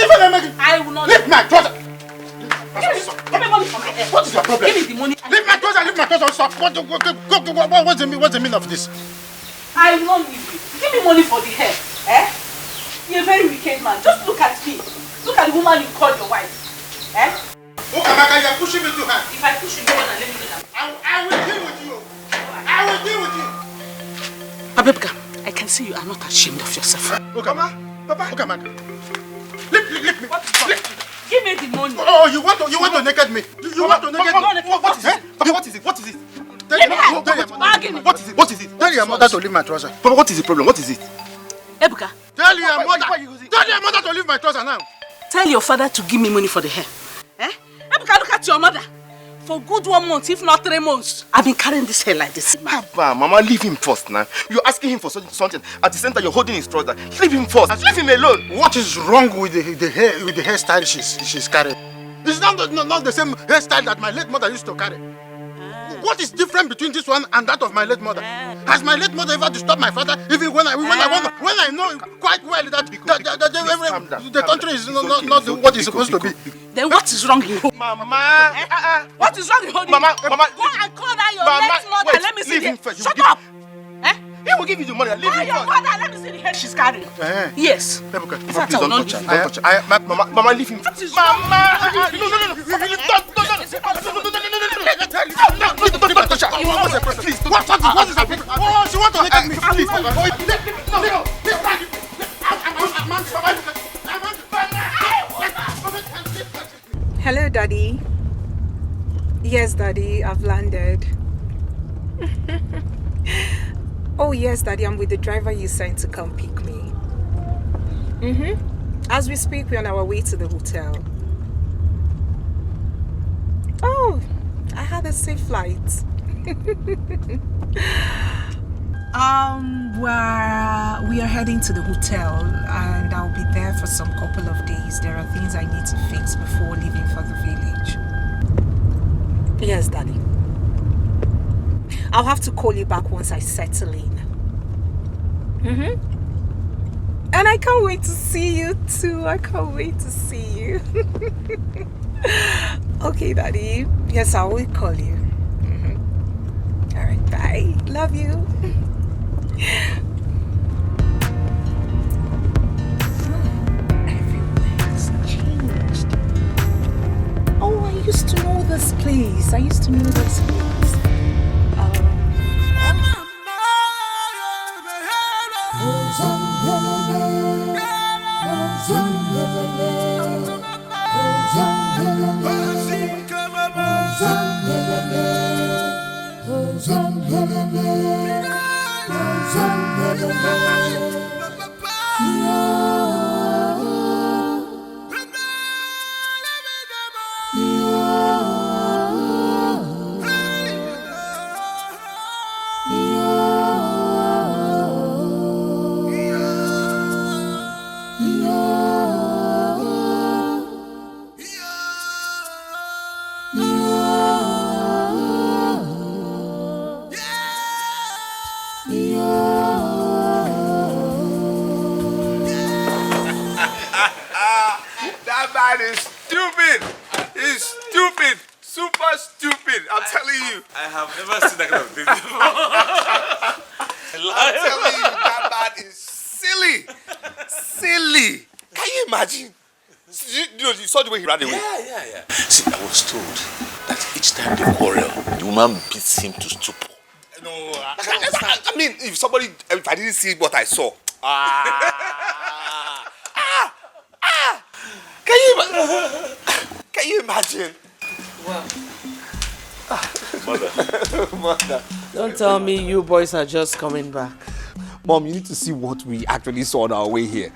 I will not. Leave my trouser. Give me money from my head. What is your problem? Give me the money. Leave my trouser. Leave my trouser. Stop. What's the meaning of this? I will not leave you. Give me money for the hair. Eh? You're a very wicked man. Just look at me. Look at the woman you call your wife. Eh? Oh, Amaka, you're pushing me too hard. If I push you, go on and let me do that. I will deal with you. I will deal with you. Abebka, I can see you are not ashamed of yourself. Okay, Mama. Papa. Okay, Amaka. Leave me. Give me the money. Oh, you want to naked me? You want to naked me? What is it? Papa, what is it? What is it? Tell your mother. What is it? Tell your mother to leave my trouser. Papa, what is the problem? What is it? Ebuka. Tell your mother to leave my trouser now. Tell your father to give me money for the hair. Eh? Ebuka, look at your mother. For good 1 month, if not 3 months, I've been carrying this hair like this. Papa, Mama, leave him first now. You're asking him for something. At the center, you're holding his trouser. Leave him first. Leave him alone. What is wrong with the hairstyle she's carrying? It's not the same hairstyle that my late mother used to carry. What is different between this one and that of my late mother? Has my late mother ever disturbed my father? Even when I know quite well that the country is not what it's supposed to be. Then what is wrong in home? Mama, what is wrong in home? Mama, go and call down your late mother. Wait, let me see leave the him first. Shut up! He will give you the money. Leave Call him your first. father. Let me see the hair she's carrying. Yes. Ebuka, In fact, please I will don't not touch leave her. you. Mama, leave him. What is Mama, wrong? no. Don't touch her. What's the problem? Please, What is happening? Oh, she wants to naked me. Please. Hello, Daddy. Yes, Daddy, I've landed. Oh, yes, Daddy, I'm with the driver you sent to come pick me. As we speak, we're on our way to the hotel. Oh, I had a safe flight. We are heading to the hotel and I'll be there for some couple of days. There are things I need to fix before leaving for the village. Yes, Daddy. I'll have to call you back once I settle in. And I can't wait to see you too. I can't wait to see you. Okay, Daddy. Yes, I will call you. Alright, bye. Love you. Everywhere's changed. Oh, I used to know this place. That man is stupid. He's stupid. Super stupid. I'm telling you. I have never seen that kind of thing before. I'm telling you, that man is silly. Silly. Can you imagine? You saw the way he ran away. Yeah. See, I was told that each time they quarrel, the woman beats him to stupor. No, I mean, if I didn't see what I saw. Can you imagine? Well, Mother. don't tell me you boys are just coming back. Mom, you need to see what we actually saw on our way here.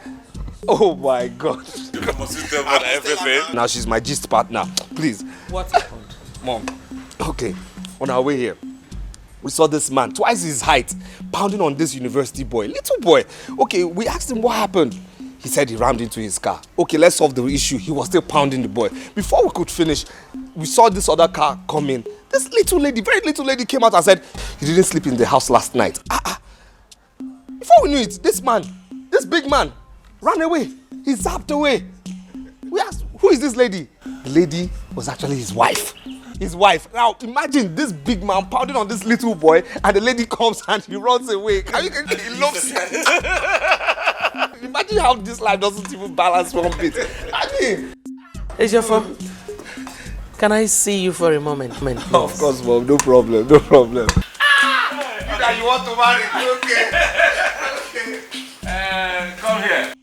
Oh my God. You must tell me everything. Now she's my gist partner. Please. What happened? Mom. Okay. On our way here, we saw this man, twice his height, pounding on this university boy. Little boy. Okay, we asked him what happened. He said he rammed into his car. Okay, let's solve the issue. He was still pounding the boy. Before we could finish, we saw this other car come in. This little lady, very little lady came out and said, he didn't sleep in the house last night. Before we knew it, this man, this big man, ran away. He zapped away. is this lady? The lady was actually his wife. His wife. Now imagine this big man pounding on this little boy, and the lady comes and he runs away. Can you he loves it? Imagine how this life doesn't even balance one bit. I mean, Ejiofor, can I see you for a moment? Of course, Mom. No problem. No problem. You want to marry? Okay. Come here.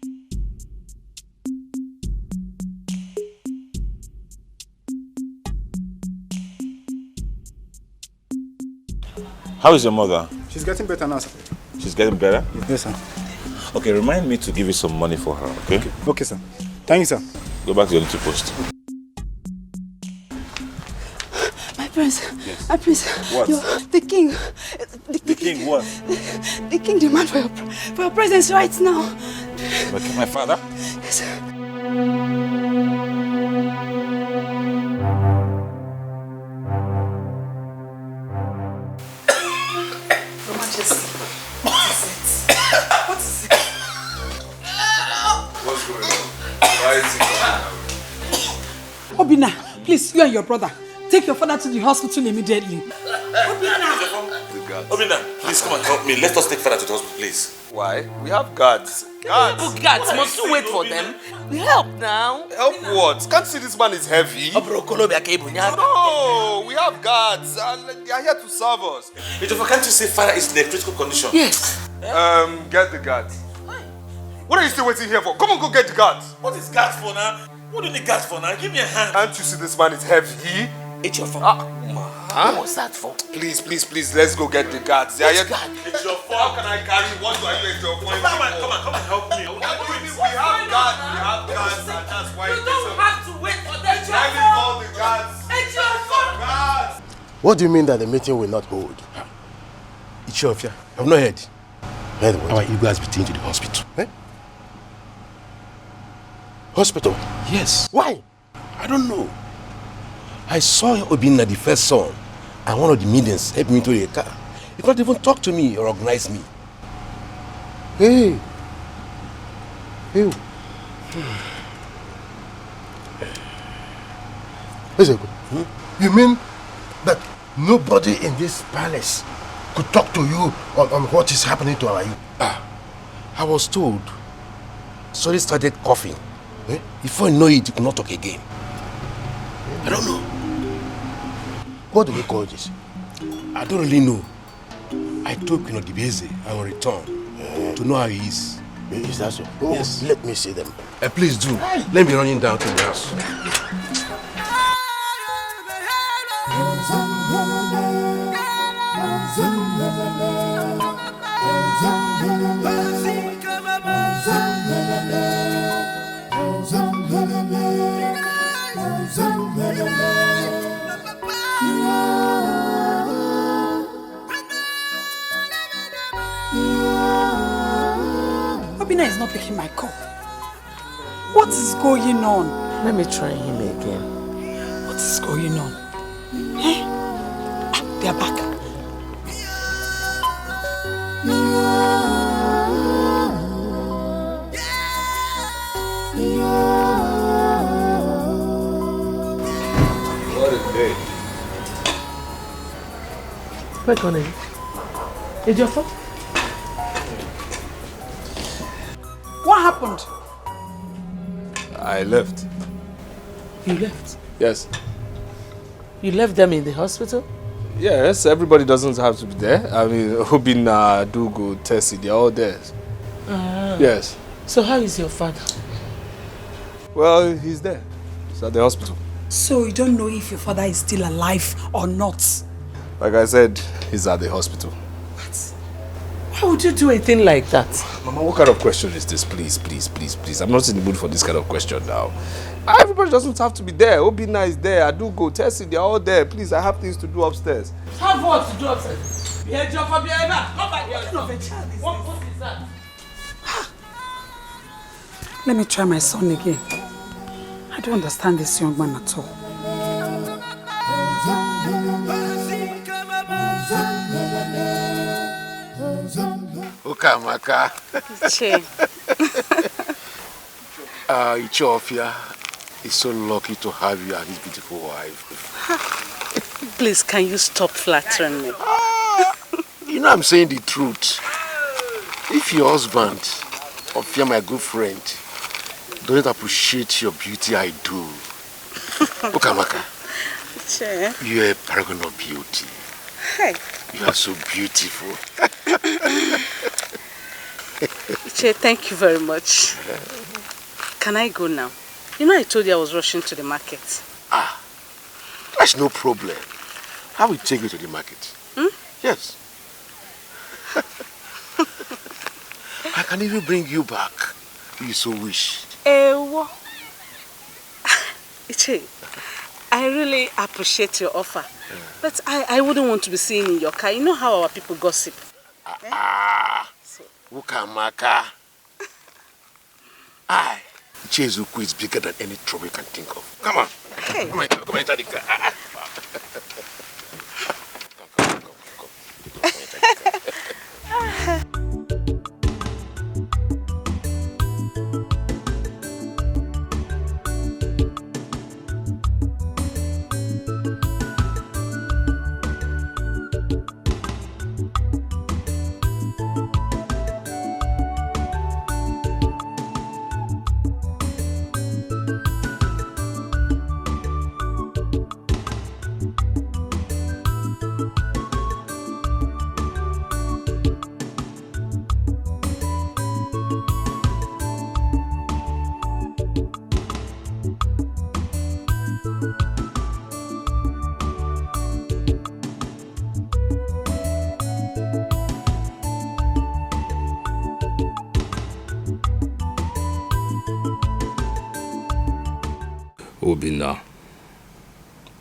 How is your mother? She's getting better now, sir. She's getting better? Yes, sir. Okay, remind me to give you some money for her, okay? Okay, sir. Thank you, sir. Go back to your little post. My prince, Yes. my prince. What? The king. The king what? The king demands for your presence right now. Okay, my father? Yes, sir. Your Majesty, what is it? What is it? What's going on? Why is he coming out? Obina, please, you and your brother, take your father to the hospital immediately. Obina, please come and help me. Let us take father to the hospital, please. Why? We have guards. Guards. Guards, must you wait for them? We help now. Help what? Can't see this man is heavy. No, we have guards and they are here to serve us. Ejiofor, can't you say father is in a critical condition? Yes. Get the guards. What are you still waiting here for? Come on, go get the guards. What is guards for now? What do you need guards for now? Give me a hand. Can't you see this man is heavy? Ejiofor. What was that for? Please, let's go get the guards. They are here. Ejiofor. How can I carry? What do I do to appoint? Come and help me. What do you mean? We have guards, and that's why You don't have to wait for them. Let me call the guards. Guards. What do you mean that the meeting will not hold? Ichofia, I've not heard. Heard what? Our ego has been taken to the hospital. Eh? Hospital? Yes. Why? I don't know. I saw Obinna, the first son, and one of the millions helped me to the car. He could not even talk to me or recognize me. Hey. Hey. Wazico, you mean that nobody in this palace could talk to you on what is happening to our youth? I was told. So he started coughing. Before you know it, he could not talk again. I don't know. What do we call this? I don't really know. I told Queen Odibeze I will return to know how he is. Is that so? Oh, yes. Let me see them. Please do. Let me running down to the house. Obina is not picking my call. What is going on? Let me try him again. What is going on? Eh? They are back. What a day. Wait on it. Ejiofor? What happened? I left. You left? Yes. You left them in the hospital? Yes, everybody doesn't have to be there. I mean, Obinna, Dugu, Tessie, they're all there. Yes. So how is your father? Well, he's there. He's at the hospital. So you don't know if your father is still alive or not? Like I said, he's at the hospital. Why would you do a thing like that? Mama, what kind of question is this? Please. I'm not in the mood for this kind of question now. Everybody doesn't have to be there. Obinna is there. Adugo, Tessie, they're all there. Please, I have things to do upstairs. Have what to do upstairs? Come back here. What is that? Let me try my son again. I don't understand this young man at all. Ukamaka. Ichofia, is so lucky to have you as his beautiful wife. Please, can you stop flattering me? You know I'm saying the truth. If your husband, or if you're my good friend, doesn't appreciate your beauty, I do. Ukamaka, you're a paragon of beauty. Hey. You are so beautiful. Che, thank you very much. Can I go now? You know I told you I was rushing to the market. Ah, that's no problem. I will take you to the market. Hmm? Yes. I can even bring you back if you so wish. Ewo. Iche, I really appreciate your offer. Yeah. But I wouldn't want to be seen in your car. You know how our people gossip. Ukamaka. Aye. Chezuku is bigger than any trouble you can think of. Come on. Hey. Come on, enter the car.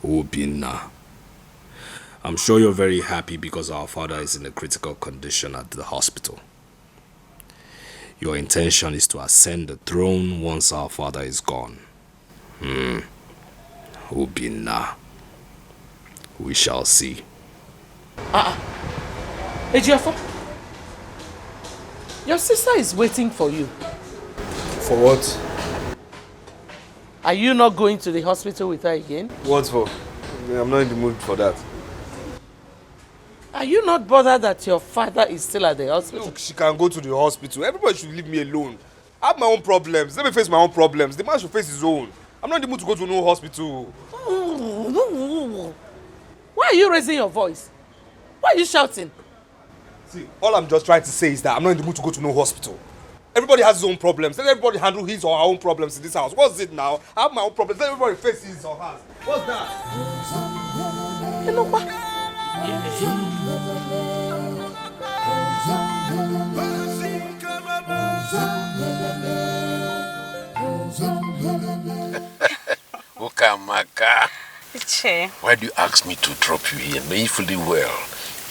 Obina. I'm sure you're very happy because our father is in a critical condition at the hospital. Your intention is to ascend the throne once our father is gone. Obina. We shall see. Ejiafo, your sister is waiting for you. For what? Are you not going to the hospital with her again? What for? I'm not in the mood for that. Are you not bothered that your father is still at the hospital? Look, she can go to the hospital. Everybody should leave me alone. I have my own problems. Let me face my own problems. The man should face his own. I'm not in the mood to go to no hospital. Why are you raising your voice? Why are you shouting? See, all I'm just trying to say is that I'm not in the mood to go to no hospital. Everybody has his own problems. Let everybody handle his or her own problems in this house. What's it now? I have my own problems. Let everybody face his or hers. What's that? You know what? Ukamaka. Che. Why do you ask me to drop you here? May you fully well.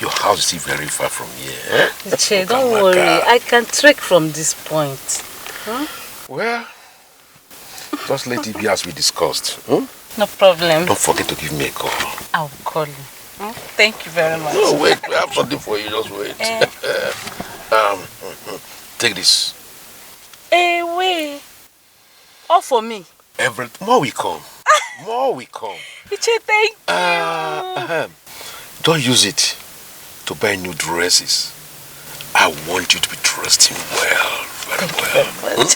Your house is very far from here. Eh? Che, don't worry. I can trek from this point. Huh? Well, just let it be as we discussed. No problem. Don't forget to give me a call. I'll call you. Thank you very much. No, wait. I have something for you. Just wait. Take this. Hey, wait. All for me. More we come. More we come. Che, thank you. Don't use it to buy new dresses. I want you to be dressed well. Very well.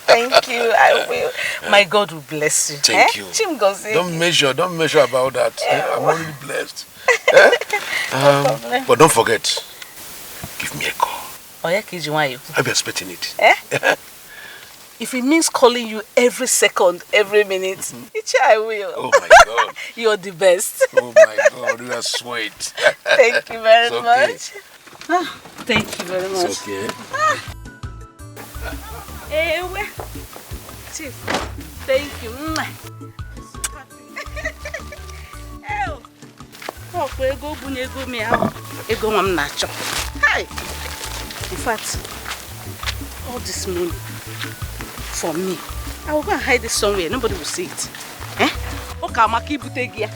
Thank you. I will. My God will bless you. Thank you. Don't measure about that. I'm already blessed. But don't forget, give me a call. I'll be expecting it. If it means calling you every second, every minute, I will. Oh my God. You're the best. Oh my God, you are sweet. Thank you very much. Thank you very much. It's okay. Chief, thank you. In fact, all this money for me, I will go and hide it somewhere. Nobody will see it. Okay, I'm keep it here.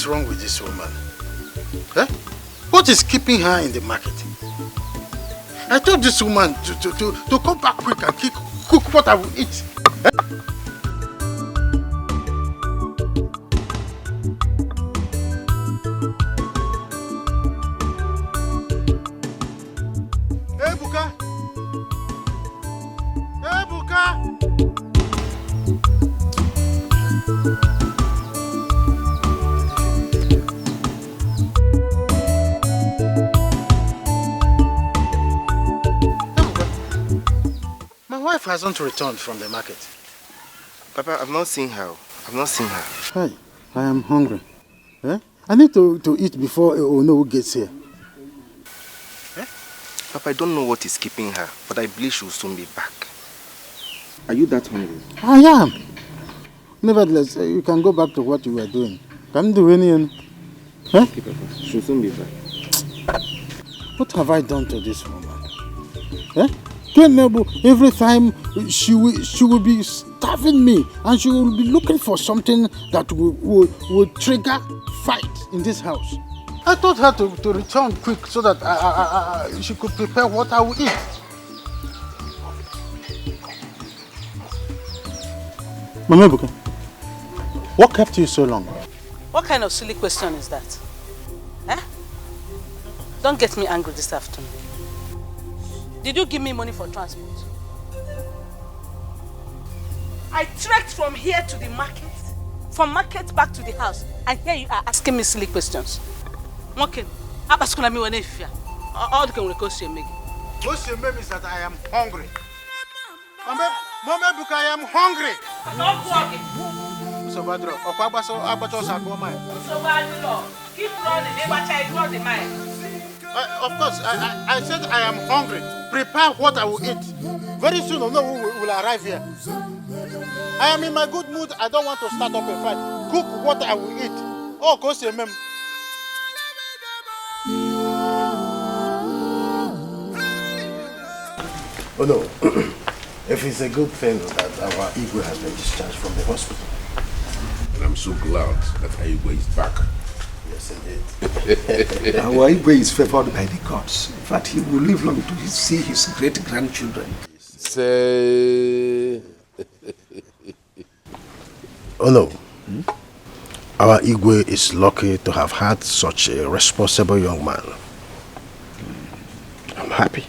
is wrong with this woman? Eh? What is keeping her in the market? I told this woman to come back quick and cook what I will eat. Eh? Hey, Buka! Hey, Buka! My wife hasn't returned from the market. Papa, I've not seen her. Hey, I am hungry. Eh? I need to eat before Ono gets here. Eh? Papa, I don't know what is keeping her, but I believe she will soon be back. Are you that hungry? I am. Nevertheless, you can go back to what you were doing. Can't do anything. Huh? Okay, Papa. She will soon be back. What have I done to this woman? Eh? Every time she will be starving me and she will be looking for something that will trigger fight in this house. I told her to return quick so that she could prepare what I will eat. Mama Buka, what kept you so long? What kind of silly question is that? Eh? Don't get me angry this afternoon. Did you give me money for transport? I trekked from here to the market, from market back to the house, and here you are asking me silly questions. Okay, all the can request you make. What you mean is that I am hungry. Mama Buka, I am hungry. So Badro, keep running, the mind. Of course, I said I am hungry. Prepare what I will eat. Very soon, Ono will arrive here. I am in my good mood. I don't want to start up a fight. Cook what I will eat. Oh, go see mem. Oh no. If it's a good thing that our Igwe has been discharged from the hospital. And I'm so glad that Igwe is back. Yes, indeed. Our Igwe is favored by the gods. In fact, he will live long to see his great-grandchildren. Say... Oh no. Our Igwe is lucky to have had such a responsible young man. I'm happy.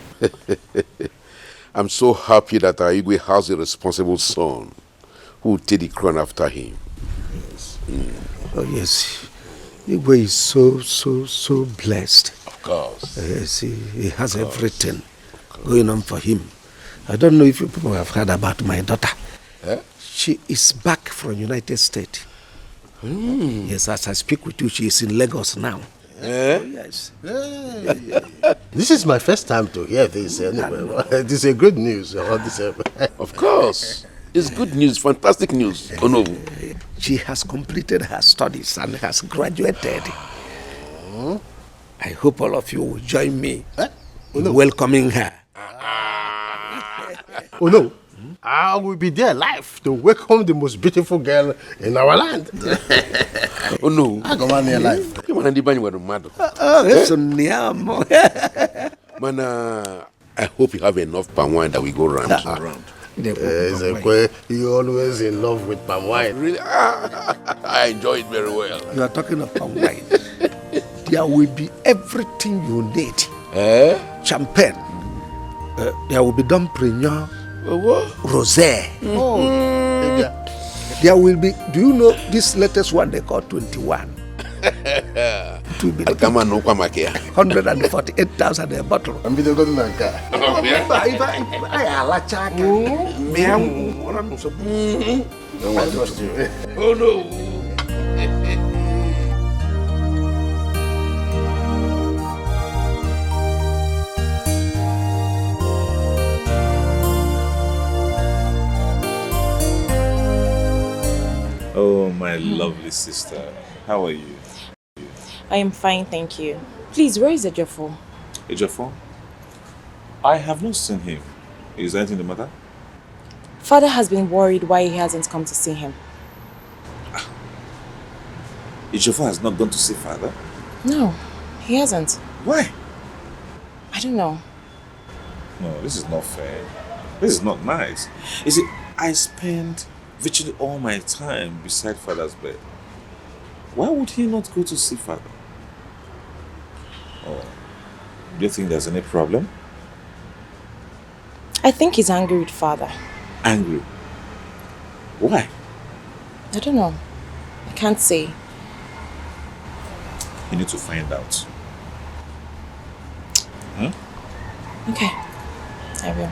I'm so happy that our Igwe has a responsible son who will take the crown after him. Yes. Oh yes. Igwe is so blessed. Of course. Yes, he has everything going on for him. I don't know if you people have heard about my daughter. Eh? She is back from United States. Yes, as I speak with you, she is in Lagos now. Eh? Oh, yes. This is my first time to hear this anyway. This is good news. Of course. It's good news, fantastic news. Oh no. She has completed her studies and has graduated. I hope all of you will join me in welcoming her. Oh no. I will be there live to welcome the most beautiful girl in our land. Oh no. I go man here live. Man, I hope you have enough palm wine that we go round. You're always in love with palm wine. Really? I enjoy it very well. You are talking of palm wine. There will be everything you need. Champagne. There will be Dom Perignon. Rosé. There will be, do you know this latest one they call 21? It will be 148,000 a bottle. I'm going to go I trust you. Oh no. Oh, my lovely sister. How are you? I am fine, thank you. Please, where is Ejiofor? Ejiofor? I have not seen him. Is anything the matter? Father has been worried why he hasn't come to see him. Ejiofor has not gone to see father? No, he hasn't. Why? I don't know. No, this is not fair. This is not nice. You see, I spent virtually all my time beside father's bed. Why would he not go to see father? Oh, do you think there's any problem? I think he's angry with father. Angry? Why? I don't know. I can't say. You need to find out. Huh? Okay, I will.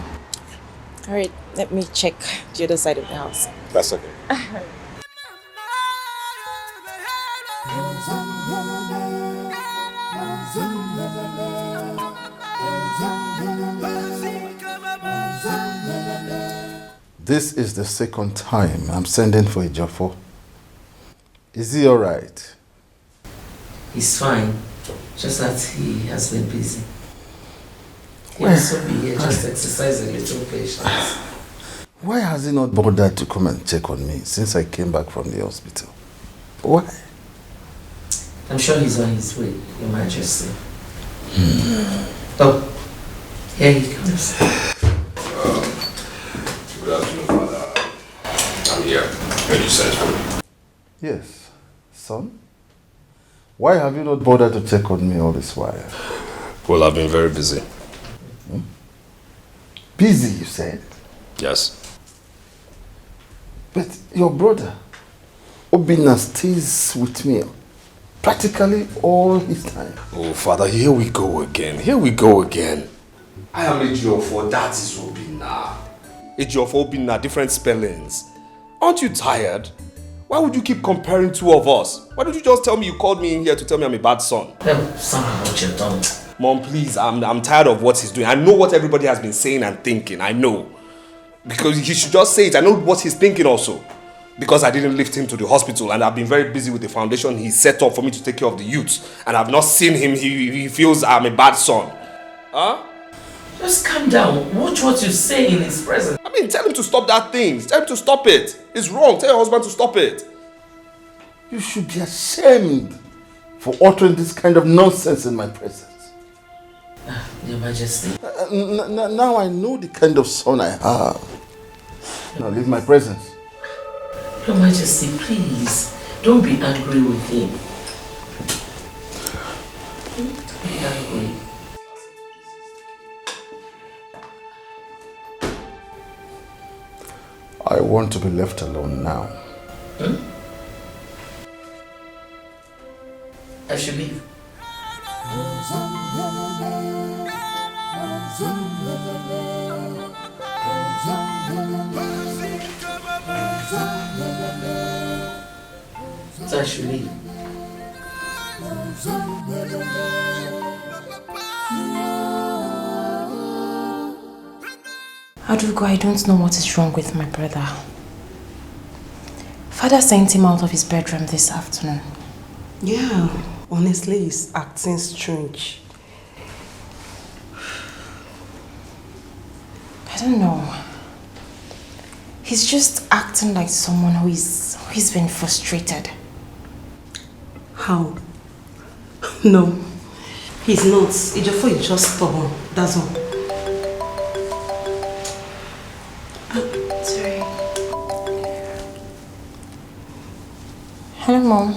Alright, let me check the other side of the house. That's okay. This is the second time I'm sending for Ejiofor. Is he alright? He's fine, just that he has been busy. He will also be here, just exercise a little patience. Why has he not bothered to come and check on me since I came back from the hospital? Why? I'm sure he's on his way, Your Majesty. Oh, here he comes. Good afternoon, Father. I'm here. Can you send for me? Yes. Son? Why have you not bothered to check on me all this while? Well, I've been very busy. Busy, you said? Yes. But your brother, Obinna, stays with me practically all his time. Oh, Father, here we go again. Here we go again. I am Ejiofor, that is Obinna. Ejiofor, Obinna, different spellings. Aren't you tired? Why would you keep comparing two of us? Why don't you just tell me you called me in here to tell me I'm a bad son? Son, what you've done. Mom, please, I'm tired of what he's doing. I know what everybody has been saying and thinking. I know. Because he should just say it. I know what he's thinking also. Because I didn't lift him to the hospital and I've been very busy with the foundation he set up for me to take care of the youth. And I've not seen him. He feels I'm a bad son. Huh? Just calm down. Watch what you say in his presence. I mean, tell him to stop that thing. Tell him to stop it. It's wrong. Tell your husband to stop it. You should be ashamed for uttering this kind of nonsense in my presence. Your Majesty. Now I know the kind of son I have. Now leave my presence. Your Majesty, please, don't be angry with him. Don't be angry. I want to be left alone now. I should leave. So I should leave. Adugo, I don't know what is wrong with my brother. Father sent him out of his bedroom this afternoon. Yeah, honestly, he's acting strange. I don't know. He's just acting like someone who's been frustrated. How? No, he's not. Ejiofor is just stubborn, that's all. Sorry. Hello, Mom.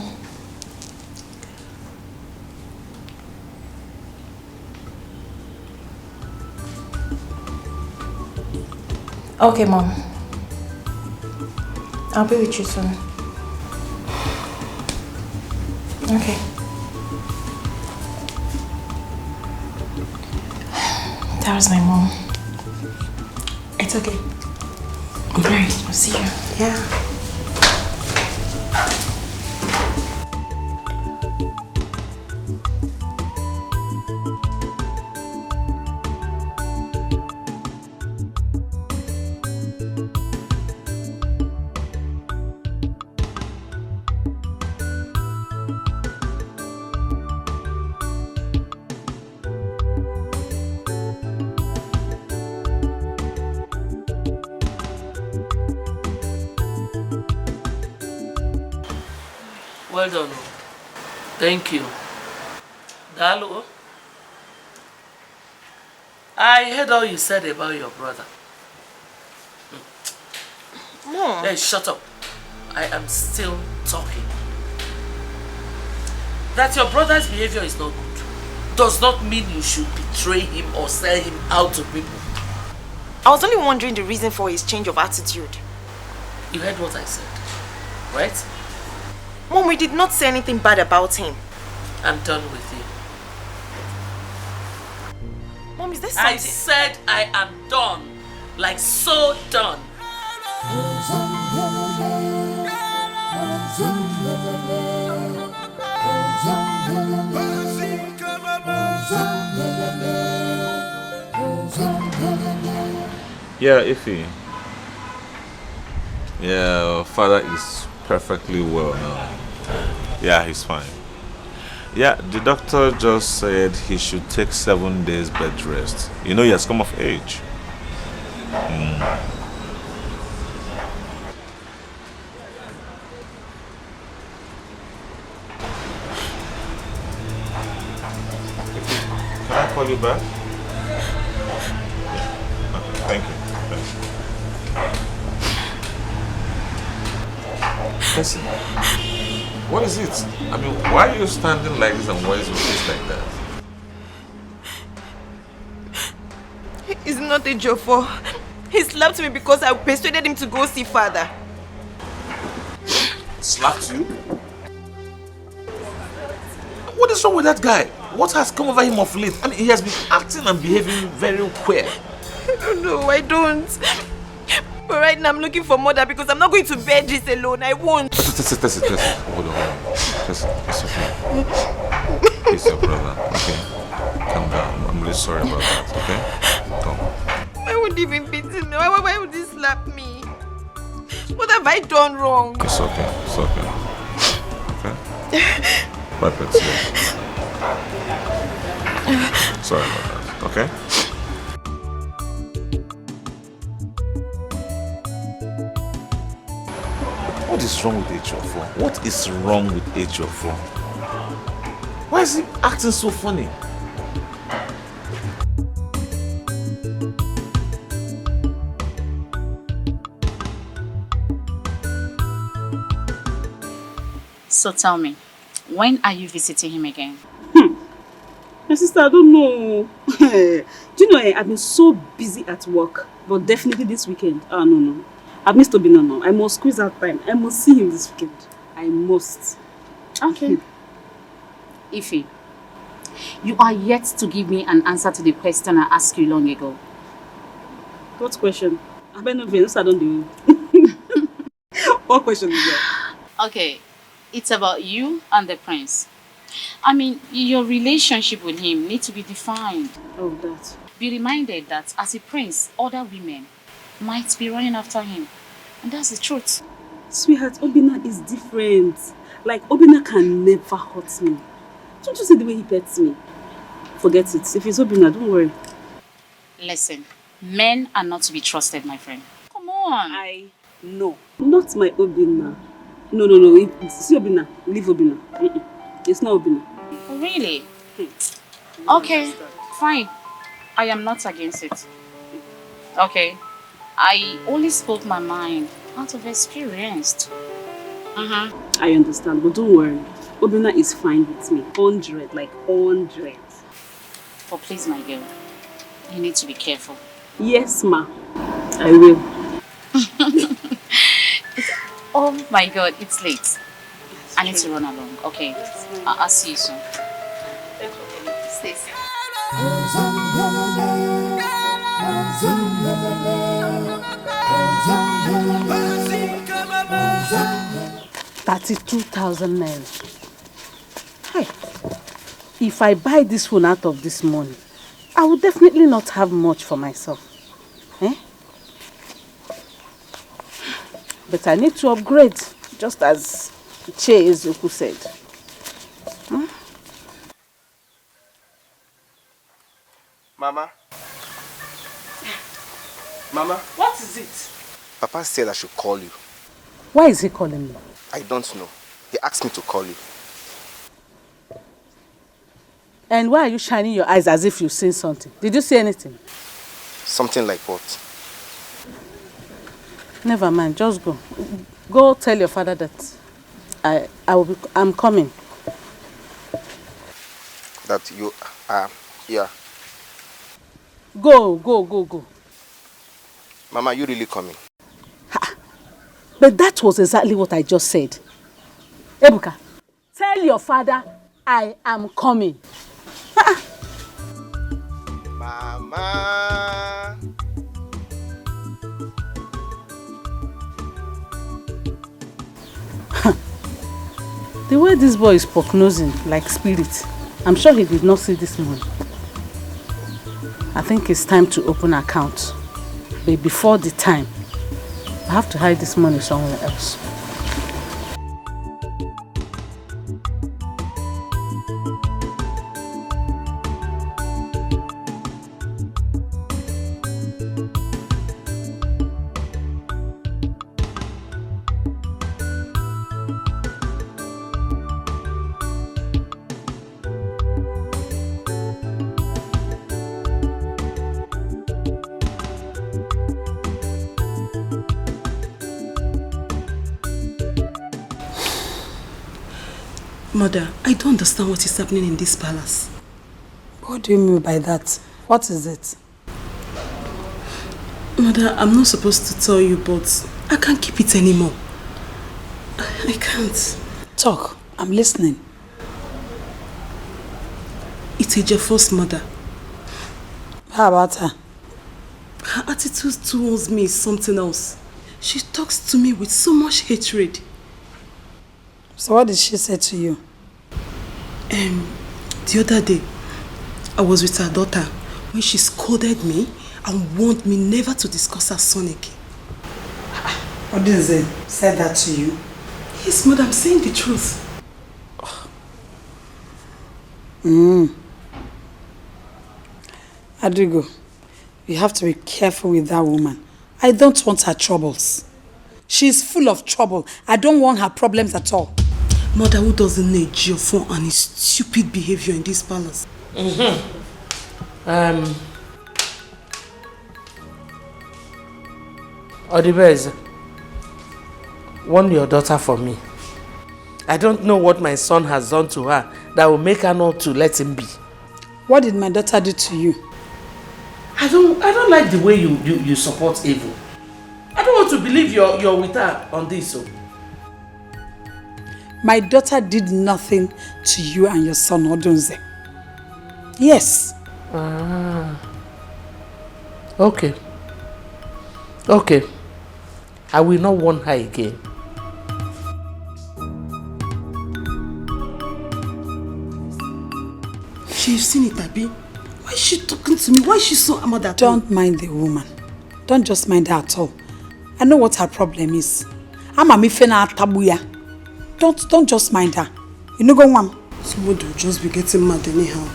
Okay, Mom. I'll be with you soon. Okay. That was my mom. It's okay. Alright, I'll see you. Yeah. Well done. Thank you. Dalo, I heard all you said about your brother. Mom. Hey, shut up. I am still talking. That your brother's behavior is not good does not mean you should betray him or sell him out to people. I was only wondering the reason for his change of attitude. You heard what I said, right? Mom, we did not say anything bad about him. I'm done with you. Mom, is there something? I said I am done. Like so done. Yeah, Iffy. Yeah, father is perfectly well now. Yeah, he's fine. Yeah, the doctor just said he should take 7 days bed rest. You know, he has come of age. Can I call you back? Yeah. Okay, thank you. Listen, what is it? I mean, why are you standing like this and why is your face like that? It's not a joke. He slapped me because I persuaded him to go see father. Slapped you? What is wrong with that guy? What has come over him of late? I mean, he has been acting and behaving very queer. No, I don't. But right now I'm looking for mother because I'm not going to bear this alone. I won't. Test it. Hold on. It's okay. He's your brother, okay? Calm down. I'm really sorry about that, okay? Come. Why would he even beat me? Why would he slap me? What have I done wrong? It's okay. Okay? Wipe it. Sorry about that, okay? What is wrong with H4? What is wrong with H4? Why is he acting so funny? So tell me, when are you visiting him again? My sister, I don't know. Do you know, I've been so busy at work, but definitely this weekend. No. I've missed Obina now. I must squeeze out time. I must see him this weekend. I must. Okay. Ify, you are yet to give me an answer to the question I asked you long ago. What question? I better not be. I don't do. What question is that? Okay, it's about you and the prince. I mean, your relationship with him needs to be defined. Oh, that. Be reminded that as a prince, other women might be running after him. And that's the truth. Sweetheart, Obina is different. Like, Obina can never hurt me. Don't you see the way he pets me? Forget it. If it's Obina, don't worry. Listen, men are not to be trusted, my friend. Come on. No. Not my Obina. No. See Obina. Leave Obina. It's not Obina. Really? Okay, fine. I am not against it. Okay. I only spoke my mind out of experience. I understand, but don't worry. Obina is fine with me. 100, like 100. But please, my girl, you need to be careful. Yes, ma. I will. Oh my God, it's late. I need to run along. Okay, I'll see you soon. Stay safe. 32,000 naira. Hey, if I buy this phone out of this money, I will definitely not have much for myself. But I need to upgrade, just as Che Ezoku said. Mama? What is it? Papa said I should call you. Why is he calling me? I don't know. He asked me to call you. And why are you shining your eyes as if you've seen something? Did you see anything? Something like what? Never mind, just go. Go tell your father that I'm coming. That you are here. Go. Mama, are you really coming? But that was exactly what I just said. Ebuka, tell your father I am coming. Mama. The way this boy is poke-nosing like spirit, I'm sure he did not see this money. I think it's time to open an account. But before the time, I have to hide this money somewhere else. Mother, I don't understand what is happening in this palace. What do you mean by that? What is it? Mother, I'm not supposed to tell you, but I can't keep it anymore. I can't. Talk. I'm listening. It's Ejiofor's mother. How about her? Her attitude towards me is something else. She talks to me with so much hatred. So what did she say to you? The other day, I was with her daughter when she scolded me and warned me never to discuss her son again. What did they say that to you? Yes, mother, I'm saying the truth. Adrigo, you have to be careful with that woman. I don't want her troubles. She's full of trouble. I don't want her problems at all. Mother, who doesn't need Ejiofor and his stupid behavior in this palace? Odibez, warn your daughter for me. I don't know what my son has done to her that will make her not to let him be. What did my daughter do to you? I don't like the way you support evil. I don't want to believe you're with her on this. So. My daughter did nothing to you and your son, Odunze. Yes. Okay. I will not warn her again. She's seen it, Abi. Why is she talking to me? Why is she so mad at me? Don't mind the woman. Don't just mind her at all. I know what her problem is. I'm a mifena tabuya. Don't just mind her. You know, go on. Somebody will just be getting mad anyhow.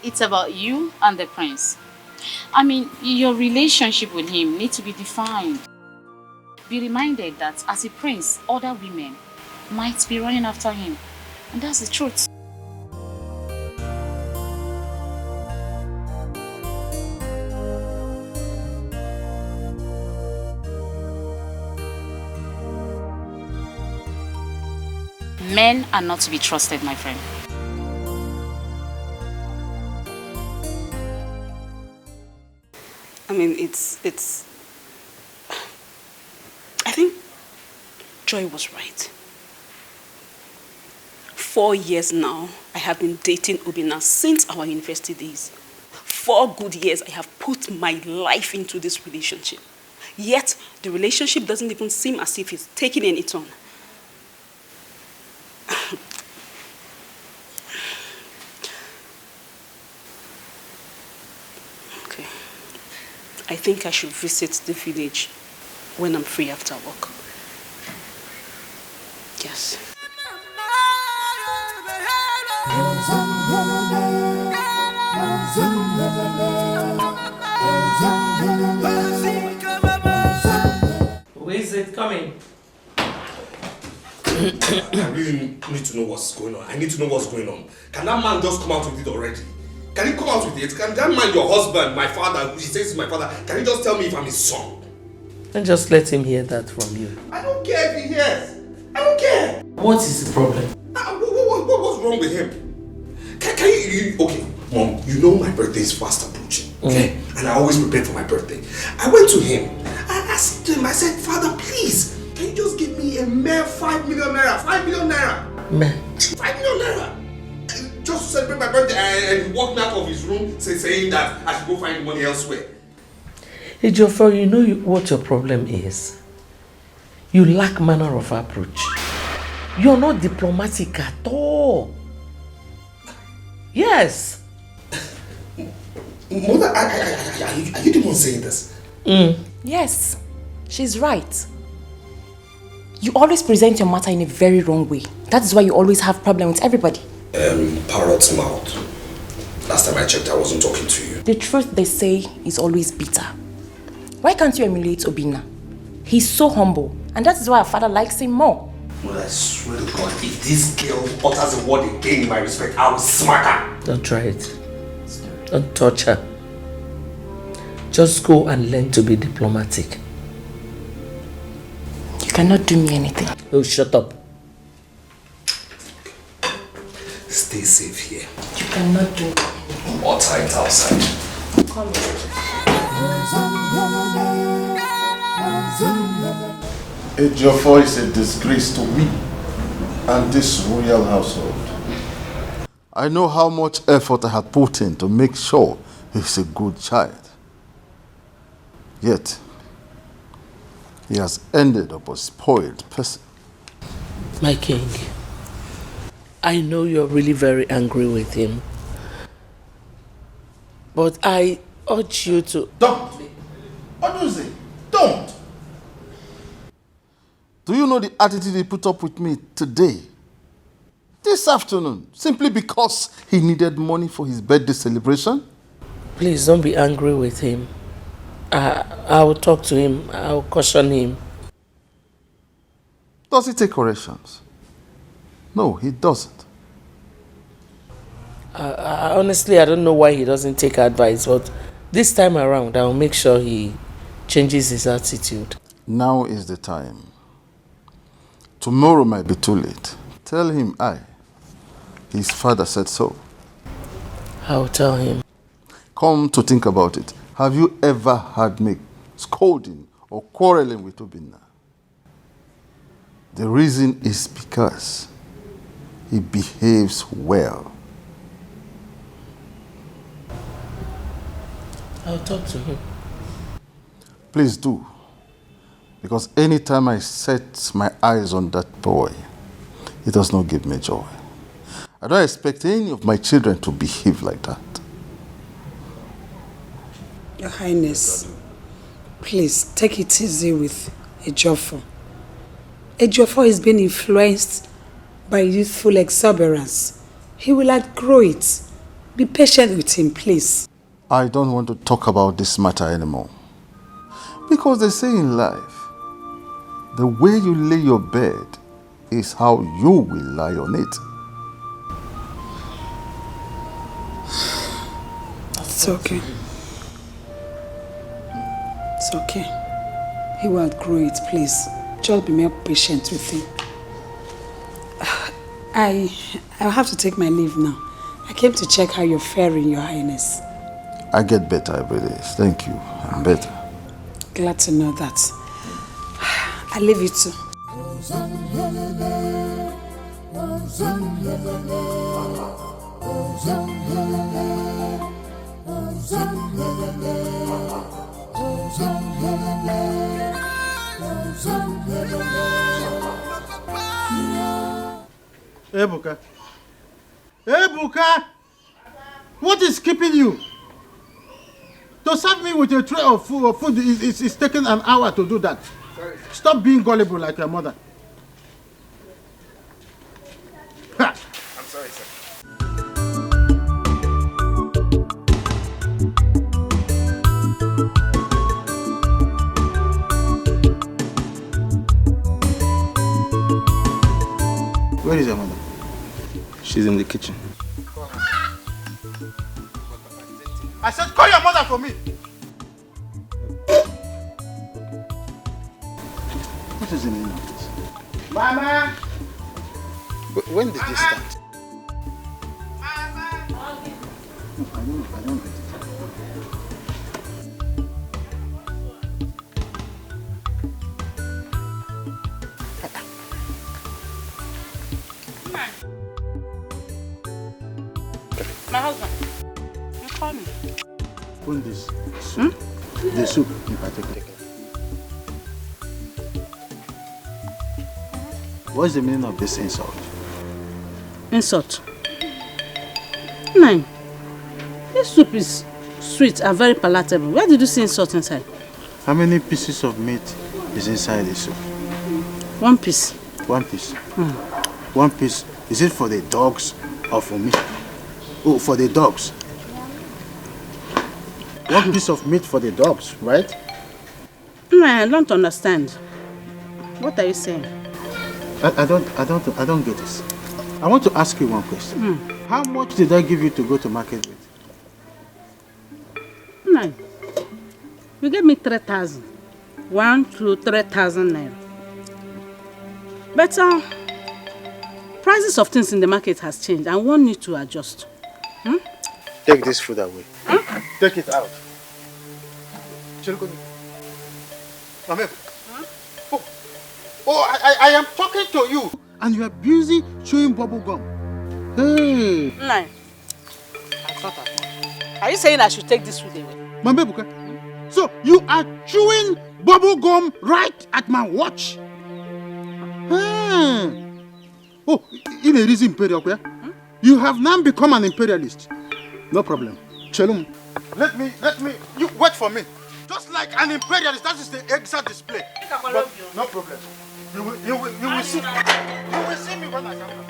It's about you and the prince. I mean, your relationship with him needs to be defined. Be reminded that as a prince, other women might be running after him. And that's the truth. Men are not to be trusted, my friend. I mean, I think Joy was right. 4 years now, I have been dating Obina since our university days. 4 good years I have put my life into this relationship. Yet, the relationship doesn't even seem as if it's taking any turn. Okay. I think I should visit the village when I'm free after work. Yes. Where is it coming? I really need to know what's going on. I need to know what's going on. Can that man just come out with it already? Can he come out with it? Can that man, your husband, my father, he says he's my father, can he just tell me if I'm his son? Then just let him hear that from you. I don't care if he hears. I don't care. What is the problem? What's wrong with him? Can you, okay, Mom, you know my birthday is fast approaching, okay? And I always prepare for my birthday. I went to him. I asked him, I said, Father, please, can you just give me a mere 5 million naira? 5 million naira. Man. 5 million naira. Just to celebrate my birthday, and he walked me out of his room saying that I should go find money elsewhere. Hey, Geoffrey, you know what your problem is? You lack manner of approach. You're not diplomatic at all. Yes. Mother, are you the one saying this? Yes, she's right. You always present your matter in a very wrong way. That is why you always have problems with everybody. Parrot's mouth. Last time I checked, I wasn't talking to you. The truth they say is always bitter. Why can't you emulate Obina? He's so humble, and that is why our father likes him more. Well, I swear to God, if this girl utters a word again in my respect, I will smack her. Don't try it. Don't touch her. Just go and learn to be diplomatic. You cannot do me anything. Oh, shut up. Stay safe here. You cannot do anything. Or tight outside. Come Ejiofor is a disgrace to me and this royal household. I know how much effort I had put in to make sure he's a good child. Yet, he has ended up a spoiled person. My king, I know you're really very angry with him. But I urge you to... Don't! What do you say? Don't! Do you know the attitude he put up with me today? This afternoon, simply because he needed money for his birthday celebration? Please don't be angry with him. I will talk to him. I will caution him. Does he take corrections? No, he doesn't. Honestly, I don't know why he doesn't take advice, but this time around, I will make sure he changes his attitude. Now is the time. Tomorrow might be too late. Tell him his father said so. I'll tell him. Come to think about it. Have you ever heard me scolding or quarreling with Obina? The reason is because he behaves well. I'll talk to him. Please do. Because anytime I set my eyes on that boy, it does not give me joy. I don't expect any of my children to behave like that. Your Highness, please take it easy with Ejiofor. Ejiofor is being influenced by youthful exuberance. He will outgrow it. Be patient with him, please. I don't want to talk about this matter anymore. Because they say in life, the way you lay your bed is how you will lie on it. It's okay. It's okay. He will outgrow it, please. Just be more patient with him. I'll have to take my leave now. I came to check how you're faring, Your Highness. I get better every day. Thank you. I'm better. Glad to know that. I leave you too. Ebuka. Ebuka! What is keeping you? To serve me with a tray of food is taking an hour to do that. Sorry. Stop being gullible like your mother. Ha. I'm sorry, sir. Where is your mother? She's in the kitchen. I said call your mother for me. What is the meaning of this? Mama! When did this start? I don't get it. My husband, you call me. Open this soup. The soup in particular. What's the meaning of this insult? Insult? Nine. This soup is sweet and very palatable. Where did you see insult inside? How many pieces of meat is inside the soup? 1 piece. 1 piece. 1 piece. Is it for the dogs or for me? Oh, for the dogs. 1 piece of meat for the dogs, right? No, I don't understand. What are you saying? I don't get this. I want to ask you one question. How much did I give you to go to market with? No. You gave me 3,000. 1 to 3,000 naira. But prices of things in the market has changed and one need to adjust. Take this food away. Take it out. I am talking to you. And you are busy chewing bubble gum. Hey. Nine. I thought that. Are you saying I should take this food away? Mambebuka. So you are chewing bubble gum right at my watch. Oh, in a reason imperial, you have now become an imperialist. No problem. Chelum, let me, you wait for me. Just like an imperialist, that is the exact display. But no problem. You will see. You will see me when I come back.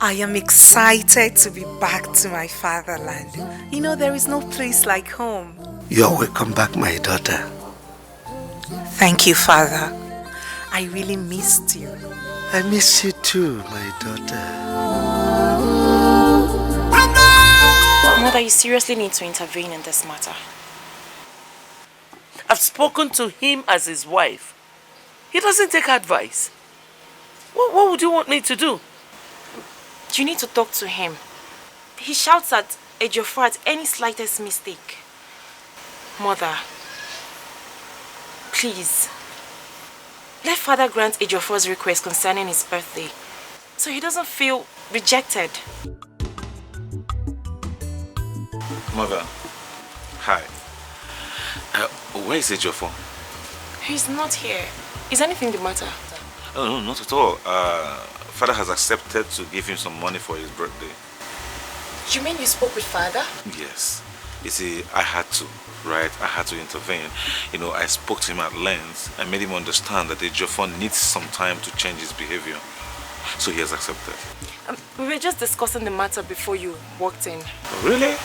I am excited to be back to my fatherland. You know, there is no place like home. You're welcome back, my daughter. Thank you, Father. I really missed you. I miss you too, my daughter. Mother, you seriously need to intervene in this matter. I've spoken to him as his wife. He doesn't take advice. What would you want me to do? You need to talk to him. He shouts at Ejiofor at any slightest mistake. Mother, please, let Father grant Ejiofor's request concerning his birthday, so he doesn't feel rejected. Mother, hi. Where is Ejiofor? He's not here. Is anything the matter? Oh, no, not at all. Father has accepted to give him some money for his birthday. You mean you spoke with Father? Yes. You see, I had to, right? I had to intervene. You know, I spoke to him at length. I made him understand that Ejiofor needs some time to change his behavior. So he has accepted. We were just discussing the matter before you walked in. Oh, really?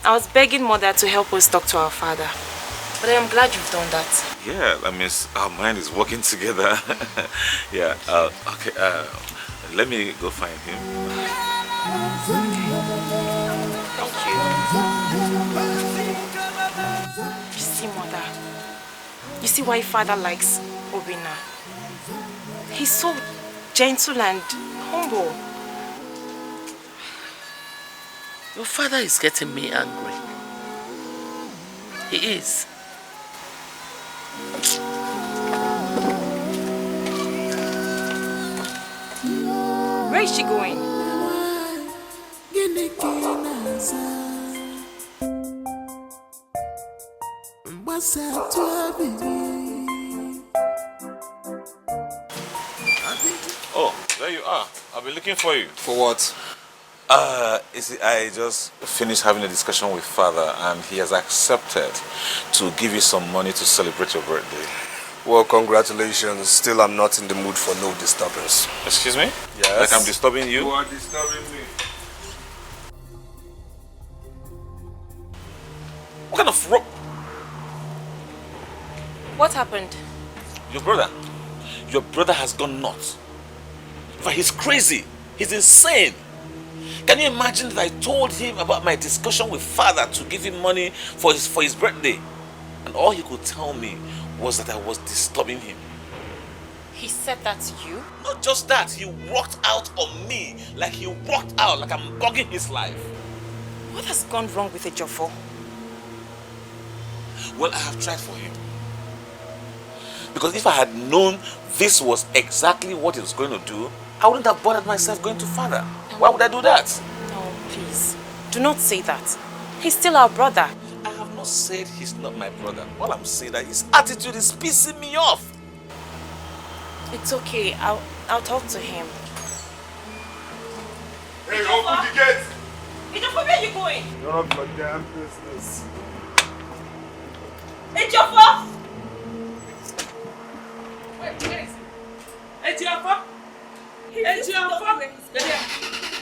I was begging Mother to help us talk to our father. But I am glad you've done that. Yeah, that means our mind is working together. Yeah, okay, let me go find him. Thank you. You see, Mother, you see why Father likes Obina. He's so gentle and humble. Your father is getting me angry. He is. Where is she going? Oh, there you are. I've been looking for you. For what? You see, I just finished having a discussion with father and he has accepted to give you some money to celebrate your birthday. Well, congratulations. Still, I'm not in the mood for no disturbance. Excuse me? Yes? Like I'm disturbing you? You are disturbing me. What kind of rope? What happened? Your brother has gone nuts. In fact, he's crazy. He's insane. Can you imagine that I told him about my discussion with father to give him money for his birthday? And all he could tell me was that I was disturbing him. He said that to you? Not just that, he walked out on me like I'm bugging his life. What has gone wrong with Ejiofor? Well, I have tried for him. Because if I had known this was exactly what he was going to do, I wouldn't have bothered myself going to father. Why would I do that? No, please. Do not say that. He's still our brother. I have not said he's not my brother. All I'm saying that his attitude is pissing me off. It's okay. I'll talk to him. Hey, open the gate! Ejiofor, where are you going? None of your damn business. Ejiofor! Where is he? Ejiofor! Ejiofor!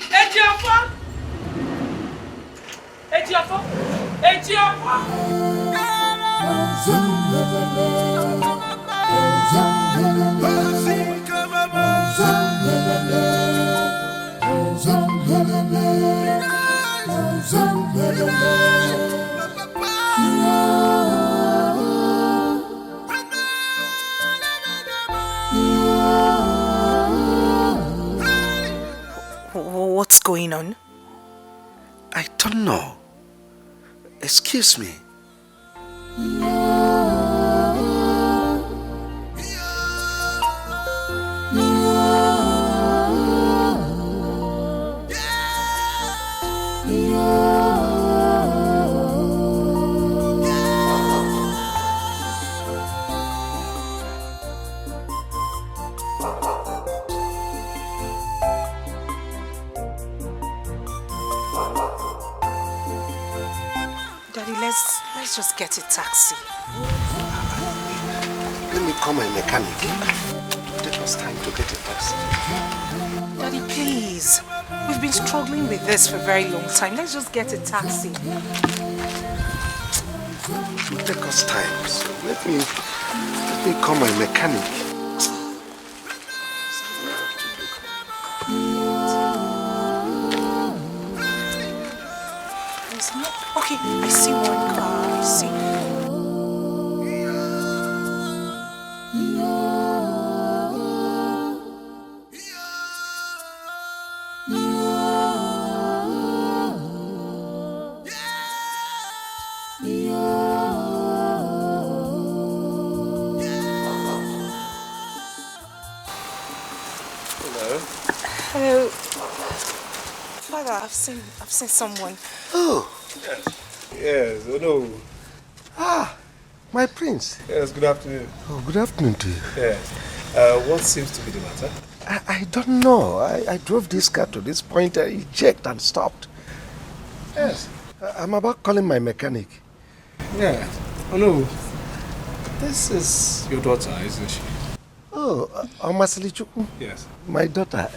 Ejiofor! Ejiofor! Ejiofor! What's going on? I don't know. Excuse me. Daddy, let's just get a taxi. Let me call my mechanic. Take us time to get a taxi. Daddy, please. We've been struggling with this for a very long time. Let's just get a taxi. It will take us time. So let me call my mechanic. Okay, I see one car. I see. Hello. Father, I've seen someone. Oh. Yes, oh no. Ah, my prince. Yes, good afternoon. Oh, good afternoon to you. Yes. What seems to be the matter? I don't know. I drove this car to this point, he checked and stopped. Yes. I'm about calling my mechanic. Yeah. Oh no. This is your daughter, isn't she? Oh, Omasilichukwu? Yes. My daughter.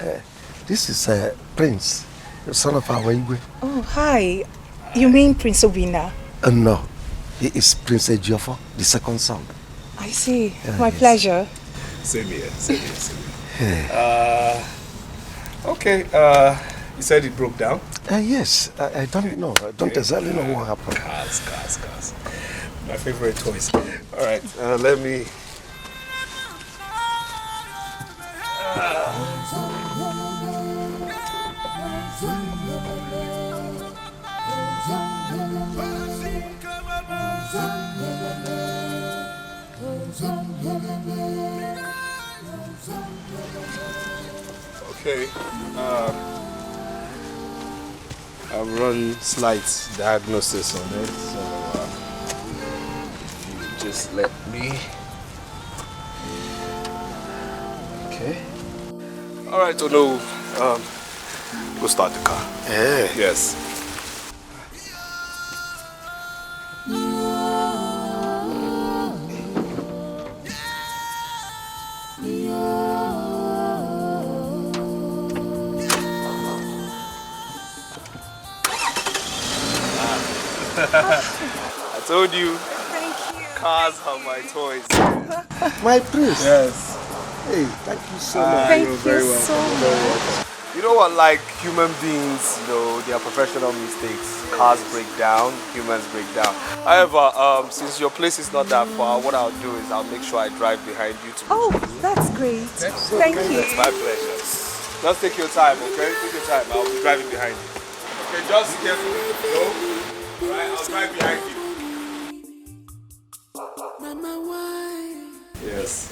This is Prince, the son of our Igwe. Oh, hi. You mean Prince Obina? No, he is Prince Ejiofor, the second son. I see. My yes. pleasure. Same here. Yeah. Okay. You said it broke down? Yes. I don't know. I don't exactly know what happened. Cars. My favorite toys. All right. Let me. Okay. I've run slight diagnosis on it, so if you just let me. Okay. All right, Ono. Go start the car. Yeah. Yes. I told you. Thank you. Cars are my toys. My prince. Yes. Hey, thank you so much. Thank you're you very so welcome. much. You know what, like human beings, they are professional mistakes. Cars break down, humans break down. However, since your place is not that far, what I'll do is I'll make sure I drive behind you to. Oh, that's great. Thank you. It's my pleasure. Just take your time, okay? Take your time. I'll be driving behind you. Okay, just carefully. Right, I'll drive behind you. Yes.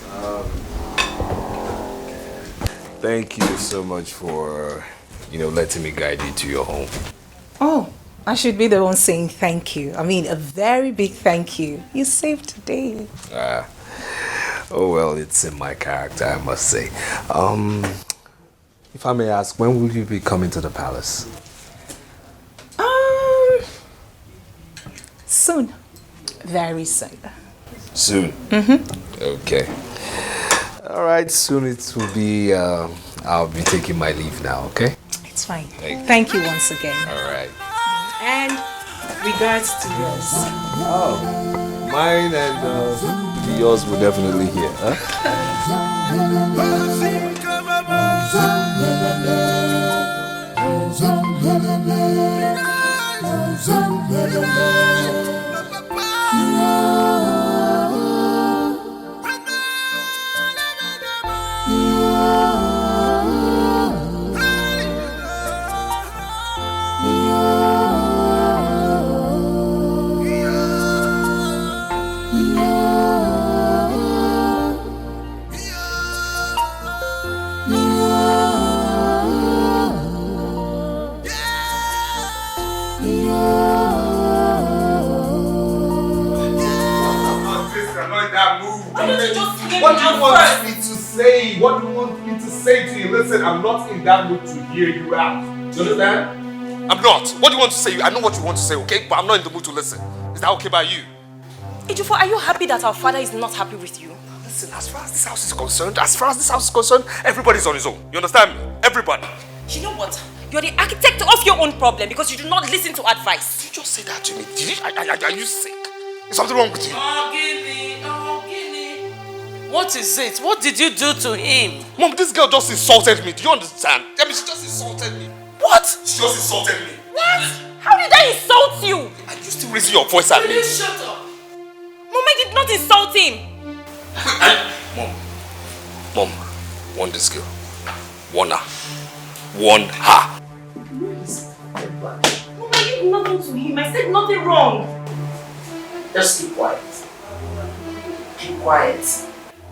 Thank you so much for, letting me guide you to your home. Oh, I should be the one saying thank you. I mean, a very big thank you. You saved today. Oh well, it's in my character, I must say. If I may ask, when will you be coming to the palace? Soon. Very soon. Soon? Okay. All right, soon it will be, I'll be taking my leave now, okay? It's fine. Thank you once again. All right. And regards to yours. Oh, mine and yours will definitely hear, What do you want me to say? What do you want me to say to you? Listen, I'm not in that mood to hear you out. Do you understand? I'm not. What do you want to say? I know what you want to say, okay? But I'm not in the mood to listen. Is that okay by you? Ejiofor, are you happy that our father is not happy with you? Listen, as far as this house is concerned, everybody's on his own. You understand me? Everybody. You know what? You're the architect of your own problem because you do not listen to advice. Did you just say that to me? Are you sick? Is something wrong with you? What is it? What did you do to him? Mom, this girl just insulted me. Do you understand? I mean, she just insulted me. What? She just insulted me. What? How did I insult you? Are you still raising your voice at me? Will you shut up? Mom, I did not insult him. Mom, warn this girl. Warn her. Warn her. Mom, I did nothing to him. I said nothing wrong. Just keep quiet. Keep quiet.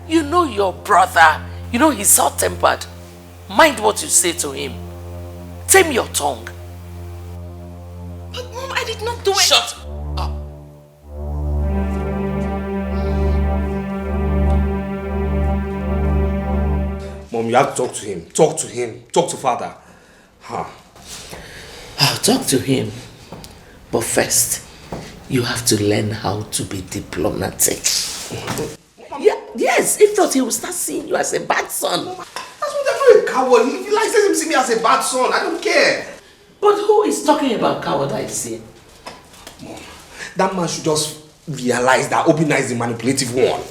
You know your brother. You know he's hot-tempered. Mind what you say to him. Tame your tongue. But Mom, I did not do it. Shut up. Mom, you have to talk to him. Talk to him. Talk to father. I'll talk to him. But first, you have to learn how to be diplomatic. Yes, if not, he will start seeing you as a bad son. That's what I'm a coward. If he likes him, see me as a bad son. I don't care. But who is talking about cowardice here? Mom, that man should just realize that Obinna is the manipulative one.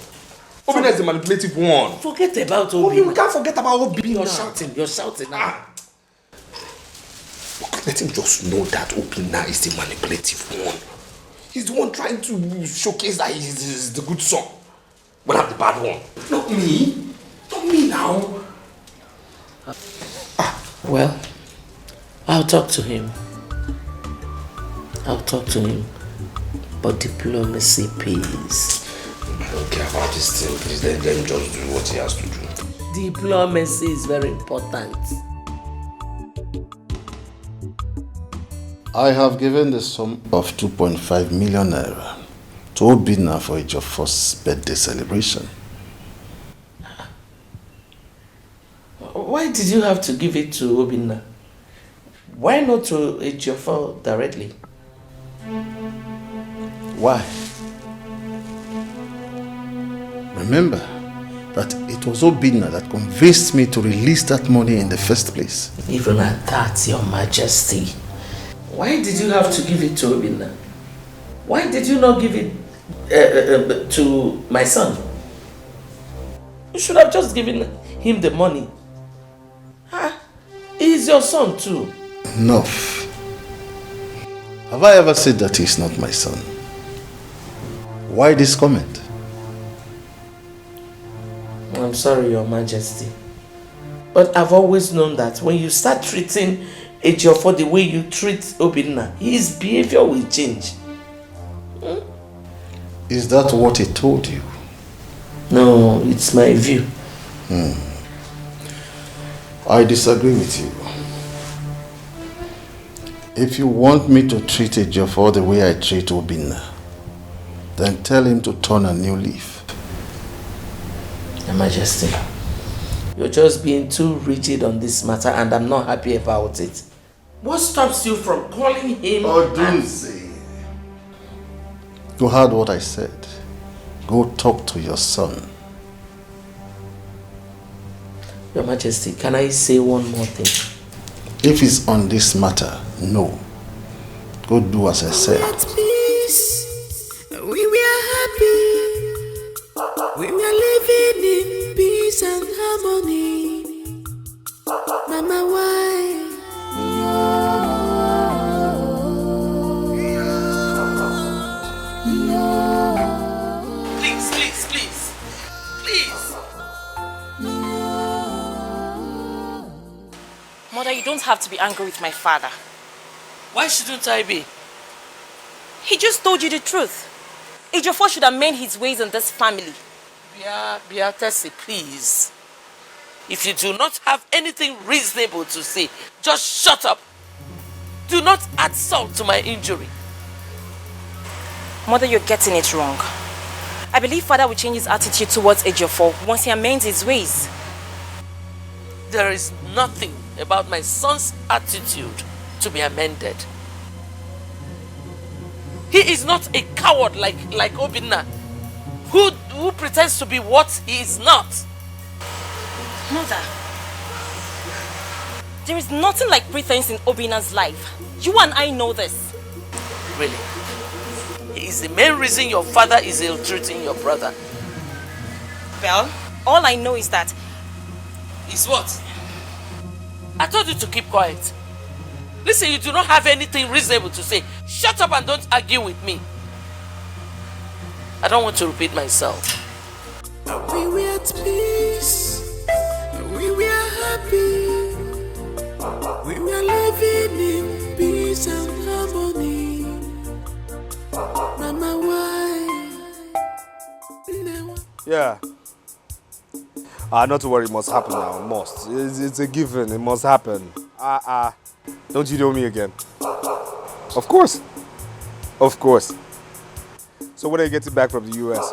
Obinna is the manipulative one. Forget about Obinna. Mommy, we can't forget about Obinna. You're shouting now. Let him just know that Obinna is the manipulative one. He's the one trying to showcase that he's the good son. But I'm the bad one. Not me. Not me now. Well, I'll talk to him. But diplomacy pays. don't care about this thing. Please let them just do what he has to do. Diplomacy is very important. I have given the sum of 2.5 million naira to Obinna for Ejiofor's birthday celebration. Why did you have to give it to Obinna? Why not to Ejiofor directly? Why? Remember that it was Obinna that convinced me to release that money in the first place. Even at that, Your Majesty. Why did you have to give it to Obinna? Why did you not give it to my son? You should have just given him the money. He's your son too. Enough. Have I ever said that he's not my son? Why this comment? I'm sorry, Your Majesty. But I've always known that when you start treating Ejiofor the way you treat Obinna, his behavior will change. Is that what he told you? No, it's my view. I disagree with you. If you want me to treat Ejiofor the way I treat Obinna, then tell him to turn a new leaf. Your Majesty, you're just being too rigid on this matter and I'm not happy about it. What stops you from calling him? Odunze. You heard what I said. Go talk to your son. Your Majesty, can I say one more thing? If it's on this matter, no. Go do as I said. We were happy. We were living in peace and harmony. Mama, why? Please. Mother, you don't have to be angry with my father. Why shouldn't I be? He just told you the truth. Ejiofor should amend his ways in this family. Tessie, please. If you do not have anything reasonable to say, just shut up. Do not add salt to my injury. Mother, you're getting it wrong. I believe father will change his attitude towards Ejiofor once he amends his ways. There is nothing about my son's attitude to be amended. He is not a coward like Obinna, who pretends to be what he is not. Mother, there is nothing like pretense in Obinna's life. You and I know this. Really? He is the main reason your father is ill-treating your brother. Well, all I know is that... Is what? I told you to keep quiet. Listen, you do not have anything reasonable to say. Shut up and don't argue with me. I don't want to repeat myself. We were at peace. We were happy. We were living in peace and harmony. Mama, why? Yeah. Not to worry, it must happen now. It must. It's a given. It must happen. Don't you know me again? Of course. Of course. So when are you getting back from the US?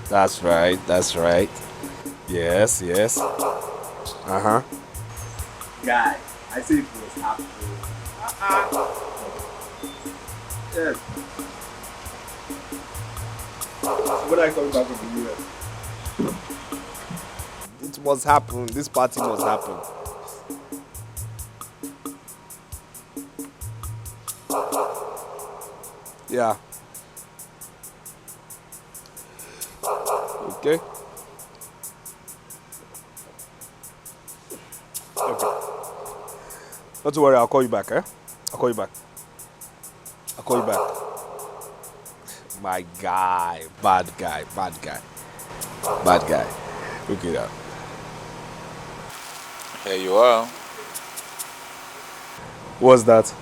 That's right. That's right. Yes, yes. Uh-huh. Guy, I say it was happening. Yes. When are you coming back from the US? It must happen. This party must happen. Yeah. Okay. Okay. Not to worry, I'll call you back, eh? I'll call you back. I'll call you back. My guy. Bad guy. Bad guy. Bad guy. Look at that. Here you are. What's that?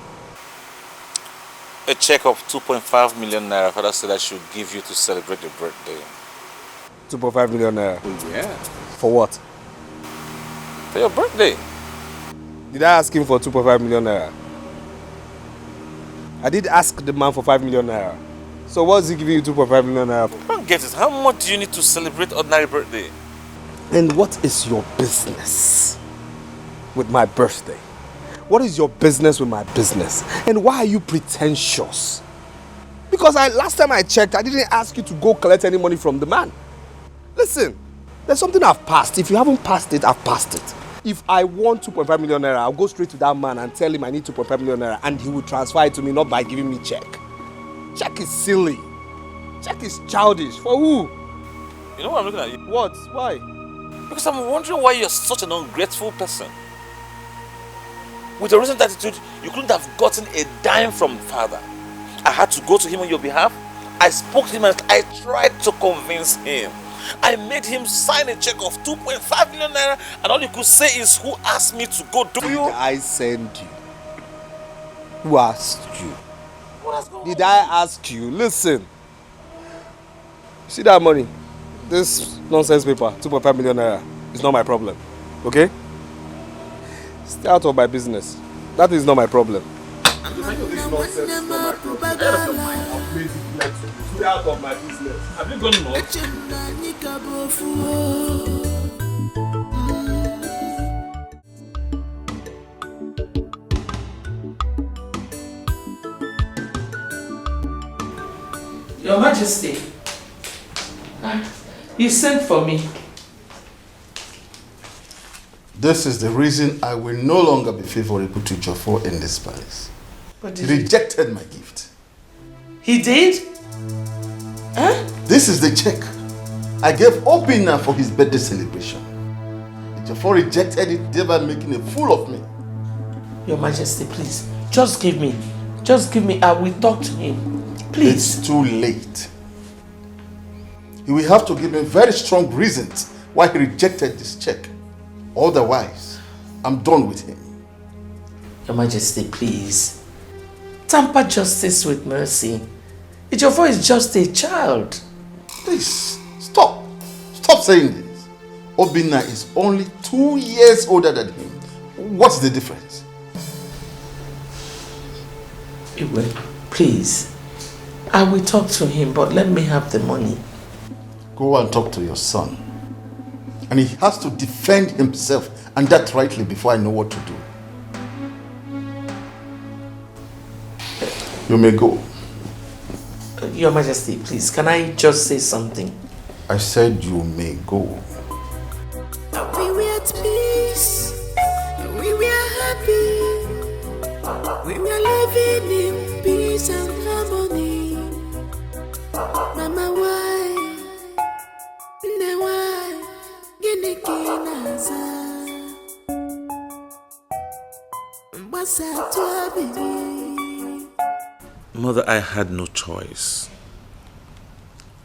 A check of 2.5 million naira father said I should give you to celebrate your birthday. 2.5 million naira? Oh, yeah. For what? For your birthday. Did I ask him for 2.5 million naira? I did ask the man for 5 million naira. So what's he giving you 2.5 million naira for? I don't get it. How much do you need to celebrate ordinary birthday? And what is your business with my birthday? What is your business with my business? And why are you pretentious? Because last time I checked, I didn't ask you to go collect any money from the man. Listen, there's something I've passed. If you haven't passed it, I've passed it. If I want 2.5 million naira, I'll go straight to that man and tell him I need 2.5 million naira and he will transfer it to me, not by giving me check. Check is silly. Check is childish. For who? You know what I'm looking at you? What? Why? Because I'm wondering why you're such an ungrateful person. With your recent attitude, you couldn't have gotten a dime from father. I had to go to him on your behalf. I spoke to him and I tried to convince him. I made him sign a check of 2.5 million naira and all you could say is, who asked me to go do you? Did I send you? Who asked you? Did I ask you? Listen. See that money? This nonsense paper, 2.5 million naira, is not my problem. Okay? Stay out of my business. That is not my problem. Stay out of my business. Have you gone nuts? Your Majesty, you sent for me. This is the reason I will no longer be favorable to Jofo in this palace. But He rejected my gift. He did? Huh? This is the check I gave Obinna for his birthday celebration. Jofo rejected it, thereby making a fool of me. Your Majesty, please, just give me. I will talk to him. Please. It's too late. He will have to give me very strong reasons why he rejected this check. Otherwise, I'm done with him. Your Majesty, please. Tamper justice with mercy. Ejiofor is just a child. Please, stop. Stop saying this. Obinna is only 2 years older than him. What's the difference? Iwe, please. I will talk to him, but let me have the money. Go and talk to your son. And he has to defend himself, and that rightly, before I know what to do. You may go. Your Majesty, please, can I just say something? I said you may go. We were at peace. We were happy. We were living in peace and harmony. Mama, why? Why? Mother, I had no choice.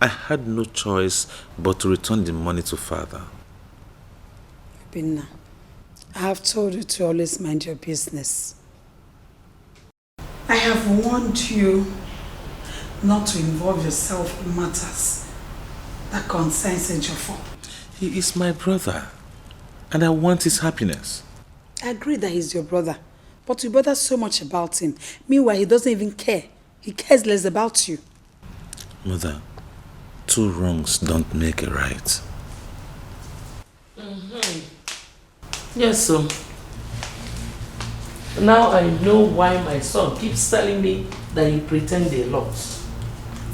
I had no choice but to return the money to father. Binna, I have told you to always mind your business. I have warned you not to involve yourself in matters that concerns Ejiofor. He is my brother, and I want his happiness. I agree that he's your brother, but you bother so much about him. Meanwhile, he doesn't even care. He cares less about you. Mother, 2 wrongs don't make a right. Yes, sir. Now I know why my son keeps telling me that you pretend a lot.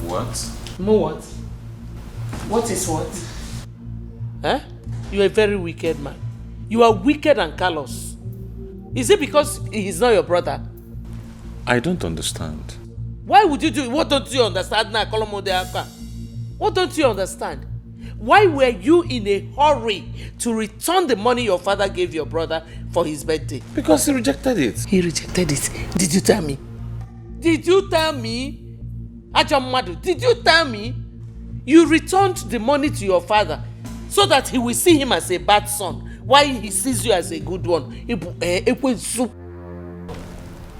What? Know what? What is what? Huh? You are a very wicked man. You are wicked and callous. Is it because he is not your brother? I don't understand. Why would you do it? What don't you understand now, Kolomodeaka? What don't you understand? Why were you in a hurry to return the money your father gave your brother for his birthday? Because he rejected it. He rejected it. Did you tell me? Did you tell me? Ajamadu, did you tell me? You returned the money to your father so that he will see him as a bad son while he sees you as a good one.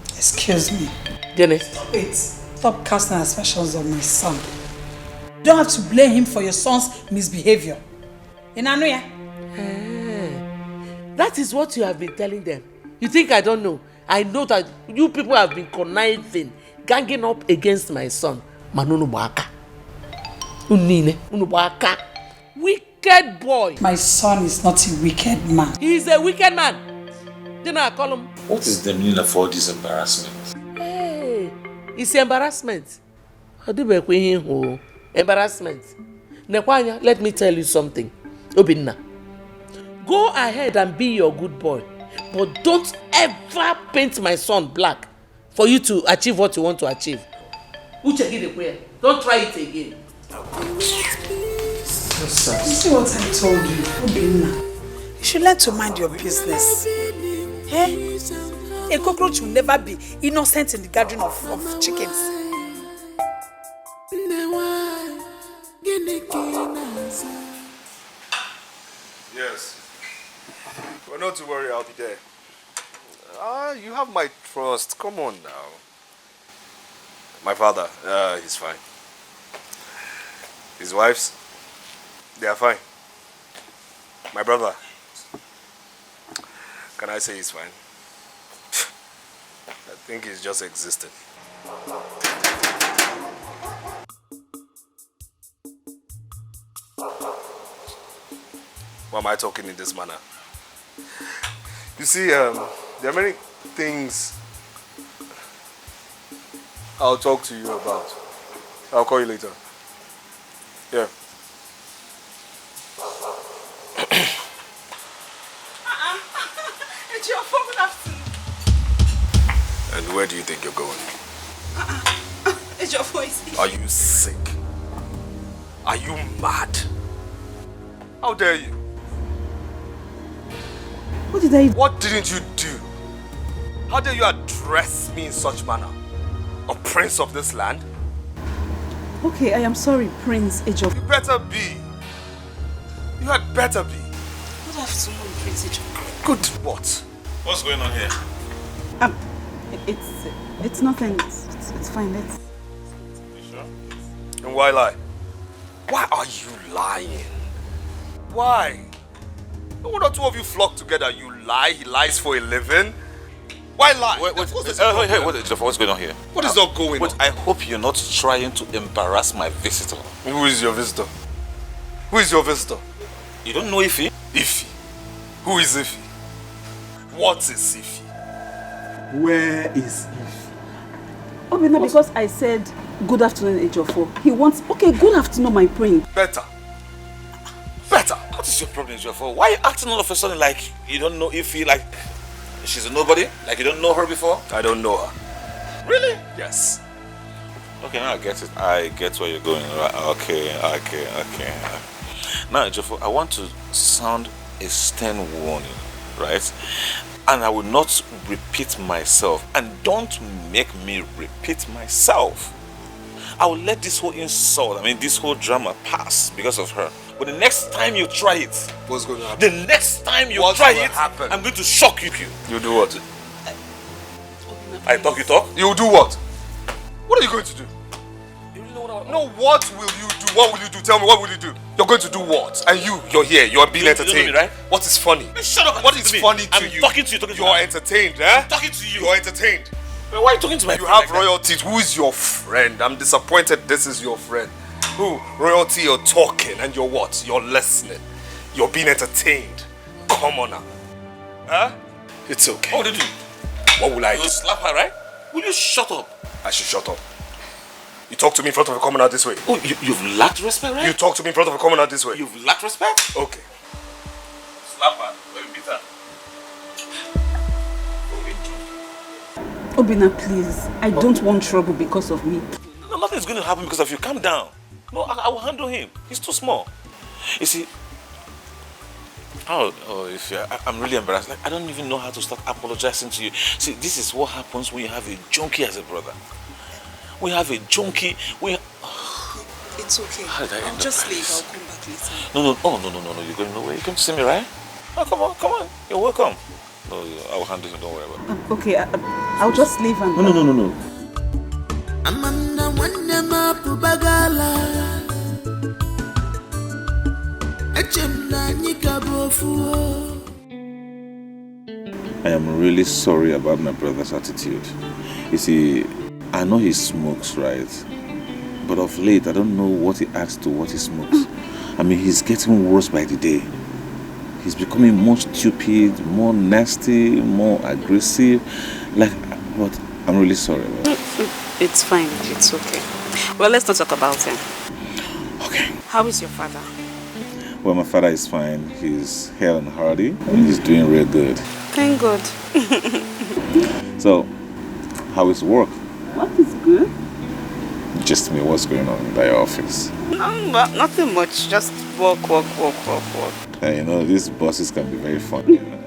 Excuse me. Jenny. Stop it. Stop casting aspersions on my son. You don't have to blame him for your son's misbehavior. Inanuya? That is what you have been telling them. You think I don't know? I know that you people have been conniving, ganging up against my son. Manunu Baka. Unine, Unubaka. Wicked boy. My son is not a wicked man. He is a wicked man. Then I call him. What is the meaning of all this embarrassment? Hey, it's embarrassment. Embarrassment. Nekwanya, let me tell you something. Obinna, go ahead and be your good boy, but don't ever paint my son black for you to achieve what you want to achieve. Don't try it again. You see what I told you, Obinna? You should learn to mind your business. Eh? A cockroach will never be innocent in the gathering of chickens. Yes. Well, not to worry, I'll be there. You have my trust. Come on now. My father, he's fine. His wives, they are fine. My brother, can I say he's fine? I think he's just existing. Why am I talking in this manner? You see, there are many things I'll talk to you about. I'll call you later. Yeah. It's your phone afternoon. And where do you think you're going? It's your voice. Are you sick? Are you mad? How dare you? What did I do? What didn't you do? How dare you address me in such manner? A prince of this land? Okay, I am sorry, Prince Ejiofor. You better be. You had better be. Good afternoon, Prince Ejiofor. Good what? What's going on here? It's nothing. It's fine. Let's. You sure? And why lie? Why are you lying? Why? No one or two of you flock together. You lie. He lies for a living. Why lie? Wait, what's going on here? What is not going on? I hope you're not trying to embarrass my visitor. Who is your visitor? Who is your visitor? You don't know Ifi? Ifi? Who is Ifi? What is Ifi? Where is Ifi? Obinna, because I said good afternoon, Ejiofor. He wants. Okay, good afternoon, my prince. Better. What is your problem, Ejiofor? Why are you acting all of a sudden like you don't know Ifi, like she's a nobody? Like you don't know her before? I don't know her. Really? Yes. Okay, now I get it. I get where you're going. Right? Okay. Now, Ejiofor, I want to sound a stern warning, right? And I will not repeat myself. And don't make me repeat myself. I will let this whole insult, this whole drama pass because of her. But the next time you try it, what's going to happen? The next time you try it, I'm going to shock you. You do what? I talk, you talk? You do what? What are you going to do? No, what will you do? What will you do? Tell me, what will you do? You're going to do what? And you're here, you're being entertained. You know me, right? What is funny? Shut up. What is funny to you? I'm talking to you. You're entertained, eh? I'm talking to you. You're entertained. Why are you talking to my friend? You have royalties. Who is your friend? I'm disappointed this is your friend. Who? Royalty, you're talking and you're what? You're listening. You're being entertained. Come on now. Huh? It's okay. What did you do? What will I do? You slap her, right? Will you shut up? I should shut up. You talk to me in front of a commoner this way. Oh, you've lacked respect, right? You talk to me in front of a commoner this way. You've lacked respect? Okay. Slap her. Let me beat her. Obinna, please. I don't want trouble because of me. No, nothing's going to happen because of you. Calm down. No, I will handle him. He's too small. You see, I'm really embarrassed. Like, I don't even know how to start apologizing to you. See, this is what happens when you have a junkie as a brother. We have a junkie. It's okay. I'll just leave. I'll come back later. No. You're going nowhere. You came to see me, right? Oh, come on. You're welcome. No, I will handle him. Don't worry about it. Okay, I'll just leave and... No. Amanda Wandema Pubagala Echemna Nikabofu. I am really sorry about my brother's attitude. You see, I know he smokes, right? But of late, I don't know what he adds to what he smokes. I mean, he's getting worse by the day. He's becoming more stupid, more nasty, more aggressive. Like, but I'm really sorry about it. It's fine. It's okay. Well, let's not talk about him. Okay. How is your father? Well, my father is fine. He's hale and hearty, and he's doing real good. Thank God. So, how is work? What is good? Just me, what's going on in your office? Nothing much. Just work. And you know, these bosses can be very funny. You know?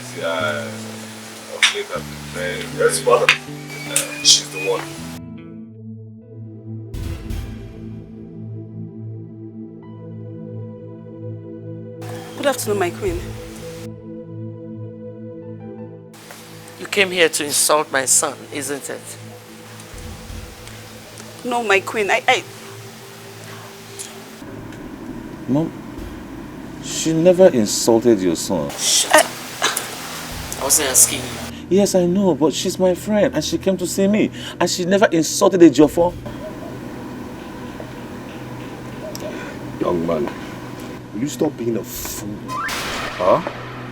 See, of late I've been very smart. She's the one. Good afternoon, my queen. You came here to insult my son, isn't it? No, my queen, Mom, she never insulted your son. I wasn't asking you. Yes, I know, but she's my friend and she came to see me. And she never insulted a Jofo. Young man, will you stop being a fool? Huh?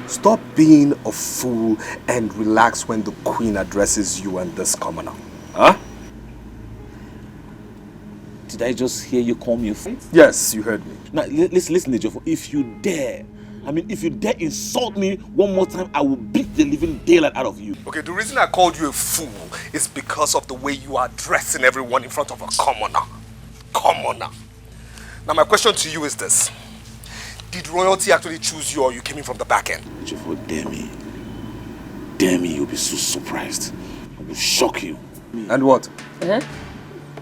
Stop being a fool and relax when the queen addresses you and this commoner. Huh? Did I just hear you call me a fool? Yes, you heard me. Now, listen, Jofo. If you dare insult me one more time, I will beat the living daylight out of you. Okay, the reason I called you a fool is because of the way you are addressing everyone in front of a commoner. Commoner. Now my question to you is this. Did royalty actually choose you or you came in from the back end? Jofo, dare me, you'll be so surprised. I will shock you. And what?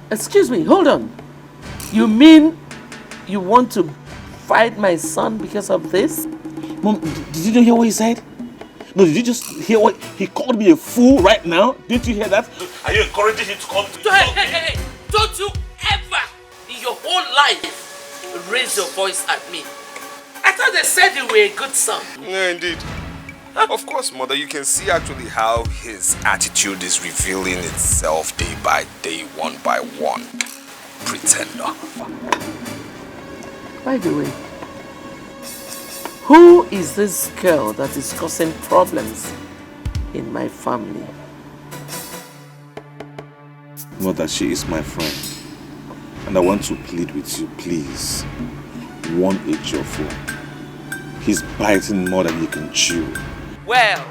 Excuse me, hold on. You mean you want to fight my son because of this? Mom, did you not hear what he said? No, did you just hear what he called me a fool right now? Didn't you hear that? Are you encouraging him to call me? Hey, don't you ever in your whole life raise your voice at me. I thought they said you were a good son. Yeah, indeed. Of course, mother, you can see actually how his attitude is revealing itself day by day, one by one. Pretender. By the way, who is this girl that is causing problems in my family? Mother, she is my friend. And I want to plead with you, please. Warn Ejiofor. He's biting more than he can chew. Well,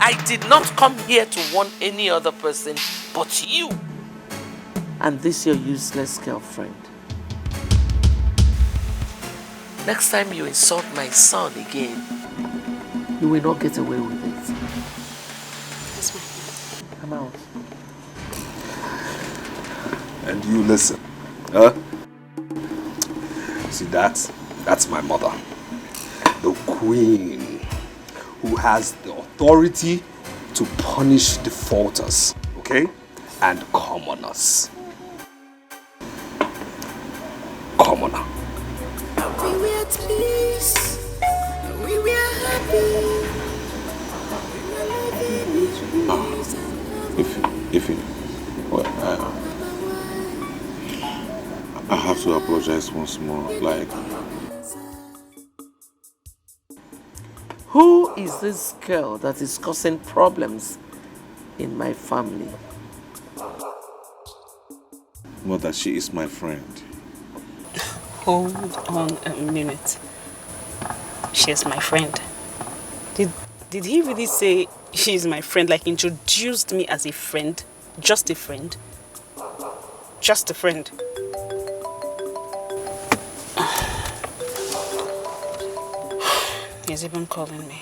I did not come here to warn any other person but you. And this your useless girlfriend. Next time you insult my son again, you will not get away with it. Yes, I'm out. And you listen, huh? See, that's my mother. The queen who has the authority to punish defaulters, okay? And commoners. Commoner. We were at peace. We were happy. Well, I have to apologize once more. Like, who is this girl that is causing problems in my family? Mother, she is my friend. Hold on a minute. She is my friend. Did he really say she is my friend? Like introduced me as a friend? Just a friend? Just a friend? He's even calling me.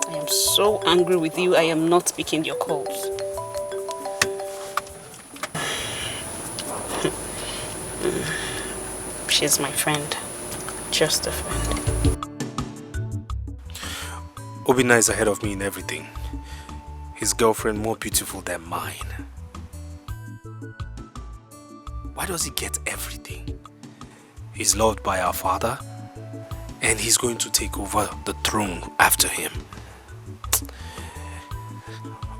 I am so angry with you. I am not picking your calls. She's my friend. Just a friend. Obina is ahead of me in everything. His girlfriend more beautiful than mine. Why does he get everything? He's loved by our father, and he's going to take over the throne after him.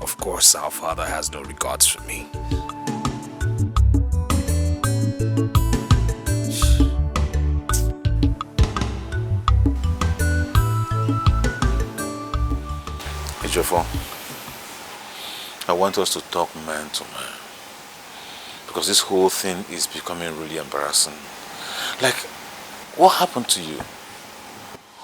Of course, our father has no regards for me. Ejiofor, I want us to talk man to man. Because this whole thing is becoming really embarrassing. Like, what happened to you?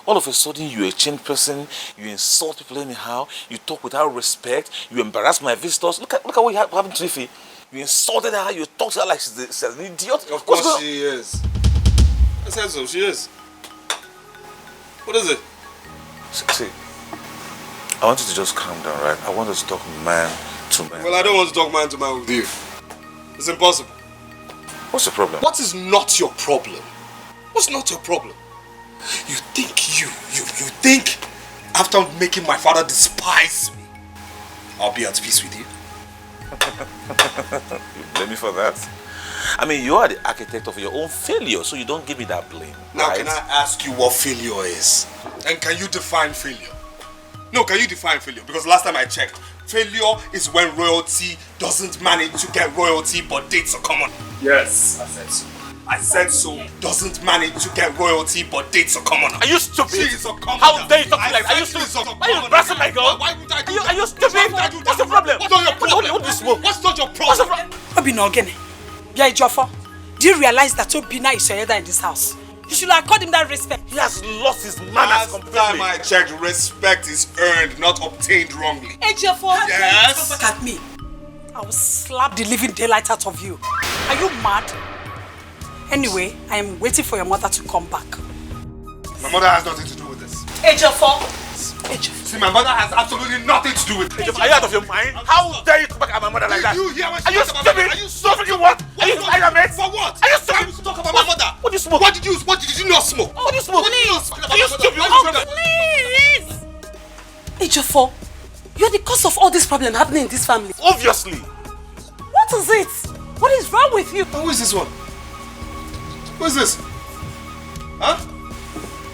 All of a sudden, you're a changed person, you insult people anyhow, you talk without respect, you embarrass my visitors. Look at what happened to Ify. You insulted her, you talked to her like she's an idiot. Of course she is. I said so, she is. What is it? See, I want you to just calm down, right? I want us to talk man to man. Well, I don't want to talk man to man with you. It's impossible. What's the problem? What is not your problem? What's not your problem? You think you think after making my father despise me, I'll be at peace with you? You blame me for that? I mean, you are the architect of your own failure, so you don't give me that blame. Now, right? Can I ask you what failure is? And can you define failure? No, can you define failure? Because last time I checked, failure is when royalty doesn't manage to get royalty but dates are common. Yes, I said so. I said so. Doesn't manage to get royalty but dates are common. Are you stupid? She is a commoner. How dare you talk to me like that? Are you stupid? Why are you embarrassing my girl? Why would I do that? Are you stupid? What's the problem? What's not your problem? What do you smoke? What's not your problem? Obina Ogene, Bia Ejiofor, do you realize that Obina is your elder in this house? You should accord him that respect. He has lost his manners completely. Last time I checked, respect is earned, not obtained wrongly. Ejiofor, yes? come back at me. I will slap the living daylight out of you. Are you mad? Anyway, I am waiting for your mother to come back. My mother has nothing to do with this. Ejiofor. See, my mother has absolutely nothing to do with it. Are you out of your mind? How dare you talk back at my mother like that? You hear what Are you stupid? Are you stupid? What? Are you stupid? For what? Are you stupid? Why would you talk about my mother? What do you smoke? What did you not smoke? What do you smoke? Are you stupid? Please! Ejiofor, you're the cause of all this problem happening in this family. Obviously. What is it? What is wrong with you? Who is this one? Who is this? Huh?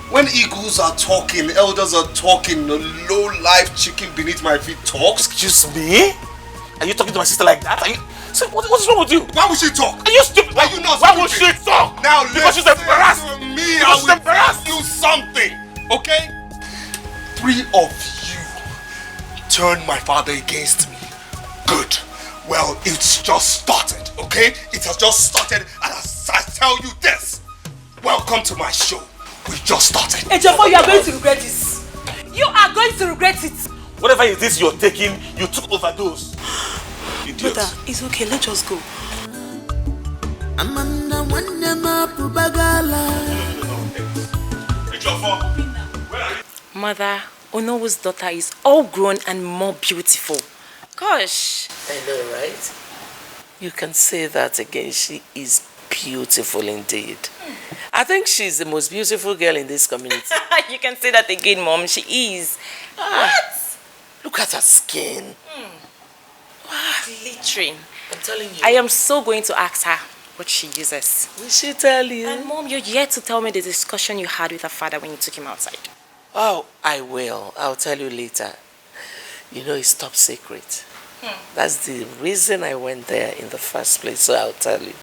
When eagles are talking, elders are talking, a low-life chicken beneath my feet talks. Excuse me? Are you talking to my sister like that? Are you... So what's wrong with you? Why would she talk? Are you stupid? Are you not Why stupid? would she talk? Now because she's embarrassed. Me, because she's I will embarrassed. tell you something, okay? 3 of you turned my father against me. Good. Well, it's just started, okay? It has just started, and as I tell you this, welcome to my show. We just started. Ejiofor, you are going to regret this. You are going to regret it. Whatever it is you're taking, you took overdose. Idiot. Brother, it's okay. Let's just go. Mother, Onowo's daughter is all grown and more beautiful. Gosh. I know, right? You can say that again. She is beautiful indeed. I think she's the most beautiful girl in this community. You can say that again, Mom. She is. What? Look at her skin. Glittering. I'm telling you. I am so going to ask her what she uses. Will she tell you? And Mom, you're yet to tell me the discussion you had with her father when you took him outside. Oh, I will. I'll tell you later. You know, it's top secret. That's the reason I went there in the first place, so I'll tell you.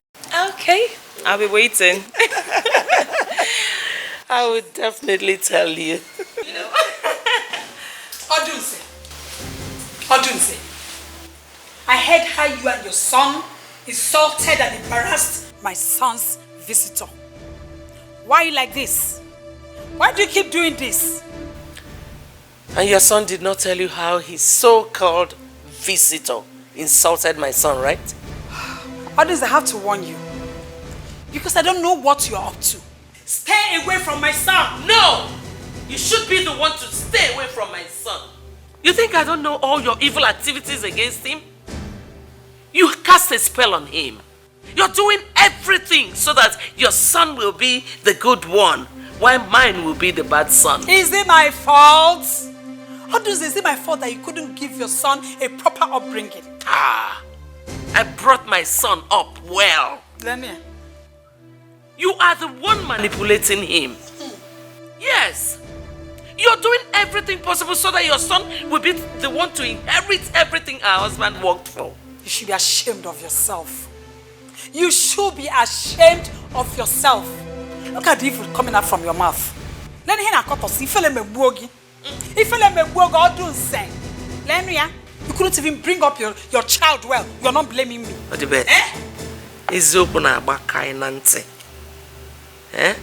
Okay, I'll be waiting. I would definitely tell you. Odunse, I heard how you and your son insulted and embarrassed my son's visitor. Why are you like this? Why do you keep doing this? And your son did not tell you how his so-called visitor insulted my son, right? Odunse, I have to warn you. Because I don't know what you're up to. Stay away from my son! No! You should be the one to stay away from my son. You think I don't know all your evil activities against him? You cast a spell on him. You're doing everything so that your son will be the good one, while mine will be the bad son. Is it my fault? Odunse, is it my fault that you couldn't give your son a proper upbringing? I brought my son up well. Lemia. You are the one manipulating him. Yes. You're doing everything possible so that your son will be the one to inherit everything our husband worked for. You should be ashamed of yourself. You should be ashamed of yourself. Look at the evil coming out from your mouth. Let me hear you couldn't even bring up your child well. You're not blaming me. It's open about kindness.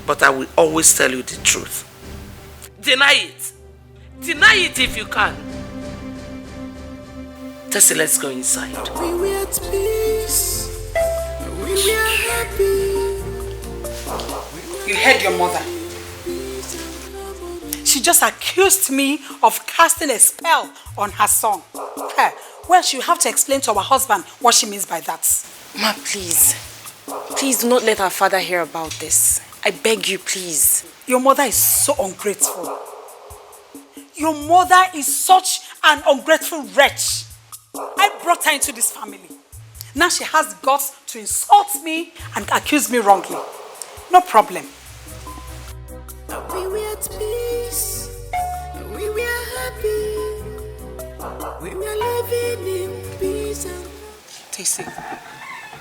But I will always tell you the truth. Deny it. Deny it if you can. Tessie, let's go inside. We were at peace. We were happy. You heard your mother. She just accused me of casting a spell on her son. Well, she'll have to explain to her husband what she means by that. Ma, please. Please do not let our father hear about this. I beg you, please. Your mother is so ungrateful. Your mother is such an ungrateful wretch. I brought her into this family. Now she has guts to insult me and accuse me wrongly. No problem. We were at peace. We were happy. We were living in peace. Tessie,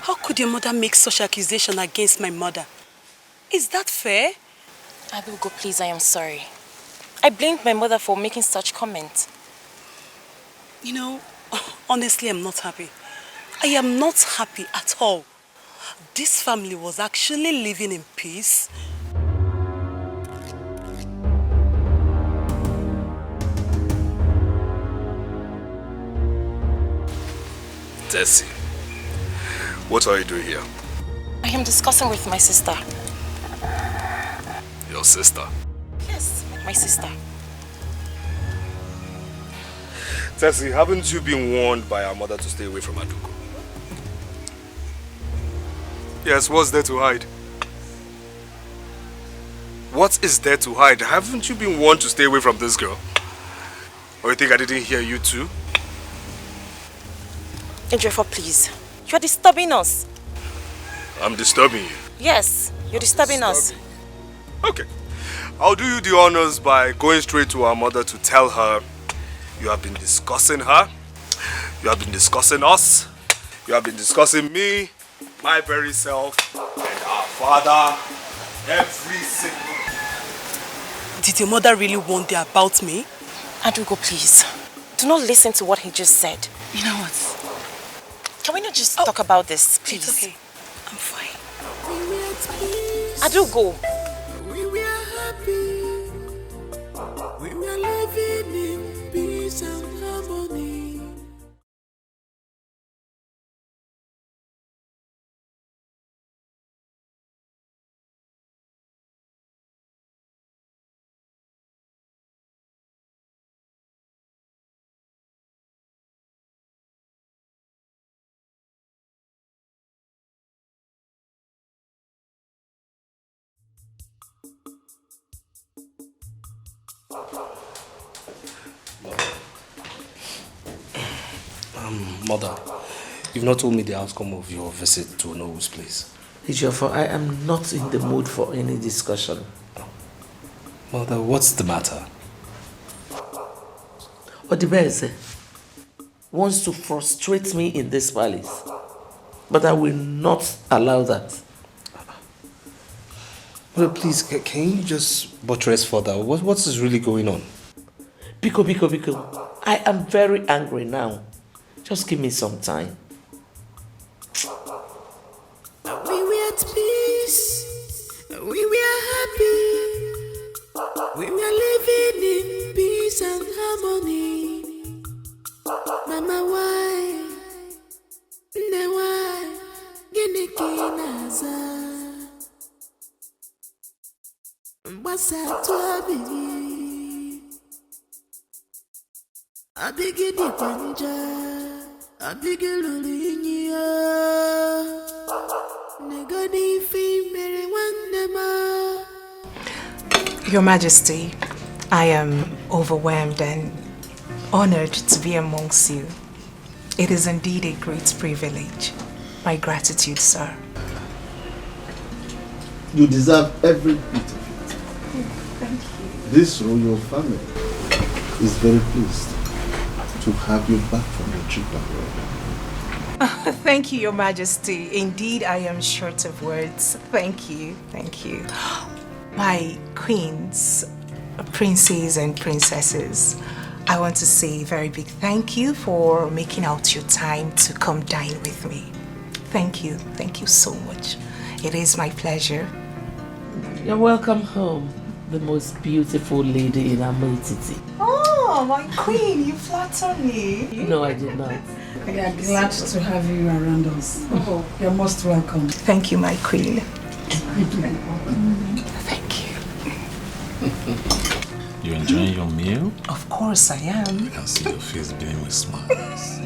how could your mother make such accusation against my mother? Is that fair? Abigo, please, I am sorry. I blamed my mother for making such comments. You know, honestly, I'm not happy. I am not happy at all. This family was actually living in peace. Tessie, what are you doing here? I am discussing with my sister. Your sister? Yes, my sister. Tessie, haven't you been warned by our mother to stay away from Aduko? Yes, what's there to hide? What is there to hide? Haven't you been warned to stay away from this girl? Or you think I didn't hear you too? Andrefa, please. You are disturbing us. I'm disturbing you? Yes, you're disturbing us. Okay. I'll do you the honors by going straight to our mother to tell her you have been discussing her, you have been discussing us, you have been discussing me, my very self, and our father, every single... Did your mother really warn you about me? Adugo, please. Do not listen to what he just said. You know what? Can we not just talk about this, please? It's okay. I'm fine. Adugo. We were happy. We were living in peace and harmony. Mother, you've not told me the outcome of your visit to Onowo's place. Ejiofor, I am not in the mood for any discussion. Mother, what's the matter? Odibeze wants to frustrate me in this palace, but I will not allow that. Well, please, can you just buttress further? What is really going on? Biko, I am very angry now. Just give me some time. We were at peace. We were happy. We were living in peace and harmony. Mama, why? Why? Genekinaza. Mbasa tuabigi. Abigi di panja. Abigi lulinya. Negani fi mere wandema. Your Majesty, I am overwhelmed and honored to be amongst you. It is indeed a great privilege. My gratitude, sir. You deserve every bit of it. Thank you. This royal family is very pleased to have you back from the trip abroad. Thank you, Your Majesty. Indeed, I am short of words. Thank you. Thank you. My queens, princes and princesses, I want to say a very big thank you for making out your time to come dine with me. Thank you. Thank you so much. It is my pleasure. You're welcome home, the most beautiful lady in Amoititi. Oh, my queen, you flatter me. No, I did not. We are glad to have you around us. Oh, you're most welcome. Thank you, my queen. Thank you. You enjoying your meal? Of course I am. I can see your face beaming with smiles.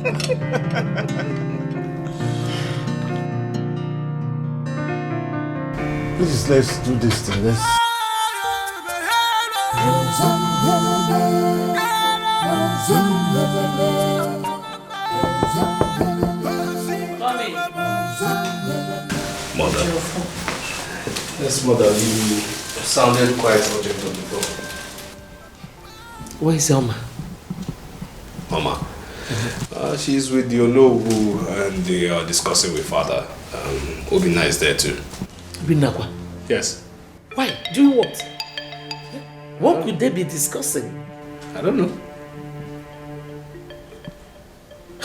Please, let's do this thing. Let's... Mother. Yes, mother, you sounded quite urgent on the phone. Where is Elma? Mama. She's with the Olobu and they are discussing with father. Obina is there too. Binakwa? Yes. Why? Doing what? What could they be discussing? I don't know.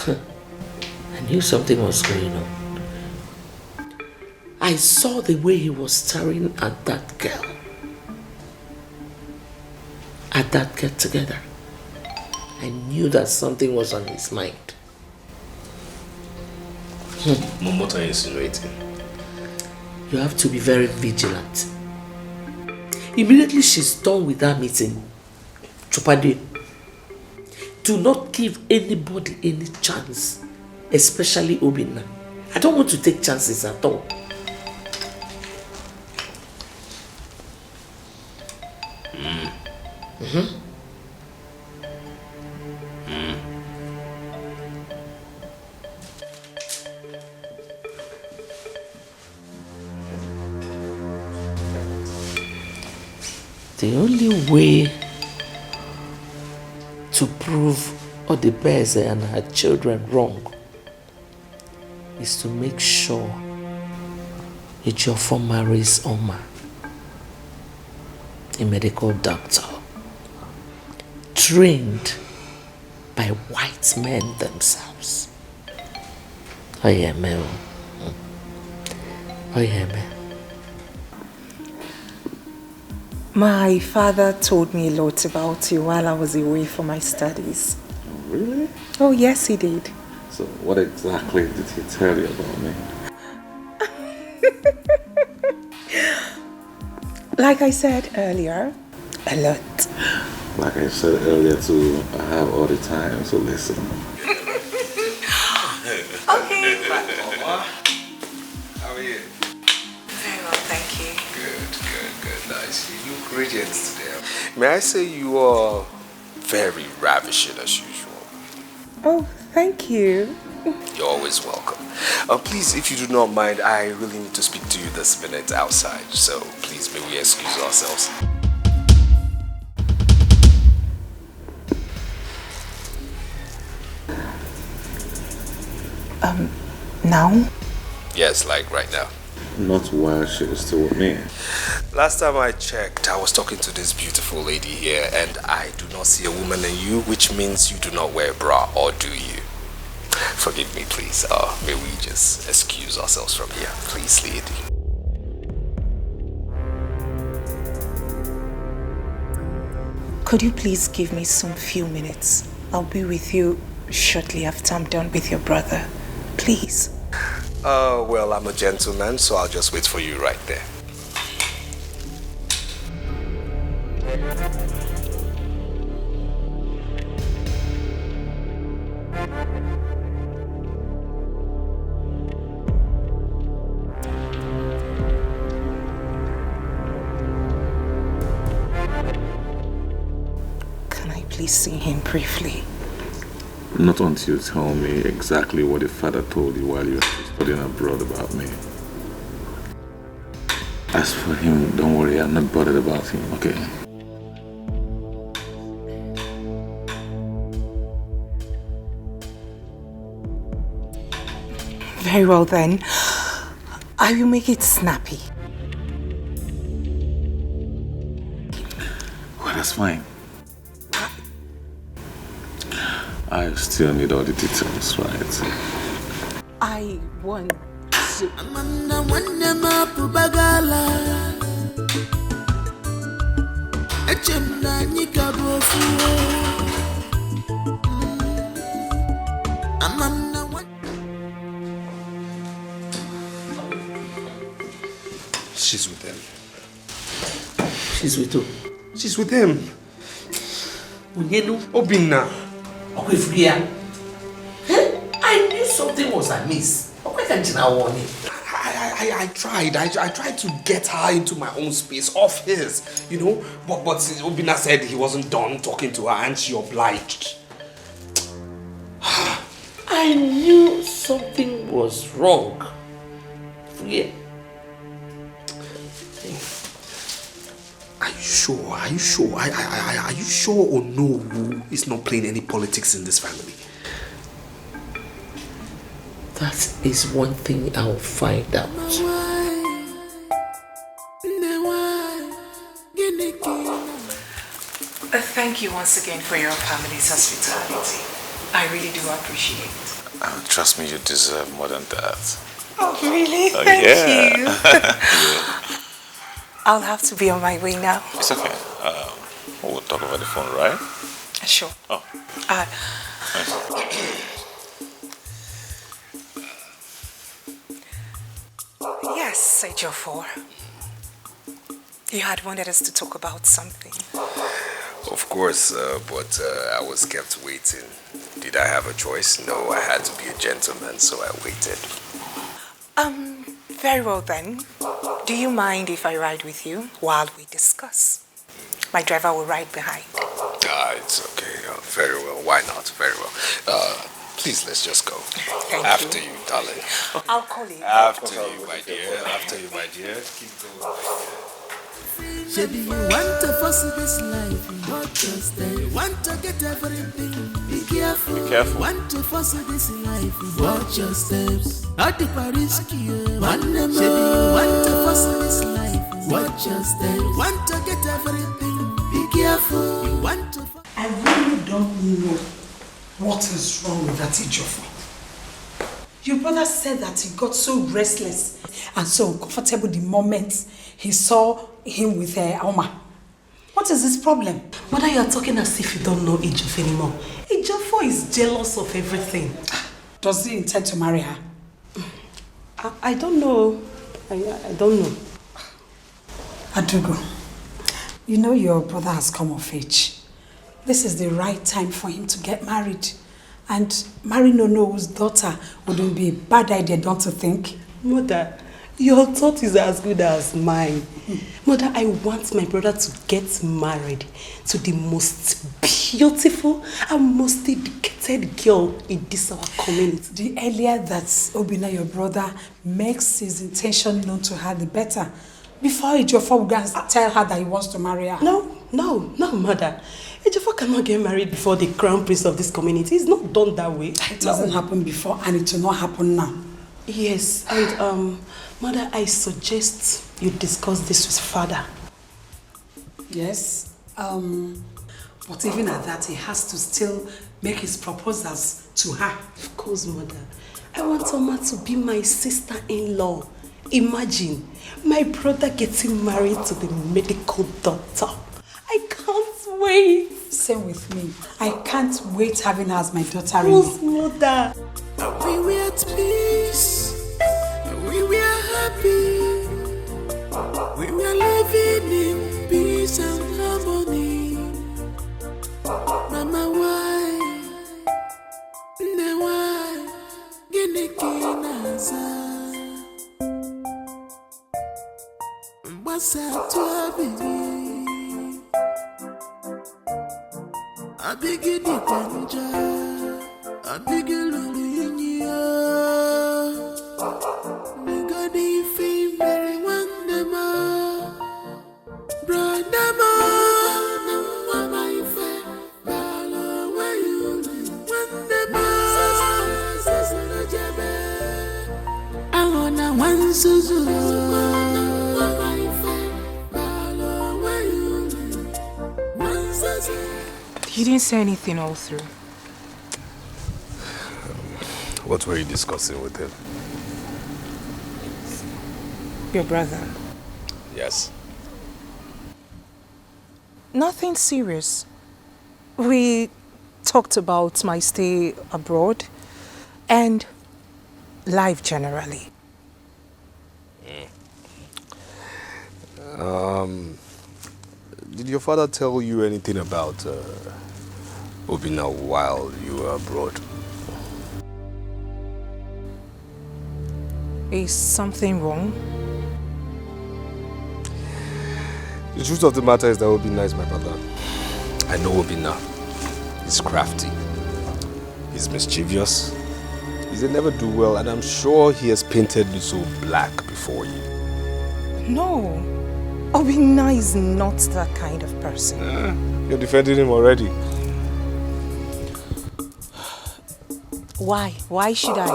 I knew something was going on. I saw the way he was staring at that girl. At that get together. I knew that something was on his mind. Mom, what are you insinuating? You have to be very vigilant. Immediately she's done with that meeting, Chupade, do not give anybody any chance, especially Obina. I don't want to take chances at all. The only way to prove Odibeze and her children wrong is to make sure Ejiofor marries Oma, a medical doctor, trained by white men themselves. Oyeme. My father told me a lot about you while I was away for my studies. Really? Oh, yes, he did. So what exactly did he tell you about me? Like I said earlier, a lot. Like I said earlier too, I have all the time, so listen. Okay. Mama, how are you? Very well, thank you. Good. Nice. You look radiant today. May I say you are very ravishing as usual. Oh, thank you. You're always welcome. Please, if you do not mind, I really need to speak to you this minute outside. So please, may we excuse ourselves. Now? Yes, like right now. Not while she was still with me. Last time I checked, I was talking to this beautiful lady here, and I do not see a woman in you, which means you do not wear a bra, or do you? Forgive me, please. May we just excuse ourselves from here, please, lady. Could you please give me some few minutes? I'll be with you shortly after I'm done with your brother. Please. Well, I'm a gentleman, so I'll just wait for you right there. Can I please see him briefly? Not until you tell me exactly what your father told you while you were studying abroad about me. As for him, don't worry, I'm not bothered about him, okay? Very well then. I will make it snappy. Well, that's fine. I still need all the details, right? I want to... She's with him. She's with who? She's with him. Obinna. I knew something was amiss. I tried to get her into my own space, off his, you know. But Obinna said he wasn't done talking to her and she obliged. I knew something was wrong. Yeah. Are you sure? Are you sure? Are you sure or no is not playing any politics in this family? That is one thing I'll find out. Thank you once again for your family's hospitality. I really do appreciate it. Trust me, you deserve more than that. Oh, really? Oh, Thank yeah. you. Yeah. I'll have to be on my way now. It's okay. We'll talk over the phone, right? Sure. Oh. Yes, Ejiofor. You had wanted us to talk about something. Of course, but I was kept waiting. Did I have a choice? No, I had to be a gentleman, so I waited. Very well then. Do you mind if I ride with you while we discuss? My driver will ride behind. It's okay. Very well. Why not? Very well. Please, let's just go. Thank After you. you, darling. I'll call you. After you, my dear. After you, my dear. Keep going, my dear. Maybe you want to force this life, watch your step. You want to get everything, be careful. Be careful. Want to force this life, watch your steps. Not the risky, you want to force this life, watch your steps. Want to get everything, be careful. You want to. I really don't know what is wrong with that Ejiofor. Your brother said that he got so restless and so uncomfortable the moment he saw him with Alma. What is his problem? Mother, you are talking as if you don't know Ejiofor anymore. Ejiofor is jealous of everything. Does he intend to marry her? I don't know. I don't know. Adugo, you know your brother has come of age. This is the right time for him to get married. And marrying Nono's daughter wouldn't be a bad idea, don't you think? Mother, your thought is as good as mine. Mother, I want my brother to get married to the most beautiful and most dedicated girl in this our community. The earlier that Obinna, your brother, makes his intention known to her, the better. Before Ejiofor will go and tell her that he wants to marry her. No, Mother. Ejiofor cannot get married before the crown prince of this community. It's not done that way. It doesn't happen before and it will not happen now. Yes, and Mother, I suggest you discuss this with Father. Yes, but even at that, he has to still make his proposals to her. Of course, Mother. I want Oma to be my sister-in-law. Imagine, my brother getting married to the medical doctor. I can't wait. Same with me. I can't wait having her as my daughter-in-law. Who's Mother? We were at peace. We were happy. We were living in peace and harmony. Mama, why? Why? What's up to baby? I begin the panja. I begin the very one the man. You didn't say anything all through. What were you discussing with him? Your brother. Yes. Nothing serious. We talked about my stay abroad and life generally. Did your father tell you anything about Obina while you were abroad? Is something wrong? The truth of the matter is that Obina is my brother. I know Obina. He's crafty. He's mischievous. He's a never-do-well, and I'm sure he has painted you so black before you. No. Obina is not that kind of person. You're defending him already. Why? Why should I?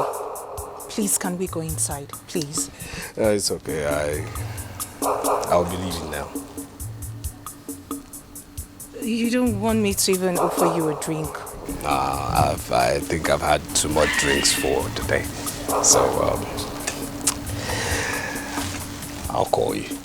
Please, can we go inside? Please. It's okay. I'll be leaving now. You don't want me to even offer you a drink? I think I've had too much drinks for today. So, I'll call you.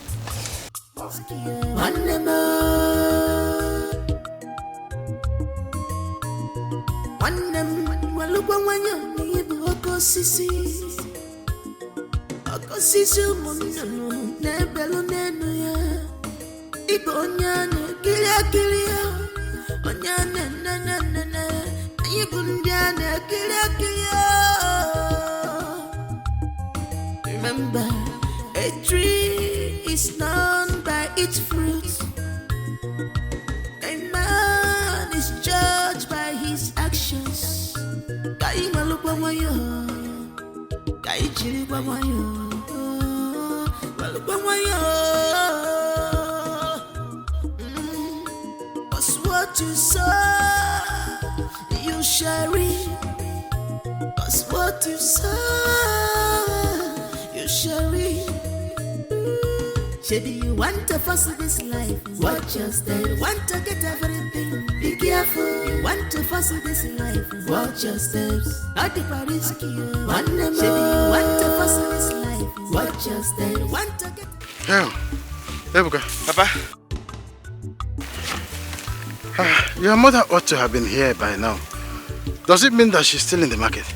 Remember, a tree is known by its fruits. A man is judged by his actions. Cause what you sow, you shall reap. Cause what you sow, you shall reap. Maybe you want to fuss this life, watch your step. You want to get everything, be careful. You want to fuss this life, watch your steps. Not the risky. Maybe you want to fuss this life, watch your steps. You want to get. Ebuka. Papa. Your mother ought to have been here by now. Does it mean that she's still in the market?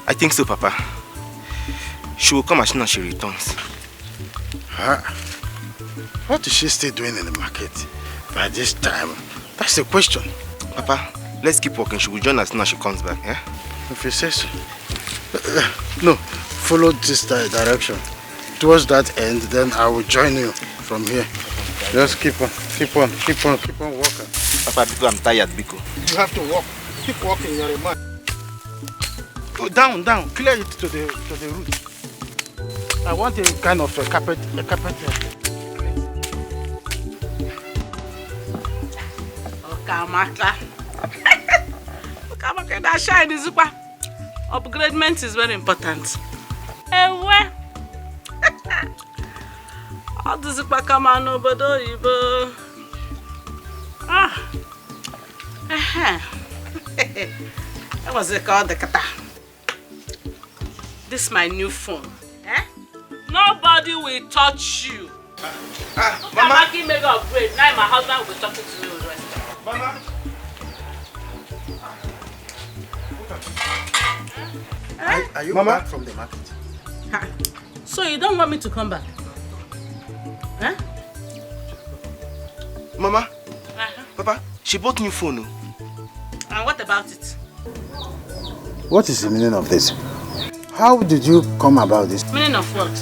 I think so, Papa. She will come as soon as she returns. What is she still doing in the market by this time? That's the question. Papa, let's keep walking. She will join us as soon as she comes back, yeah? If you say so. No, follow this direction. Towards that end, then I will join you from here. Just keep on walking. Papa, Biko, I'm tired, Biko. You have to walk. Keep walking, you're a man. Go down. Clear it to the root. I want a kind of a carpet. Okamaka, that shine is super. Upgradement is very important. Ewe. All this is come on over the That was it called the kata. This is my new phone. Nobody will touch you. Mama, give me a break. Now my husband will be talking to you. Mama. Are you back from the market? So you don't want me to come back? Mama, Papa, she bought new phone. And what about it? What is the meaning of this? How did you come about this? Meaning of what?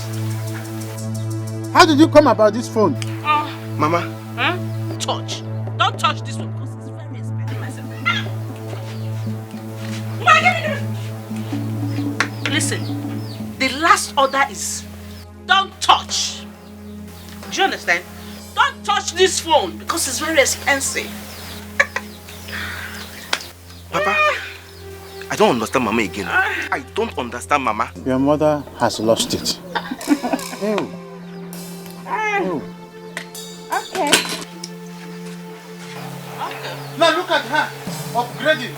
How did you come about this phone? Mama. Touch. Don't touch this one because it's very expensive myself. Listen, the last order is don't touch. Do you understand? Don't touch this phone because it's very expensive. Papa, I don't understand Mama again. I don't understand Mama. Your mother has lost it. Okay. Okay. Now look at her, upgrading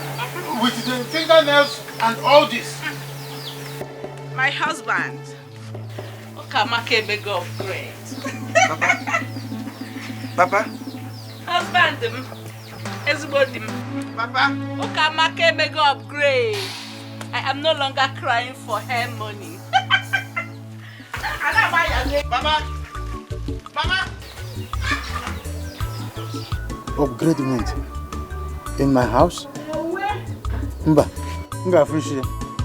with the fingernails and all this. My husband. Okamake may go upgrade. Papa? Husband, everybody. Papa? Okamake may go upgrade. I am no longer crying for her money. Mama! Mama! Upgradement in my house? Mba, Mba fish.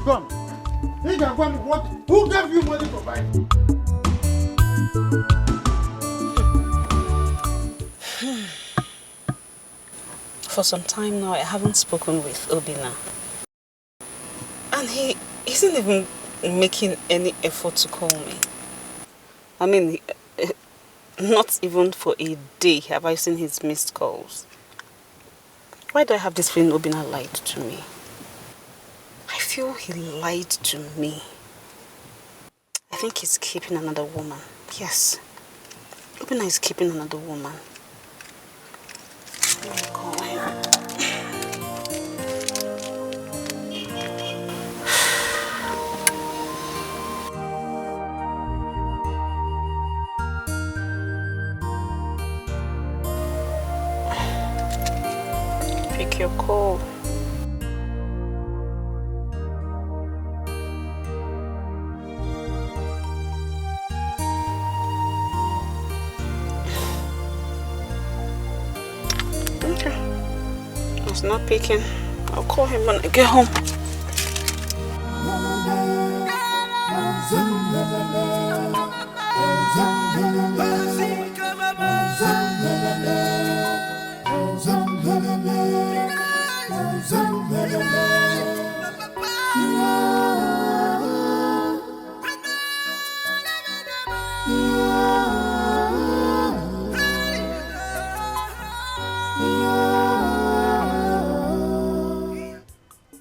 Come. What? Who gave you money to buy? For some time now, I haven't spoken with Obina. And he isn't even making any effort to call me. I mean, not even for a day have I seen his missed calls. Why do I have this feeling Obina lied to me? I feel he lied to me. I think he's keeping another woman. Yes. Obina is keeping another woman. Let me call him. Pick your call. He's not picking. I'll call him when I get home.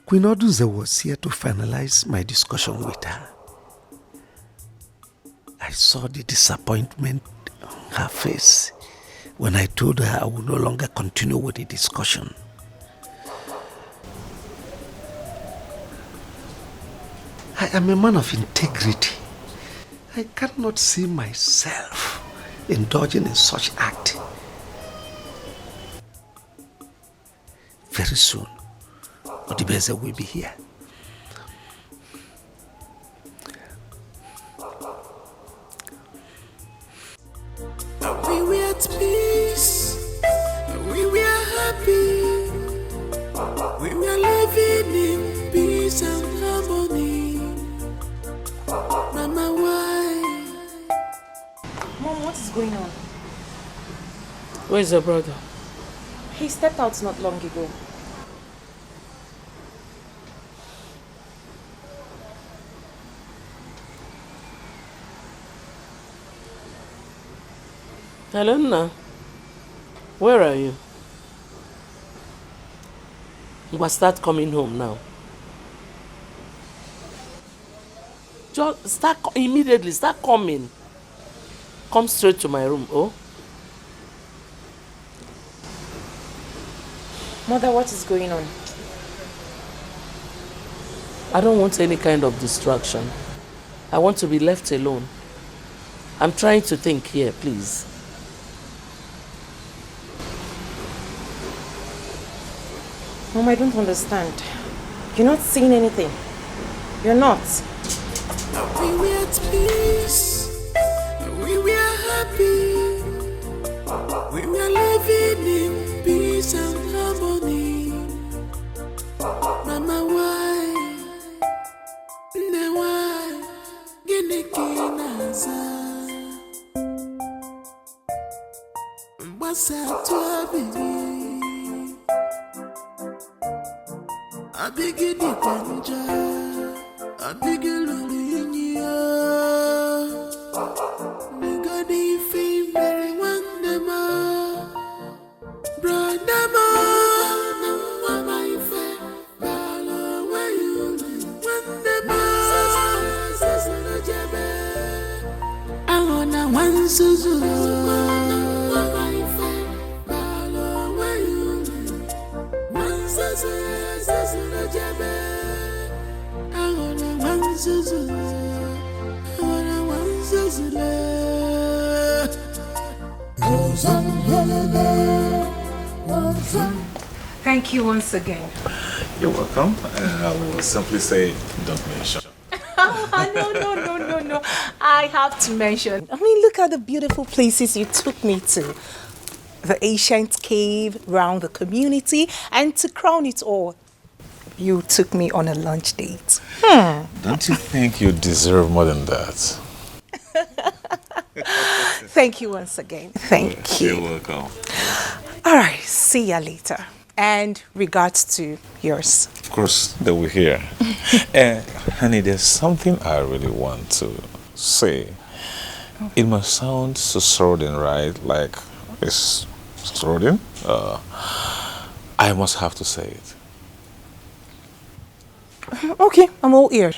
Queen Oduze was here to finalize my discussion with her. I saw the disappointment on her face when I told her I would no longer continue with the discussion. I am a man of integrity. I cannot see myself indulging in such act. Very soon, Odibeze will be here. We were at peace, we were happy, we were living in peace and harmony. Mama, why? Mom, what is going on? Where's your brother? He stepped out not long ago. Helena, where are you? You must start coming home now. Just start immediately, start coming. Come straight to my room, oh? Mother, what is going on? I don't want any kind of distraction. I want to be left alone. I'm trying to think here, please. Mom, I don't understand. You're not seeing anything. You're not. We were at peace, we were happy, we were living in peace and harmony. Mama, why? Ne why? Gene kinaza. Mbasa tuabiri. Abigidi panja, abigilurinya. Nigadi fi very wandema, brandema. Mama ife, balo where you wandema. Sasa jebe, alona wansuzu. Mama ife, balo where you. Thank you once again. You're welcome. I will simply say, don't mention. No. I have to mention. I mean, look at the beautiful places you took me to. The ancient cave, round the community, and to crown it all, you took me on a lunch date. Don't you think you deserve more than that? Thank you once again. Thank you. You're welcome. All right, see ya later. And regards to yours. Of course, they will hear. Honey, there's something I really want to say. It must sound so sordid, right? Like it's sordid. I must have to say it. Okay, I'm all ears.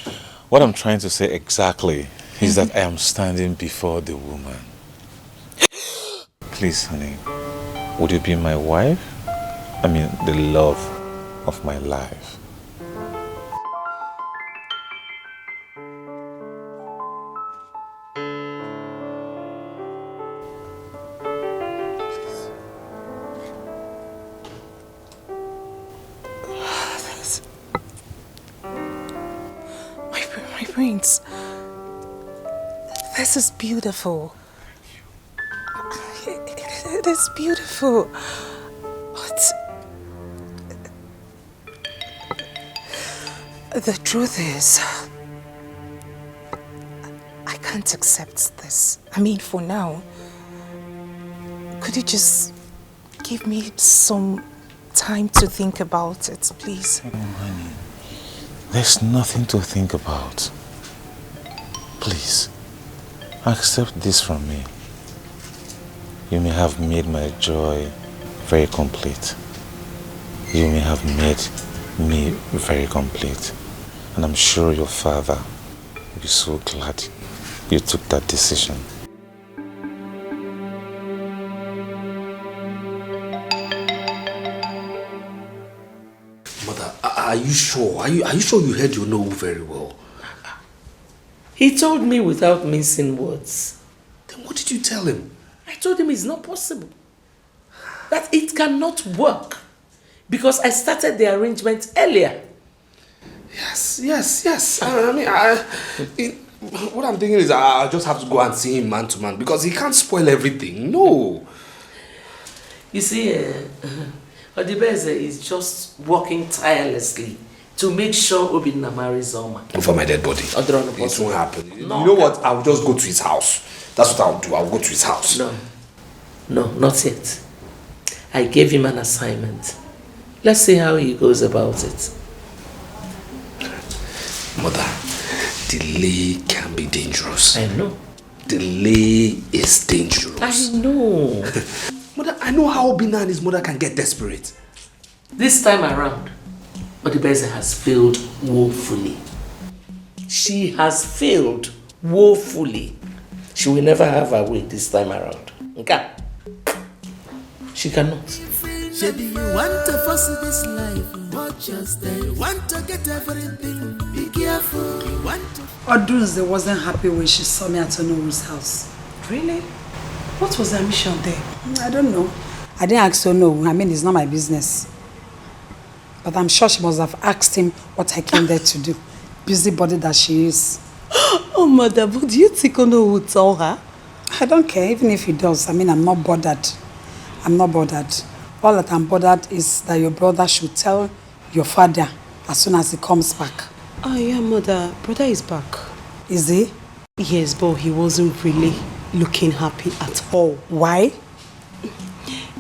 What I'm trying to say exactly is that I am standing before the woman. Please, honey, would you be my wife? I mean, the love of my life. My prince. This is beautiful. It is beautiful. But the truth is, I can't accept this. I mean, for now, could you just give me some time to think about it, please? Oh, honey, there's nothing to think about. Please, accept this from me. You may have made my joy very complete. You may have made me very complete. And I'm sure your father will be so glad you took that decision. Mother, are you sure? Are you sure you heard your no very well? He told me without mincing words. Then what did you tell him? I told him it's not possible. That it cannot work. Because I started the arrangement earlier. Yes. I mean, what I'm thinking is I just have to go and see him man to man because he can't spoil everything. No. You see, Odibeze is just working tirelessly to make sure Obinna marries Oma. For my dead body. It won't happen. No. You know what? I'll just go to his house. That's what I'll do. I'll go to his house. No, not yet. I gave him an assignment. Let's see how he goes about it. Mother, delay can be dangerous. I know. Delay is dangerous. I know. Mother, I know how Obinna and his mother can get desperate. This time around, Odibeze has failed woefully. She has failed woefully. She will never have her way this time around. Okay? She cannot. Maybe you want to force this life, watch your step. You want to get everything, be careful. You want to... Odunze wasn't happy when she saw me at Onoru's house. Really? What was her mission there? I don't know. I didn't ask her, no. I mean, it's not my business. But I'm sure she must have asked him what I came there to do. Busybody that she is. Oh, mother, but do you think Ono would tell her? I don't care, even if he does. I mean, I'm not bothered. I'm not bothered. All that I'm bothered is that your brother should tell your father as soon as he comes back. Oh, yeah, mother. Brother is back. Is he? Yes, but he wasn't really looking happy at all. Why?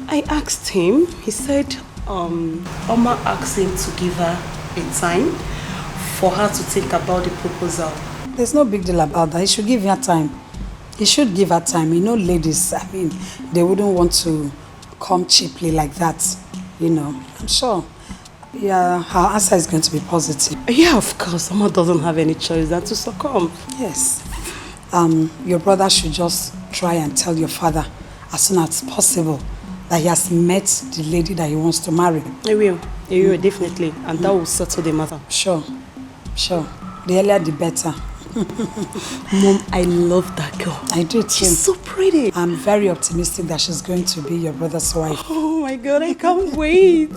I asked him. He said Oma asked him to give her a time for her to think about the proposal. There's no big deal about that. He should give her time. He should give her time. You know, ladies, I mean, they wouldn't want to come cheaply like that. You know, I'm sure. Yeah, her answer is going to be positive. Yeah, of course. Oma doesn't have any choice than to succumb. Yes. Your brother should just try and tell your father as soon as possible that he has met the lady that he wants to marry. He will, definitely. And that will settle the matter. Sure. The earlier the better. Mom, I love that girl. I do too. She's so pretty. I'm very optimistic that she's going to be your brother's wife. Oh my God, I can't wait.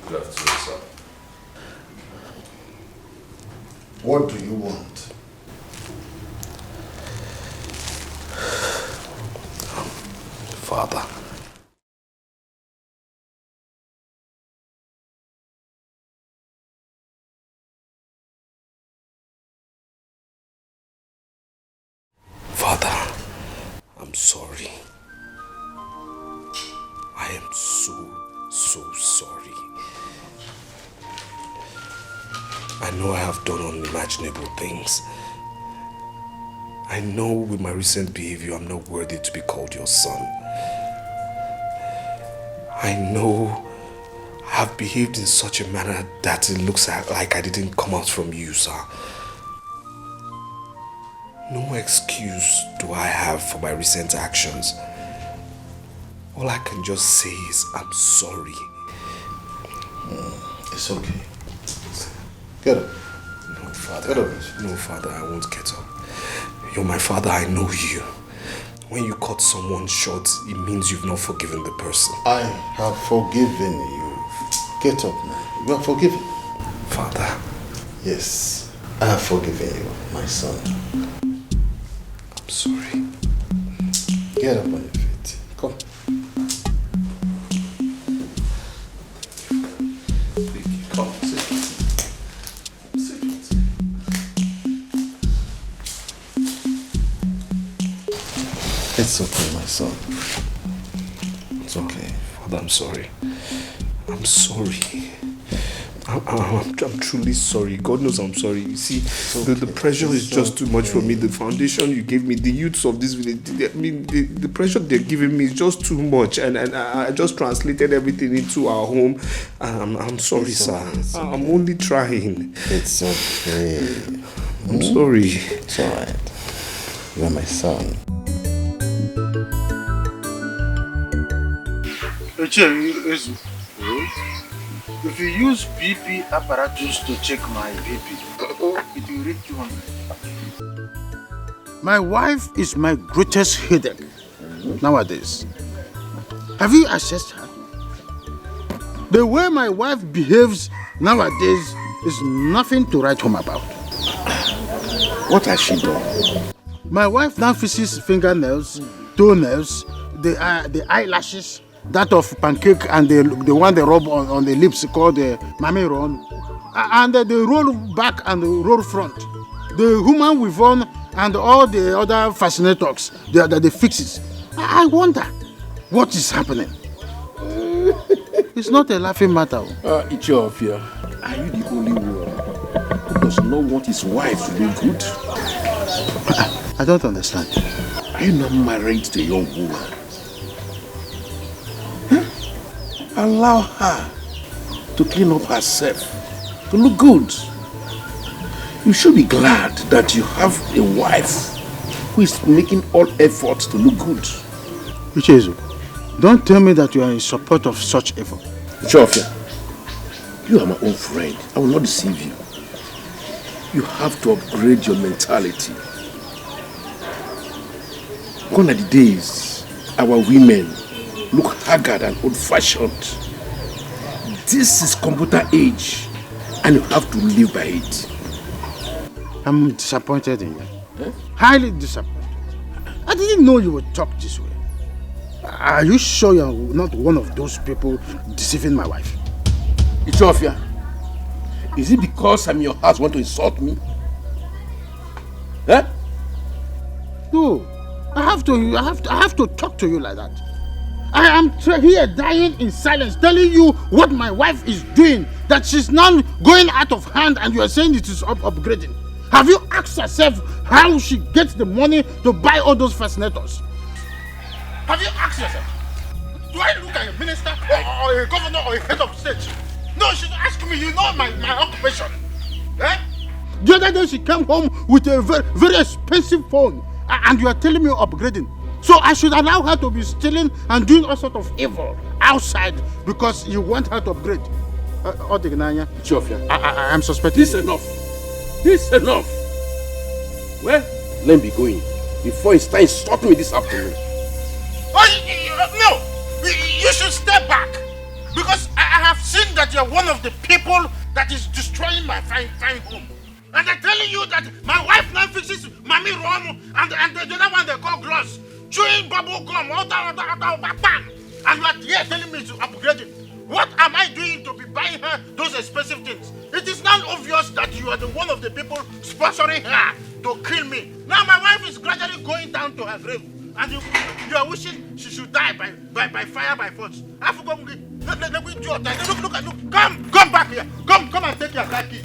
Good afternoon, sir. What do you want? Father. Father, I'm sorry. I am so sorry. I know I have done unimaginable things. I know with my recent behavior I'm not worthy to be called your son. I know I have behaved in such a manner that it looks like I didn't come out from you, sir. No excuse do I have for my recent actions. All I can just say is I'm sorry. It's okay. Get up. No, Father. Get up. No, Father, I won't get up. You're my father, I know you. When you cut someone short, it means you've not forgiven the person. I have forgiven you. Get up now. You are forgiven. Father. Yes, I have forgiven you, my son. I'm sorry. Get up on your feet. Come. Come, sit. It's okay, my son. It's okay. Father, I'm sorry. I'm sorry. I'm truly sorry. God knows I'm sorry. You see, the pressure is just too much for me. The foundation you gave me, the youths of this village, the pressure they're giving me is just too much. And I just translated everything into our home. I'm sorry, sir. I'm only trying. It's okay. I'm sorry. It's alright. You are my son. If you use BP apparatus to check my BP, it will read 200. My wife is my greatest headache nowadays. Have you assessed her? The way my wife behaves nowadays is nothing to write home about. What has she done? My wife now fixes fingernails, toenails, the eyelashes, that of pancake and the one they rub on the lips called the mame run, and the roll back and the roll front, the human weave on and all the other fascinators, the fixes. I wonder what is happening. It's not a laughing matter. Ichiofia, are you the only one who does not want his wife to do good? I don't understand. Are you not married to a young woman? Allow her to clean up herself, to look good. You should be glad that you have a wife who is making all efforts to look good. Ichezu, don't tell me that you are in support of such effort. Chofia, you are my own friend. I will not deceive you. You have to upgrade your mentality. Gone are the days our women look haggard and old-fashioned. This is computer age, and you have to live by it. I'm disappointed in you. Highly disappointed. I didn't know you would talk this way. Are you sure you're not one of those people deceiving my wife? Ichofia, is it because I'm your house want to insult me? No, I have to talk to you like that. I am here dying in silence, telling you what my wife is doing, that she's now going out of hand and you are saying it is upgrading. Have you asked yourself how she gets the money to buy all those fascinators? Have you asked yourself? Do I look at a minister or a governor or a head of state? No, she's asking me, you know my occupation. Eh? The other day she came home with a very, very expensive phone. And you are telling me upgrading. So I should allow her to be stealing and doing all sort of evil outside because you want her to upgrade. I am suspecting. This enough. This enough. Well, let me be going before it's time to stop me this afternoon. No! You should step back. Because I have seen that you're one of the people that is destroying my fine home. And they're telling you that my wife now fixes Mami Ron and the other one they call gloss. Chewing bubble gum, bam. And you are here telling me to upgrade it. What am I doing to be buying her those expensive things? It is now obvious that you are the one of the people sponsoring her to kill me. Now my wife is gradually going down to her grave. And you are wishing she should die by fire, by force. I forgot. Look. Come back here. Come and take your car key.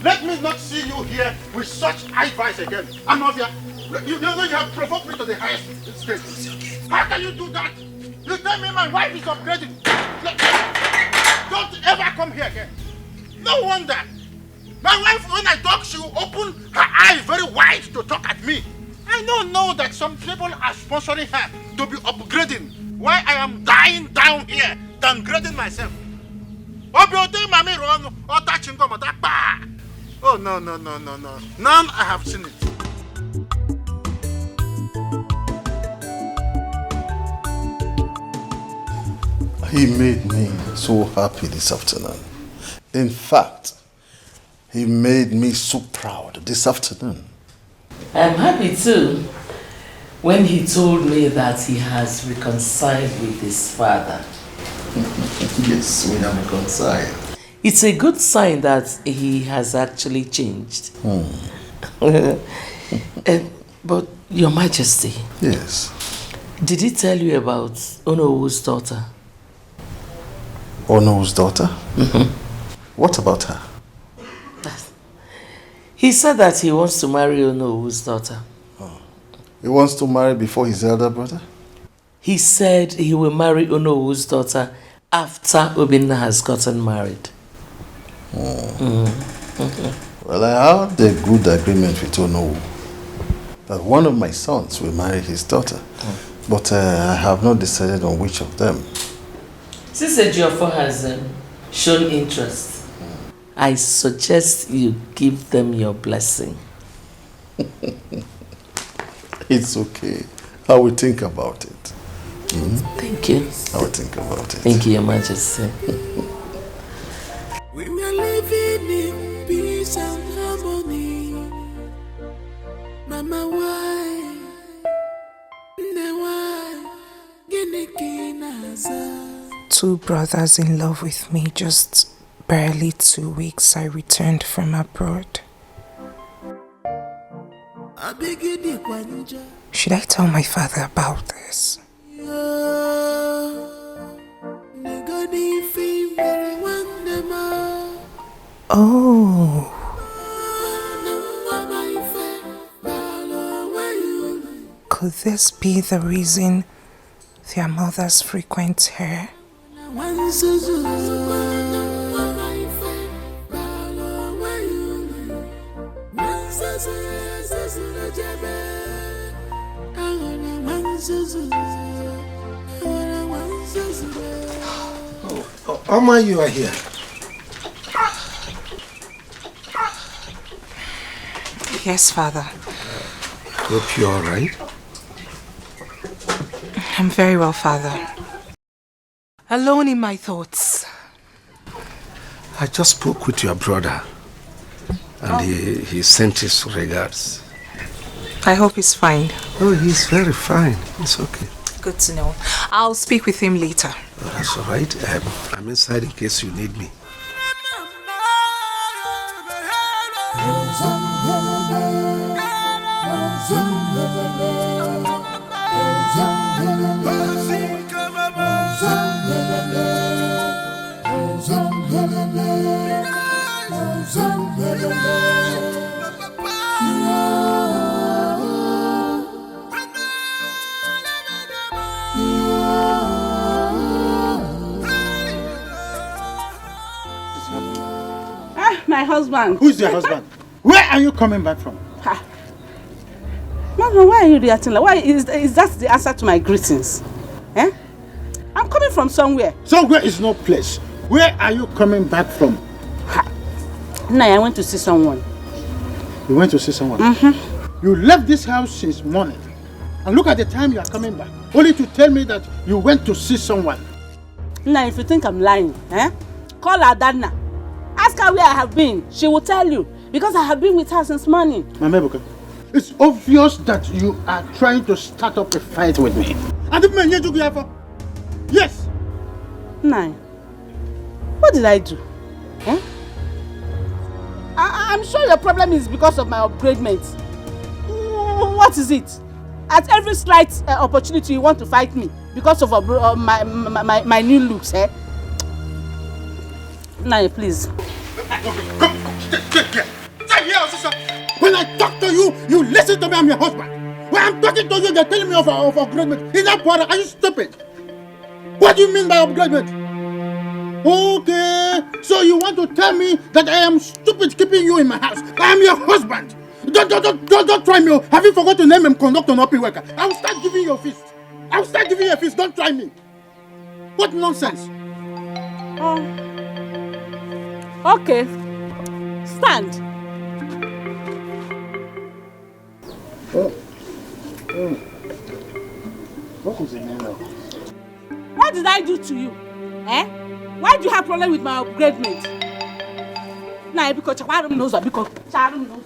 Let me not see you here with such advice again. I'm not here. You know you have provoked me to the highest state. How can you do that? You tell me my wife is upgrading. Don't ever come here again. No wonder. My wife, when I talk, she will open her eyes very wide to talk at me. I don't know that some people are sponsoring her to be upgrading while I am dying down here, downgrading myself. Oh, no. None I have seen it. He made me so happy this afternoon. In fact, he made me so proud this afternoon. I'm happy too when he told me that he has reconciled with his father. Yes, we are reconciled. It's a good sign that he has actually changed. But Your Majesty. Yes. Did he tell you about Onowu's daughter? Onowu's daughter? What about her? He said that he wants to marry Onowu's daughter. He wants to marry before his elder brother? He said he will marry Onowu's daughter after Obinna has gotten married. Well, I had a good agreement with Onowu that one of my sons will marry his daughter. But I have not decided on which of them. Since Ejiofor has shown interest, I suggest you give them your blessing. It's okay. I will think about it. Thank you. I will think about it. Thank you, Your Majesty. We are living in peace and harmony. Mama, why? Two brothers in love with me. Just barely 2 weeks I returned from abroad. Should I tell my father about this? Oh. Could this be the reason their mothers frequent her? Oma, you are here. Yes, Father. Hope you're all right. I'm very well, Father. Alone in my thoughts. I just spoke with your brother and he sent his regards. I hope he's fine. Oh, he's very fine. It's okay. Good to know. I'll speak with him later. Oh, that's all right. I'm inside in case you need me. My husband. Who's your husband? Where are you coming back from? Mama, why are you reacting like? Why is that the answer to my greetings? Eh? I'm coming from somewhere. Somewhere is no place. Where are you coming back from? Nah, I went to see someone. You went to see someone? Mm-hmm. You left this house since morning. And look at the time you are coming back. Only to tell me that you went to see someone. Nah, if you think I'm lying, call her Dana. Ask her where I have been. She will tell you. Because I have been with her since morning. Mama Ebuka, it's obvious that you are trying to start up a fight with me. And if you do for? Yes. Nah. What did I do? I'm sure your problem is because of my upgradement. What is it? At every slight opportunity you want to fight me because of my new looks, eh? Nah, please. When I talk to you, you listen to me, I'm your husband. When I'm talking to you, they're telling me of upgradement. Is that what? Are you stupid? What do you mean by upgradement? Okay, so you want to tell me that I am stupid keeping you in my house? I am your husband. Don't try me. Have you forgot to name him conductor not worker? I will start giving you a fist. I will start giving you a fist. Don't try me. What nonsense? Okay. Stand. What is the name of? What did I do to you? Why do you have problem with my upgradement? Nah, because Charum knows because Charum knows.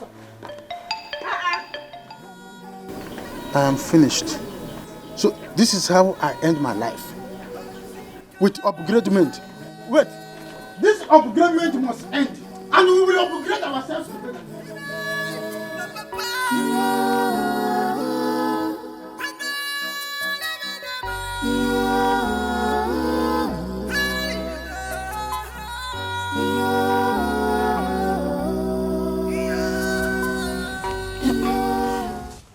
I am finished. So this is how I end my life. With upgradement. Wait, this upgradement must end. And we will upgrade ourselves together.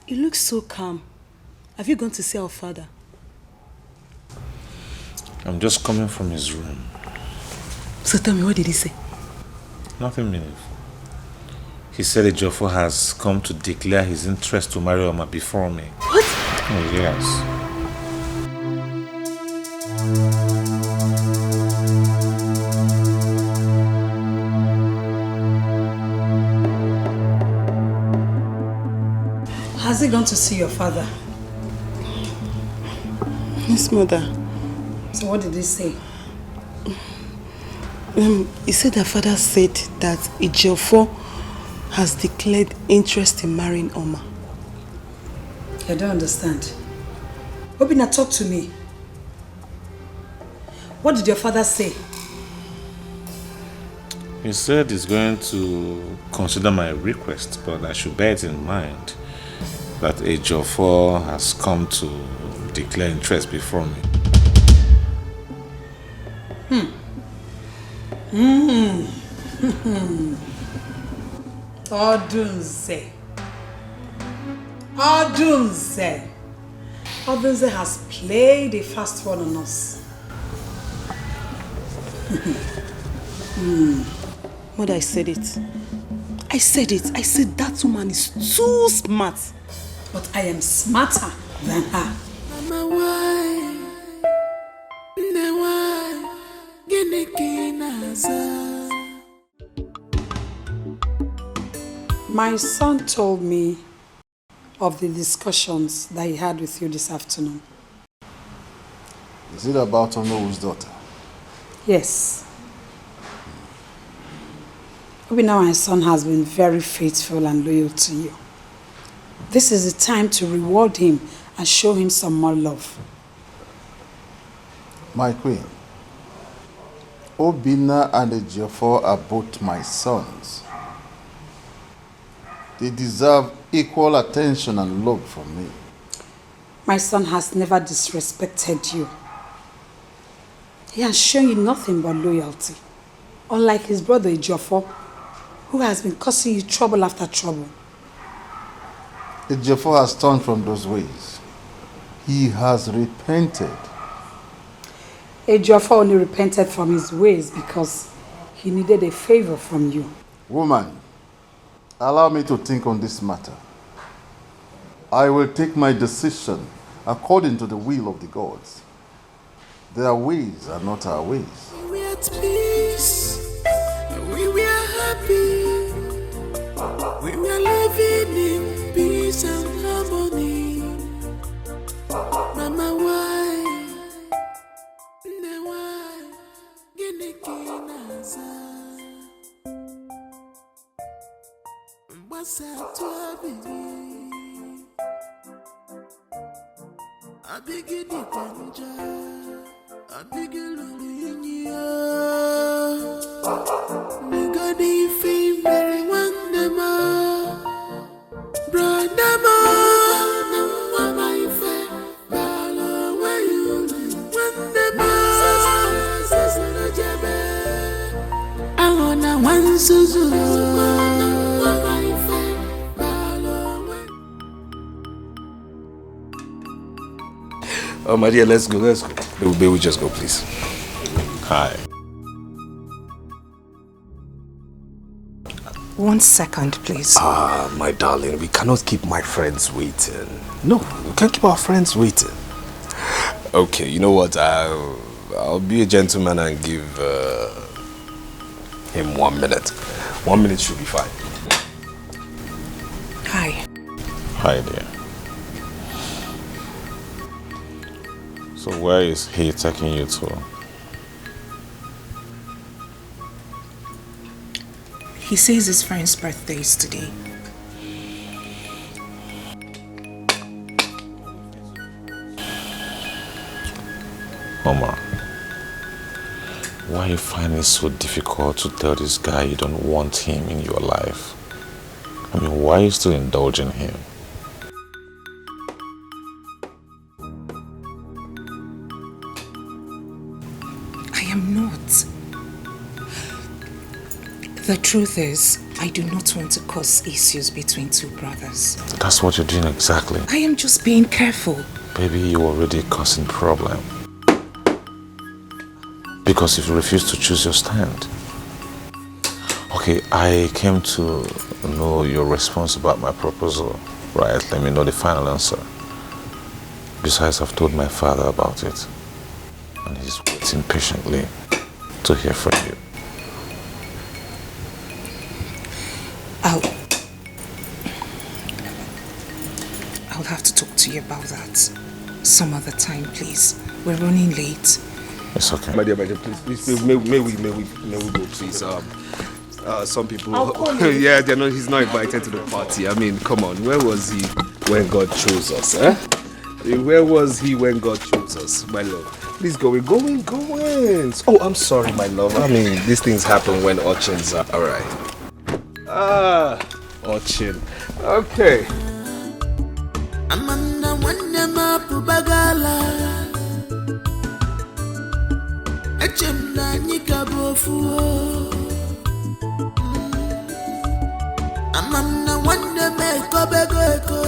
You look so calm. Have you gone to see our father? I'm just coming from his room. So tell me, what did he say? Nothing meaningful. He said Ejiofor has come to declare his interest to marry Oma before me. What? Oh, yes. Has he gone to see your father? Yes, mother. So what did he say? He said that father said that Ejiofor has declared interest in marrying Oma. I don't understand. Obina, talk to me. What did your father say? He said he's going to consider my request, but I should bear it in mind that Ejiofor has come to declare interest before me. Odunze has played a fast one on us. Mother, I said it. I said that woman is too smart. But I am smarter than her. My son told me of the discussions that he had with you this afternoon. Is it about Onowo's daughter? Yes. Now my son has been very faithful and loyal to you. This is the time to reward him and show him some more love. My queen, Obina and Ejiofor are both my sons. They deserve equal attention and love from me. My son has never disrespected you. He has shown you nothing but loyalty. Unlike his brother Ejiofor, who has been causing you trouble after trouble. Ejiofor has turned from those ways. He has repented. Ejiofor only repented from his ways because he needed a favor from you. Woman, allow me to think on this matter. I will take my decision according to the will of the gods. Their ways are not our ways. We are at peace. We are happy. We are living in peace and harmony. Mama, why? Why? Gini kinaza. Mbasa tuabidi. Abigi di panja. Abigi luluinya. Nigadi fi meri wandema. Brandama. Mama ife. Balo where you live. Wandema. Sasa jebe. Angona wansuzu. Mama ife. Balo where. Oh, my dear, let's go. May we just go, please? Hi. 1 second, please. My darling, we cannot keep my friends waiting. No, we can't keep our friends waiting. Okay, you know what? I'll be a gentleman and give him 1 minute. 1 minute should be fine. Hi. Hi there. So where is he taking you to? He says his friend's birthday is today. Omar, why are you finding it so difficult to tell this guy you don't want him in your life? I mean, why are you still indulging him? I am not. The truth is, I do not want to cause issues between two brothers. That's what you're doing exactly. I am just being careful. Baby, you're already causing problem. Because if you refuse to choose your stand. Okay, I came to know your response about my proposal. Right, let me know the final answer. Besides, I've told my father about it. And he's waiting patiently to hear from you. I'll have to talk to you about that some other time, please. We're running late. It's okay. My dear, please, may we go, please. Some people, yeah, he's not invited to the party. I mean, come on, where was he when God chose us, eh? Where was he when God chose us, my love? Please go, we're going. Oh, I'm sorry, my love. I mean, these things happen when urchins are, all right. Urchin. Okay. Amanda wanyama pubagala. Echemna nyikabofu. Amanda wanyama kobego.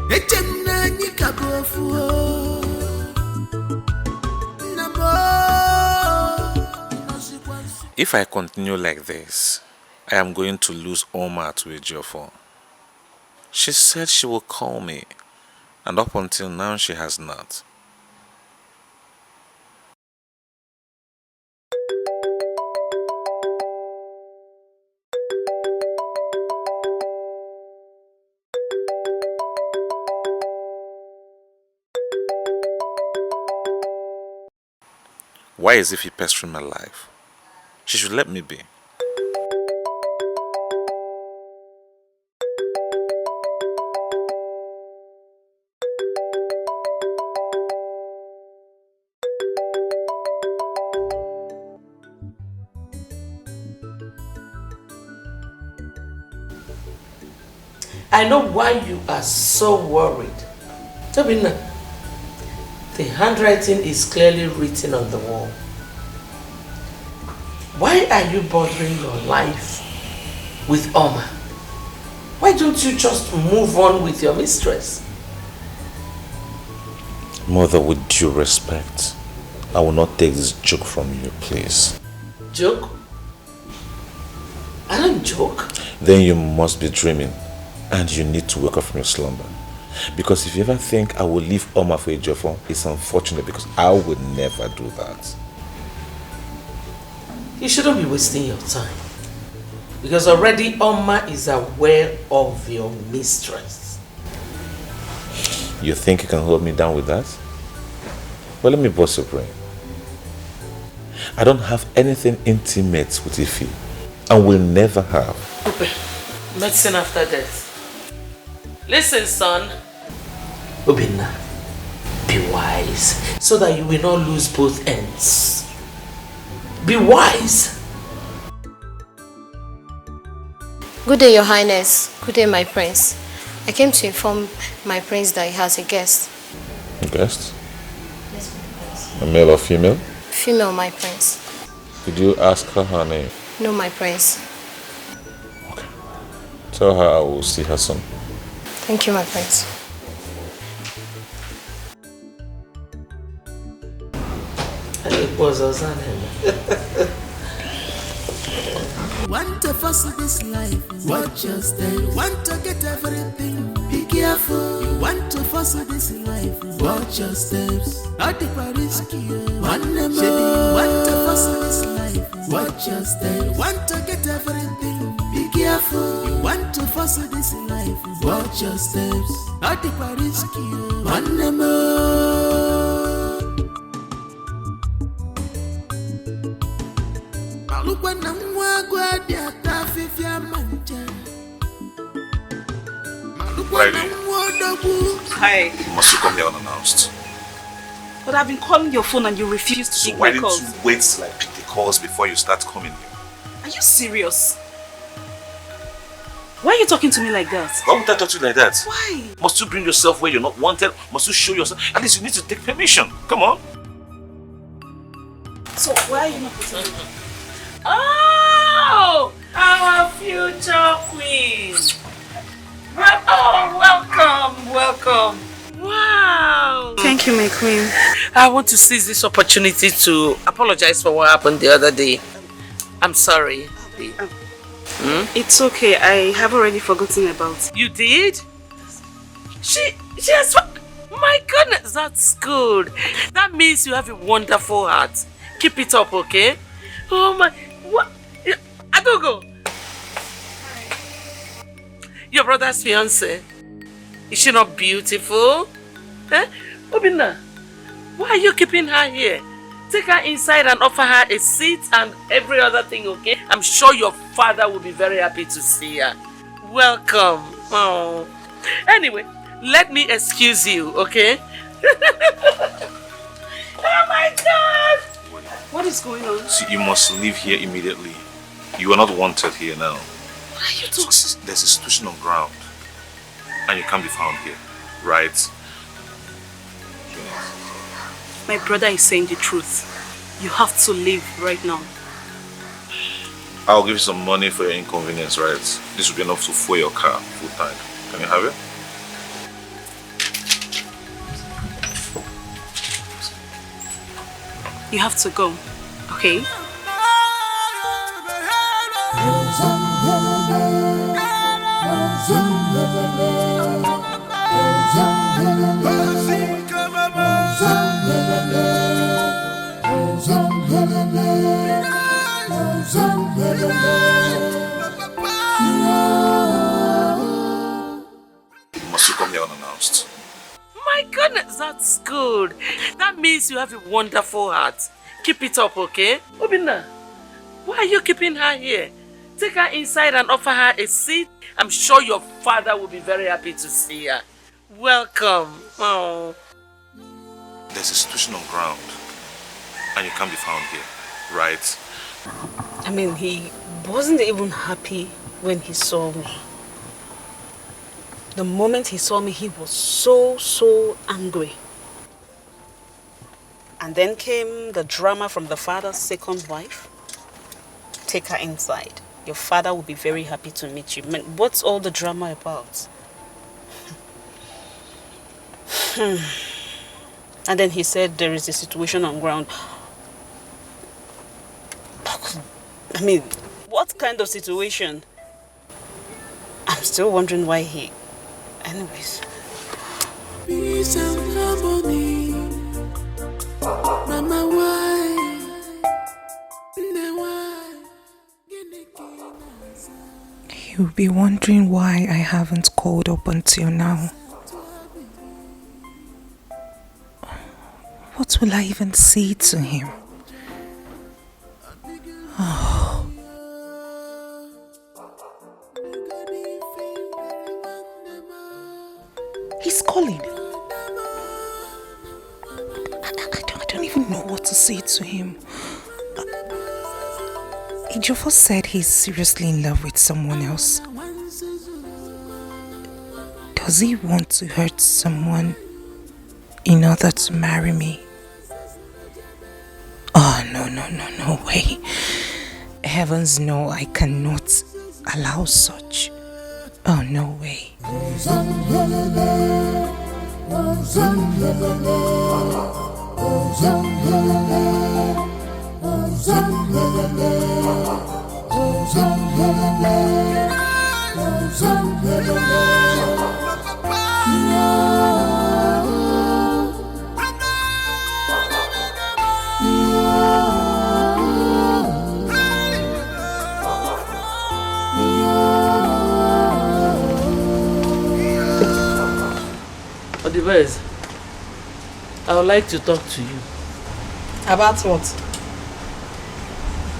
Echemna nyikabofu. If I continue like this, I am going to lose Oma to Ejiofor. She said she will call me, and up until now she has not. Why is he pestering my life? She should let me be. I know why you are so worried. Tobina, the handwriting is clearly written on the wall. Why are you bothering your life with Oma? Why don't you just move on with your mistress? Mother, with due respect, I will not take this joke from you, please. Joke? I don't joke. Then you must be dreaming and you need to wake up from your slumber. Because if you ever think I will leave Oma for a Ejiofor, it's unfortunate because I would never do that. You shouldn't be wasting your time. Because already Oma is aware of your mistress. You think you can hold me down with that? Well, let me bust your brain. I don't have anything intimate with Ife and will never have. Okay. Medicine after death. Listen, son. Obinna, be wise so that you will not lose both ends. Be wise. Good day, Your Highness. Good day, my prince. I came to inform my prince that he has a guest. A guest? Yes, my prince. A male or female? Female, my prince. Did you ask her name? No, my prince. Tell her I will see her soon. Thank you, my prince. It was us. Want to fuss this life, watch your step. Want to get everything, be careful. You want to fuss this life, watch your steps. At the risky, one more. You want to fuss this life, watch your steps. Want to get everything, be careful. You want to fuss this life, watch your steps. At the risky, one more. Hi. Must you come here unannounced? But I've been calling your phone and you refuse to pick my calls. Why didn't you wait till I pick the calls before you start coming here? Are you serious? Why are you talking to me like that? Why would I talk to you like that? Why? Must you bring yourself where you're not wanted? Must you show yourself? At least you need to take permission. Come on. So why are you not putting me? Oh, our future queen. Welcome. Wow. Thank you, my queen. I want to seize this opportunity to apologize for what happened the other day. I'm sorry. It's okay. I have already forgotten about it. You did? She has... My goodness, that's good. That means you have a wonderful heart. Keep it up, okay? Oh my... What? Agogo! Your brother's fiancé. Is she not beautiful? Eh? Obinna, why are you keeping her here? Take her inside and offer her a seat and every other thing, okay? I'm sure your father will be very happy to see her. Welcome. Oh. Anyway, let me excuse you, okay? Oh my God! What is going on? See, you must leave here immediately. You are not wanted here now. What are you talking? So, there's a situation on ground. And you can't be found here, right? My brother is saying the truth. You have to leave right now. I'll give you some money for your inconvenience, right? This will be enough to fuel your car full time. Can you have it? You have to go, okay? Must you come here unannounced? My goodness, that's good. That means you have a wonderful heart. Keep it up, okay? Obinna, why are you keeping her here? Take her inside and offer her a seat. I'm sure your father will be very happy to see her. Welcome. Oh. There's a situation on ground. And you can't be found here, right? I mean, he wasn't even happy when he saw me. The moment he saw me, he was so angry. And then came the drama from the father's second wife. Take her inside. Your father will be very happy to meet you. Man, what's all the drama about? And then he said there is a situation on ground. I mean, what kind of situation. I'm still wondering why he... Anyways. Peace and harmony. Mama, why? You'll be wondering why I haven't called up until now. What will I even say to him? Oh. He's calling. I don't even know what to say to him. Ejiofor said he's seriously in love with someone else. Does he want to hurt someone in order to marry me? Oh, no way. Heavens no, I cannot allow such. Oh, no way. Odibez, I would like to talk to you. About what?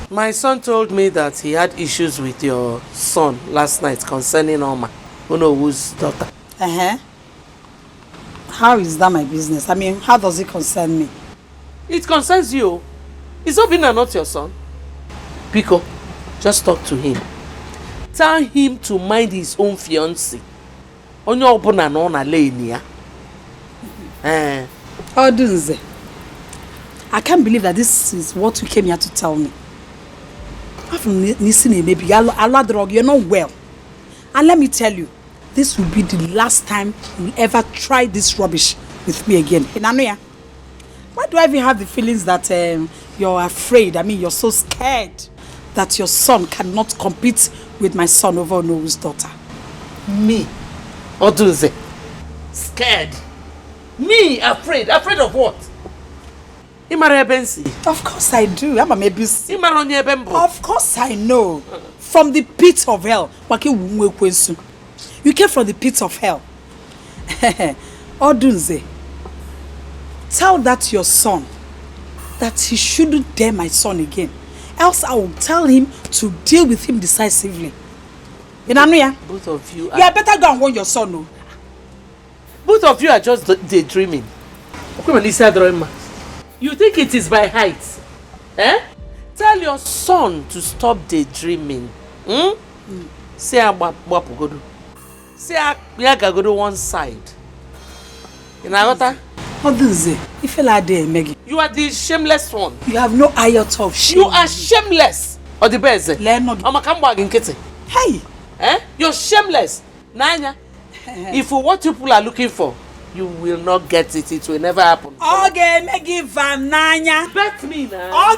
My son told me that he had issues with your son last night concerning Oma, Onowu's daughter. How is that my business? I mean, how does it concern me? It concerns you. Is Obinna not your son? Pico, just talk to him. Tell him to mind his own fiancé. Onye obuna no na lane ya. Odunze, I can't believe that this is what you came here to tell me. Maybe you're not well. And let me tell you, this will be the last time you'll ever try this rubbish with me again. Why do I even have the feelings that you're afraid? I mean, you're so scared that your son cannot compete with my son over Onowu's daughter. Me? Odunze? Scared? Me? Afraid? Afraid of what? Of course I do. I'm a maybe. Of course I know. From the pit of hell. You came from the pit of hell. Odunze, tell that your son that he shouldn't dare my son again. Else I will tell him to deal with him decisively. Both of you are... You better go and warn your son. No? Both of you are just daydreaming. You think it is by height? Tell your son to stop daydreaming. Say Wapugodu. Say Yagagodo one side. You know what? You are the shameless one. You have no iota of shame. You are shameless. Or the best. Hey! You're shameless. Nanya. If what people are looking for, you will not get it. It will never happen. Okay, make it from Nanya. Bet me now.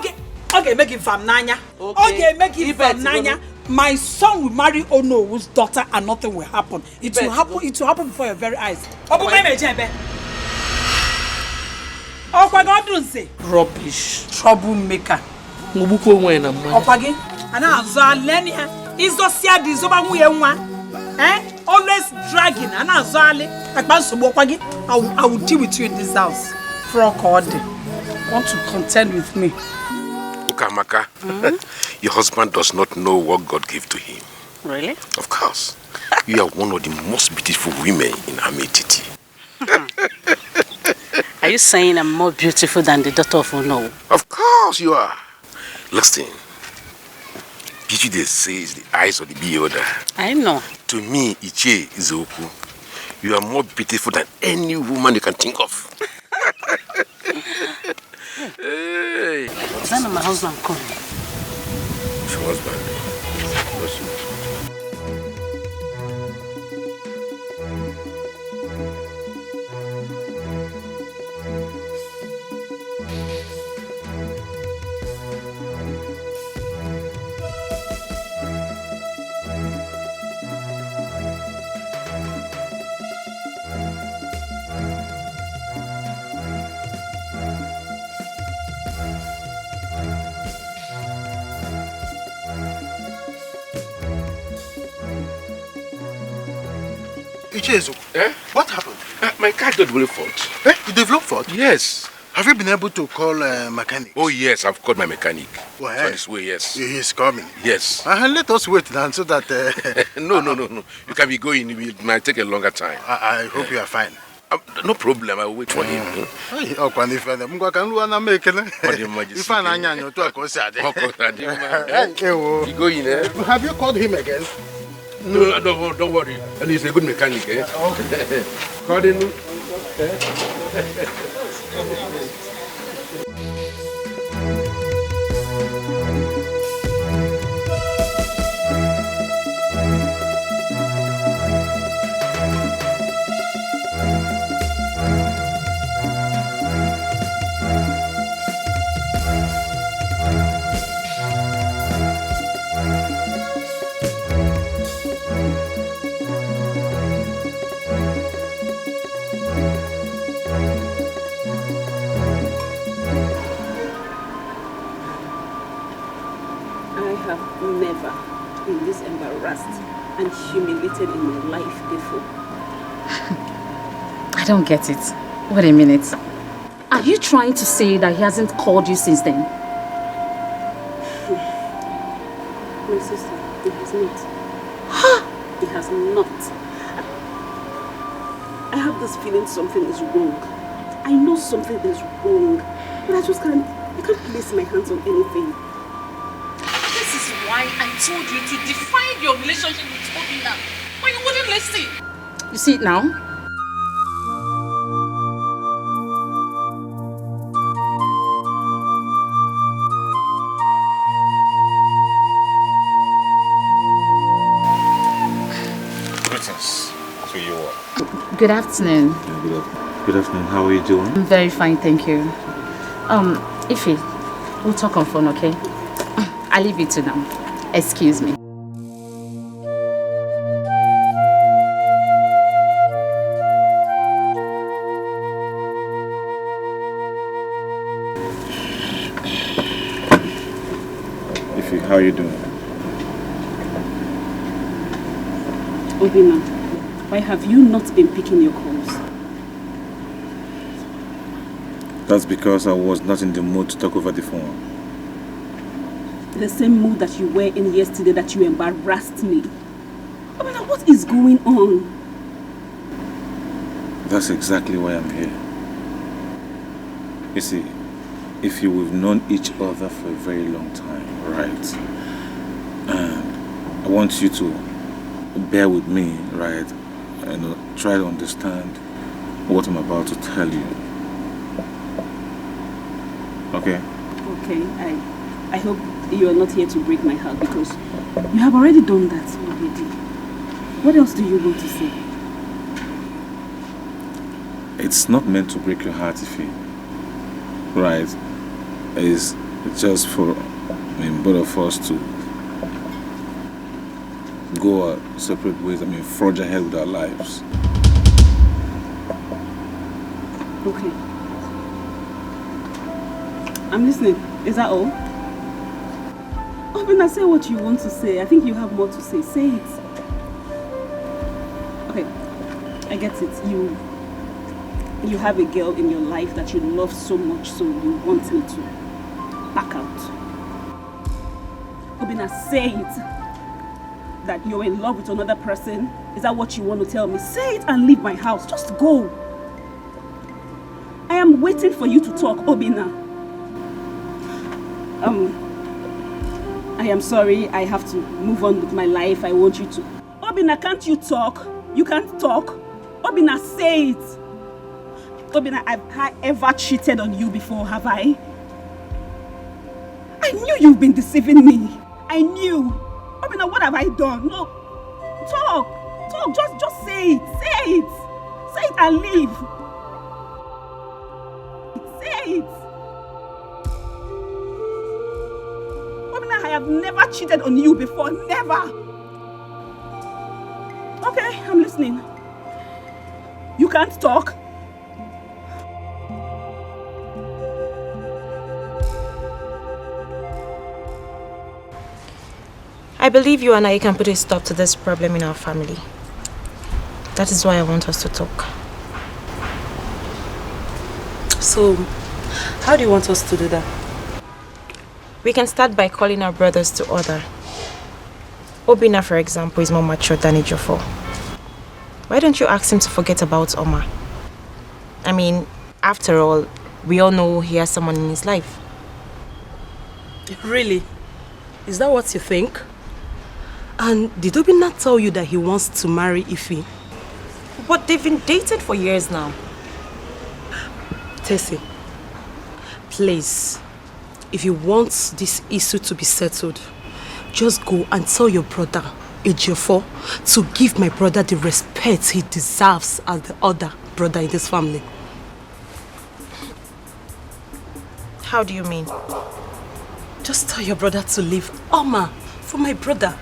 Okay, make it from Nanya. Okay, make it from Nanya. My son will marry Onowu's daughter and nothing will happen. It will happen. It will happen before your very eyes. Rubbish. Troublemaker. Always dragging and I will deal with you in this house. Frog all day. Want to contend with me? Ukamaka, your husband does not know what God gave to him. Really? Of course. You are one of the most beautiful women in Ametiti. Are you saying I'm more beautiful than the daughter of Onowu? Of course you are. Listen. Beauty, they say, is the eyes of the beholder. I know. To me, Iche is Oku. You are more beautiful than any woman you can think of. Hey. Is that not my husband coming? Which husband? Ichezu, what happened? My car developed fault. You developed fault? Yes. Have you been able to call a mechanic? Oh yes, I've called my mechanic. Well, On his way, yes. He's coming. Yes. Let us wait then so that... No. You can be going. It might take a longer time. I hope you are fine. No problem. I will wait for him. Have you called him again? No, don't worry. And he's a good mechanic, eh? Okay. Call him. Never been this embarrassed and humiliated in my life before. I don't get it. Wait a minute. Are you trying to say that he hasn't called you since then? My sister, he has not. He has not. I have this feeling something is wrong. I know something is wrong, but I can't place my hands on anything. This is why I told you to define your relationship with Obina, but you wouldn't listen. You see it now? Greetings to you all. Good afternoon. Good afternoon. How are you doing? I'm very fine, thank you. Ife, we'll talk on phone, okay? I'll leave you to now. Excuse me. Ife, how are you doing? Obina, why have you not been picking your calls? That's because I was not in the mood to talk over the phone. The same mood that you were in yesterday that you embarrassed me. Obina, what is going on? That's exactly why I'm here. You see, if we've known each other for a very long time, right? And I want you to bear with me, right? And try to understand what I'm about to tell you. Okay? Okay, I hope you are not here to break my heart because you have already done that already. What else do you want to say? It's not meant to break your heart, Ife. Right? It's just for both of us to go our separate ways, forge ahead with our lives. Okay. I'm listening. Is that all? Obina, say what you want to say. I think you have more to say. Say it. Okay. I get it. You have a girl in your life that you love so much, so you want me to back out. Obina, say it. That you're in love with another person. Is that what you want to tell me? Say it and leave my house. Just go. I am waiting for you to talk, Obina. I am sorry. I have to move on with my life. I want you to. Obina, can't you talk? You can't talk. Obina, say it. Obina, have I ever cheated on you before, have I? I knew you've been deceiving me. I knew. Obina, what have I done? No. Talk. Just say it. Say it. Say it and leave. Say it. Obina, I have never cheated on you before. Never. Okay, I'm listening. You can't talk. I believe you and I can put a stop to this problem in our family. That is why I want us to talk. So, how do you want us to do that? We can start by calling our brothers to order. Obina, for example, is more mature than Ejiofor. Why don't you ask him to forget about Oma? I mean, after all, we all know he has someone in his life. Really? Is that what you think? And did Obina tell you that he wants to marry Ife? But they've been dating for years now. Tessie, please, if you want this issue to be settled, just go and tell your brother, Ejiofor, to give my brother the respect he deserves as the other brother in this family. How do you mean? Just tell your brother to leave Oma for my brother.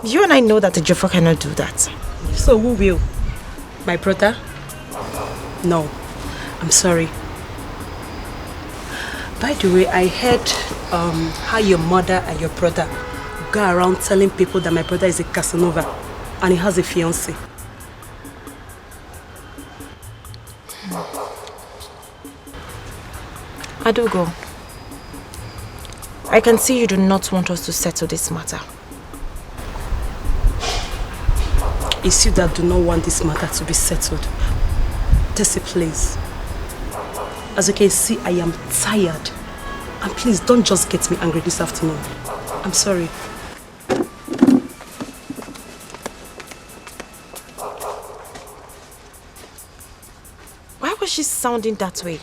You and I know that Ejiofor cannot do that. So who will? My brother? No, I'm sorry. By the way, I heard how your mother and your brother go around telling people that my brother is a Casanova and he has a fiancé. Adugo, I can see you do not want us to settle this matter. It's you that do not want this matter to be settled. Tessie, please. As you can see, I am tired. And please, don't just get me angry this afternoon. I'm sorry. Why was she sounding that way?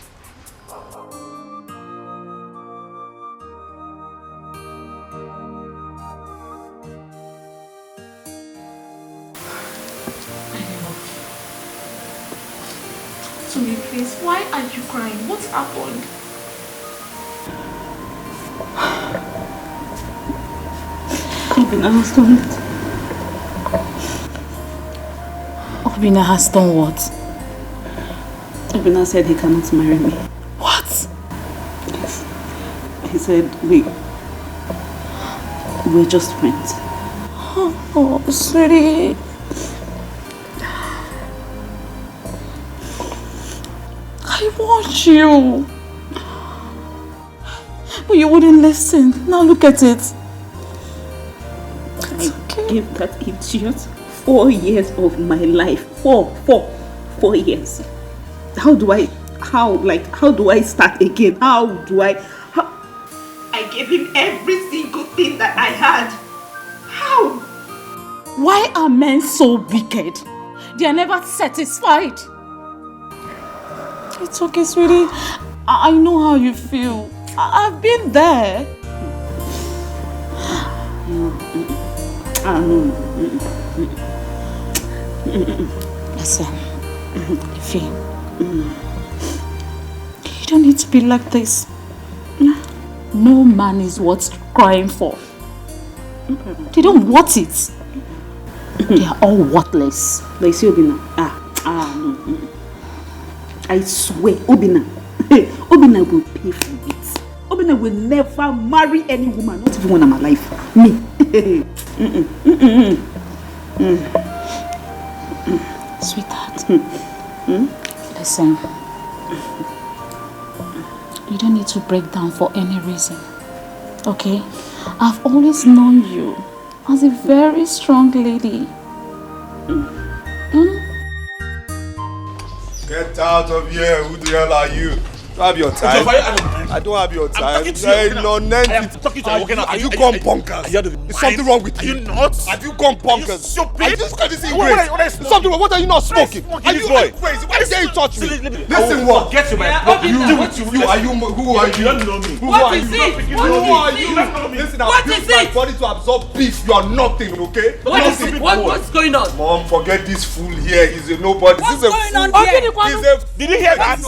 Please, why are you crying? What happened? Obina has done it. Obina has done what? Obina said he cannot marry me. What? Yes. He said we're just friends. Oh, sweetie. I want you. But you wouldn't listen. Now look at it. I gave that idiot 4 years of my life. 4 years. How do I start again? I gave him every single thing that I had. How? Why are men so wicked? They are never satisfied. It's okay, sweetie. I know how you feel. I've been there. Listen, Ife, you don't need to be like this. No man is worth crying for. They don't want it. They are all worthless. Like Obina. No. I swear, Obina will pay for it. Obina will never marry any woman, not even one in my life. Me. Sweetheart, listen. You don't need to break down for any reason. Okay? I've always known you as a very strong lady. Get out of here. Who the hell are you? I don't have your time. I don't have your time. I'm talking to you. I am talking to you. Have you gone bonkers? Is something wrong with you? Are you nuts? Have you gone bonkers? Are you stupid? I just got this in grace. Something wrong. What are you not smoking? Are you crazy? Why did you touch me? Listen, what? Get to my You. Who are you? You don't know me. Who are you? Who are you? Listen, I've built my body to absorb beef. You are nothing, okay? What's going on? Mom, forget this fool here. He's a nobody. What's going on here? Did you hear that?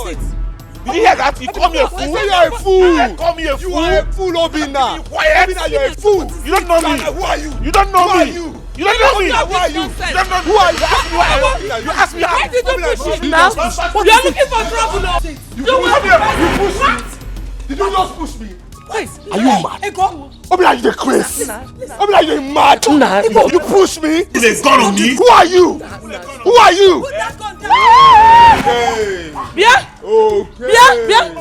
Did you hear that? You call me a fool? I say you're a fool. You call me a fool? You are a fool, Obina. Obina, you're a fool. You don't know me. Who are you? You don't know me. Who are you? You don't know me. Who are you? You don't know me. Who are you? You ask me Why did you push him now? You are looking for trouble now. You pushed me. Did you just push me? Are you mad? Obina, you the crazy. Obina, you mad? You push me? Is a gun on me? Who are you? Who are you? Bien. Okay. Bien.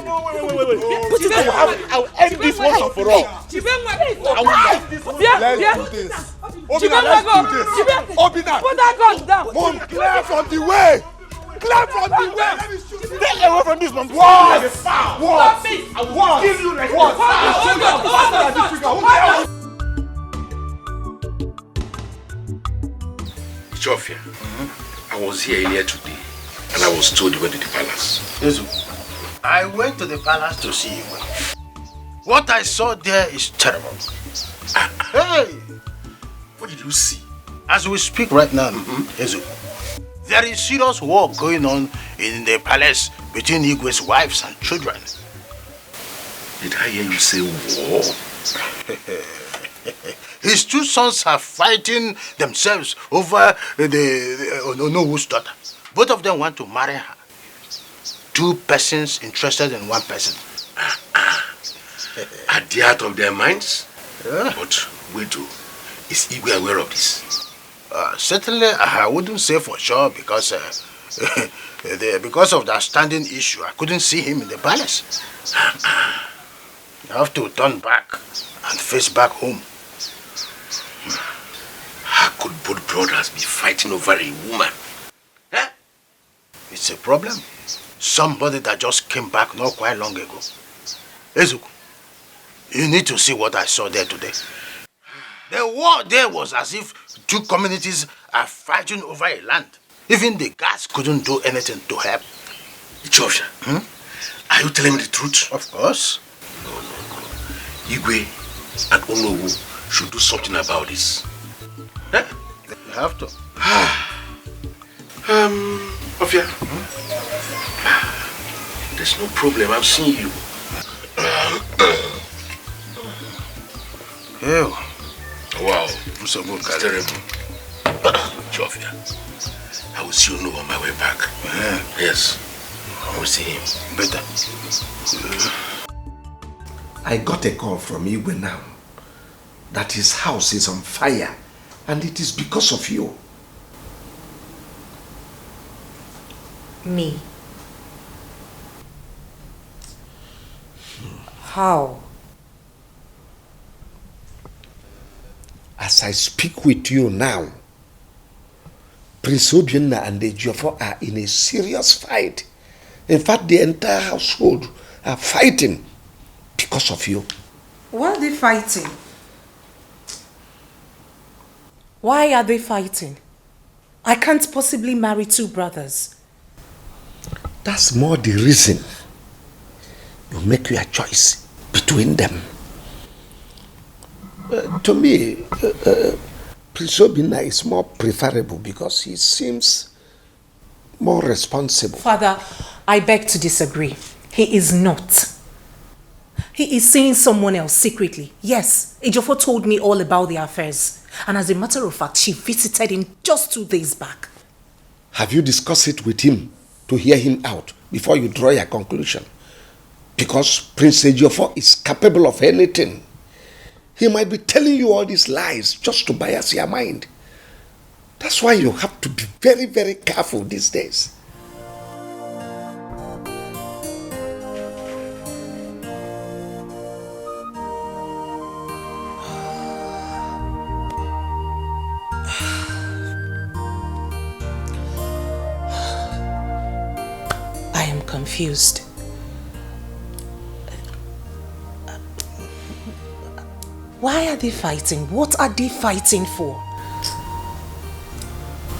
Put it down. I'll end this once and for all. Let's do this. Obina, let's do this. Obina, put that gun down. Mom, clear from the way. Clear from the way. Stay away from this, Mom. What? What? I will kill you like what? Chofia, I was here earlier today and I was told you went to the palace. Ezu, I went to the palace to see you. What I saw there is terrible. Hey! What did you see? As we speak right now, Ezu, there is serious war going on in the palace between Igwe's wives and children. Did I hear you say war? His two sons are fighting themselves over the Onowu's daughter. Both of them want to marry her. Two persons interested in one person. At the heart of their minds? Yeah. But wait, is Igwe aware of this? Certainly, I wouldn't say for sure because because of the outstanding issue, I couldn't see him in the palace. I have to turn back and face back home. How could both brothers be fighting over a woman? Huh? It's a problem. Somebody that just came back not quite long ago. Ezuku, you need to see what I saw there today. The war there was as if two communities are fighting over a land. Even the guards couldn't do anything to help. Ichofia, are you telling me the truth? Of course. No. Igwe and Onowu should do something about this. Huh? You have to. Ofia, there's no problem. I'm seeing you. Ew. Wow, so good, terrible. Chofia, I will see you on my way back. Yes, I will see him. Better. I got a call from Igwe now that his house is on fire and it is because of you. Me? How? As I speak with you now, Prince Obianna and Ejiofor are in a serious fight. In fact, the entire household are fighting because of you. Why are they fighting? Why are they fighting? I can't possibly marry two brothers. That's more the reason you make your choice between them. To me, Prince Obianna is more preferable because he seems more responsible. Father, I beg to disagree. He is not. He is seeing someone else secretly. Yes, Ejiofor told me all about their affairs. And as a matter of fact, she visited him just 2 days back. Have you discussed it with him to hear him out before you draw your conclusion? Because Prince Ejiofor is capable of anything. He might be telling you all these lies just to bias your mind. That's why you have to be very, very careful these days. I am confused. Why are they fighting? What are they fighting for?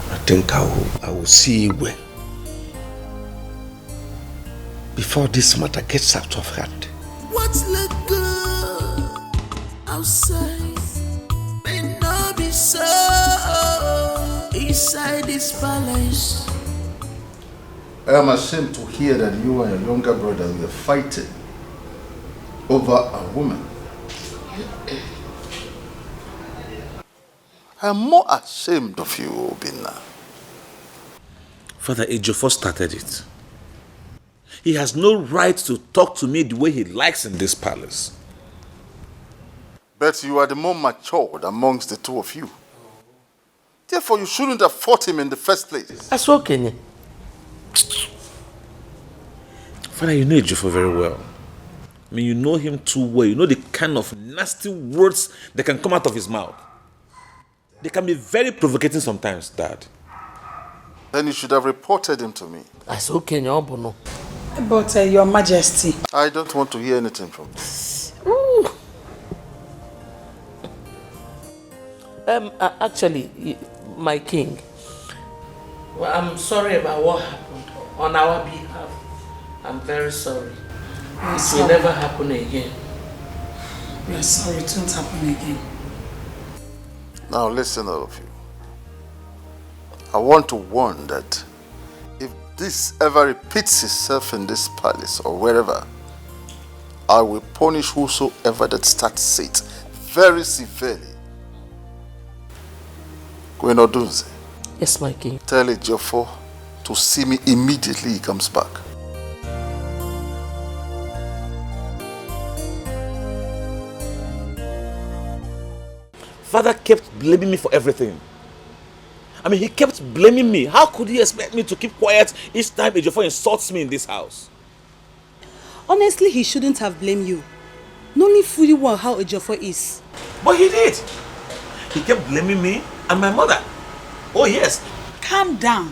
I think I will see Igwe before this matter gets out of hand. What's let go outside may not be so inside this palace. I am ashamed to hear that you and your younger brother were fighting over a woman. I'm more ashamed of you, Obinna. Father Ejiofor started it. He has no right to talk to me the way he likes in this palace. But you are the more matured amongst the two of you. Therefore, you shouldn't have fought him in the first place. That's okay. Father, you know Ejiofor very well. I mean, you know him too well. You know the kind of nasty words that can come out of his mouth. They can be very provocating sometimes, Dad. Then you should have reported him to me. That's okay, no. But Your Majesty. I don't want to hear anything from you. Actually, my king, well, I'm sorry about what happened on our behalf. I'm very sorry. It will never happen again. We are sorry, it won't happen again. Now listen, all of you. I want to warn that if this ever repeats itself in this palace or wherever, I will punish whosoever that starts it very severely. Gwenodunze. Yes, my king. Tell Ejiofor to see me immediately he comes back. Father kept blaming me for everything. I mean, he kept blaming me. How could he expect me to keep quiet each time Ejiofor insults me in this house? Honestly, he shouldn't have blamed you. Knowing fully well how Ejiofor is. But he did. He kept blaming me and my mother. Oh yes. Calm down.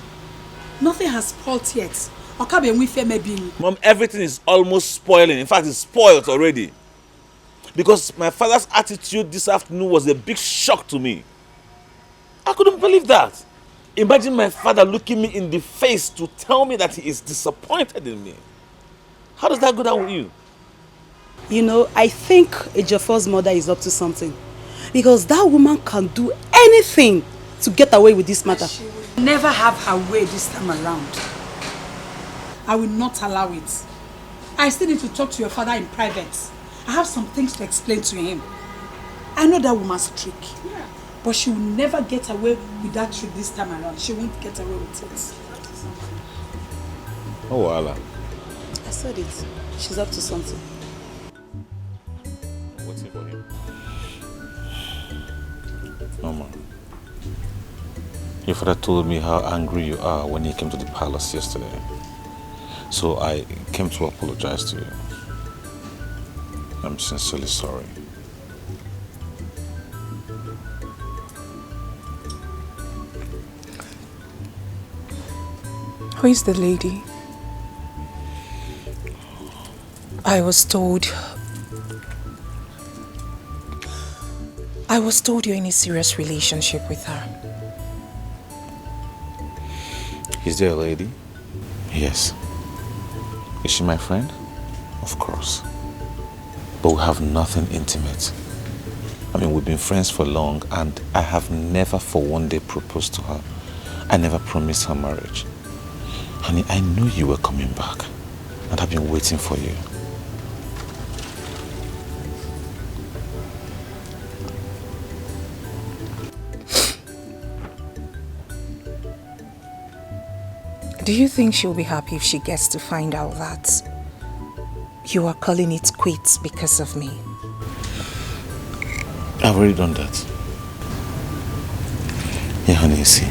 Nothing has spoiled yet. Mom, everything is almost spoiling. In fact, it's spoiled already. Because my father's attitude this afternoon was a big shock to me. I couldn't believe that. Imagine my father looking me in the face to tell me that he is disappointed in me. How does that go down with you? You know, I think Ejiofor's mother is up to something. Because that woman can do anything to get away with this matter. She will never have her way this time around. I will not allow it. I still need to talk to your father in private. I have some things to explain to him. I know that woman's trick. Yeah. But she will never get away with that trick this time around. She won't get away with it. Oh, Allah. I said it. She's up to something. What's it for him? Mama, your father told me how angry you are when he came to the palace yesterday. So I came to apologize to you. I'm sincerely sorry. Who is the lady? I was told you're in a serious relationship with her. Is there a lady? Yes. Is she my friend? Of course. But we have nothing intimate. I mean, we've been friends for long and I have never for one day proposed to her. I never promised her marriage. Honey, I knew you were coming back and I've been waiting for you. Do you think she'll be happy if she gets to find out that you are calling it quits because of me? I've already done that. Yeah, honey, you see,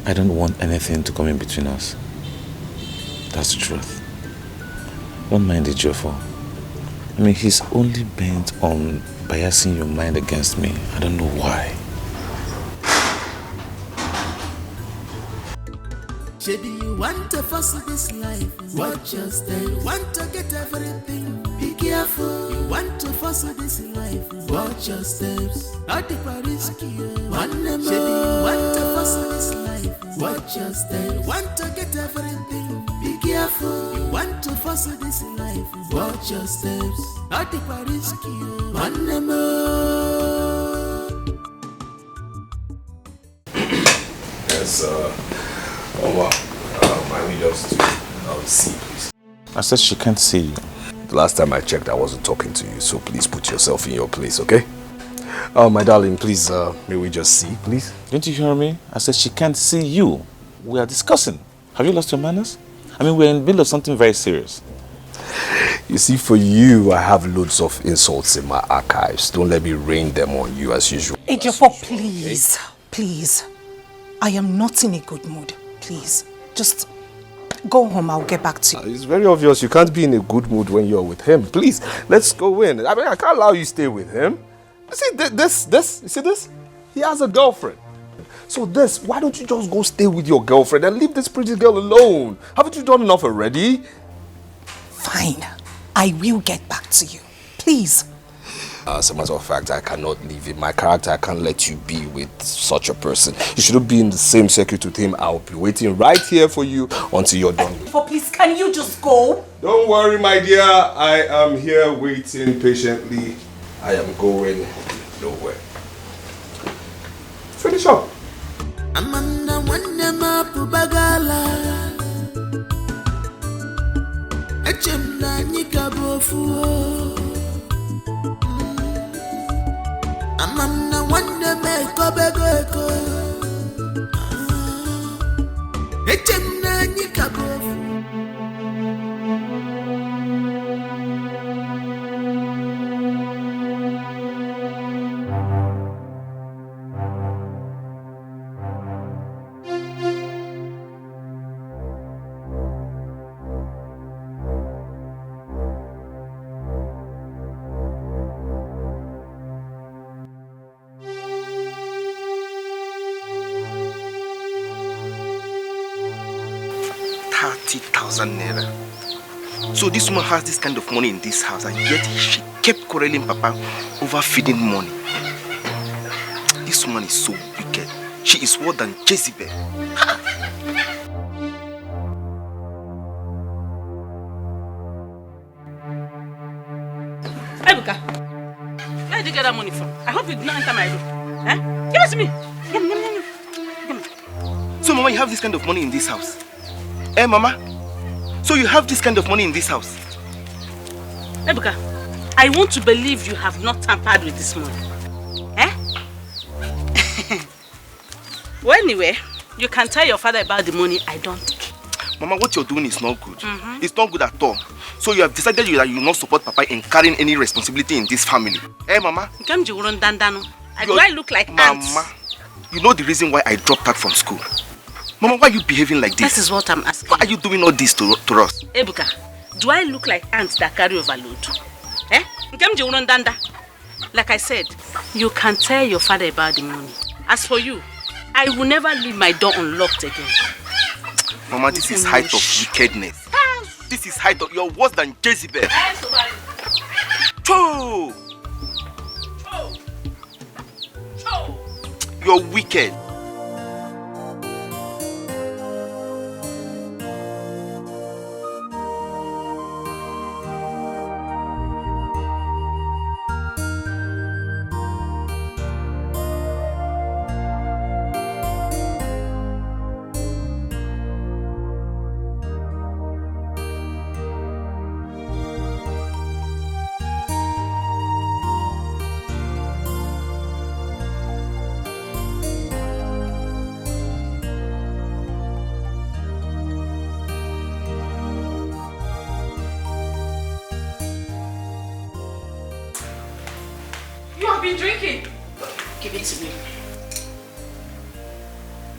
I don't want anything to come in between us. That's the truth. Don't mind Ejiofor. I mean, he's only bent on biasing your mind against me. I don't know why. Maybe you want to fuss this life, watch your step. You want to get everything, be careful. You want to fuss this life, watch your steps. At the risky, one name. Maybe you want to fuss this life, watch your steps. You want to get everything, be careful. You want to fuss this life, watch your steps. At the risky, one name. Yes, Oma, I need us to see, please. I said she can't see you. The last time I checked, I wasn't talking to you, so please put yourself in your place, okay? My darling, please, may we just see, please? Didn't you hear me? I said she can't see you. We are discussing. Have you lost your manners? I mean, we're in the middle of something very serious. You see, for you, I have loads of insults in my archives. Don't let me rain them on you as usual. Ejiofor, please, please. I am not in a good mood. Please, just go home. I'll get back to you. It's very obvious you can't be in a good mood when you're with him. Please, let's go in. I mean, I can't allow you to stay with him. You see, you see this? He has a girlfriend. So why don't you just go stay with your girlfriend and leave this pretty girl alone? Haven't you done enough already? Fine. I will get back to you. Please. As a matter of fact, I cannot leave it. My character, I can't let you be with such a person. You shouldn't be in the same circuit with him. I'll be waiting right here for you until you're done. Please, can you just go? Don't worry, my dear. I am here waiting patiently. I am going nowhere. Finish up. Amanda Wandema Pubagala Echemna Nikabofu Amanda Wandema Kobego Echemna Nikabofu Naira. So this woman has this kind of money in this house, and yet she kept quarreling Papa over feeding money. This woman is so wicked. She is worse than Jezebel. Ebuka, where did you get that money from? I hope you did not enter my room. Eh? Give it to me. Give me. So Mama, you have this kind of money in this house? Eh, Mama? So you have this kind of money in this house? Ebuka, I want to believe you have not tampered with this money. Eh? Well, anyway, you can tell your father about the money. I don't care. Mama, what you're doing is not good. It's not good at all. So you have decided that you will not support Papa in carrying any responsibility in this family. Eh, Mama? Do I look like ants? Mama, you know the reason why I dropped out from school. Mama, why are you behaving like this? That is what I'm asking. Why are you doing all this to us? Ebuka, do I look like ants that carry overload? Eh? Like I said, you can tell your father about the money. As for you, I will never leave my door unlocked again. Mama, this is height of wickedness. This is height of... You're worse than Jezebel. Cho! You're wicked. Drinking. Give it to me.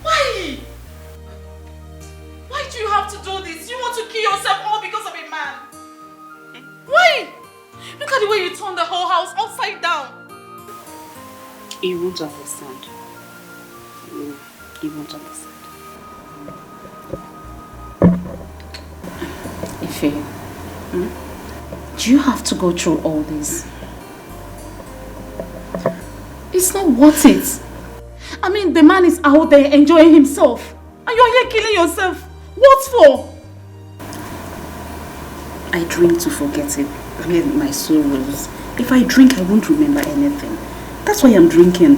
Why? Why do you have to do this? You want to kill yourself all because of a man? Why? Look at the way you turned the whole house upside down. You won't understand. You won't understand. Ife, do you have to go through all this? It's not worth it. I mean, the man is out there enjoying himself. And you're here killing yourself. What for? I drink to forget it. My sorrows. If I drink, I won't remember anything. That's why I'm drinking.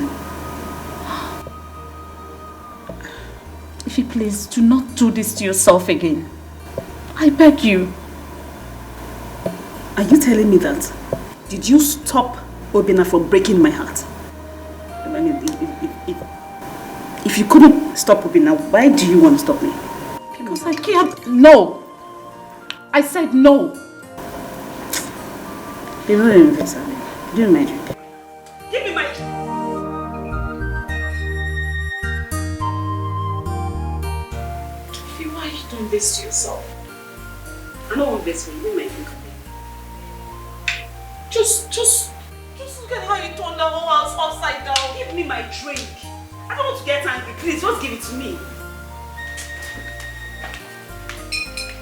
If you please, do not do this to yourself again. I beg you. Are you telling me that? Did you stop Obina from breaking my heart? I mean, if you couldn't stop Obina, why do you want to stop me? Because I can't. No. I said no. Before you invest, give me my drink. Give me my drink. Why you don't invest yourself? I don't want to invest for you. Give me my drink. Just look at how you turned the whole house upside down. Give me my drink. I don't want to get angry. Please, just give it to me.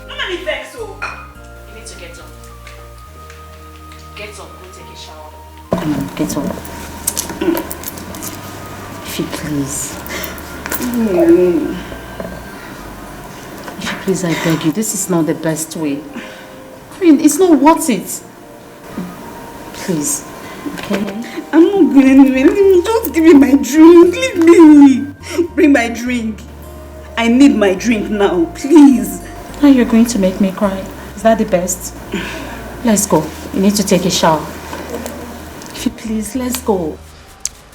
Don't let me vex, so. You need to get up. Get up, go take a shower. Come on, get up. If you please. If you please, I beg you, this is not the best way. I mean, it's not worth it. Please, okay? I'm not going anywhere. Just give me my drink. Leave me. Bring my drink. I need my drink now, please. Now you're going to make me cry. Is that the best? Let's go. You need to take a shower. If you please, let's go.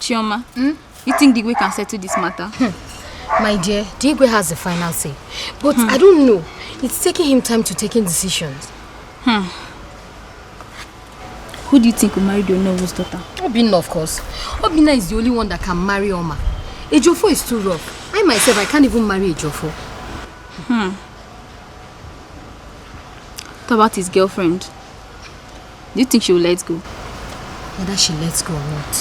Chioma, you think Digwe can settle this matter? My dear, Digwe has the final say. But I don't know. It's taking him time to take decisions. Who do you think will marry the Onowo's daughter? Obina, of course. Obina is the only one that can marry Oma. Ejofo is too rough. I myself, I can't even marry Ejofo. What about his girlfriend? Do you think she will let go? Whether she lets go or not.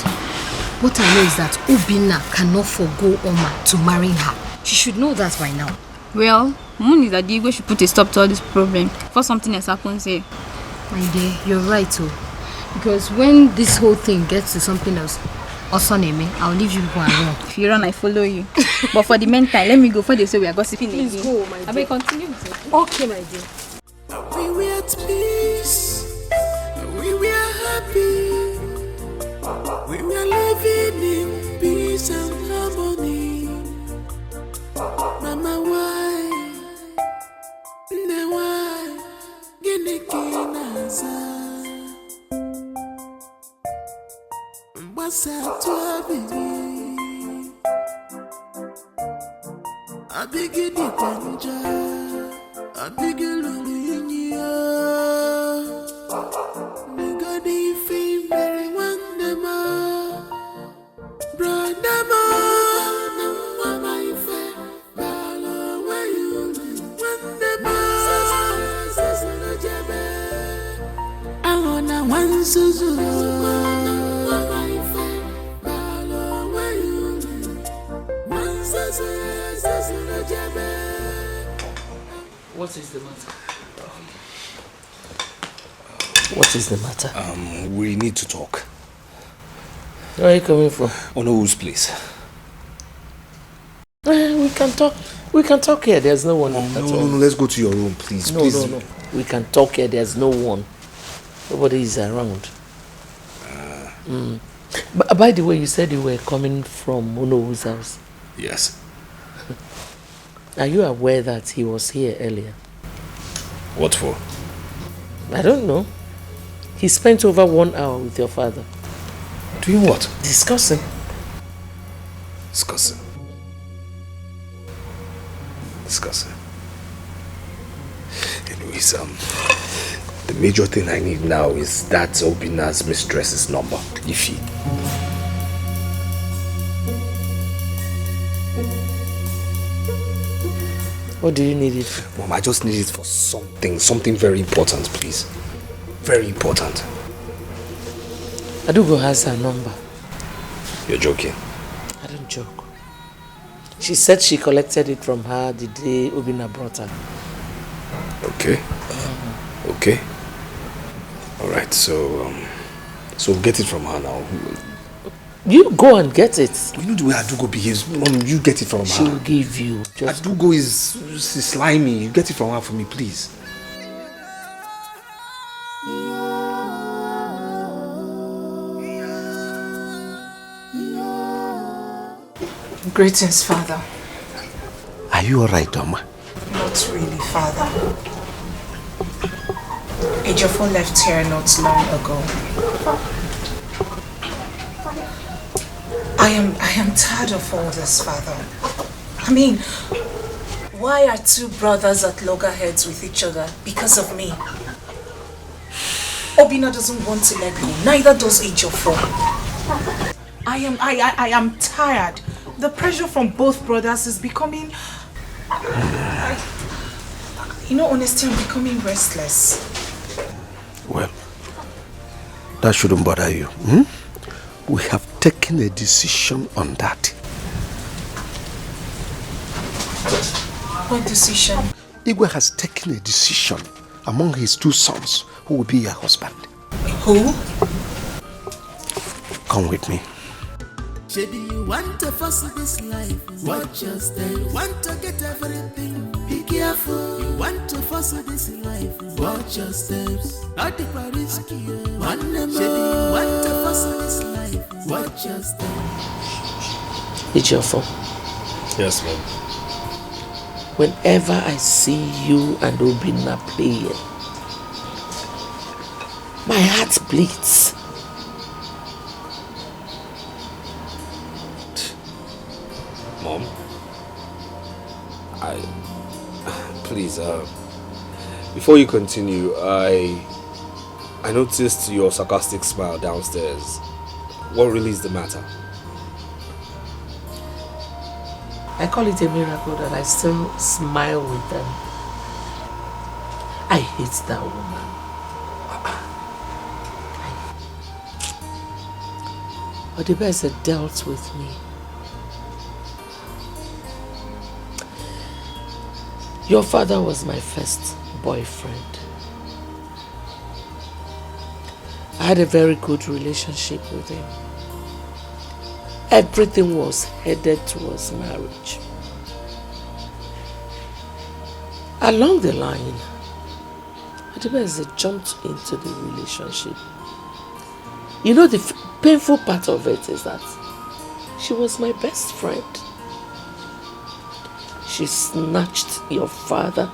What I know is that Obina cannot forgo Oma to marry her. She should know that by now. Well, Moon is that Digwe should put a stop to all this problem before something else happens here. My dear, you're right too. Because when this whole thing gets to something else, Osoneme, I'll leave you go and run. If you run, I follow you. But for the meantime, let me go for they say we are gossiping again. Please go, my dear. I will continue with it. Okay, my dear. We were at peace. We were happy. We were living in peace and harmony. Mama, why? Ne why? Gini kinaza. Mbasa tuwa bibi. Abigi di panja. Abigi lulunya. Nigadi fi very wandema. Brandama. Mama ife. Balo where you live. Wandema. Sasana jebe. Alona wansuzu. Mama ife. Balo where you live. Sasana jebe. What is the matter? What is the matter? We need to talk. Where are you coming from? Onowo's place. We can talk. We can talk here. There's no one. No, let's go to your room, please. No, please. no. We can talk here. There's no one. Nobody is around. But by the way, you said you were coming from Onowo's house. Yes. Are you aware that he was here earlier? What for? I don't know. He spent over 1 hour with your father. Doing what? Discussing. Discussing. Anyways, the major thing I need now is that Obina's mistress's number, Ify. What do you need it for? Mom, I just need it for something very important, please. Very important. Adugo has her number. You're joking? I don't joke. She said she collected it from her the day Obina brought her. Okay. Okay. Alright, so get it from her now. You go and get it. You know the way Adugo behaves. Mom, you get it from her. She'll give you. Adugo is slimy. You get it from her for me, please. Greetings, Father. Are you alright, Oma? Not really, Father. Ejofo left here not long ago. I am tired of all this, Father. I mean, why are two brothers at loggerheads with each other? Because of me. Obina doesn't want to let go. Neither does Ejiofor. I am tired. The pressure from both brothers is becoming... honestly, I'm becoming restless. Well, that shouldn't bother you. We have taken a decision on that. What decision? Igwe has taken a decision among his 2 sons who will be your husband. Who? Come with me. Maybe you want to fuss this life, watch your step. You want to get everything, be careful. You want to fuss this life, watch your steps. Not the risky, one more. Maybe you want to fuss this life, watch your steps. Ejiofor. Yes, ma'am. Whenever I see you and Obina playing, my heart bleeds. Mom, please, before you continue, I noticed your sarcastic smile downstairs. What really is the matter? I call it a miracle that I still smile with them. I hate that woman. Odibeze dealt with me. Your father was my first boyfriend. I had a very good relationship with him. Everything was headed towards marriage. Along the line, Odibeze jumped into the relationship. You know, the painful part of it is that she was my best friend. She snatched your father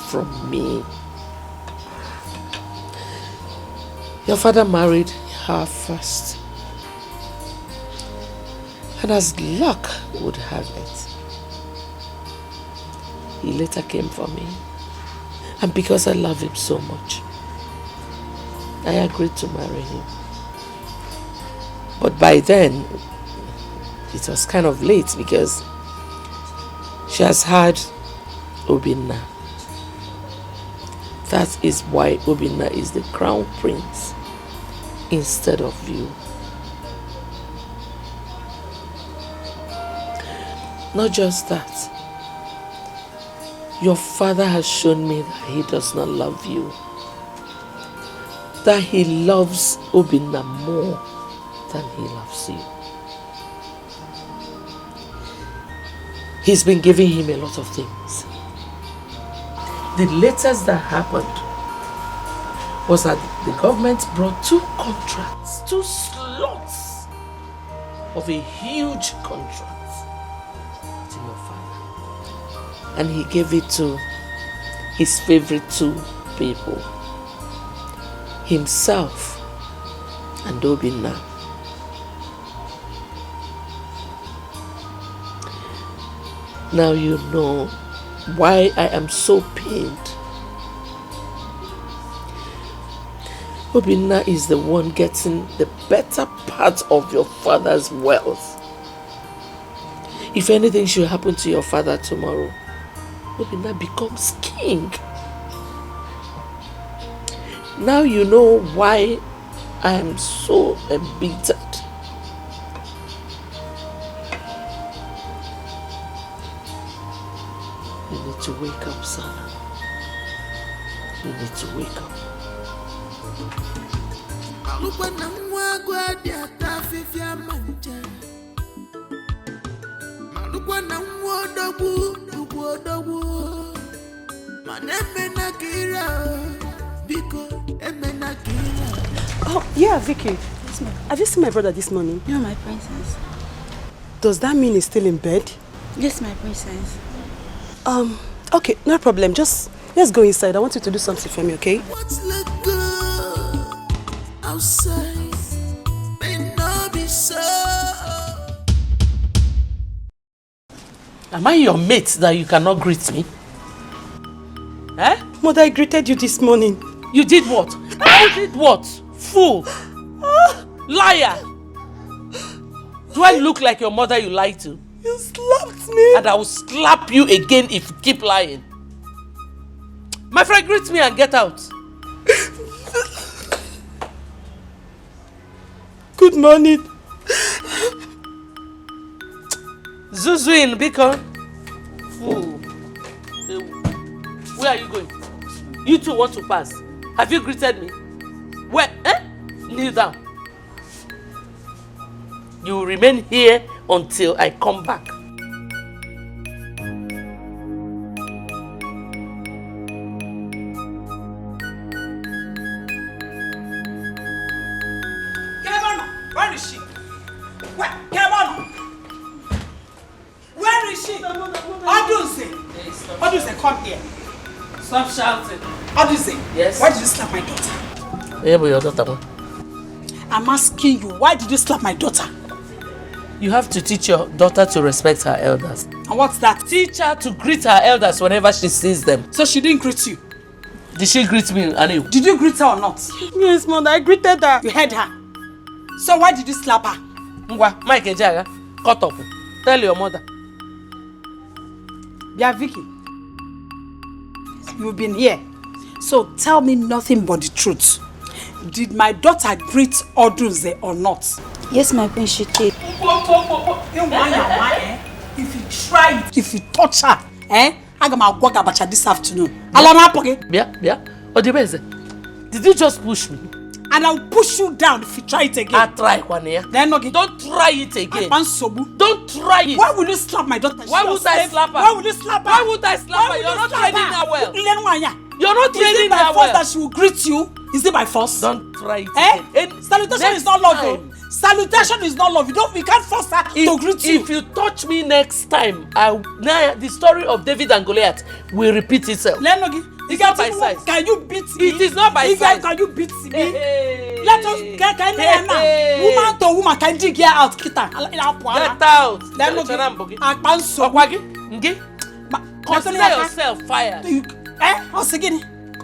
from me. Your father married her first. And as luck would have it, he later came for me. And because I love him so much, I agreed to marry him. But by then, it was kind of late because she has had Obina. That is why Obina is the crown prince instead of you. Not just that. Your father has shown me that he does not love you. That he loves Obina more than he loves you. He's been giving him a lot of things. The latest that happened was that the government brought 2 contracts, 2 slots of a huge contract to your father. And he gave it to his favorite 2 people, himself and Obina. Now you know why I am so pained. Obina is the one getting the better part of your father's wealth. If anything should happen to your father tomorrow, Obina becomes king. Now you know why I am so embittered. You need to wake up, son. You need to wake up. Oh, yeah, Vicky. Have you seen my brother this morning? No, my princess. Does that mean he's still in bed? Yes, my princess. Okay, no problem. Just let's go inside. I want you to do something for me, okay? What's look good outside may not be so. Am I your mate that you cannot greet me? Eh? Mother, I greeted you this morning. You did what? You did what? Fool! Liar! Do I look like your mother you lied to? You slapped me! And I will slap you again if you keep lying. My friend, greet me and get out. Good morning. Zuzu in Bcam. Fool. Where are you going? You two want to pass. Have you greeted me? Where? Kneel down. You will remain here until I come back. Where is she? Where? Where is she? Odunze, come here. Stop shouting. Odunze, yes. Why did you slap my daughter? Yeah, but your daughter. I'm asking you, why did you slap my daughter? You have to teach your daughter to respect her elders. And what's that? Teach her to greet her elders whenever she sees them. So she didn't greet you? Did she greet me, Anu? Did you greet her or not? Yes, mother, I greeted her. You heard her. So why did you slap her? Ngwa, Mike Ejaga, cut up. Tell your mother. Yeah, Vicky. You've been here. So tell me nothing but the truth. Did my daughter greet Odunze or not? Yes, my queen, she did. If you try it, if you touch her, I'm going to go Abacha this afternoon. Did you just push me? And I'll push you down if you try it again. I'll try, Kwania. Then okay. Don't try it again. Don't try it. Why will you slap my daughter? Why would I slap her? Why will you slap her? Why would I slap her? You're not training her well. You're not training her well. Is it by force that she will greet you? Is it by force? Don't try it again. Salutation is not love. Salutation is not love. We can't force her to greet you. If you touch me next time, the story of David and Goliath will repeat itself. It's not by size. Can you beat me? It is not by size. Can you beat me? Let us get now. Woman to woman, can you get out? Get out. Consider yourself fired.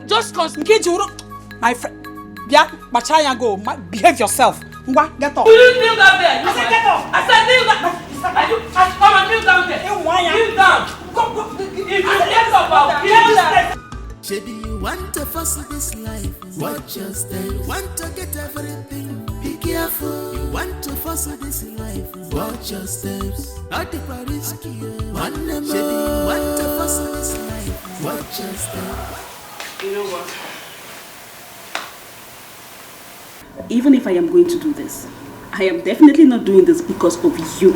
Just consider. My friend, yeah, go. Behave yourself. Get up. Will you kneel down there? I said get up. I said kneel down. Come and kneel down there. Kneel down. If you get up, I'll kill you. Maybe you want to fuss this life, watch your step. You want to get everything, be careful. You want to fuss this life, watch your steps. Out the risky, one name. Maybe you want to fuss this life, watch your steps. You know what? Even if I am going to do this, I am definitely not doing this because of you.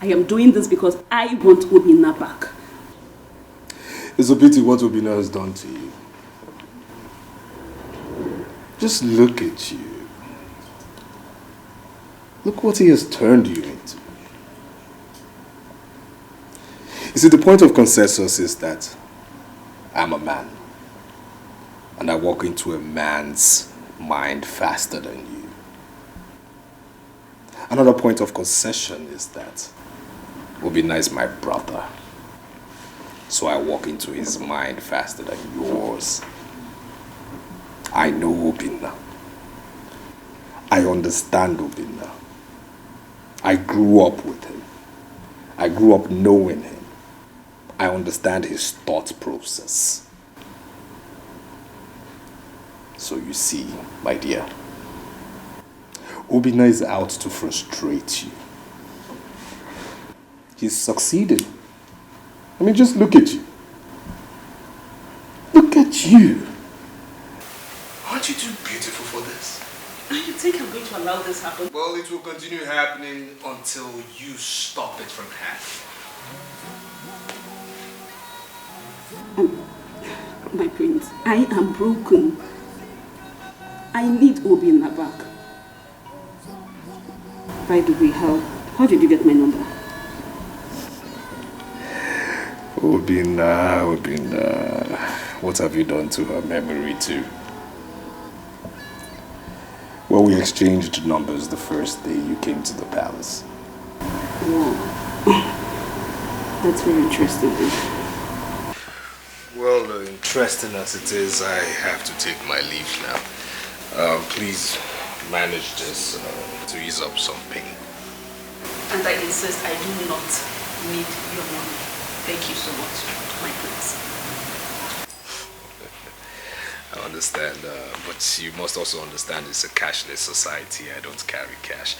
I am doing this because I want Obinna back. It's a pity what Obinna has done to you. Just look at you. Look what he has turned you into. You see, the point of consensus is that I'm a man. And I walk into a man's mind faster than you. Another point of concession is that Obinna is my brother. So I walk into his mind faster than yours. I know Obinna. I understand Obinna. I grew up with him. I grew up knowing him. I understand his thought process. So you see, my dear, Obinna is out to frustrate you. He's succeeded. I mean, just look at you. Look at you. Aren't you too beautiful for this? You think I'm going to allow this happen? Well, it will continue happening until you stop it from happening. My prince, I am broken. I need Obinna back. By the way, how did you get my number? Obinna, what have you done to her memory too? Well, we exchanged numbers the first day you came to the palace. Wow. That's very interesting. Well, interesting as it is, I have to take my leave now. Please manage this to ease up some pain. And I insist I do not need your money. Thank you so much, my prince. I understand, but you must also understand it's a cashless society. I don't carry cash.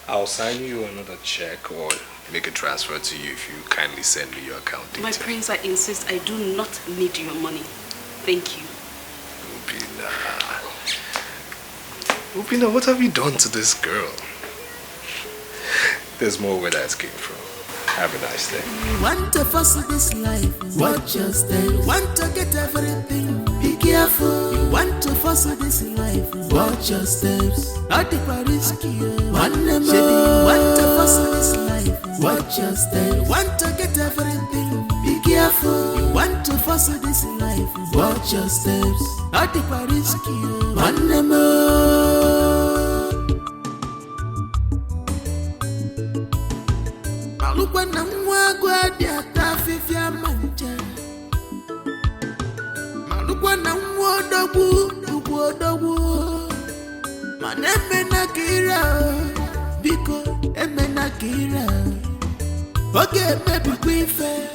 I'll sign you another check or make a transfer to you if you kindly send me your account details. My prince, I insist I do not need your money. Thank you. Upina, what have you done to this girl? There's more where that came from. Have a nice day. Want to fuss with this life, watch your step. Want to get everything, be careful. You want to fuss with this life, watch your steps. Out the risky, one more. You want to fuss with this life, watch your steps. Want to get everything, be careful. You want to fuss with this life, watch your steps. Out the risky, one more. Malukwa na mwagwa dia tafifia manje. Malukwa na mwodogu. Maneme na kira, biko eme na kira. Oge mebi kwife,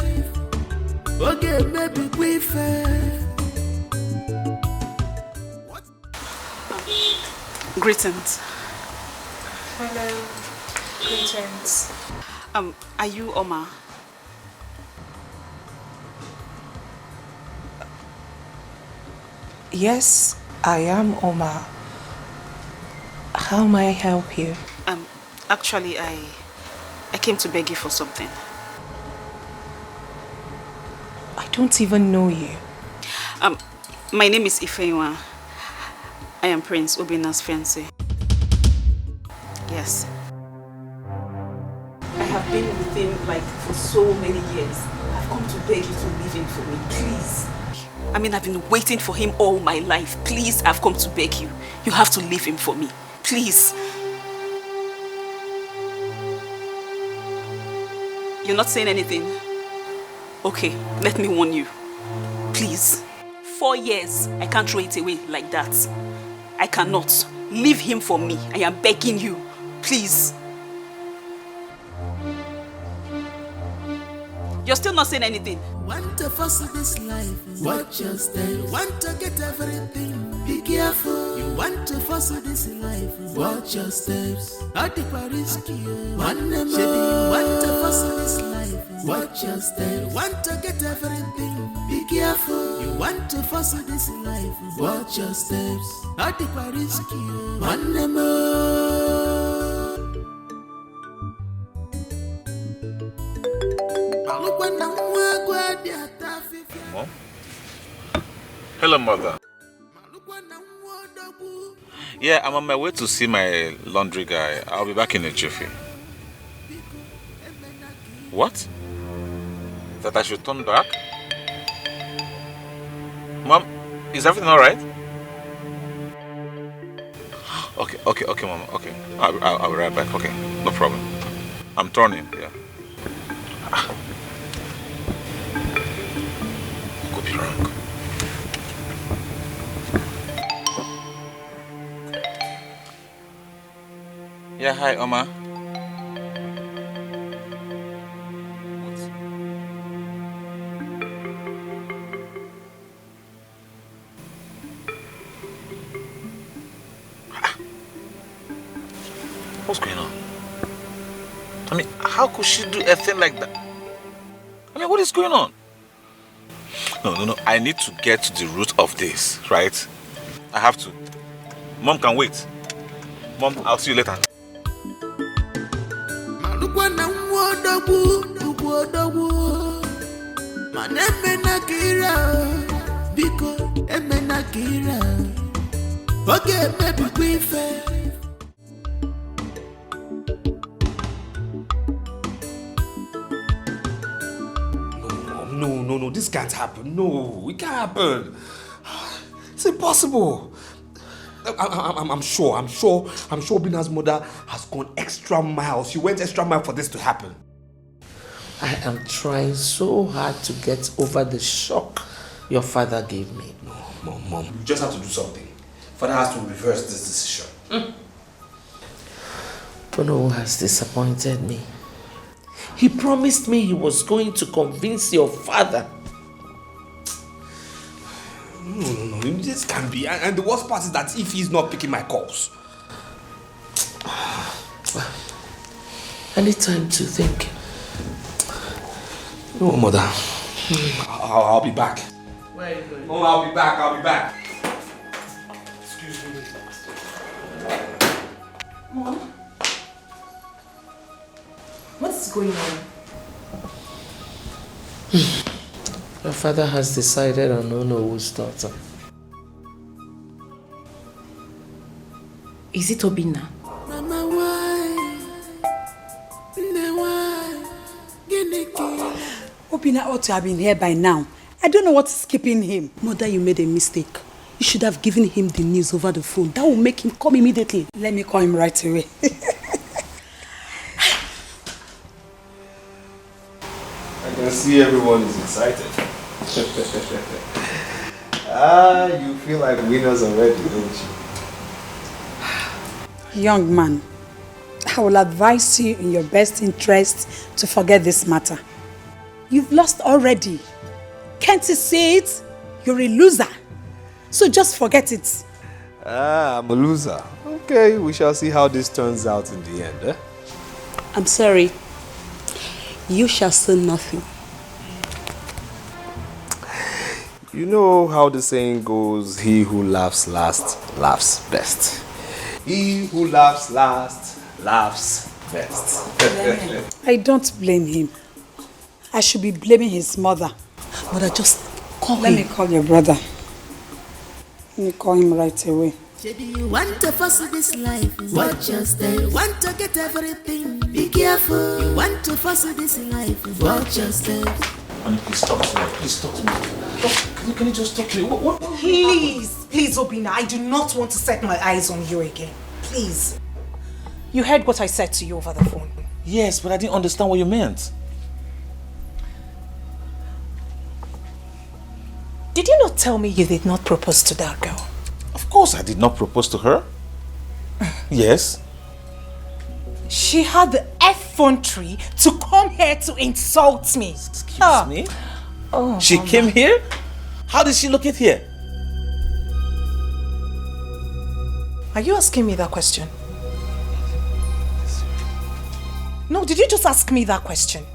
oge mebi kwife. Greetings. Hello. Greetings. Are you Oma? Yes, I am Oma. How may I help you? Actually, I came to beg you for something. I don't even know you. My name is Ifewa. I am Prince Obina's fiancé. Yes. I have been with him for so many years. I've come to beg you to leave him for me, please. I mean, I've been waiting for him all my life. Please, I've come to beg you. You have to leave him for me, please. You're not saying anything? Okay, let me warn you. Please. 4 years, I can't throw it away like that. I cannot. Leave him for me. I am begging you. Please. You're still not saying anything. Want to fuss with this life, watch your step. Want to get everything, be careful. You want to fuss with this life, watch your steps. Out the risky, one more. You want to fuss with this life, watch your steps. Want to get everything, be careful. You want to fuss with this life, watch your steps. Out the risky, one more. Mom? Hello, Mother. Yeah, I'm on my way to see my laundry guy. I'll be back in a jiffy. What? That I should turn back? Mom, is everything alright? Okay, Mom. Okay. I'll be right back. Okay, no problem. I'm turning, yeah. Could be wrong. Yeah, hi, Oma. What's going on? I mean, how could she do a thing like that? I mean, what is going on? No. I need to get to the root of this, right? I have to. Mom can wait. Mom, I'll see you later. No, this can't happen. No, it can't happen. It's impossible. I'm sure Bina's mother has gone extra miles. She went extra mile for this to happen. I am trying so hard to get over the shock your father gave me. Mom, you just have to do something. Father has to reverse this decision. Bono has disappointed me. He promised me he was going to convince your father. No, this can't be. And the worst part is that if he's not picking my calls. I need time to think. No, Mother. I'll be back. Where are you going? Oh, I'll be back. Excuse me. Mom? What's going on? Your father has decided on Onowo's daughter. Is it Obinna? Mama, why? Obinna ought to have been here by now. I don't know what's keeping him. Mother, you made a mistake. You should have given him the news over the phone. That will make him come immediately. Let me call him right away. I can see everyone is excited. You feel like winners already, don't you? Young man, I will advise you in your best interest to forget this matter. You've lost already. Can't you see it? You're a loser. So just forget it. I'm a loser. Okay, we shall see how this turns out in the end, eh? I'm sorry. You shall say nothing. You know how the saying goes, he who laughs last, laughs best. He who laughs last, laughs best. I don't blame him. I should be blaming his mother. Mother, just call Let him. me call your brother. Let me call him right away. You want to fuss this life, watch your step. You want to get everything, be careful. You want to fuss this life, watch your step. Honey, please talk to me. Please talk to me. Can you just talk to me? What? Please, Obinna, I do not want to set my eyes on you again. Please. You heard what I said to you over the phone. Yes, but I didn't understand what you meant. Did you not tell me you did not propose to that girl? Of course I did not propose to her. Yes. She had the effrontery to come here to insult me. Excuse me? Oh, She Mama. came here? How did she locate here? Are you asking me that question? No, did you just ask me that question?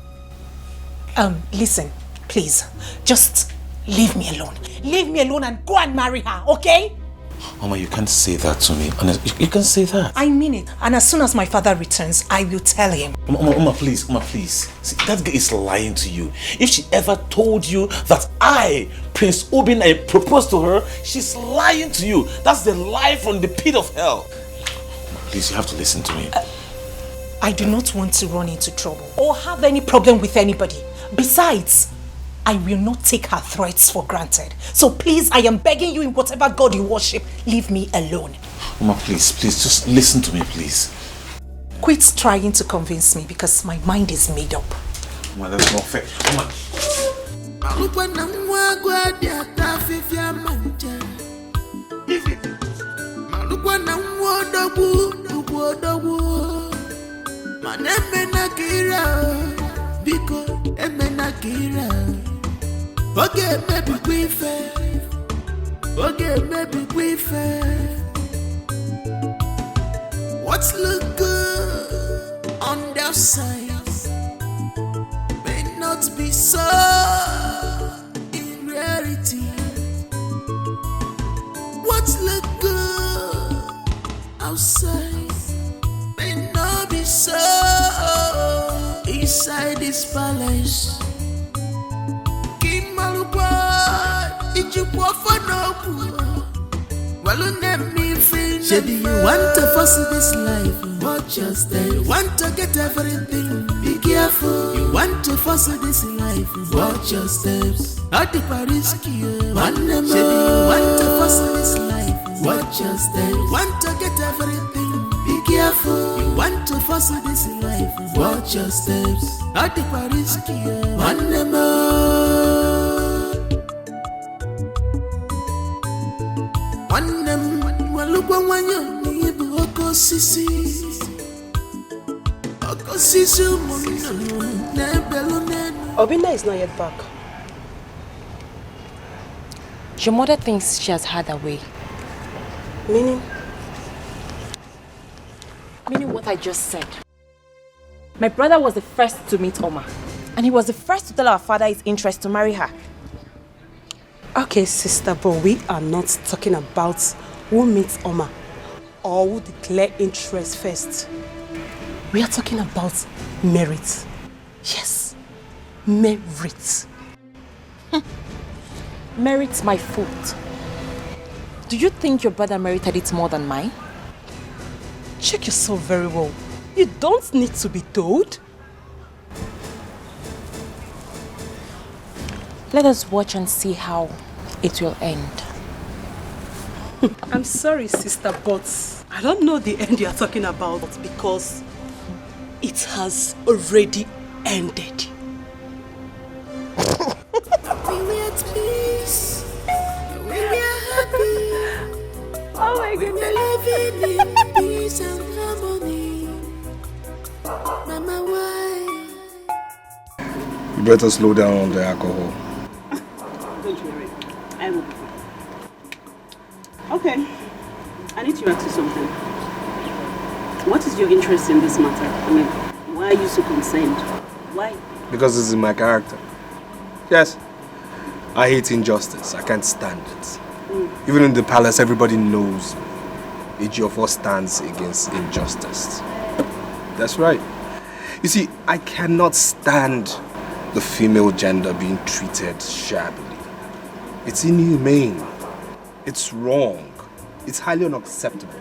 Listen, please, just leave me alone. Leave me alone and go and marry her, okay? Mama, you can't say that to me. Honestly, you can't say that. I mean it. And as soon as my father returns, I will tell him. Mama, please. See, that girl is lying to you. If she ever told you that I, Prince Obinna, proposed to her, she's lying to you. That's the lie from the pit of hell. Please, you have to listen to me. I do not want to run into trouble or have any problem with anybody. Besides, I will not take her threats for granted. So please, I am begging you in whatever God you worship, leave me alone. Mama, please, just listen to me, please. Quit trying to convince me because my mind is made up. Mama, that's not fair. Mama. Okay, maybe we fair. Okay, maybe we fair. What's look good on their sides may not be so in reality. What's look good outside may not be so inside this palace. Maybe you want to fuss this life, watch your step. You want to get everything, be careful. You want to fuss this life, watch your steps. At the Paris Maybe you want to fuss this life, watch your steps. You want to get everything, be careful. You want to fuss this life, watch your steps. At the Paris One Obinna is not yet back. Your mother thinks she has had her way. Meaning? Meaning what I just said. My brother was the first to meet Oma. And he was the first to tell our father his interest to marry her. Okay, sister, but we are not talking about who meets Oma or who declare interest first. We are talking about merit. Yes, merit. Merit's my fault. Do you think your brother merited it more than mine? Check yourself very well. You don't need to be told. Let us watch and see how it will end. I'm sorry, sister, but I don't know the end you're talking about because it has already ended. We were at peace. We were happy. Oh my goodness. We were living in peace and harmony. Mama, why? You better slow down on the alcohol. Don't worry. I will. Okay. I need to ask you something. What is your interest in this matter? I mean, why are you so concerned? Why? Because it's in my character. Yes. I hate injustice. I can't stand it. Even in the palace, everybody knows Ejiofor stands against injustice. That's right. You see, I cannot stand the female gender being treated shabbily. It's inhumane. It's wrong. It's highly unacceptable.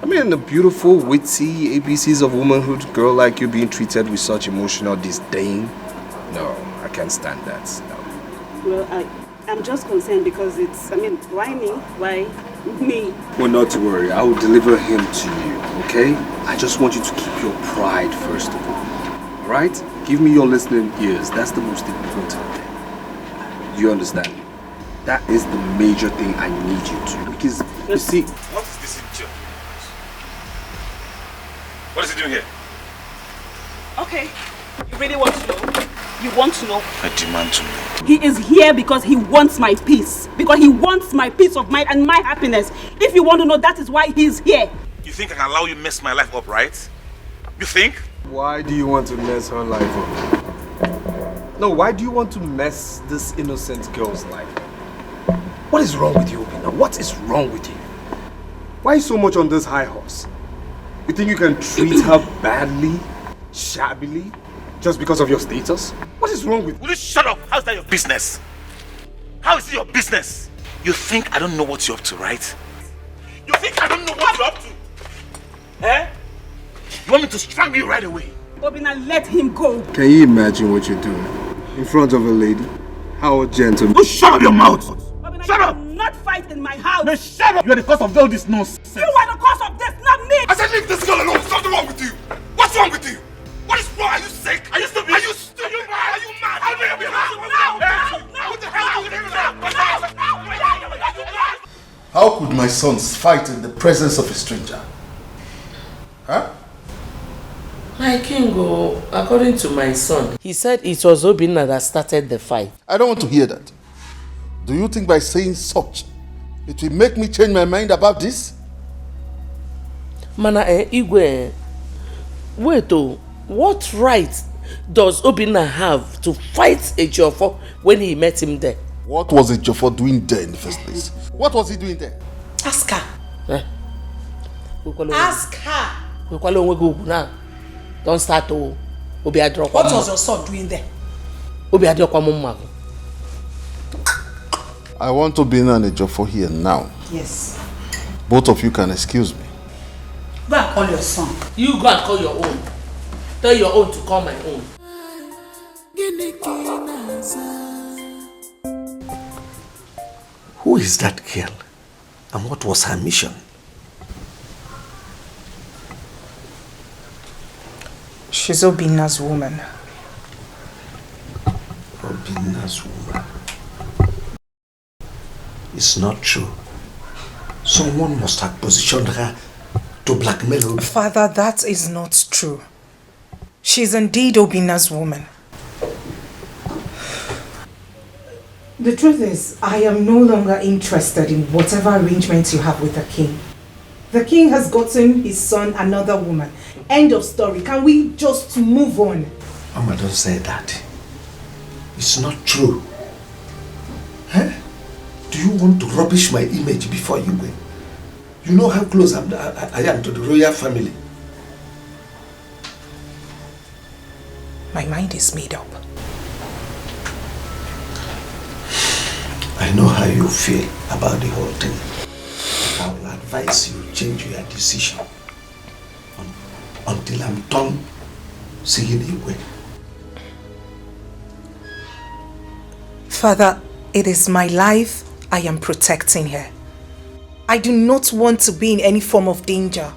I mean, a beautiful, witty ABCs of womanhood girl like you being treated with such emotional disdain? No, I can't stand that. No. Well, I'm just concerned because it's, I mean, why me? Why me? Well, not to worry. I will deliver him to you, okay? I just want you to keep your pride first of all. Alright? Give me your listening ears. That's the most important thing. You understand? That is the major thing I need you to. Because, you see... What is this idiot? What is he doing here? Okay. You really want to know? You want to know? I demand to know. He is here because he wants my peace. Because he wants my peace of mind and my happiness. If you want to know, that is why he is here. You think I can allow you to mess my life up, right? You think? Why do you want to mess her life up? No, why do you want to mess this innocent girl's life up? What is wrong with you, Obinna? What is wrong with you? Why so much on this high horse? You think you can treat her badly, shabbily, just because of your status? What is wrong with you? Will you shut up? How's that your business? How is it your business? You think I don't know what you're up to, right? You think I don't know what you're up to? Eh? You want me to strangle you right away? Obinna, let him go. Can you imagine what you're doing? In front of a lady? How gentle. Oh, shut up your mouth! Obinna, shut up! Not fight in my house. No, shut up! You are the cause of all this nonsense. You are the cause of this, not me. I said leave this girl alone. Something wrong with you. What's wrong with you? What is wrong? Are you sick? Are you stupid? Are you stupid? Are you mad? Are you mad? No! What the hell are you doing? How could my sons fight in the presence of a stranger? Huh? My king, according to my son, he said it was Obinna that started the fight. I don't want to hear that. Do you think by saying such, it will make me change my mind about this? Mana Igwe, wait what right does Obinna have to fight Ejiofor when he met him there? What was Ejiofor doing there in the first place? What was he doing there? Ask her. Ask her. Don't start to Obiadro. What was your son doing there? Obiadro. I want Obinna and Ejiofor here now. Yes. Both of you can excuse me. Go and call your son. You go and call your own. Tell your own to call my own. Who is that girl? And what was her mission? She's Obinna's woman. Obinna's woman. It's not true. Someone must have positioned her to blackmail Obi. Father, that is not true. She's indeed Obina's woman. The truth is, I am no longer interested in whatever arrangements you have with the king. The king has gotten his son another woman. End of story. Can we just move on? Mama, don't say that. It's not true. Huh? Do you want to rubbish my image before you win? You know how close I am to the royal family. My mind is made up. I know how you feel about the whole thing. I will advise you change your decision until I'm done seeing you win. Father, it is my life I am protecting her. I do not want to be in any form of danger.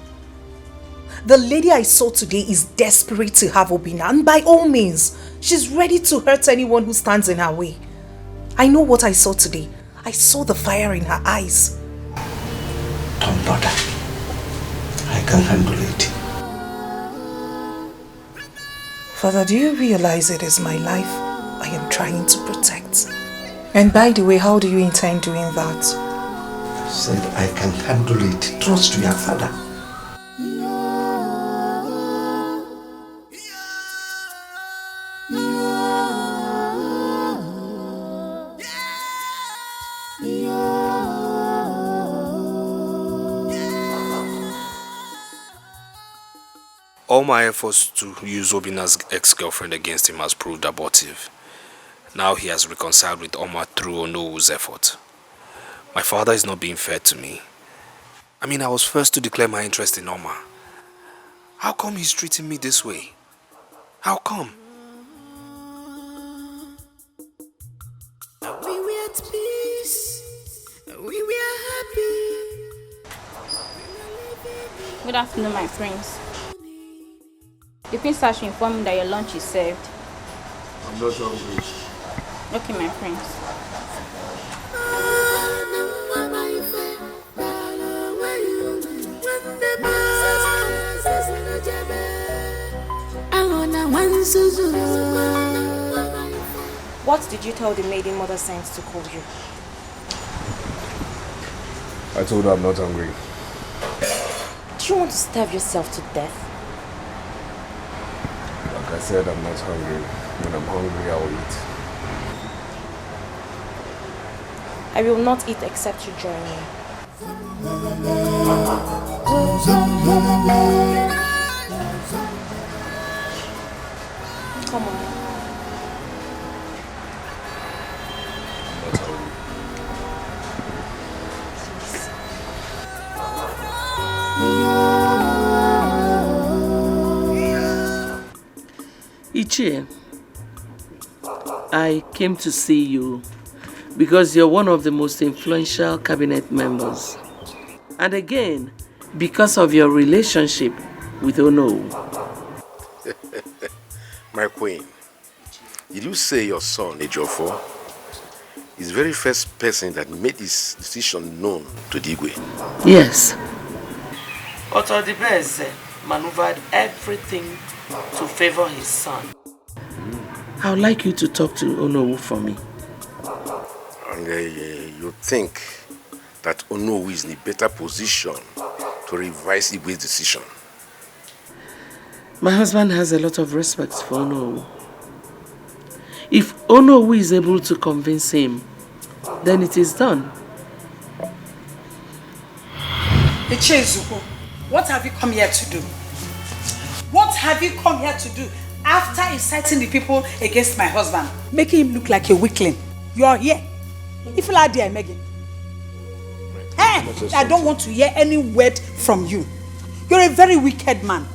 The lady I saw today is desperate to have Obina, and by all means, she's ready to hurt anyone who stands in her way. I know what I saw today. I saw the fire in her eyes. Don't bother. I can handle it. Father, do you realize it is my life I am trying to protect? And by the way, how do you intend doing that? I said I can handle it. Trust your father. All my efforts to use Obina's ex-girlfriend against him has proved abortive. Now he has reconciled with Oma through Onowu's effort. My father is not being fair to me. I mean, I was first to declare my interest in Oma. How come he's treating me this way? How come? We were at peace. We were happy. Good afternoon, my prince. The prince has to inform me that your lunch is served. I'm not hungry. Okay, my prince. What did you tell the maiden mother sent to call you? I told her I'm not hungry. Do you want to starve yourself to death? Like I said, I'm not hungry. When I'm hungry, I will eat. I will not eat except you join me. Come on. I'm not hungry. Ichie, I came to see you because you're one of the most influential cabinet members. And again, because of your relationship with Onowu. My queen, did you say your son, Ejiofor, is the very first person that made his decision known to Digwe? Yes. But Odibeze maneuvered everything to favor his son. I would like you to talk to Onowu for me. And you think that Onowu is in a better position to revise Igwe's decision? My husband has a lot of respect for Onowu. If Onowu is able to convince him, then it is done. Ichezuko, what have you come here to do? What have you come here to do after inciting the people against my husband, making him look like a weakling? You are here. If you are there, Megan. Hey, I don't want to hear any word from you. You're a very wicked man.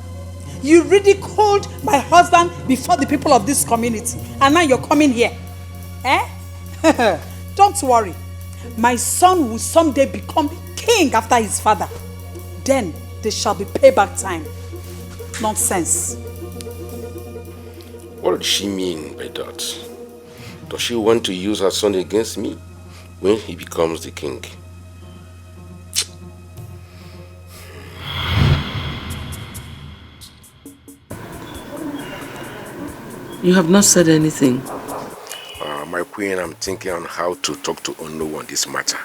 You ridiculed my husband before the people of this community, and now you're coming here. Eh? Don't worry. My son will someday become king after his father. Then there shall be payback time. Nonsense. What does she mean by that? Does she want to use her son against me when he becomes the king? You have not said anything. My queen, I'm thinking on how to talk to Ono on this matter.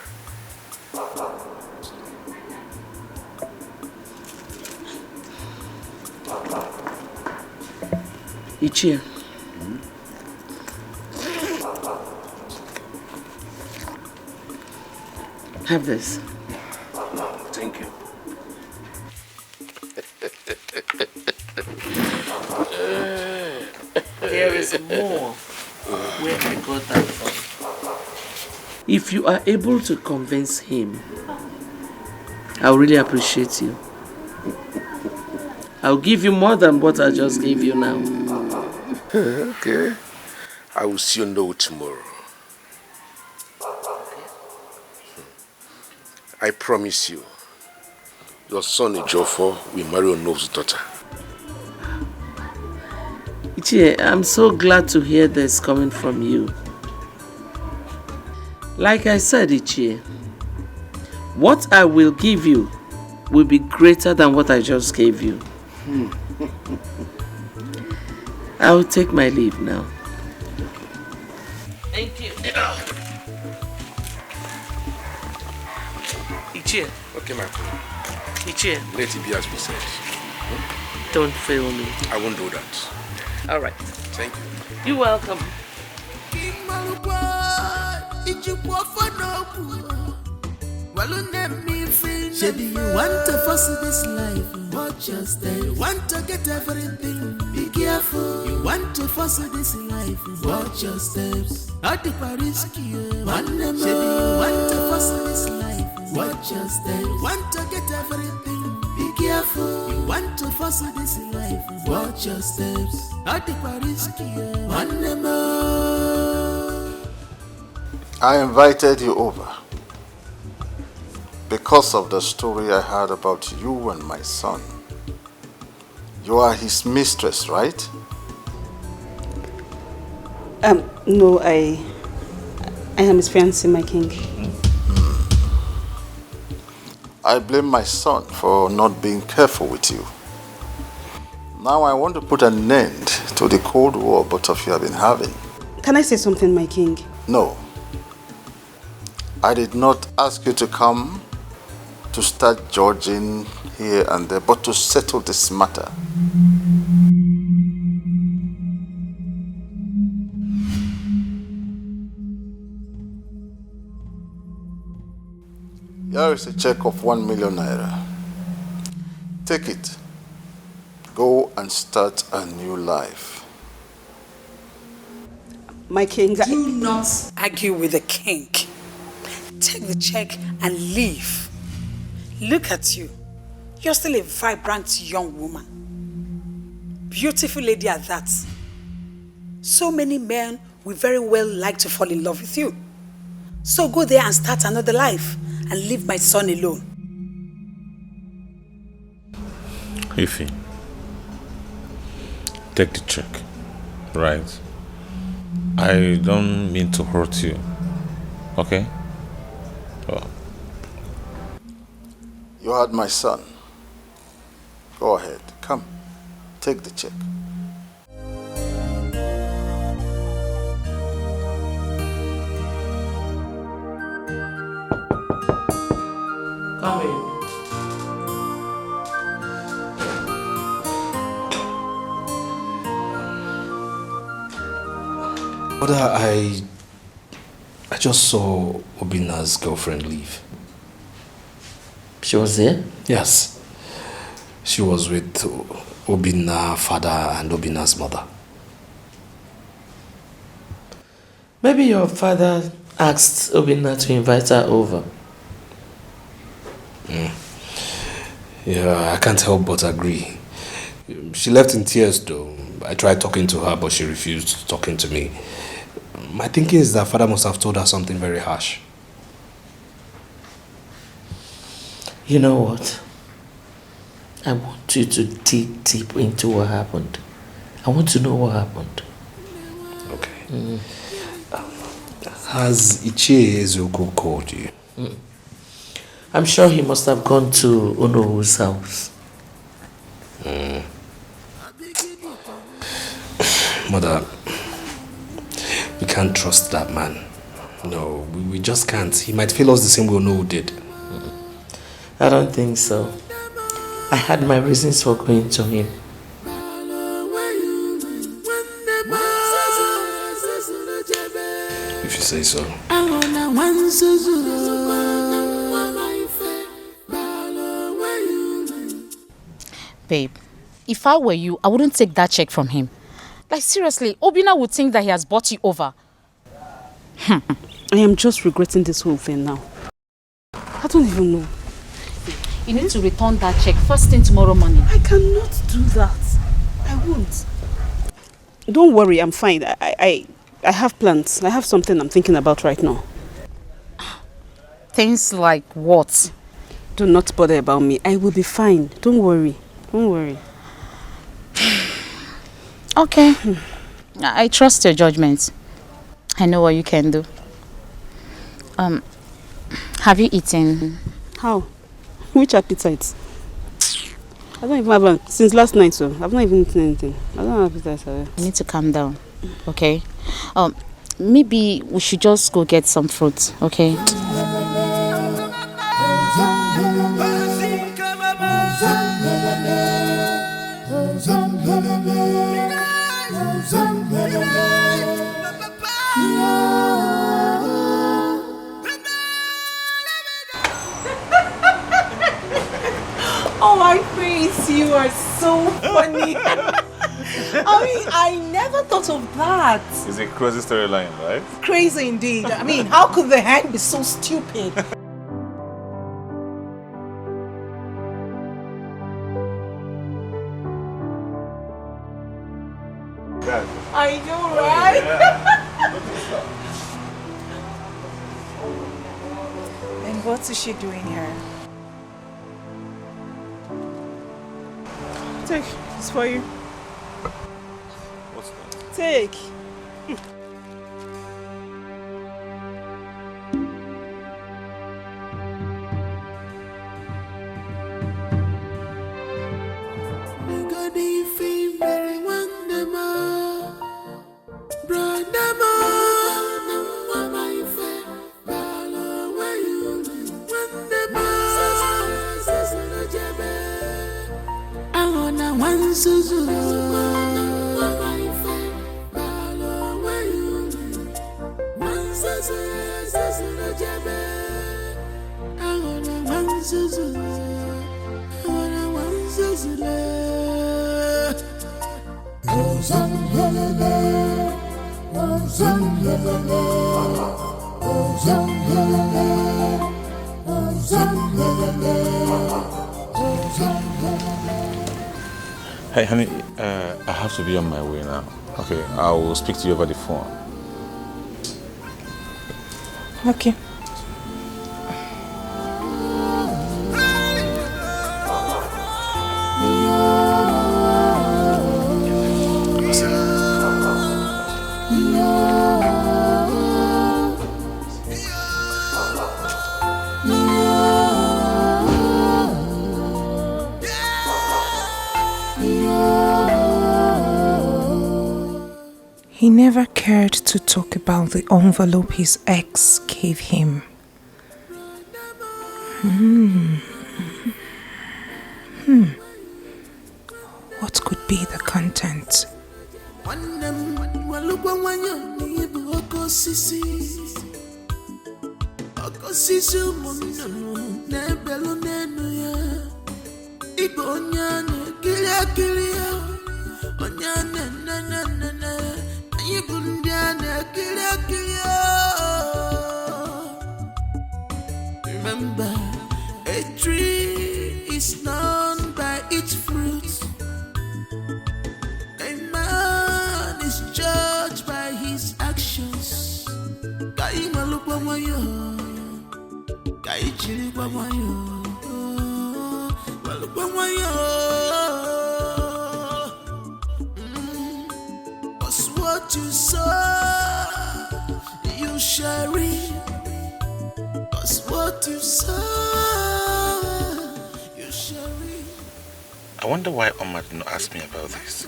Ichie. Have this. Thank you. There is more where I got that from. If you are able to convince him, I'll really appreciate you. I'll give you more than what I just gave you now. Okay. I will see you tomorrow. I promise you, your son Ejiofor will marry Ono's daughter. Ichie, I'm so glad to hear this coming from you. Like I said, Ichie, what I will give you will be greater than what I just gave you. I'll take my leave now. Thank you. Ichie. Okay, my queen. Ichie. Let it be as we said. Don't fail me. I won't do that. All right. Thank you. You're welcome. Maybe you want to fuss this life, watch your step. You want to get everything, be careful. You want to fuss this life, watch your steps. At the Paris you want to fuss this life, watch your steps. You want to get everything, be careful. You want to fuss this life, watch your steps. At the Paris you want I invited you over because of the story I heard about you and my son. You are his mistress, right? No, I am his fiancé, my king. I blame my son for not being careful with you. Now I want to put an end to the cold war both of you have been having. Can I say something, my king? No. I did not ask you to come to start judging here and there, but to settle this matter. Here is a check of 1 million naira. Take it. Go and start a new life. My king, do not argue with the king. Take the check and leave. Look at you. You're still a vibrant young woman. Beautiful lady at that. So many men will very well like to fall in love with you. So go there and start another life and leave my son alone. Ify, take the check, right? I don't mean to hurt you, okay? Oh. You had my son. Go ahead. Come. Take the check. Come in. Brother, I just saw Obina's girlfriend leave. She was there? Yes. She was with Obina's father and Obina's mother. Maybe your father asked Obina to invite her over. Yeah, I can't help but agree. She left in tears though. I tried talking to her, but she refused talking to me. My thinking is that father must have told her something very harsh. You know what? I want you to dig deep into what happened. I want to know what happened. Okay. Has Ichie Ezeoku called you? I'm sure he must have gone to Ono's house. Mother, we can't trust that man. No, we just can't. He might fail us the same way Ono did. I don't think so. I had my reasons for going to him. If you say so. Babe, if I were you, I wouldn't take that check from him. Like seriously, Obina would think that he has bought you over. I am just regretting this whole thing now. I don't even know. You need to return that check first thing tomorrow morning. I cannot do that. I won't. Don't worry, I'm fine. I have plans. I have something I'm thinking about right now. Things like what? Do not bother about me. I will be fine. Don't worry. Don't worry. Okay. I trust your judgment. I know what you can do. Have you eaten? How? Which appetite? I don't even have one. Since last night, so I've not even eaten anything. I don't have appetite. You need to calm down, okay? Maybe we should just go get some fruit, okay? Oh, my face, you are so funny. I mean, I never thought of that. It's a crazy storyline, right? Crazy indeed. I mean, how could the hand be so stupid? I know, right? And what is she doing here? Take. It's for you. What's that? Take. Hey, honey, I have to be on my way now. Okay, I will speak to you over the phone. Okay. He never cared to talk about the envelope his ex gave him. What could be the content? Remember, a tree is known by its fruits. A man is judged by his actions. Kai malupa mayo, kai chiri pa mayo, malupa mayo. Cause what you sow, you shall reap. Cause what you sow, you shall reap. I wonder why Omar did not ask me about this.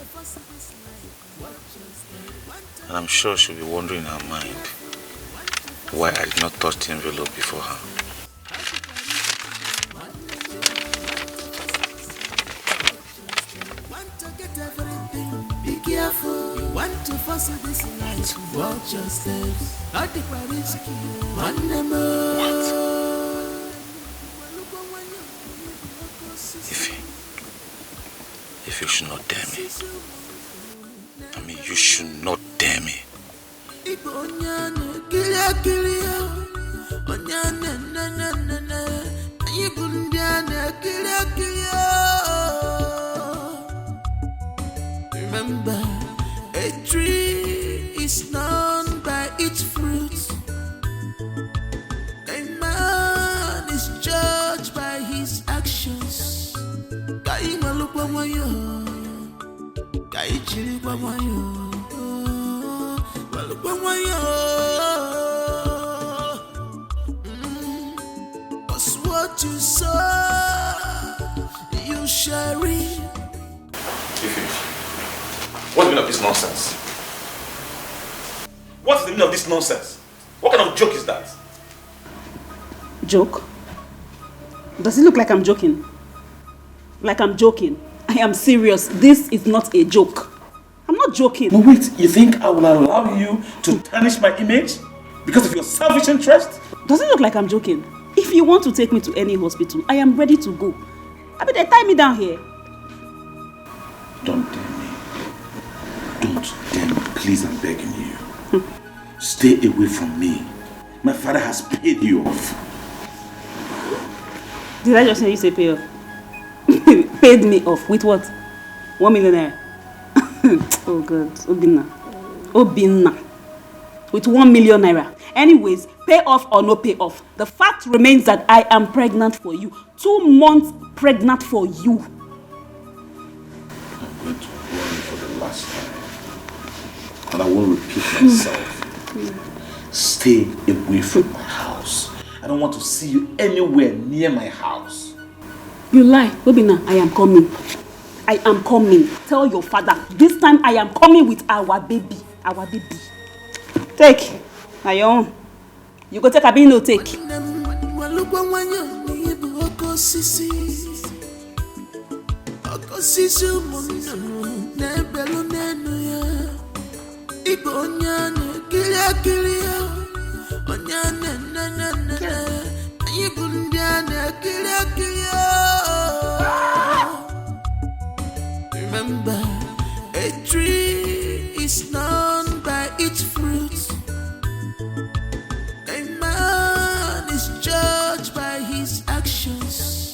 And I'm sure she'll be wondering in her mind why I did not touch the envelope before her. Be careful, you want to force this life. Watch your steps. Not the risky. One more. If you should not dare me. I mean, you should not dare me. Remember, a tree is known by its fruit. A man is judged by his actions. Cause what you sow, you shall reap. What's the meaning of this nonsense? What's the meaning of this nonsense? What kind of joke is that? Joke? Does it look like I'm joking? Like I'm joking? I am serious. This is not a joke. I'm not joking. But wait, you think I will allow you to tarnish my image because of your selfish interest? Does it look like I'm joking? If you want to take me to any hospital, I am ready to go. I mean, they tie me down here. Don't dare me. Don't dare me. Please, I'm begging you. Stay away from me. My father has paid you off. Did I just hear you say pay off? Paid me off. With what? 1 million naira. Oh God. Obinna. With 1 million naira. Anyways, pay off or no pay off, the fact remains that I am pregnant for you. 2 months pregnant for you. I'm going to warn you for the last time. And I won't repeat myself. Stay away from my house. I don't want to see you anywhere near my house. You lie. Obinna, I am coming. I am coming. Tell your father. This time I am coming with our baby. Our baby. Take. Now your own. You go take a bin, no take. Remember, a tree is known by its fruit. A man is judged by his actions.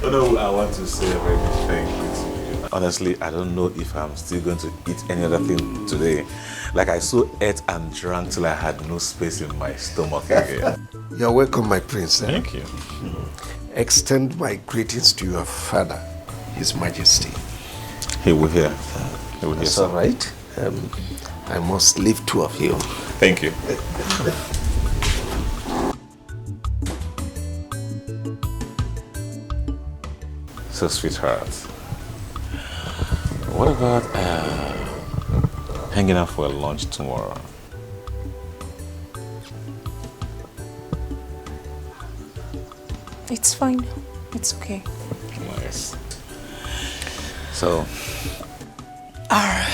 Oh no, I want to say a very big thank you to you. Honestly, I don't know if I'm still going to eat any other thing today. Like I so ate and drank till I had no space in my stomach again. You're welcome, my prince. Thank you. Extend my greetings to your father, His Majesty. He will hear. He will hear. That's all right. I must leave 2 of you. Thank you. So, sweetheart, what about hanging out for a lunch tomorrow? It's fine. It's okay. Nice. So, Are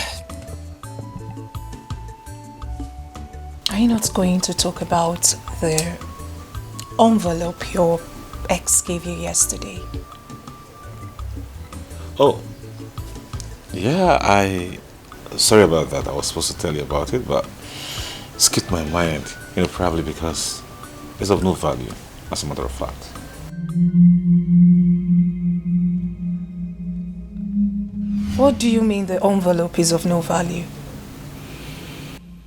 you not going to talk about the envelope your ex gave you yesterday? oh, yeah, sorry about that. I was supposed to tell you about it, but it skipped my mind. Probably because it's of no value, as a matter of fact. What do you mean the envelope is of no value?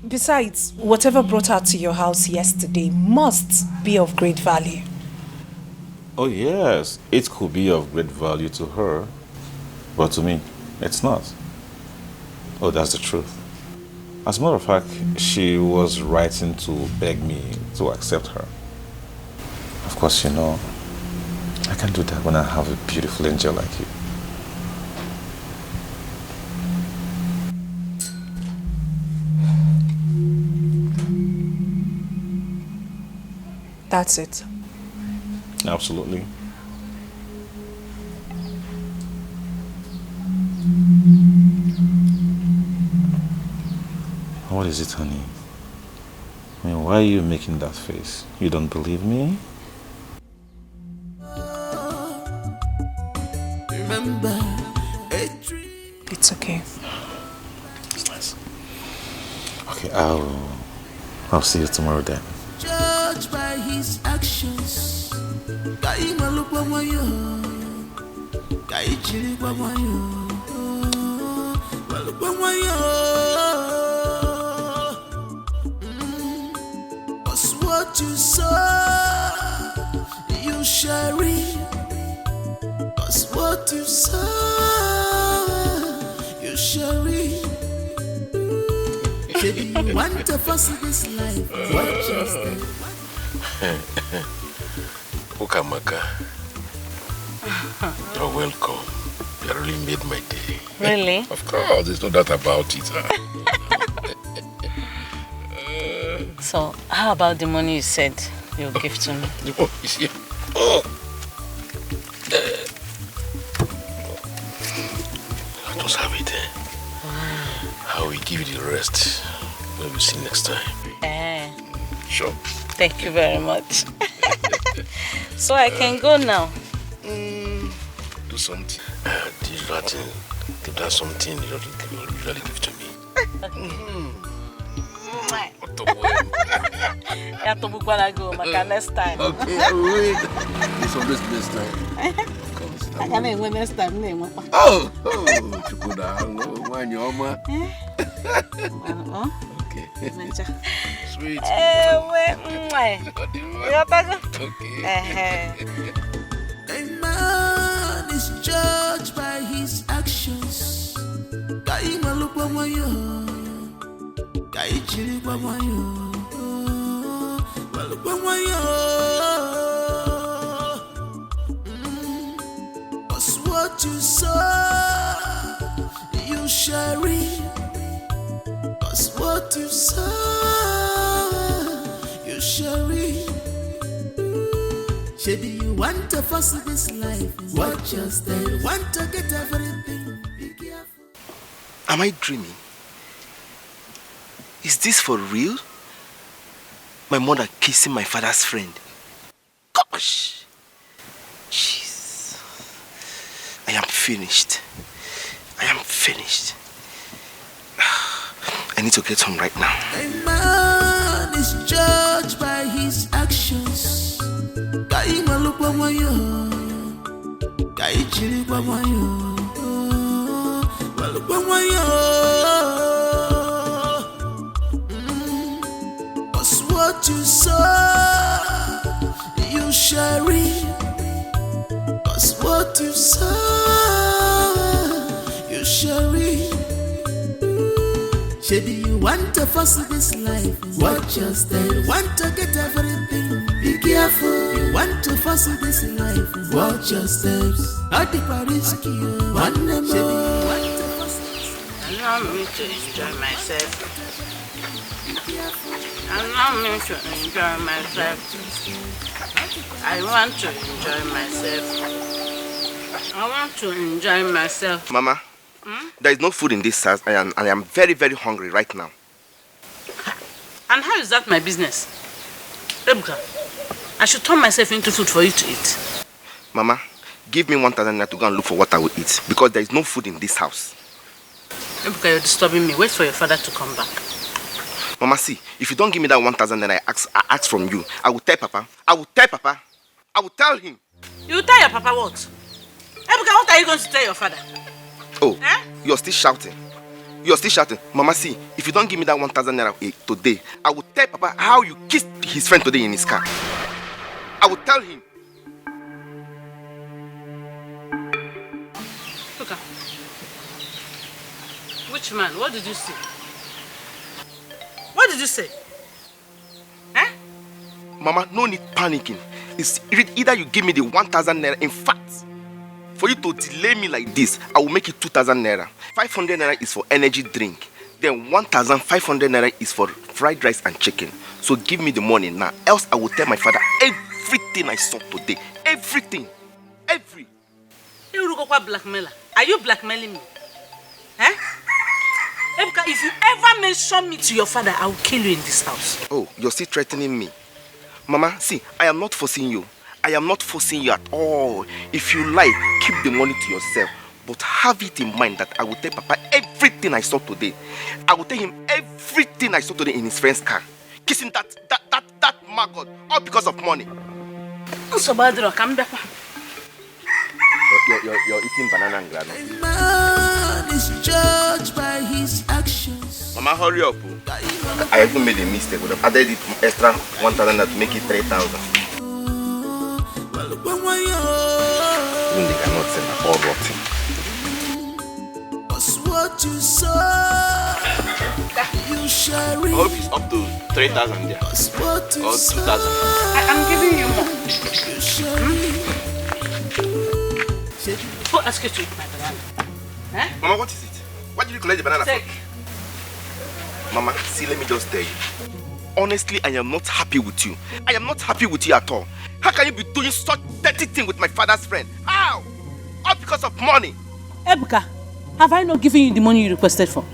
Besides, whatever brought her to your house yesterday must be of great value. Oh yes, it could be of great value to her, but to me, it's not. Oh, that's the truth. As a matter of fact, she was writing to beg me to accept her. Of course, I can't do that when I have a beautiful angel like you. That's it. Absolutely. What is it, honey? I mean, why are you making that face? You don't believe me? Remember, it's okay. It's nice. Okay, I'll see you tomorrow then. Judged by his actions. Kaima look kwa yo. Kaichiri kwa yo. Look kwa yo. Cause what you sow, you shall reap. Cause what you sow, you shall reap. Baby, you want to fuss this life? What you say? Ukamaka, you're welcome. You really made my day. Really? Of course, there's no doubt about it. So, how about the money you said you'll give to me? Oh, you see? Oh. I just have it. I will give you the rest when we see next time. Sure. Thank you very much. So I can go now. Do something. Did that something you usually give to me? You have to go next time. Okay, wait. It's always next time. Of course. I can't wait next time. Oh, when you're okay. Sweet. A man is judged by his actions. Kaima look kwa yo. Kaichiri kwa yo. Look kwa yo. Cause what you sow, you shall reap. Cause what you sow, you shall reap. Maybe you want to fuss this life. Watch your step. Want to get everything. Be careful. Am I dreaming? Is this for real? My mother kissing my father's friend. Gosh. Jeez. I am finished. I am finished. I need to get home right now. A man is judged by his actions. Kaima look kwa yo. Kaichiri kwa yo. Look kwa yo. Cause what you sow, you shall reap. Cause what you sow, you shall reap. Maybe you want to fuss this life. Watch your step. Want to get everything. Be careful. You want to fuss this life. Watch your steps. Altiparisky. One more. Allow me to enjoy myself. Allow me to enjoy myself. I want to enjoy myself. I want to enjoy myself. Mama, there is no food in this house and I am very, very hungry right now. And how is that my business? Ebuka, I should turn myself into food for you to eat. Mama, give me 1,000 naira to go and look for what I will eat because there is no food in this house. Ebuka, you're disturbing me. Wait for your father to come back. Mama, see, if you don't give me that 1,000 naira I ask from you, I will tell Papa. I will tell Papa. I will tell him. You will tell your papa what? Ebuka, what are you going to tell your father? Oh, you're still shouting. You're still shouting. Mama, see, if you don't give me that 1,000 naira today, I will tell Papa how you kissed his friend today in his car. I will tell him. Ebuka, which man? What did you see? What did you say? Mama, no need panicking. It's either you give me the 1,000 naira. In fact, for you to delay me like this, I will make it 2,000 naira. 500 naira is for energy drink. Then 1,500 naira is for fried rice and chicken. So give me the money now. Else I will tell my father everything I saw today. Everything. You look blackmailer. Are you blackmailing me? Eh? Ebuka, if you ever mention me to your father, I will kill you in this house. Oh, you're still threatening me. Mama, see, I am not forcing you. I am not forcing you at all. If you like, keep the money to yourself. But have it in mind that I will tell Papa everything I saw today. I will tell him everything I saw today in his friend's car. Kissing that maggot, all because of money. You're eating banana and granite. Man is judged by his actions. Mama, hurry up. I even made a mistake. Would have added it extra 1,000 to make it 3,000. Even they cannot say that all rotten. What you saw, you share it. I hope it's up to 3,000 there. Or 2,000. I'm giving you more. Who asked you to eat my banana? Eh? Mama, what is it? Why did you collect the banana? Take. Mama, see, let me just tell you. Honestly, I am not happy with you. I am not happy with you at all. How can you be doing such dirty thing with my father's friend? How? All because of money. Ebuka, have I not given you the money you requested for?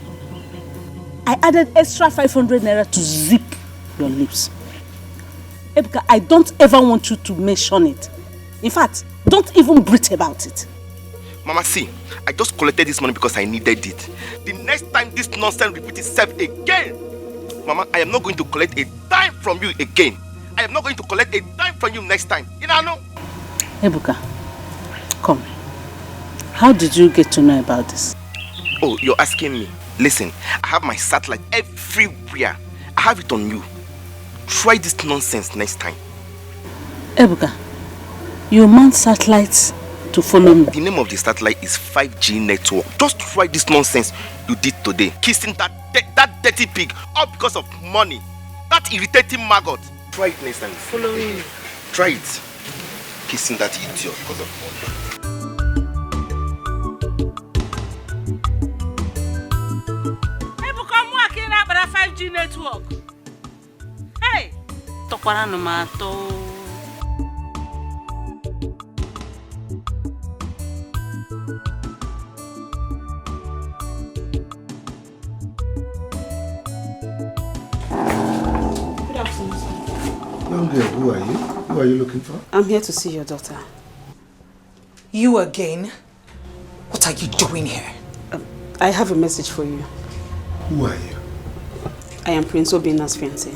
I added extra 500 naira to zip your lips. Ebuka, I don't ever want you to mention it. In fact, don't even breathe about it. Mama, see, I just collected this money because I needed it. The next time this nonsense repeats itself again, Mama, I am not going to collect a dime from you again. I am not going to collect a dime from you next time. You know? Ebuka, come. How did you get to know about this? Oh, you're asking me. Listen, I have my satellite everywhere. I have it on you. Try this nonsense next time. Ebuka, you mount satellites to follow me. The name of the satellite is 5G network. Just try this nonsense you did today. Kissing that dirty pig, all because of money. That irritating maggot. Try it next time. Follow me. Try it. Kissing that idiot because of money. Ebuka, I'm working out about 5G network. Hey! Tokwara no mato. Young girl, who are you? Who are you looking for? I'm here to see your daughter. You again? What are you doing here? I have a message for you. Who are you? I am Prince Obina's fiancé.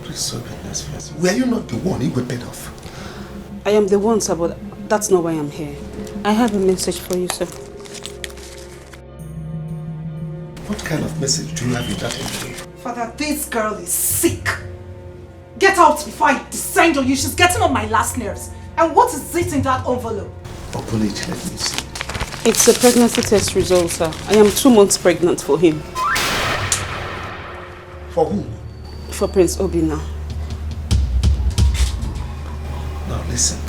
Prince Obina's fiancé? Were you not the one he got paid off? I am the one, sir, but that's not why I'm here. I have a message for you, sir. What kind of message do you have in that envelope? Father, this girl is sick. Get out before I descend on you. She's getting on my last nerves. And what is it in that envelope? Open it, let me see. It's a pregnancy test result, sir. I am 2 months pregnant for him. For whom? For Prince Obina. Now listen,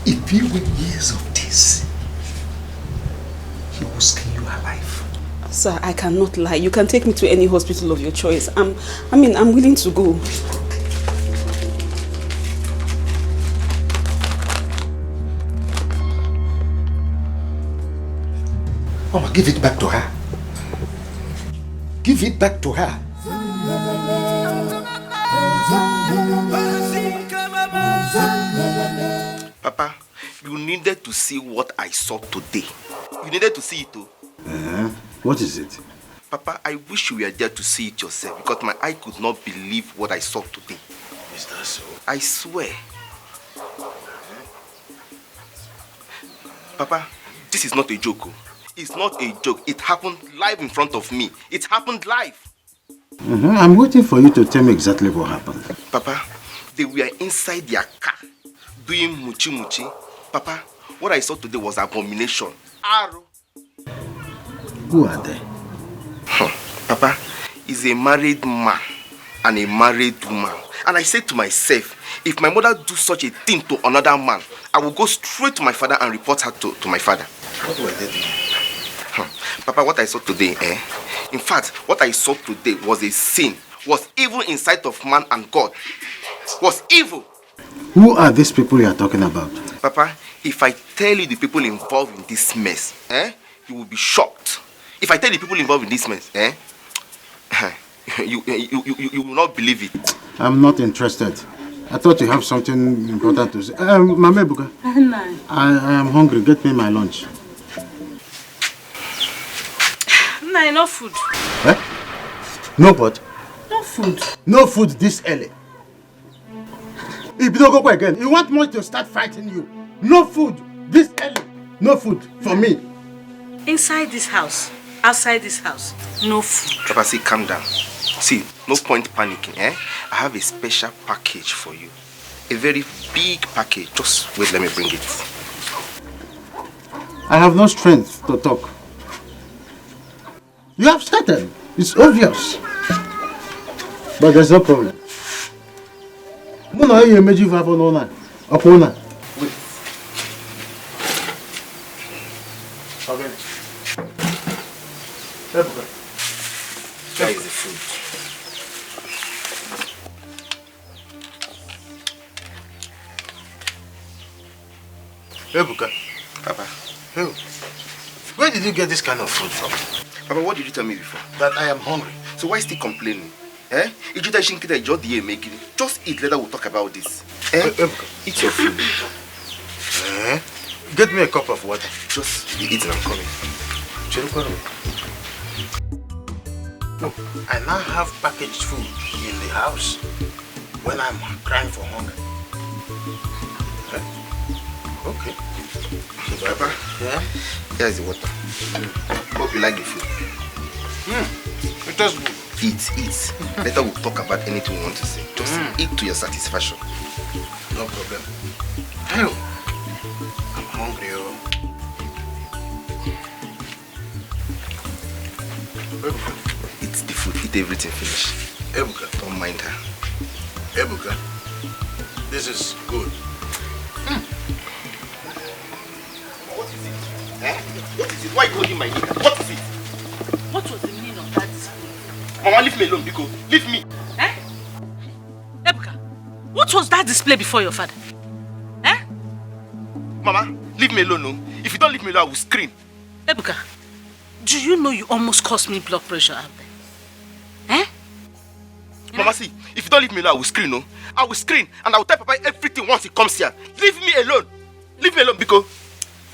if you win years of this, he will skin you alive. Sir, I cannot lie. You can take me to any hospital of your choice. I'm willing to go. Mama, give it back to her. Give it back to her. Papa, you needed to see what I saw today. You needed to see it too. What is it? Papa, I wish you were there to see it yourself because my eye could not believe what I saw today. Is that so? I swear. Papa, this is not a joke. It's not a joke. It happened live in front of me. It happened live. I'm waiting for you to tell me exactly what happened. Papa, they were inside their car doing muchi muchi. Papa, what I saw today was abomination. Arrow. Who are they? Papa, is a married man and a married woman. And I said to myself, if my mother do such a thing to another man, I will go straight to my father and report her to my father. What were they doing? Papa, what I saw today, in fact, what I saw today was a sin, was evil in sight of man and God. Was evil. Who are these people you are talking about? Papa, if I tell you the people involved in this mess, you will be shocked. If I tell you the people involved in this mess, you will not believe it. I'm not interested. I thought you have something important to say. Mama Ebuka, I am hungry. Get me my lunch. Nah, no food. No what? No food. No food this early. If you don't go again, you want me to start fighting you. No food this early. No food for me. Inside this house, outside this house, no food. Papa, see, calm down. See, no point panicking, I have a special package for you. A very big package. Just wait, let me bring it. I have no strength to talk. You have started. It's obvious. But there's no problem. Wait. Okay. Where is the food? Ebuka. Papa. Hey. Where did you get this kind of food from? Papa, what did you tell me before? That I am hungry. So why still complaining? Just eat, later we'll talk about this. Eat your food. Get me a cup of water. Just be eating, I'm coming. No, I now have packaged food in the house when I'm crying for hunger. Okay. So, Papa, here's the water. Hope you like the food. It tastes good. Eat. Later we'll talk about anything we want to say. Just eat to your satisfaction. No problem. I'm hungry. Eat the food. Eat everything. Finish. Ebuka. Don't mind her. Ebuka. This is good. What is it? What is it? Why are you holding my nigga? What is it? What was the meaning of that display? Mama, leave me alone, Biko. Leave me. Ebuka, what was that display before your father? Mama, leave me alone, no? If you don't leave me alone, I will scream. Ebuka, do you know you almost caused me blood pressure out there? Mama, see, if you don't leave me alone, I will scream, no? I will scream and I will tell Papa everything once he comes here. Leave me alone. Leave me alone, Biko.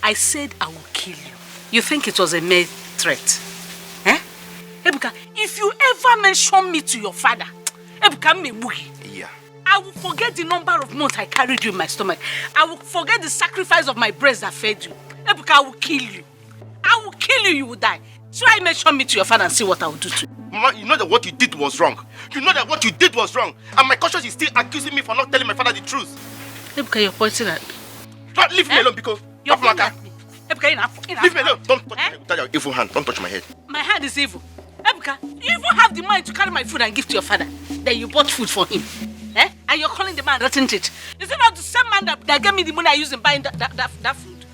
I said I will kill you. You think it was a mere threat? Ebuka, if you ever mention me to your father, Ebuka, yeah. I will forget the number of months I carried you in my stomach. I will forget the sacrifice of my breast that fed you. Ebuka, I will kill you. I will kill you, you will die. Try mention me to your father and see what I will do to you. Mama, you know that what you did was wrong. You know that what you did was wrong. And my conscience is still accusing me for not telling my father the truth. Ebuka, you're pointing at me. Don't leave me alone, because you're pointing at me. Ebuka, leave me alone. Don't touch my your evil hand. Don't touch my head. My hand is evil. Ebuka, you even have the mind to carry my food and give to your father. Then you bought food for him. And you're calling the man rotten teeth. Is it not the same man that gave me the money I used in buying that food?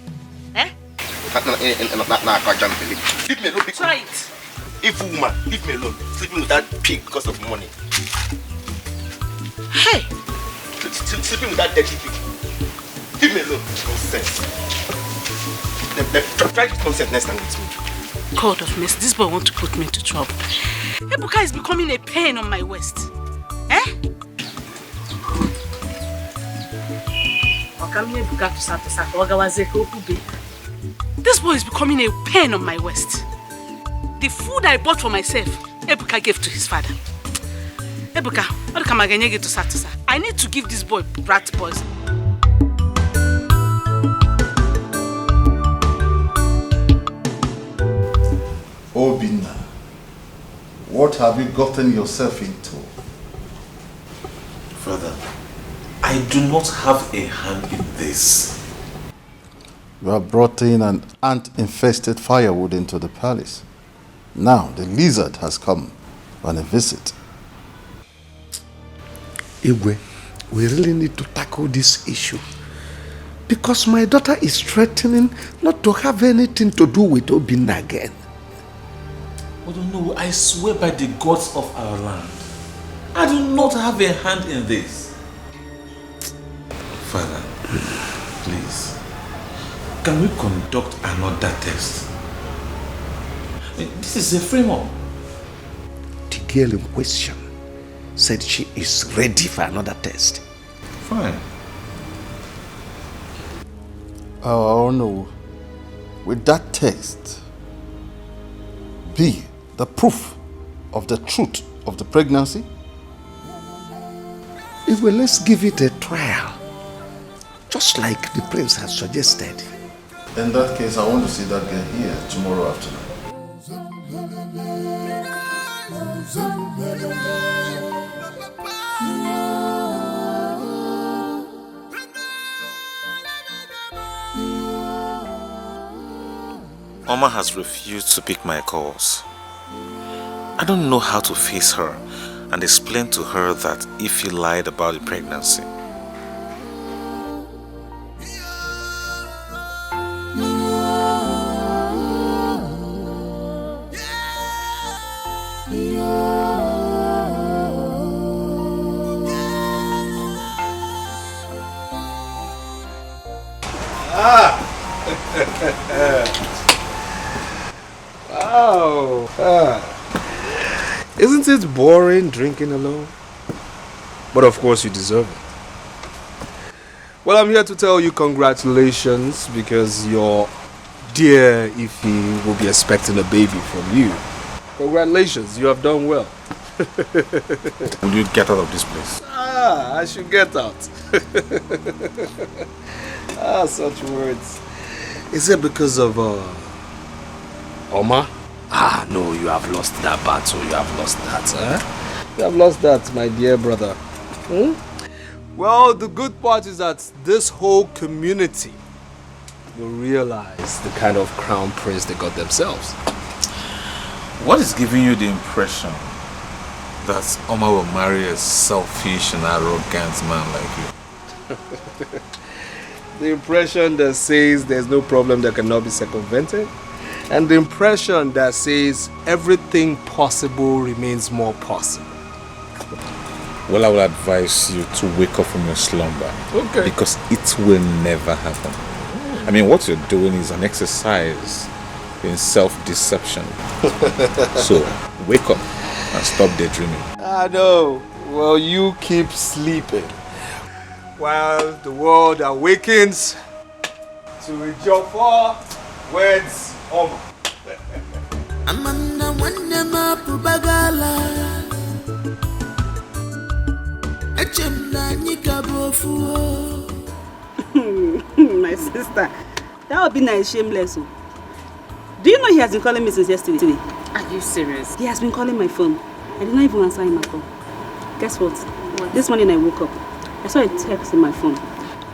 Leave me alone. Try it. Evil woman, leave me alone. Sleeping with that pig because of money. Hey! Sleeping with that dirty pig. Leave me alone. Nonsense. Try this nonsense next time with me. God of mercy, this boy wants to put me into trouble. Ebuka is becoming a pain on my waist. This boy is becoming a pain on my waist. The food I bought for myself, Ebuka gave to his father. Ebuka, I need to give this boy rat poison. Obina, what have you gotten yourself into? Father, I do not have a hand in this. You have brought in an ant-infested firewood into the palace. Now the lizard has come on a visit. Igwe, we really need to tackle this issue. Because my daughter is threatening not to have anything to do with Obinna again. Oh no, I swear by the gods of our land, I do not have a hand in this. Father, please, can we conduct another test? This is a frame-up. The girl in question said she is ready for another test. Fine. Oh no. With that text be the proof of the truth of the pregnancy? Well, let's give it a trial. Just like the prince has suggested. In that case, I want to see that girl here tomorrow afternoon. Oma has refused to pick my calls. I don't know how to face her and explain to her that if he lied about the pregnancy. Wow. Isn't it boring drinking alone? But of course you deserve it. Well, I'm here to tell you congratulations because your dear Ify will be expecting a baby from you. Congratulations, you have done well. Will you get out of this place? I should get out. Such words. Is it because of Oma? No, you have lost that battle. You have lost that, You have lost that, my dear brother. Well, the good part is that this whole community will realize the kind of crown prince they got themselves. What is giving you the impression that Oma will marry a selfish and arrogant man like you? The impression that says there's no problem that cannot be circumvented, and the impression that says everything possible remains more possible. Well, I will advise you to wake up from your slumber. Okay. Because it will never happen. I mean, what you're doing is an exercise in self-deception. So, wake up and stop daydreaming. I know. Well, you keep sleeping while the world awakens to Ejiofor weds Oma. Amanda Wandema Pubagala Echemna Nikabofu. My sister, that would be nice, shameless. Do you know he has been calling me since yesterday? Are you serious? He has been calling my phone. I did not even answer him at all. Guess what? This morning I woke up. I saw a text in my phone.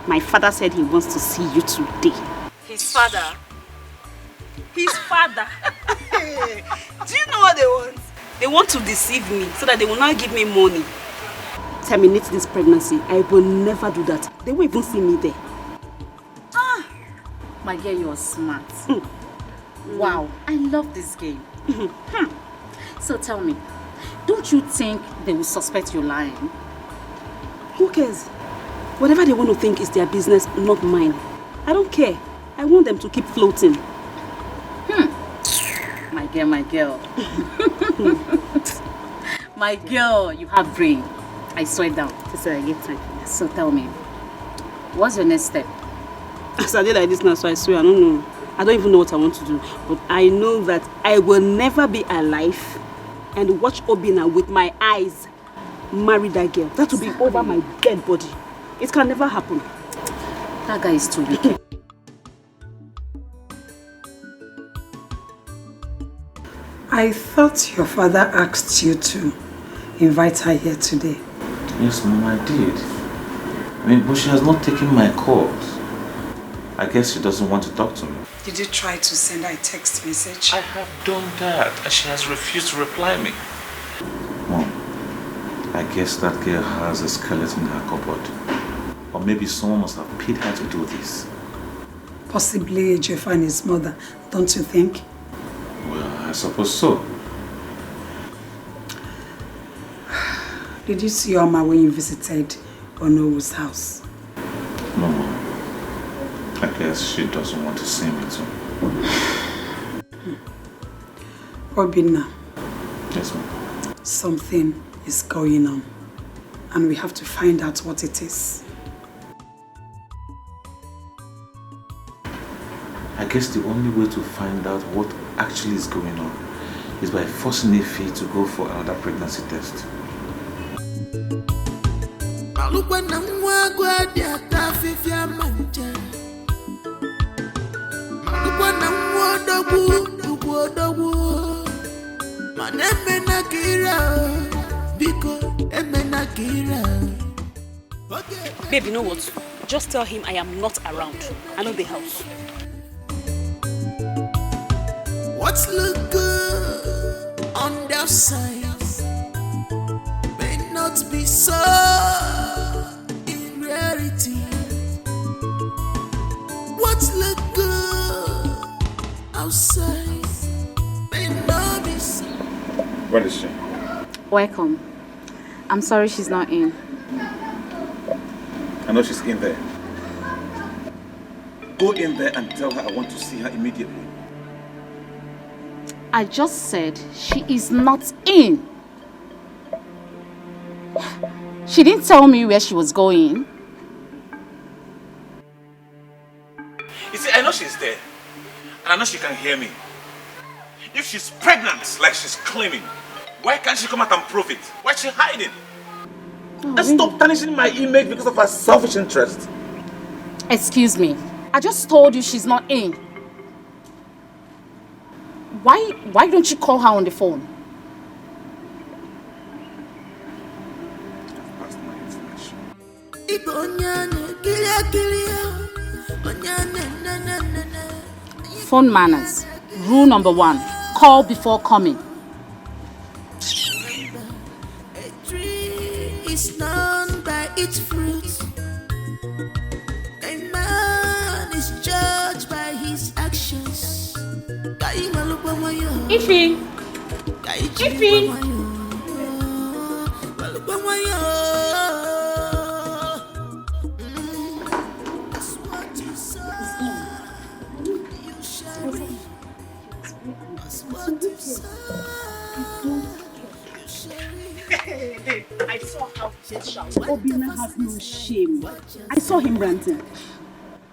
My father said he wants to see you today. His father? His father? Do you know what they want? They want to deceive me so that they will not give me money. Terminate this pregnancy. I will never do that. They won't even see me there. My girl, you are smart. Wow, I love this game. So tell me, don't you think they will suspect you lying? Who cares? Whatever they want to think is their business, not mine. I don't care. I want them to keep floating. My girl. My girl, you have brain. I swear down. So I get time. So tell me, what's your next step? As I did like this now, so I swear, I don't know. I don't even know what I want to do. But I know that I will never be alive and watch Obinna with my eyes marry that girl. That will be over my dead body. It can never happen. That guy is too wicked. I thought your father asked you to invite her here today. Yes, Mom, I did. But she has not taken my calls. I guess she doesn't want to talk to me. Did you try to send her a text message? I have done that, and she has refused to reply me. Mom, I I guess that girl has a skeleton in her cupboard. Or maybe someone must have paid her to do this. Possibly Ejiofor and his mother, don't you think? Well, I suppose so. Did you see Oma when you visited Onowo's house? No, Mom. I guess she doesn't want to see me too. Obinna. Yes, Mom. Something is going on. And we have to find out what it is. I guess the only way to find out what actually is going on is by forcing Ife to go for another pregnancy test. Babe, you know what? Just tell him I am not around. I know the house. What's look good on the outside may not be so in reality. What's look good outside may not be so. Where is she? Welcome. I'm sorry she's not in. I know she's in there. Go in there and tell her I want to see her immediately. I just said she is not in. She didn't tell me where she was going. You see, I know she's there. And I know she can hear me. If she's pregnant, like she's claiming, why can't she come out and prove it? Why is she hiding? And stop tarnishing my image because of her selfish interest. Excuse me. I just told you she's not in. Why don't you call her on the phone? Phone manners. Rule number 1. Call before coming. A tree is known by its fruit. A man is judged by his actions. Ife! Ife! I saw how Obinna has no shame. I saw him ranting.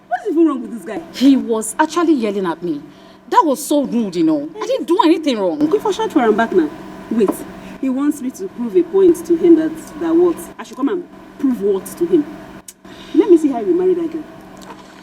What's even wrong with this guy? He was actually yelling at me. That was so rude, you know. I didn't do anything wrong. Okay, for short for him back now. Wait, he wants me to prove a point to him that what? I should come and prove what to him? Let me see how you marry that girl.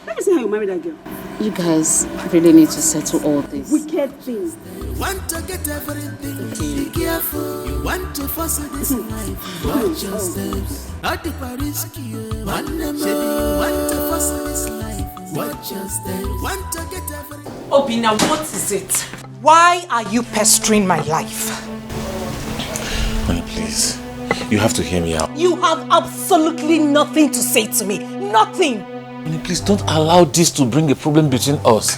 Let me see how you marry that girl. You guys really need to settle all this. Wicked things. You want to get everything, be careful. You want to force this life, watch your steps. At the risky, you want to force this life, watch your steps. Want to get everything. Obinna, what is it? Why are you pestering my life? Honey, please. You have to hear me out. You have absolutely nothing to say to me. Nothing. Honey, please don't allow this to bring a problem between us.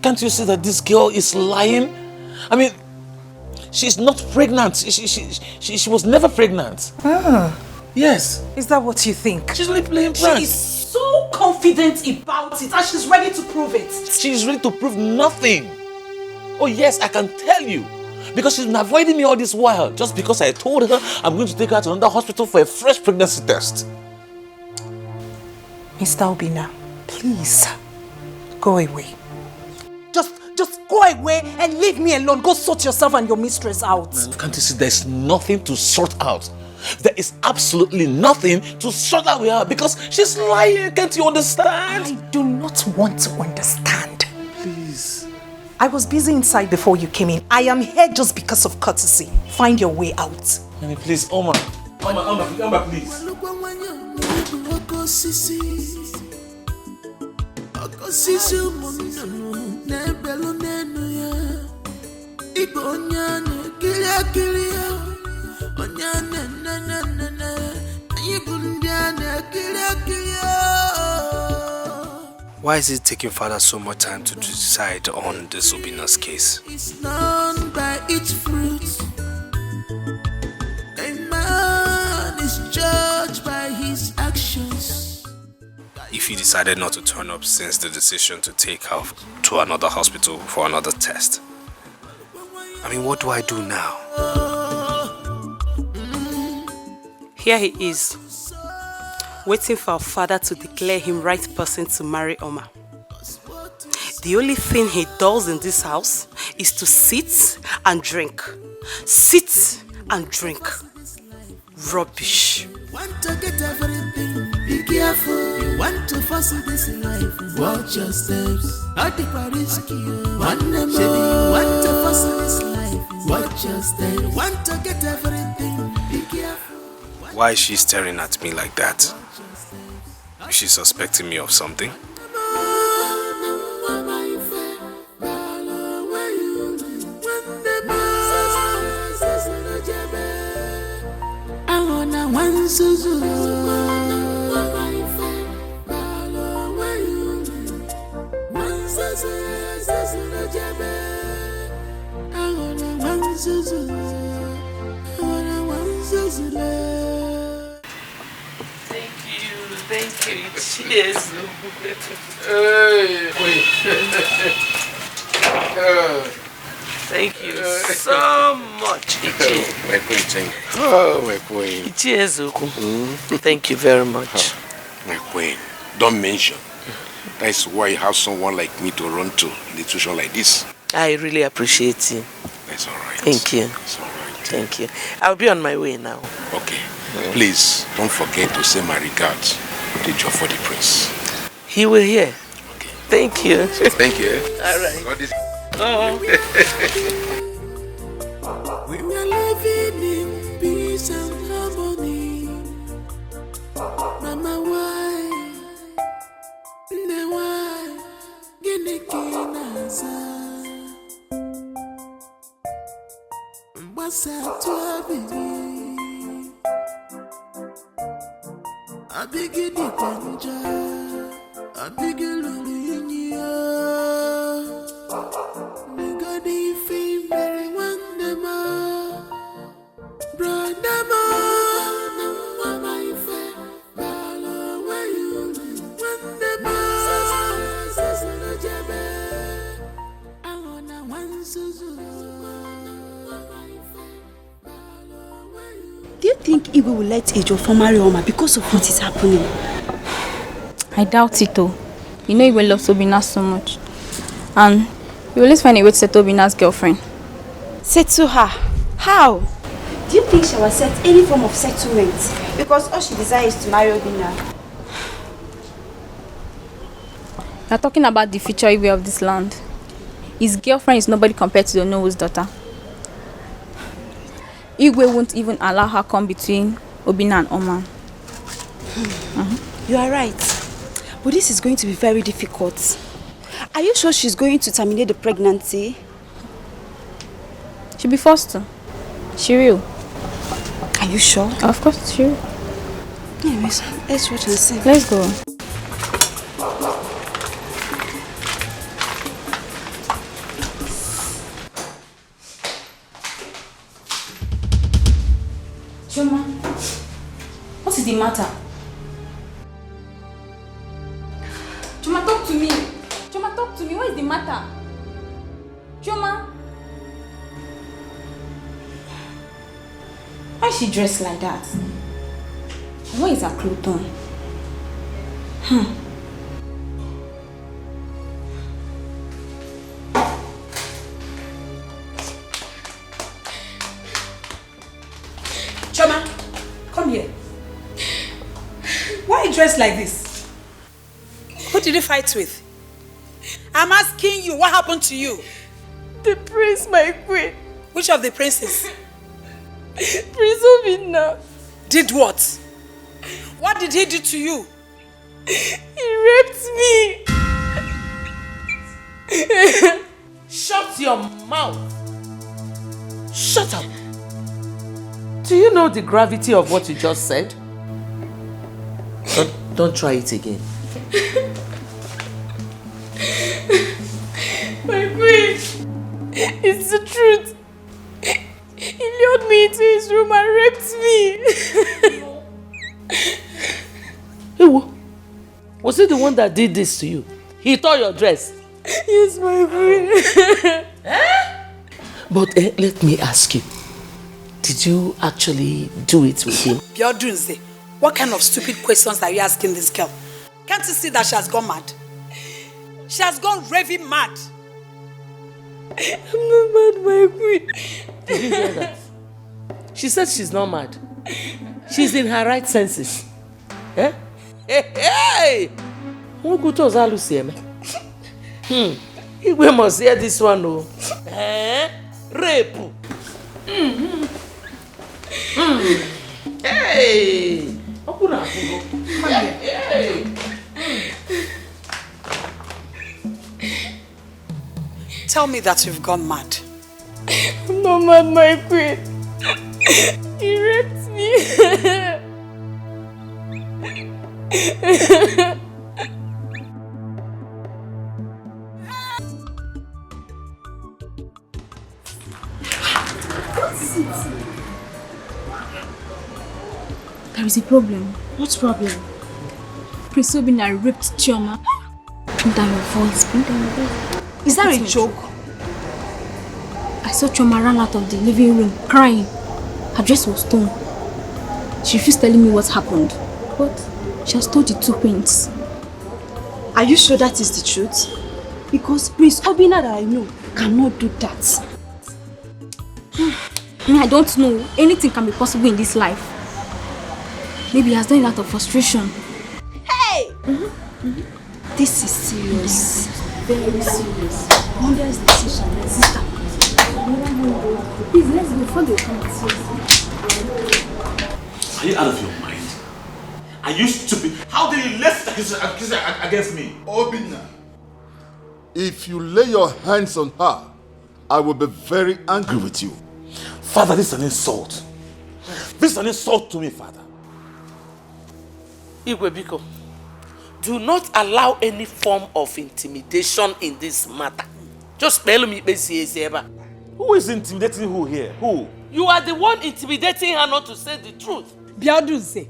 Can't you see that this girl is lying? I mean, she's not pregnant. She was never pregnant. Ah. Yes. Is that what you think? She's only playing pranks. She is so confident about it and she's ready to prove it. She's ready to prove nothing. Oh yes, I can tell you. Because she's been avoiding me all this while. Just because I told her I'm going to take her to another hospital for a fresh pregnancy test. Mr. Obinna, please, go away. Just go away and leave me alone. Go sort yourself and your mistress out. Can't you see there's nothing to sort out? There is absolutely nothing to sort out with her because she's lying. Can't you understand? I do not want to understand. Please. I was busy inside before you came in. I am here just because of courtesy. Find your way out. Honey, please, Oma, please. Why is it taking Father so much time to decide on this Obina's case? It's known by its fruits. A man is judged by his actions. If he decided not to turn up since the decision to take her to another hospital for another test, I mean, what do I do now? Here he is, waiting for our father to declare him right person to marry Oma. The only thing he does in this house is to sit and drink. Sit and drink. Rubbish. Want to get everything, be careful. You want to force this life, watch your steps. I take a risk, one more. You want to force this life, watch your steps. Want to get everything, be careful. Why is she staring at me like that? Is she suspecting me of something? Thank you. Cheers. Thank you so much. My queen, thank you. Oh, my queen. Cheers. Thank you very much. My queen, don't mention. That's why you have someone like me to run to in a situation like this. I really appreciate you. That's all right. Thank you. It's all right. Thank you. I'll be on my way now. Okay. Please, don't forget to say my regards to Joffo the Prince. He will hear. Okay. Thank you. Thank you. All right. God is... We are living in peace and harmony. Mama, why? Ne why? Gini kinaza. Mbasa tuwa bibi. Abigi di panja. Abigi lulunya. Nigadi fi very wonderma. Brother ma. Mama ife. Balo where you wonderma. Sasana jebe. Angona wansuzu. Do you think Igwe will let Ejiofor marry Oma because of what is happening? I doubt it though. You know Igwe loves Obina so much. And he will always find a way to settle Obina's girlfriend. Settle her? How? Do you think she will accept any form of settlement? Because all she desires is to marry Obina. You're talking about the future Igwe of this land. His girlfriend is nobody compared to the Noah's daughter. Igwe won't even allow her come between Obina and Oma. You are right. But this is going to be very difficult. Are you sure she's going to terminate the pregnancy? She'll be forced to. She will. Are you sure? Of course she will. Anyways, let's watch and see. Let's go. Choma, what is the matter? Choma, talk to me. Choma, talk to me. What is the matter? Choma? Why is she dressed like that? And why is her clothes on? Choma, come here. Why are you dressed like this? Who did you fight with? I'm asking you, what happened to you? The prince, my queen. Which of the princes? Prince Obina. Did what? What did he do to you? He raped me. Shut your mouth. Shut up. Do you know the gravity of what you just said? Don't try it again. My queen, it's the truth. He lured me into his room and raped me. Ewo, was it the one that did this to you? He tore your dress? Yes, my queen. But let me ask you, did you actually do it with him? Biodunze, what kind of stupid questions are you asking this girl? Can't you see that she has gone mad? She has gone raving mad. I'm not mad, my queen. Did you hear that? She said she's not mad. She's in her right senses. Eh? Hey! What good was that, Lucy? We must hear this one, no? Rape. Hey! Hey! Tell me that you've gone mad. I'm not mad, my queen. He raped me. There is a problem. What problem? Prince Obinna raped Chioma. Bring down your voice. Bring down your voice. Is that a joke? I saw Chioma run out of the living room crying. Her dress was torn. She refused telling me what happened. But she has told the two princes. Are you sure that is the truth? Because Prince Obinna that I know cannot do that. I don't know. Anything can be possible in this life. Maybe he has done it out of frustration. Hey! This is serious. Very serious. Monday's decision, my sister. Please, let's go before they come at us. Are you out of your mind? Are you stupid? How did you lift accusation against me? Obinna, if you lay your hands on her, I will be very angry with you. Father, this is an insult. This is an insult to me, Father. Igwe Biko, do not allow any form of intimidation in this matter. Just spell me. Who is intimidating who here? Who? You are the one intimidating her not to say the truth. Biodunze.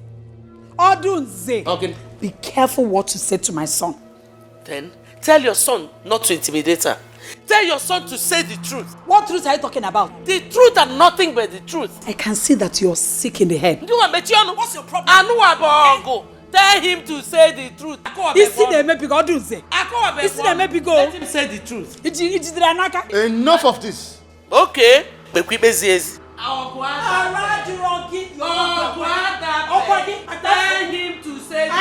Odunze. Okay. Be careful what you say to my son. Then tell your son not to intimidate her. Tell your son to say the truth. What truth are you talking about? The truth and nothing but the truth. I can see that you're sick in the head. What's your problem? Tell him to say the truth. Let him say the truth. Enough of this. Okay. Tell him to say the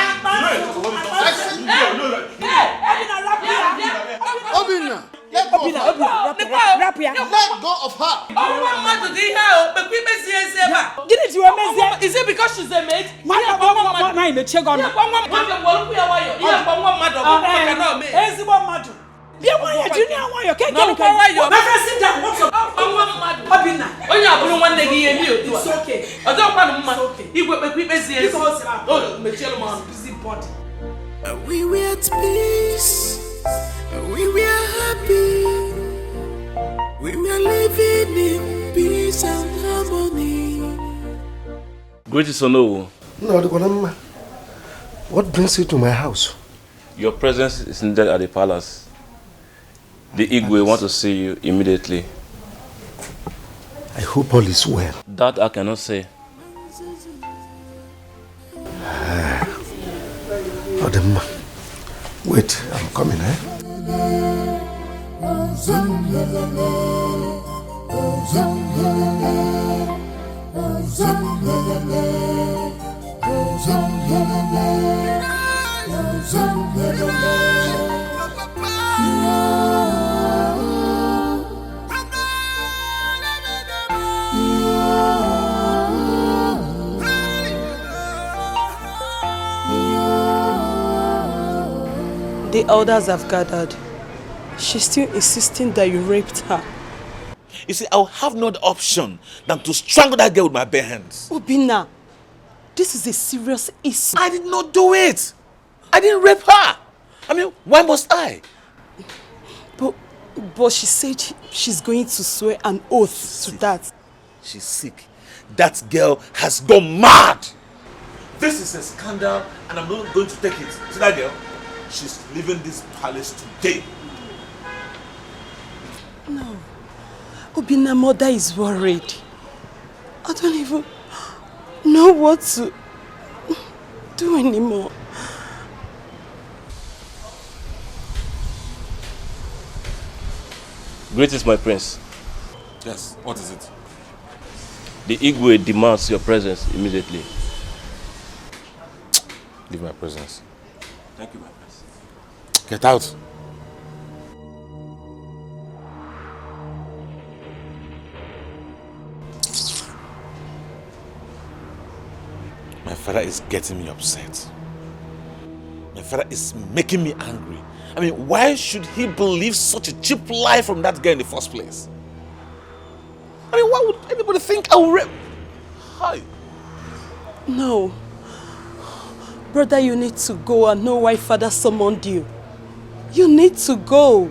truth. Obinna, let go of her. Let go of her. Is it because she's a maid? We were at peace. We were happy. We were living in peace and harmony. Greetings, Ono. No, what brings you to my house? Your presence is needed at the palace. The Igwe want to see you immediately. I hope all is well. That I cannot say. Wait, I'm coming, eh? The elders have gathered. She's still insisting that you raped her. You see, I'll have no other option than to strangle that girl with my bare hands. Obinna, this is a serious issue. I did not do it. I didn't rape her. I mean, why must I? But she said she's going to swear an oath to that. She's sick. That girl has gone mad. This is a scandal and I'm not going to take it. See that girl? She's leaving this palace today. No. Obinna's mother is worried. I don't even know what to do anymore. Greetings, my prince. Yes, what is it? The Igwe demands your presence immediately. Leave my presence. Thank you, my prince. Get out. My father is getting me upset. My father is making me angry. I mean, why should he believe such a cheap lie from that girl in the first place? I mean, why would anybody think I will rape? Hi. No. Brother, you need to go and know why father summoned you. You need to go.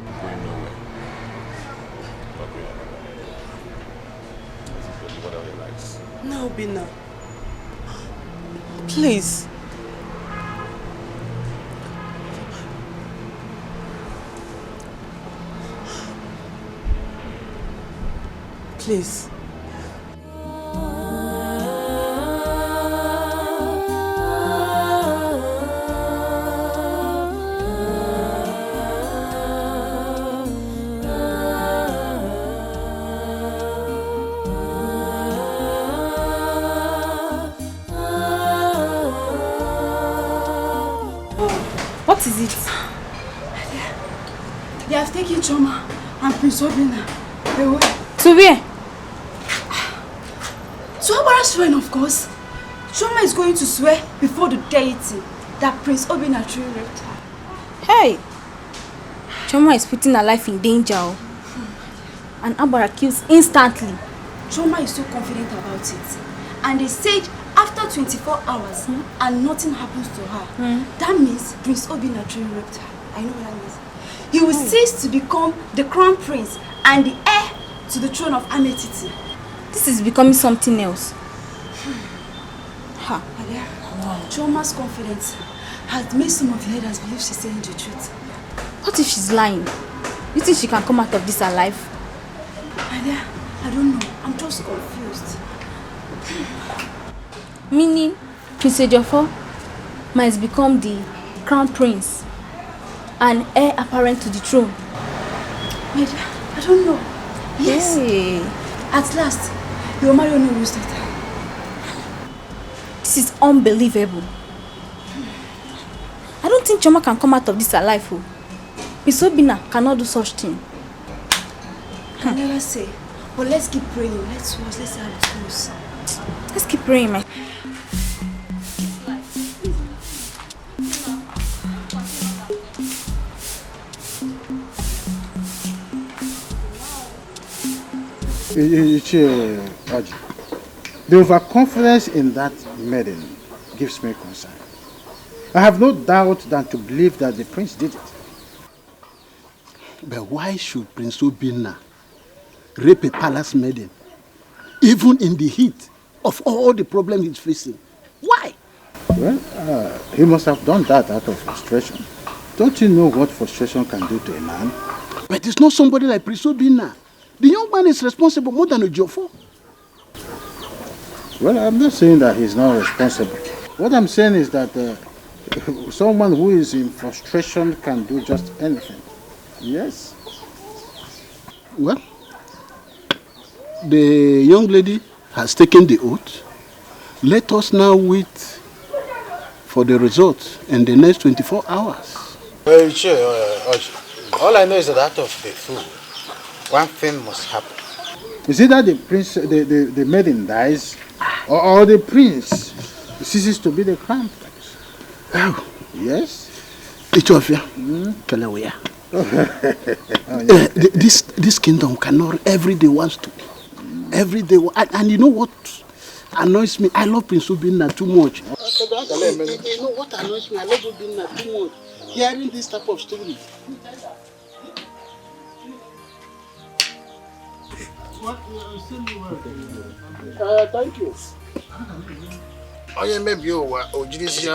No, Bina. Please. Please. What is it? They have taken Choma and Prince Obinna away. To where? To Abara's shrine, of course. Choma is going to swear before the deity that Prince Obinna truly raped her. Hey! Choma is putting her life in danger. And Abara kills instantly. Choma is so confident about it. And they said after 24 hours and nothing happens to her, that means Prince Obinna truly raped her. I know what that means. He will cease to become the crown prince and the heir to the throne of Ametiti. This is becoming something else. Ha. Choma's confidence has made some of the elders believe she's saying the truth. What if she's lying? You think she can come out of this alive? Alia, I don't know. I'm just confused. Meaning, Prince Ejiofor might become the crown prince and heir apparent to the throne. Wait, I don't know. Yes. Hey. At last, your Mario knows that. This is unbelievable. I don't think Choma can come out of this alive. Prince Obinna cannot do such thing. I never say. But let's keep praying. Let's watch. Let's see how it goes. Let's keep praying, man. The overconfidence in that maiden gives me concern. I have no doubt than to believe that the prince did it. But why should Prince Obinna rape a palace maiden, even in the heat of all the problems he's facing? Why? Well, he must have done that out of frustration. Don't you know what frustration can do to a man? But it's not somebody like Prince Obinna. The young man is responsible more than Ejiofor. Well, I'm not saying that he's not responsible. What I'm saying is that someone who is in frustration can do just anything. Yes? Well, the young lady has taken the oath. Let us now wait for the result in the next 24 hours. Well, all I know is that out of the two, one thing must happen. Is it that the prince, the maiden dies, or the prince ceases to be the crown prince? Oh, yes. Ichofia, Kalawea. This kingdom cannot every day wants to. Every day. And you know what annoys me? I love Prince Obinna too much. You know what annoys me? I love Obinna too much. Hearing this type of story. Thank you. Oh, yeah, maybe you are. This is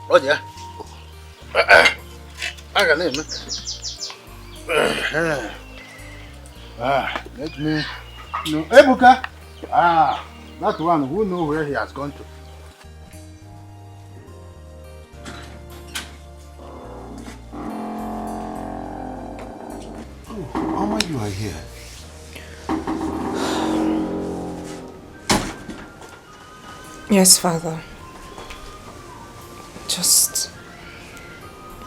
Oh, yeah. I can name it. Let me know. Ebuka. That one who knows where he has gone to. Mama, you are here. Yes, Father. Just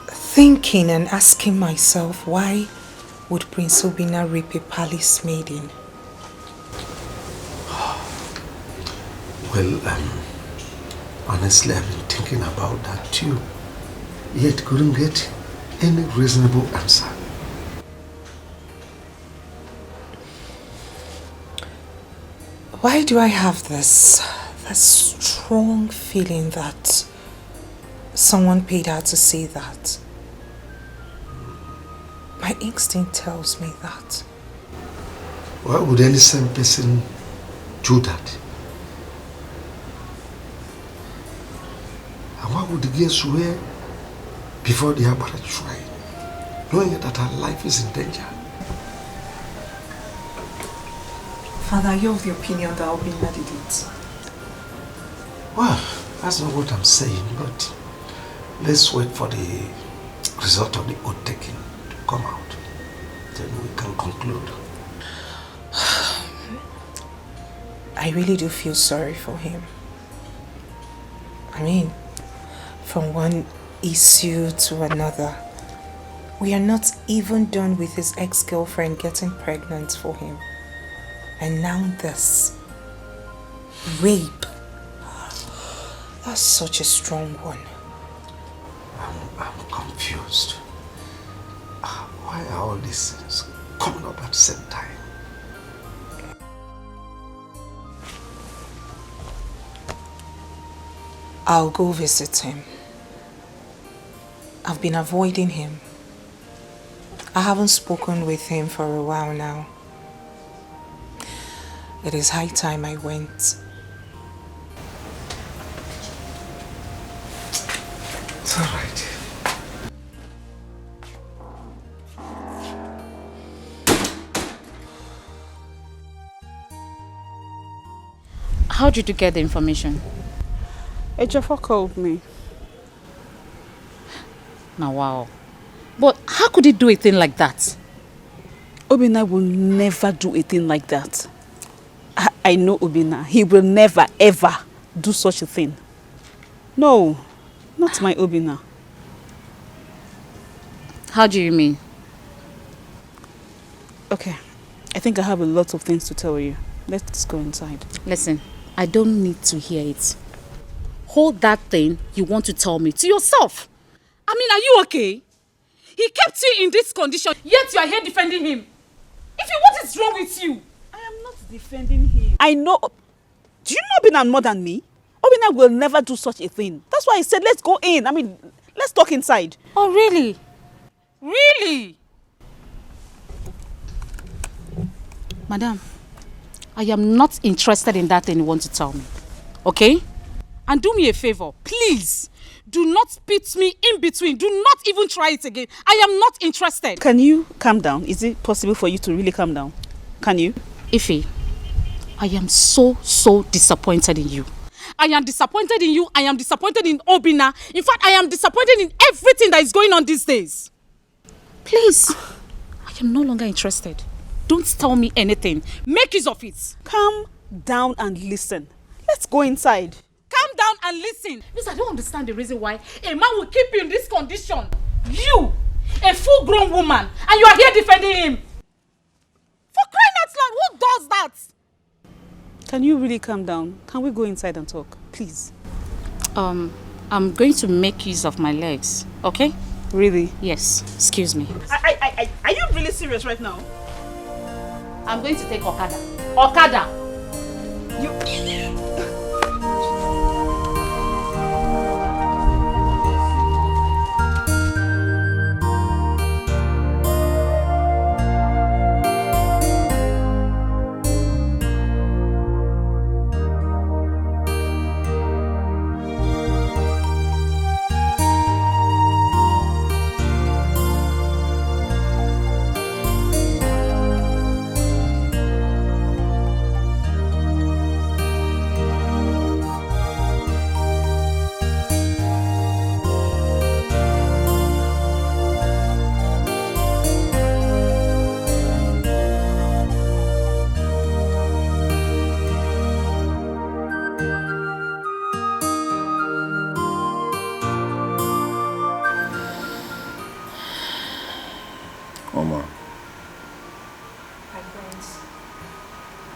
thinking and asking myself, why would Prince Obinna rape a palace maiden? Well, honestly, I've been thinking about that too. Yet couldn't get any reasonable answer. Why do I have this strong feeling that someone paid her to say that? My instinct tells me that. Why would any same person do that? And why would the girl swear before the Abara shrine, knowing that her life is in danger? Father, you're of the opinion that Obinna did it. Well, that's not what I'm saying, but let's wait for the result of the oath taking to come out. Then we can conclude. I really do feel sorry for him. I mean, from one issue to another. We are not even done with his ex-girlfriend getting pregnant for him. And now this. Rape. That's such a strong one. I'm confused. Why are all these things coming up at the same time? I'll go visit him. I've been avoiding him. I haven't spoken with him for a while now. It is high time I went. It's all right. How did you get the information? Ejiofor called me. Now, wow. But how could he do a thing like that? Obinna will never do a thing like that. I know Obinna. He will never, ever do such a thing. No, not my Obinna. How do you mean? Okay, I think I have a lot of things to tell you. Let's go inside. Listen, I don't need to hear it. Hold that thing you want to tell me to yourself. I mean, are you okay? He kept you in this condition, yet you are here defending him. What is wrong with you? I am not defending him. I know. Do you know Obinna more than me? Obinna will never do such a thing. That's why I said let's go in. I mean, let's talk inside. Oh, really? Really? Madam, I am not interested in that thing you want to tell me. Okay? And do me a favor, please. Do not pit me in between. Do not even try it again. I am not interested. Can you calm down? Is it possible for you to really calm down? Can you? Ife, I am so disappointed in you. I am disappointed in you. I am disappointed in Obinna. In fact, I am disappointed in everything that is going on these days. Please, I am no longer interested. Don't tell me anything. Make use of it. Calm down and listen. Let's go inside. Calm down and listen. Because I don't understand the reason why a man will keep you in this condition. You, a full-grown woman, and you are here defending him. For crying out loud, who does that? Can you really calm down? Can we go inside and talk, please? I'm going to make use of my legs, okay? Really? Yes. Excuse me. Are you really serious right now? I'm going to take Okada. Okada! You...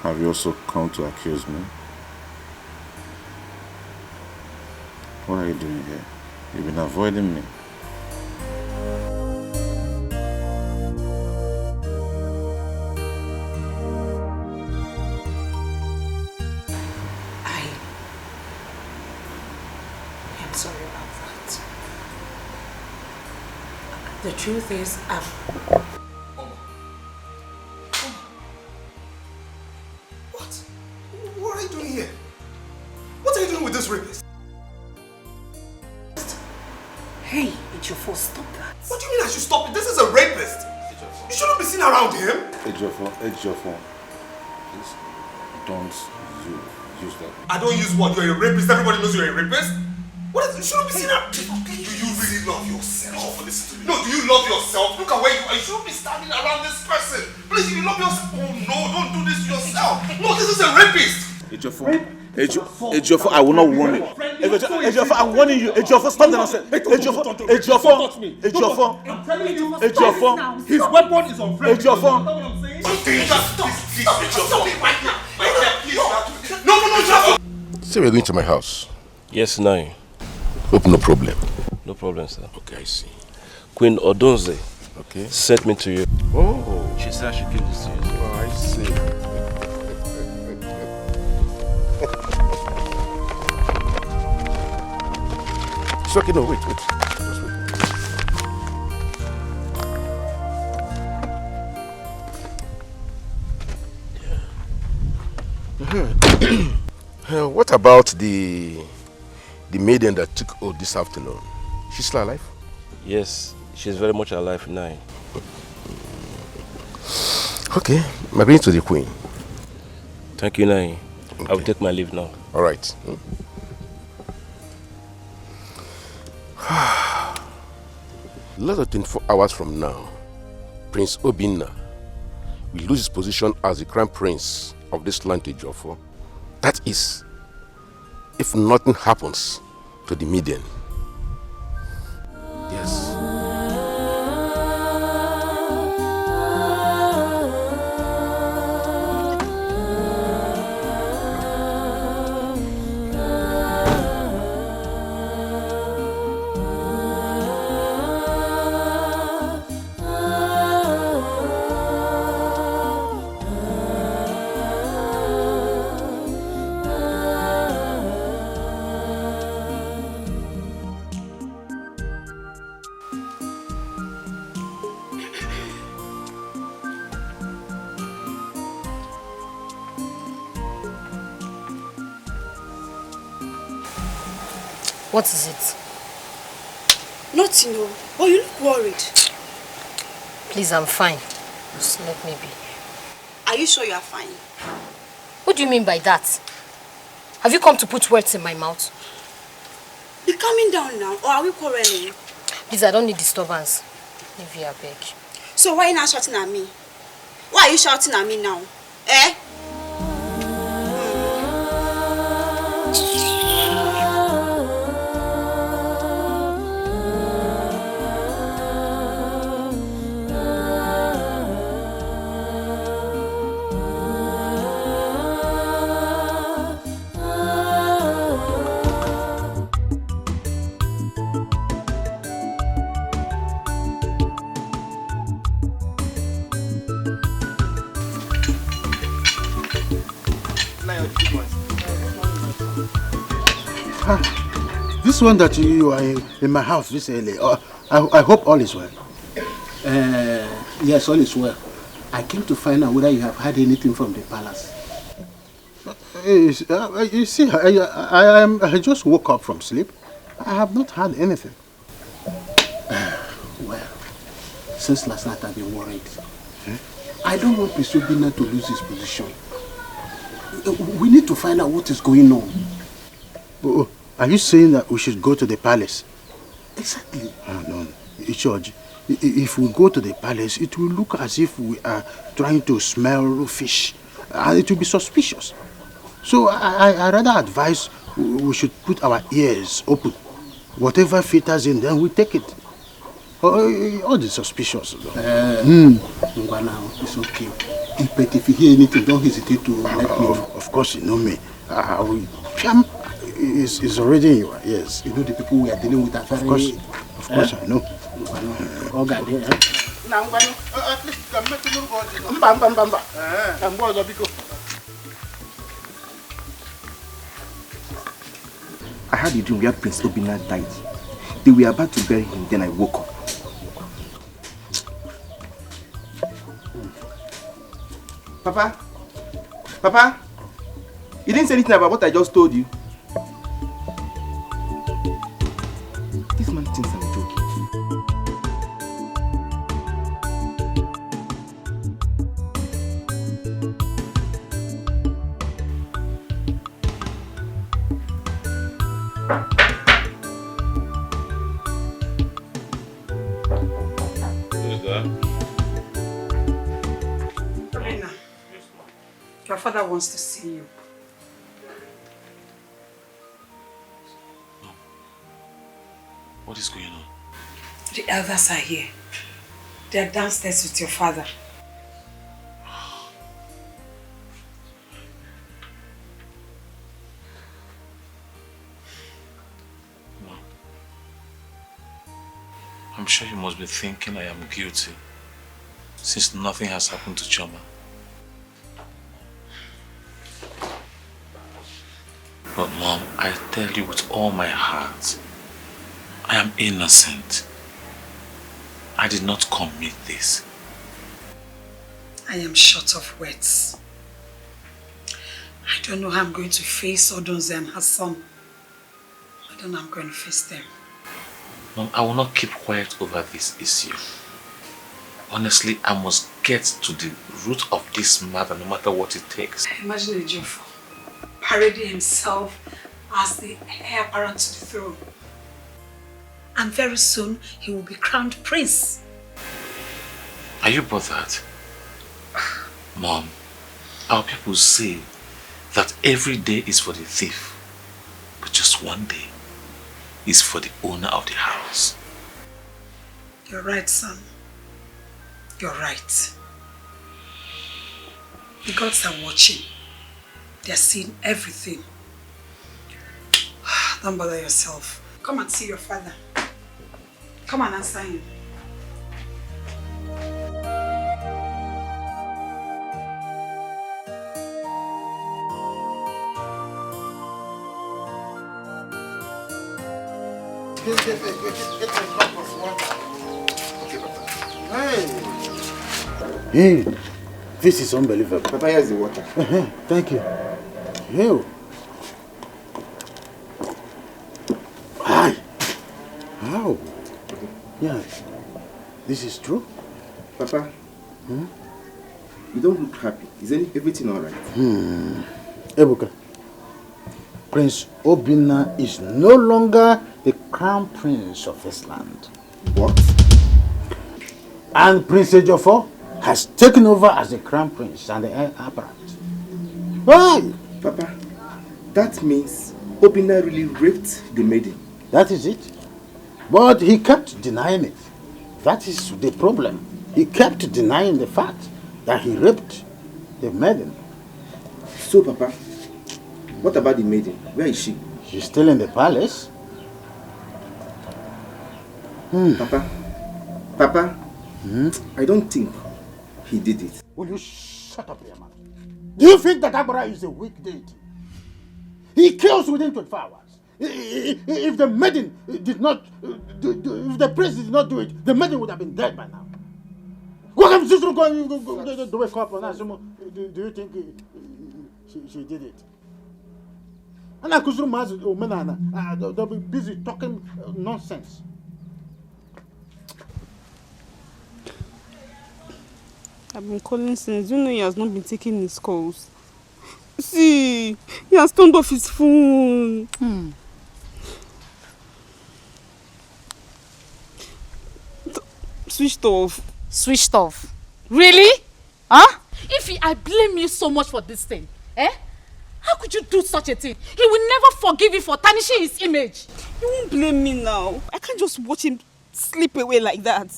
Have you also come to accuse me? What are you doing here? You've been avoiding me. I'm sorry about that. The truth is, What are you doing here? What are you doing with this rapist? Hey, it's your fault. Stop that. What do you mean I should stop it? This is a rapist. You shouldn't be seen around him. Ejiofor, please don't use that. I don't use what? You're a rapist. Everybody knows you're a rapist. What is? You shouldn't be seen around. Do you really love yourself? Listen to me. No, do you love yourself? Look at where you are. You shouldn't be standing around this person. Please, if you love yourself. Oh no, don't do this to yourself. No, this is a rapist. Ejiofor, I will not warn you. Ejiofor, I'm warning you. Ejiofor, stop the nonsense. Ejiofor, His weapon is on friend. Ejiofor. No. Say we're going to my house. Yes, now. Hope no problem. No problem, sir. Okay, I see. Queen Odonze okay. sent me to you. Oh. She said I should give this to you. Oh, I see. It's okay, no, wait. Just wait. What about the maiden that took oath this afternoon? She's still alive? Yes, she's very much alive now. Okay, I'm going to the queen. Thank you, Nai. Okay. I will take my leave now. All right. Less than 24 hours from now, Prince Obinna will lose his position as the crown prince of this land to Ejiofor. That is, if nothing happens to the maiden. Yes. What is it? Nothing, no. Oh, you look worried. Please, I'm fine. Just let me be. Are you sure you are fine? What do you mean by that? Have you come to put words in my mouth? Be calming down now, or are we quarreling? Please, I don't need disturbance. Leave you, I beg. So why are you not shouting at me? Why are you shouting at me now? Eh? This one that you are in my house this early, I hope all is well. Yes, all is well. I came to find out whether you have heard anything from the palace. You see, I just woke up from sleep. I have not heard anything. Well, since last night I've been worried. I don't want Prince Obinna to lose his position. We need to find out what is going on. Oh, are you saying that we should go to the palace? Exactly. No, George. If we go to the palace, it will look as if we are trying to smell fish. And it will be suspicious. So I rather advise we should put our ears open. Whatever filters in, then we take it. All the suspicious. It's okay. But if you hear anything, don't hesitate to let me know. Of course, you know me. Bcam is already in your ears. You know the people we are dealing with are very... Of course, I know. Oh, God, I had a dream where Prince Obinna died. They were about to bury him, then I woke up. Papa? Papa? You didn't say anything about what I just told you. This man thinks I'm joking. Your father wants to see you. What is going on? The elders are here. They are downstairs with your father. Mom, I'm sure you must be thinking I am guilty, since nothing has happened to Choma. But Mom, I tell you with all my heart, I am innocent. I did not commit this. I am short of words. I don't know how I'm going to face Odunze and her son. I don't know how I'm going to face them. Mom, I will not keep quiet over this issue. Honestly, I must get to the root of this matter no matter what it takes. Imagine Ejiofor parading himself as the heir apparent to the throne. And very soon he will be crowned prince. Are you bothered? Mom, our people say that every day is for the thief, but just one day is for the owner of the house. You're right, son. You're right. The gods are watching. They're seeing everything. Don't bother yourself. Come and see your father. Come and answer him. Hey, this is unbelievable. Papa, here's the water. Thank you. Hey. Hi. How? Yeah. This is true? Papa, you don't look happy. Is everything alright? Ebuka, Prince Obinna is no longer the crown prince of this land. What? And Prince Ejiofor has taken over as the crown prince and the heir apparent. Why? Papa, that means Obinna really raped the maiden. That is it. But he kept denying it. That is the problem. He kept denying the fact that he raped the maiden. So, Papa, what about the maiden? Where is she? She's still in the palace. Papa, I don't think he did it. Will you shut up your mouth? Do you think that Agbara is a weak deity? He kills within 24 hours. If the maiden did not, if the priest did not do it, the maiden would have been dead by now. Welcome to the wake up and ask him, do you think she did it? And I could they'll be busy talking nonsense. I've been calling since. You know he has not been taking his calls. See, he has turned off his phone. Switched off. Switched off? Really? Huh? I blame you so much for this thing, eh? How could you do such a thing? He will never forgive you for tarnishing his image. You won't blame me now. I can't just watch him slip away like that.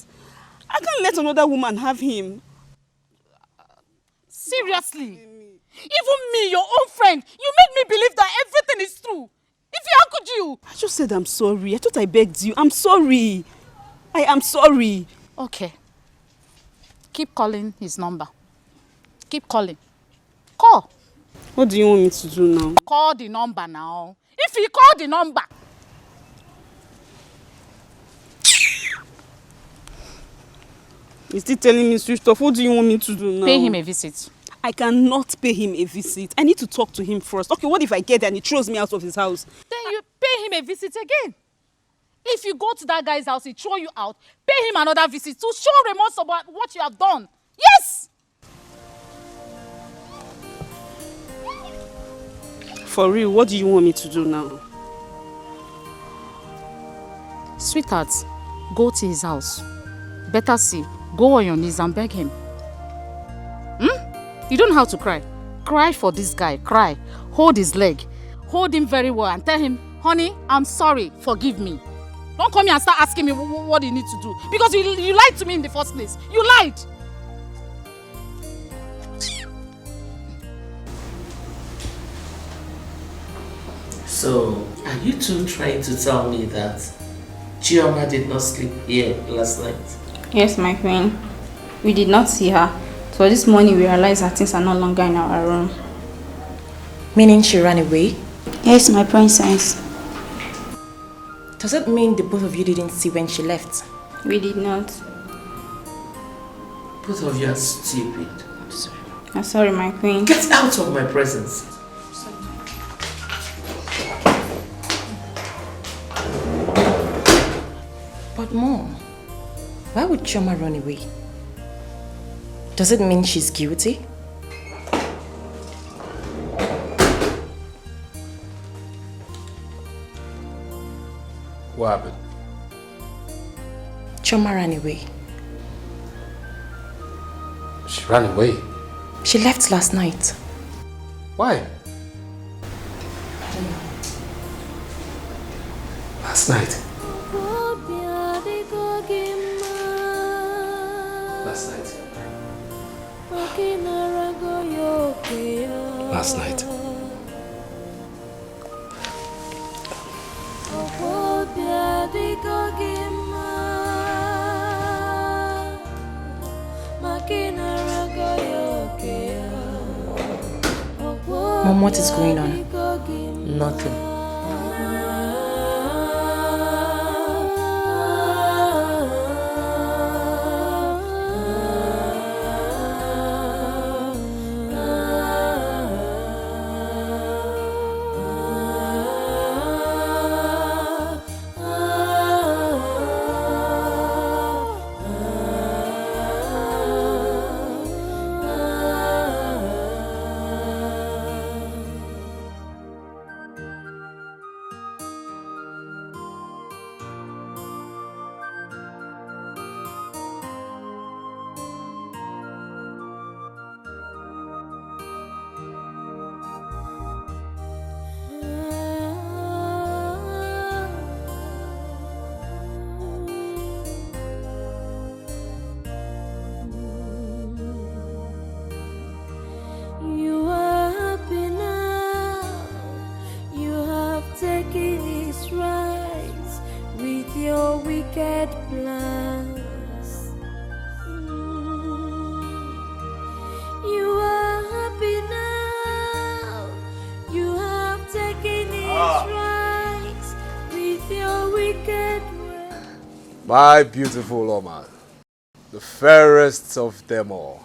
I can't let another woman have him. Seriously? Even me, your own friend, you made me believe that everything is true. How could you? I just said I'm sorry. I thought I begged you. I'm sorry. I am sorry. Okay. Keep calling his number. Keep calling. Call. What do you want me to do now? Call the number now. If he call the number. He's still telling me switched off. What do you want me to do now? Pay him a visit. I cannot pay him a visit. I need to talk to him first. Okay, what if I get there and he throws me out of his house? Then you pay him a visit again. If you go to that guy's house, he throw you out, pay him another visit to show remorse about what you have done. Yes! For real, what do you want me to do now? Sweetheart, go to his house. Better see, go on your knees and beg him. You don't have to cry. Cry for this guy, cry. Hold his leg. Hold him very well and tell him, honey, I'm sorry, forgive me. Don't come here and start asking me what you need to do. Because you lied to me in the first place. You lied. So, are you two trying to tell me that Chioma did not sleep here last night? Yes, my queen. We did not see her. So this morning we realized that things are no longer in our room. Meaning she ran away? Yes, my princess. Does it mean the both of you didn't see when she left? We did not. Both of you are stupid. I'm sorry, my queen. Get out of my presence. But Mom, why would Chioma run away? Does it mean she's guilty? What happened? Chioma ran away. She ran away? She left last night. Why? Last night? Last night? Last night? Mom, what is going on? Nothing. My beautiful Oma. The fairest of them all.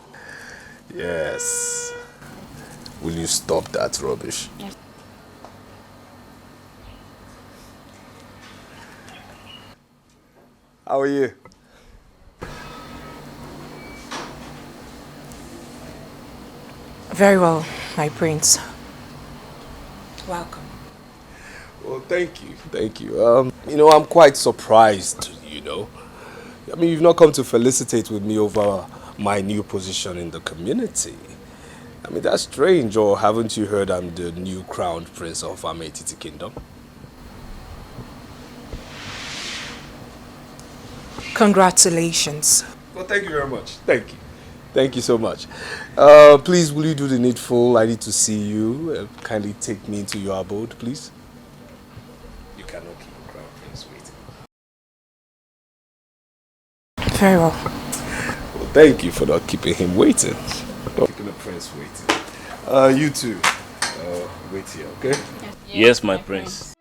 Yes. Will you stop that rubbish? Yes. How are you? Very well, my prince. Welcome. Well, thank you. Thank you. I'm quite surprised, I mean, you've not come to felicitate with me over my new position in the community. I mean, that's strange, or haven't you heard I'm the new crowned prince of Ametiti Kingdom? Congratulations. Well, thank you very much. Thank you. Thank you so much. Please, will you do the needful? I need to see you. Kindly take me into your abode, please. You cannot keep a crown prince waiting. Very well. Well, thank you for not keeping him waiting. Not keeping the prince waiting. You two, wait here, okay? Yes, my prince.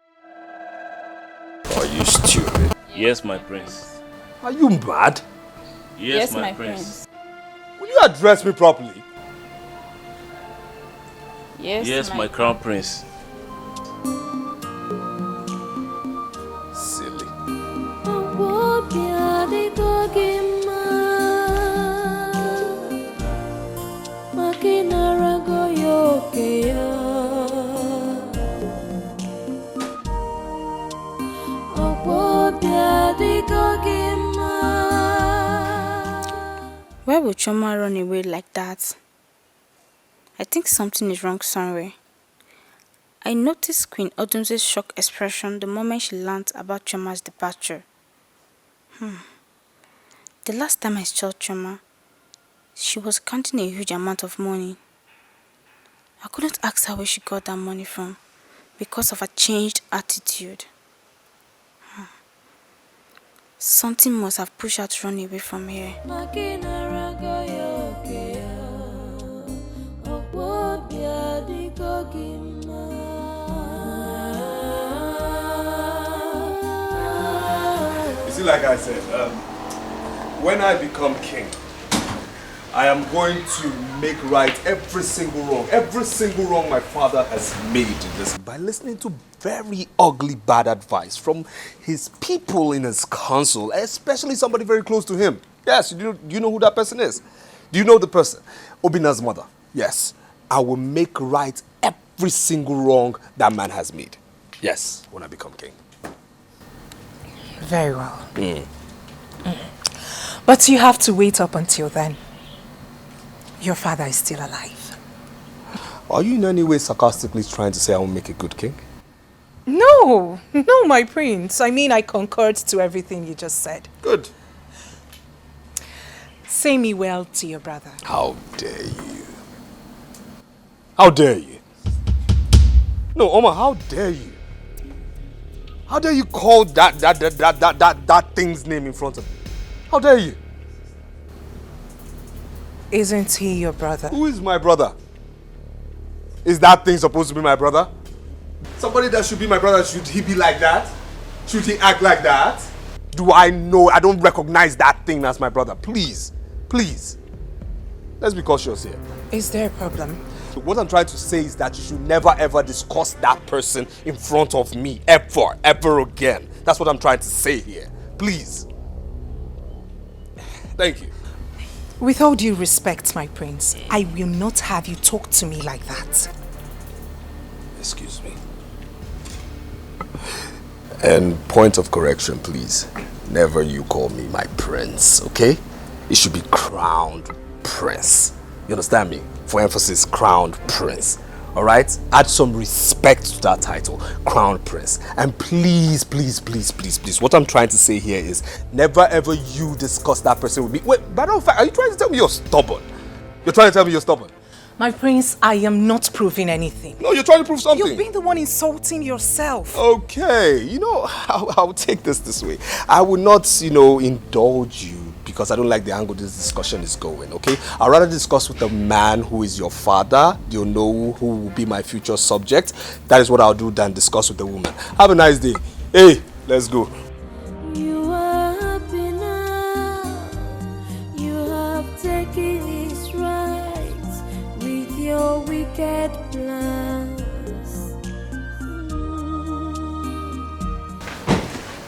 Are you stupid? Yes, my prince. Are you mad? Yes, my prince. Will you address me properly? Yes, my crown prince. Silly. Why would Choma run away like that? I think something is wrong somewhere. I noticed Queen Odunze's shocked expression the moment she learned about Choma's departure. The last time I saw Choma, she was counting a huge amount of money. I couldn't ask her where she got that money from because of her changed attitude. Something must have pushed her to run away from here. You see, like I said, when I become king, I am going to make right every single wrong my father has made in this by listening to very ugly bad advice from his people in his council, especially somebody very close to him. Yes, do you know who that person is? Do you know the person? Obina's mother. Yes, I will make right every single wrong that man has made. Yes, when I become king. Very well. But you have to wait up until then. Your father is still alive. Are you in any way sarcastically trying to say I will make a good king? No, my prince. I mean, I concurred to everything you just said. Good. Say me well to your brother. How dare you? How dare you? No, Oma, how dare you? How dare you call that thing's name in front of me? How dare you? Isn't he your brother? Who is my brother? Is that thing supposed to be my brother? Somebody that should be my brother, should he be like that? Should he act like that? Do I know? I don't recognize that thing as my brother. Please, please. Let's be cautious here. Is there a problem? What I'm trying to say is that you should never ever discuss that person in front of me. Ever again. That's what I'm trying to say here. Please. Thank you. With all due respect, my prince, I will not have you talk to me like that. Excuse me. And point of correction, please. Never you call me my prince, okay? It should be crowned prince. You understand me? For emphasis, crowned prince. Alright? Add some respect to that title, crowned prince. And please, please, please, please, please, what I'm trying to say here is never ever you discuss that person with me. Wait, by the way, are you trying to tell me you're stubborn? You're trying to tell me you're stubborn? My prince, I am not proving anything. No, you're trying to prove something. You've been the one insulting yourself. Okay, I'll take this way. I will not, indulge you because I don't like the angle this discussion is going, okay? I'd rather discuss with the man who is your father. You'll know who will be my future subject. That is what I'll do than discuss with the woman. Have a nice day. Hey, let's go. You are happy. wicked plans.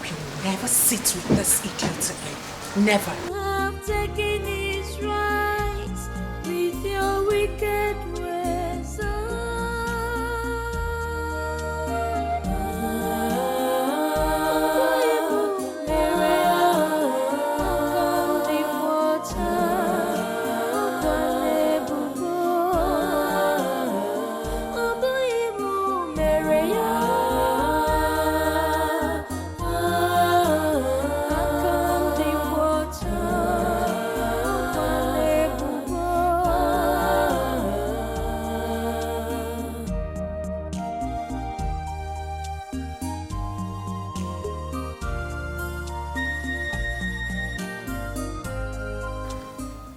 We'll never sit with this idiot again. Never. I'm taking his rights with your wicked ways.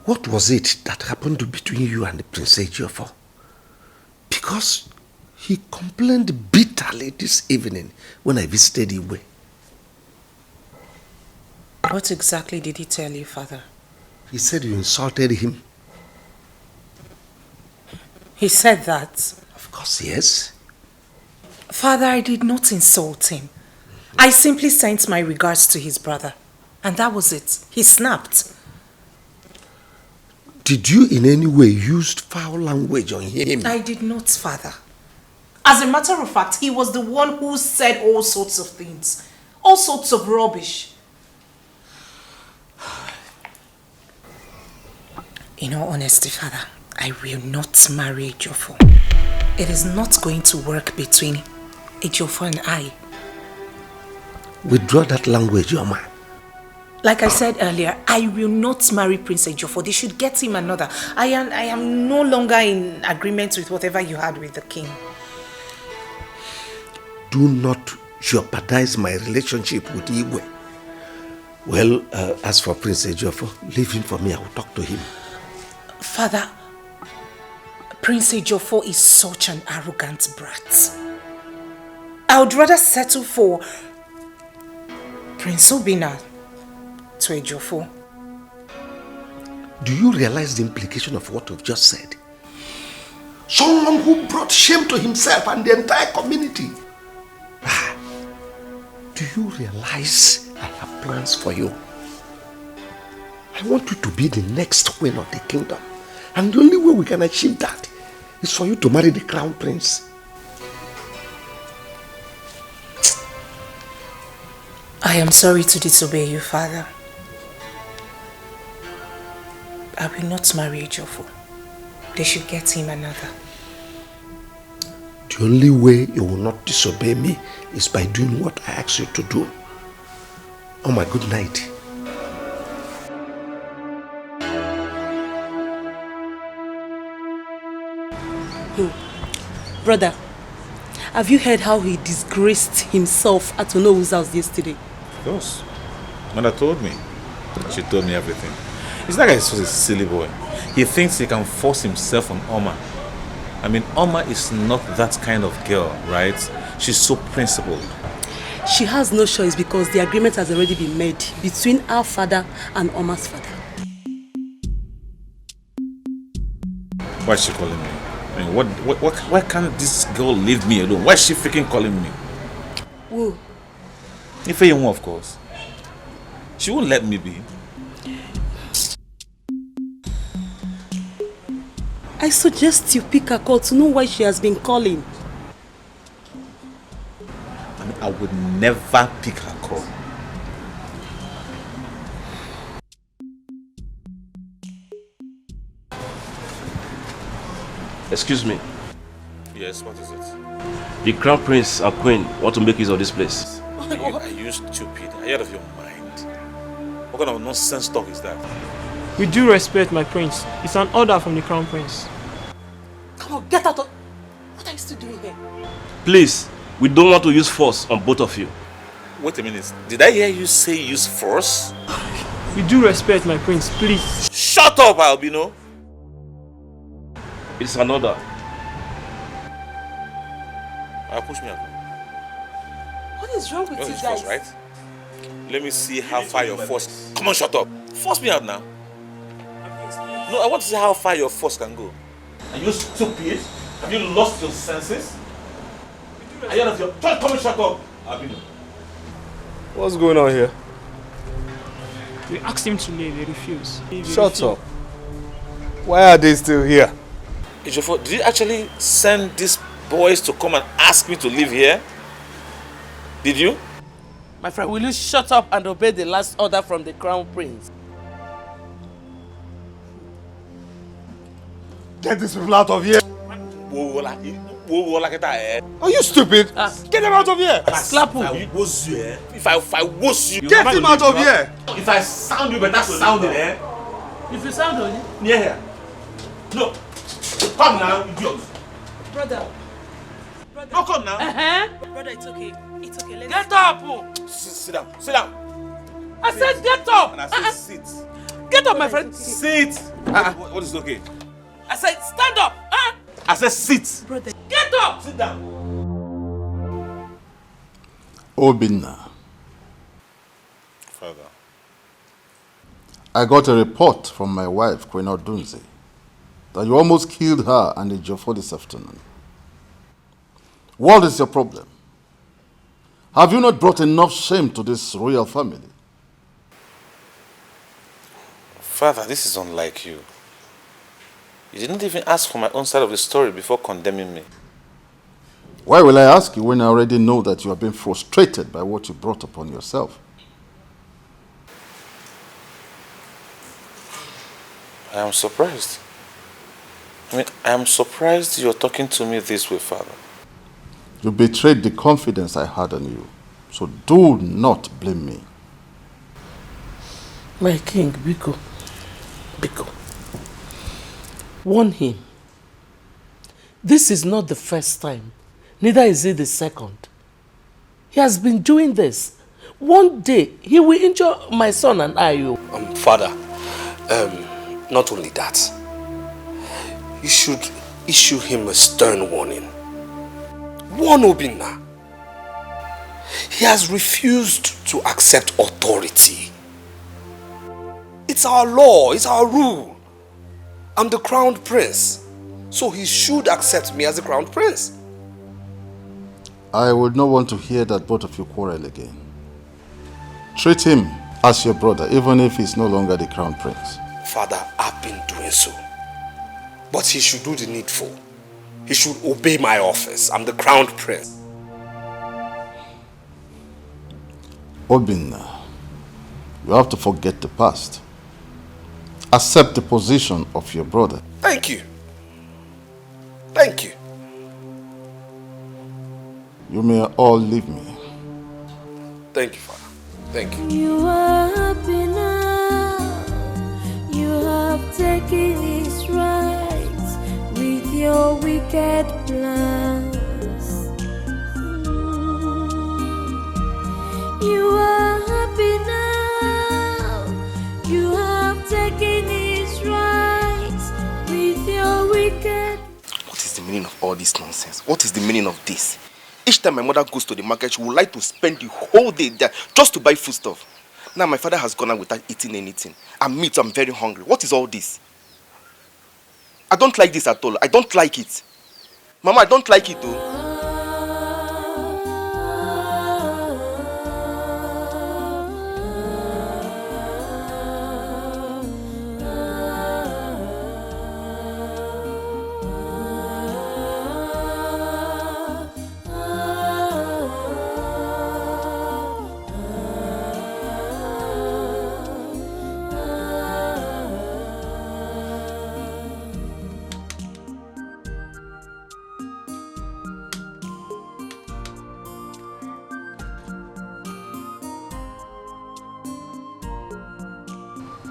What was it that happened between you and Prince Ejiofor? Because he complained bitterly this evening when I visited Iwe. What exactly did he tell you, Father? He said you insulted him. He said that? Of course, yes. Father, I did not insult him. I simply sent my regards to his brother. And that was it. He snapped. Did you in any way use foul language on him? I did not, Father. As a matter of fact, he was the one who said all sorts of things. All sorts of rubbish. In all honesty, Father, I will not marry Ejiofor. It is not going to work between Ejiofor and I. Withdraw that language, Yoma. Like I said earlier, I will not marry Prince Ejiofor. They should get him another. I am no longer in agreement with whatever you had with the king. Do not jeopardize my relationship with Igwe. Well, as for Prince Ejiofor, leave him for me. I will talk to him. Father, Prince Ejiofor is such an arrogant brat. I would rather settle for Prince Obina to Ejiofor. Do you realize the implication of what you've just said? Someone who brought shame to himself and the entire community. Do you realize I have plans for you? I want you to be the next queen of the kingdom. And the only way we can achieve that is for you to marry the crown prince. I am sorry to disobey you, Father. I will not marry Ejiofor. They should get him another. The only way you will not disobey me is by doing what I ask you to do. Oh my good night. Brother, have you heard how he disgraced himself at Onowu's house yesterday? Of course. Mother told me. She told me everything. It's like he's such a silly boy. He thinks he can force himself on Oma. I mean, Oma is not that kind of girl, right? She's so principled. She has no choice because the agreement has already been made between our father and Oma's father. Why is she calling me? I mean, why can't this girl leave me alone? Why is she freaking calling me? Who? Ifeyonwa, of course. She won't let me be. I suggest you pick her call to know why she has been calling. I mean, I would never pick her call. Excuse me. Yes, what is it? The crown prince and queen want to make use of this place. Are you stupid? Are you out of your mind? What kind of nonsense talk is that? With due respect, my prince, it's an order from the crown prince. Come on, get out of... What are you still doing here? Please, we don't want to use force on both of you. Wait a minute. Did I hear you say use force? With due respect, my prince, please. Shut up, Albino! It's an order. Push me out. What is wrong with you Use guys? force, right? Let me see how far your force... Come on, shut up. Force me out now. No, I want to see how far your force can go. Are you stupid? Have you lost your senses? Are you out of your... Just come and shut up, Abino. What's going on here? We asked him to leave, he refused. Shut up. Why are they still here? Ejiofor, did you actually send these boys to come and ask me to leave here? Did you? My friend, will you shut up and obey the last order from the crown prince? Get these people out of here. Are you stupid? Get them out of here. Slap you. If I was you. Get him out of here. If I sound you better sound it, eh? If you sound on it. Near here. No. Come now, idiot. Brother. No, come now. Brother, it's okay. It's okay. Let's Get up. Sit down. Sit down. I said get up. And I said sit. Get up, my friend. Sit. What is okay? I said stand up. I said sit. Brother. Get up. Sit down. Obinna, Father. I got a report from my wife, Queen Odunze, that you almost killed her and Ejiofor this afternoon. What is your problem? Have you not brought enough shame to this royal family? Father, this is unlike you. You didn't even ask for my own side of the story before condemning me. Why will I ask you when I already know that you have been frustrated by what you brought upon yourself? I am surprised. I am surprised you're talking to me this way, Father. You betrayed the confidence I had in you, so do not blame me. My king, Biko. Warn him. This is not the first time. Neither is it the second. He has been doing this. One day, he will injure my son and I. Father, not only that, you should issue him a stern warning. Warn Obinna. He has refused to accept authority. It's our law, it's our rule. I'm the crowned prince, so he should accept me as the crowned prince. I would not want to hear that both of you quarrel again. Treat him as your brother, even if he's no longer the crown prince. Father, I've been doing so. But he should do the needful. He should obey my office. I'm the crowned prince. Obinna, you have to forget the past. Accept the position of your brother. Thank you. Thank you. You may all leave me. Thank you, Father. Thank you. You are happy now. You have taken his rights with your wicked plans. You are happy now. You have taken his rights with your wicked. What is the meaning of all this nonsense? What is the meaning of this? Each time my mother goes to the market, she would like to spend the whole day there just to buy foodstuff. Now my father has gone out without eating anything. And me too, I'm very hungry. What is all this? I don't like this at all. I don't like it. Mama, I don't like it though.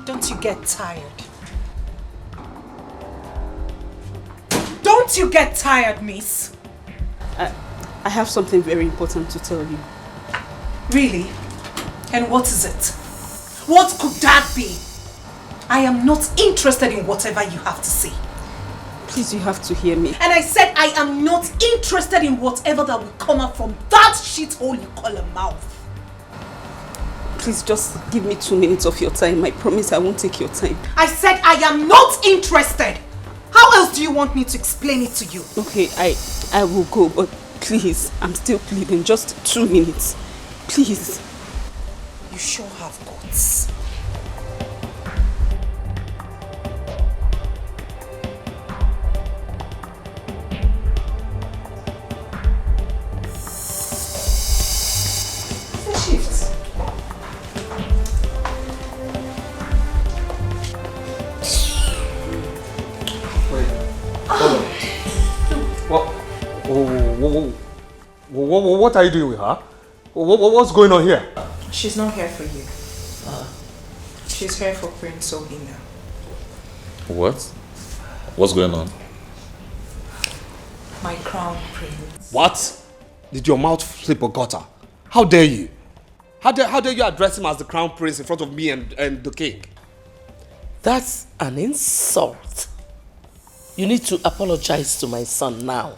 Don't you get tired? Don't you get tired, miss? I have something very important to tell you. Really? And what is it? What could that be? I am not interested in whatever you have to say. Please, you have to hear me. And I said I am not interested in whatever that will come out from that shithole you call a mouth. Please just give me 2 minutes of your time. I promise I won't take your time. I said I am not interested. How How else do you want me to explain it to you? Okay, I will go, but please, I'm still pleading. Just 2 minutes. Please. You sure have guts. What are you doing with her? What's going on here? She's not here for you. She's here for Prince Obina. What? What's going on? My crown prince. What? Did your mouth slip or gutter? How dare you? How dare you address him as the crown prince in front of me and the king? That's an insult. You need to apologize to my son now.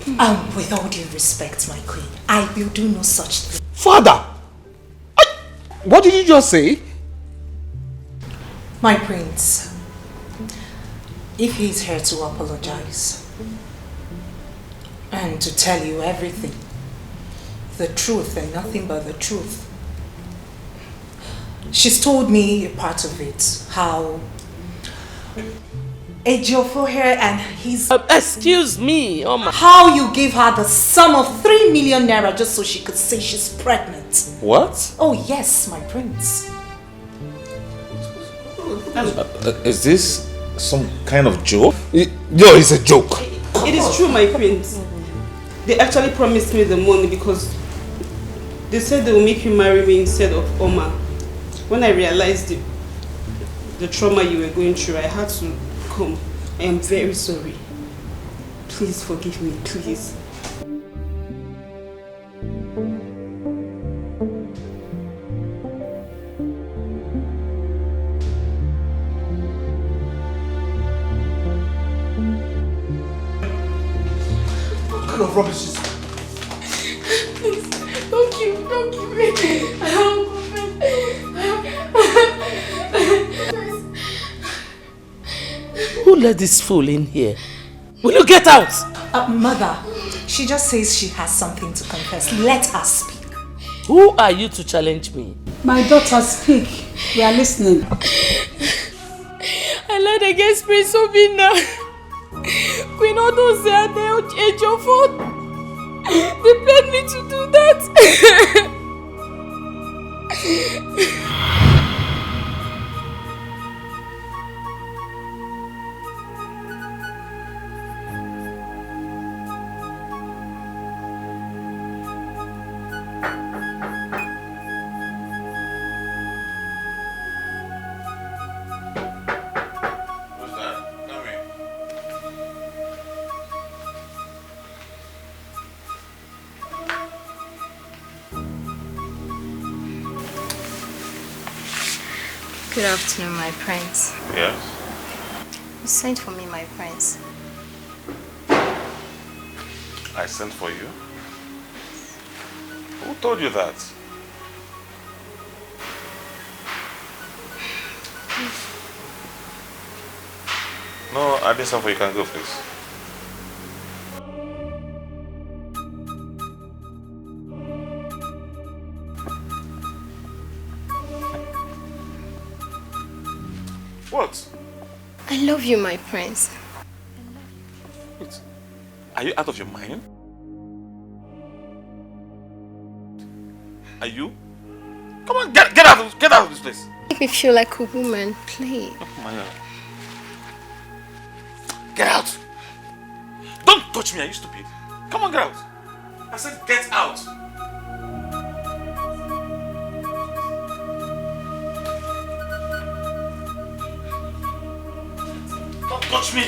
With all due respect, my queen, I will do no such thing. Father! What did you just say? My prince, if he's here to apologize and to tell you everything, the truth and nothing but the truth. She's told me a part of it, how Ejiofor here and his... excuse me, Oma. How you gave her the sum of 3 million naira just so she could say she's pregnant. What? Oh yes, my prince. Is this some kind of joke? No, it's a joke. It is true, my prince. They actually promised me the money because they said they will make you marry me instead of Oma. When I realized the trauma you were going through, I had to come. I am very sorry. Please forgive me, please. What kind of rubbish is this? Please, don't kill me. I don't Who let this fool in here? Will you get out? Mother, she just says she has something to confess. Let her speak. Who are you to challenge me? My daughter, speak. We are listening. I lied against Prince Obina. Queen Odoze and Ejiofor. They paid me to do that. Good afternoon, my prince. Yes? You sent for me, my prince. I sent for you? Who told you that? No, I didn't send for you. You can go, please. What? I love you, my prince. Wait. Are you out of your mind? Are you? Come on, get out of this place. Make me feel like a woman, please. Oh my God. Get out! Don't touch me, are you stupid? Come on, get out! I said get out! Don't touch me!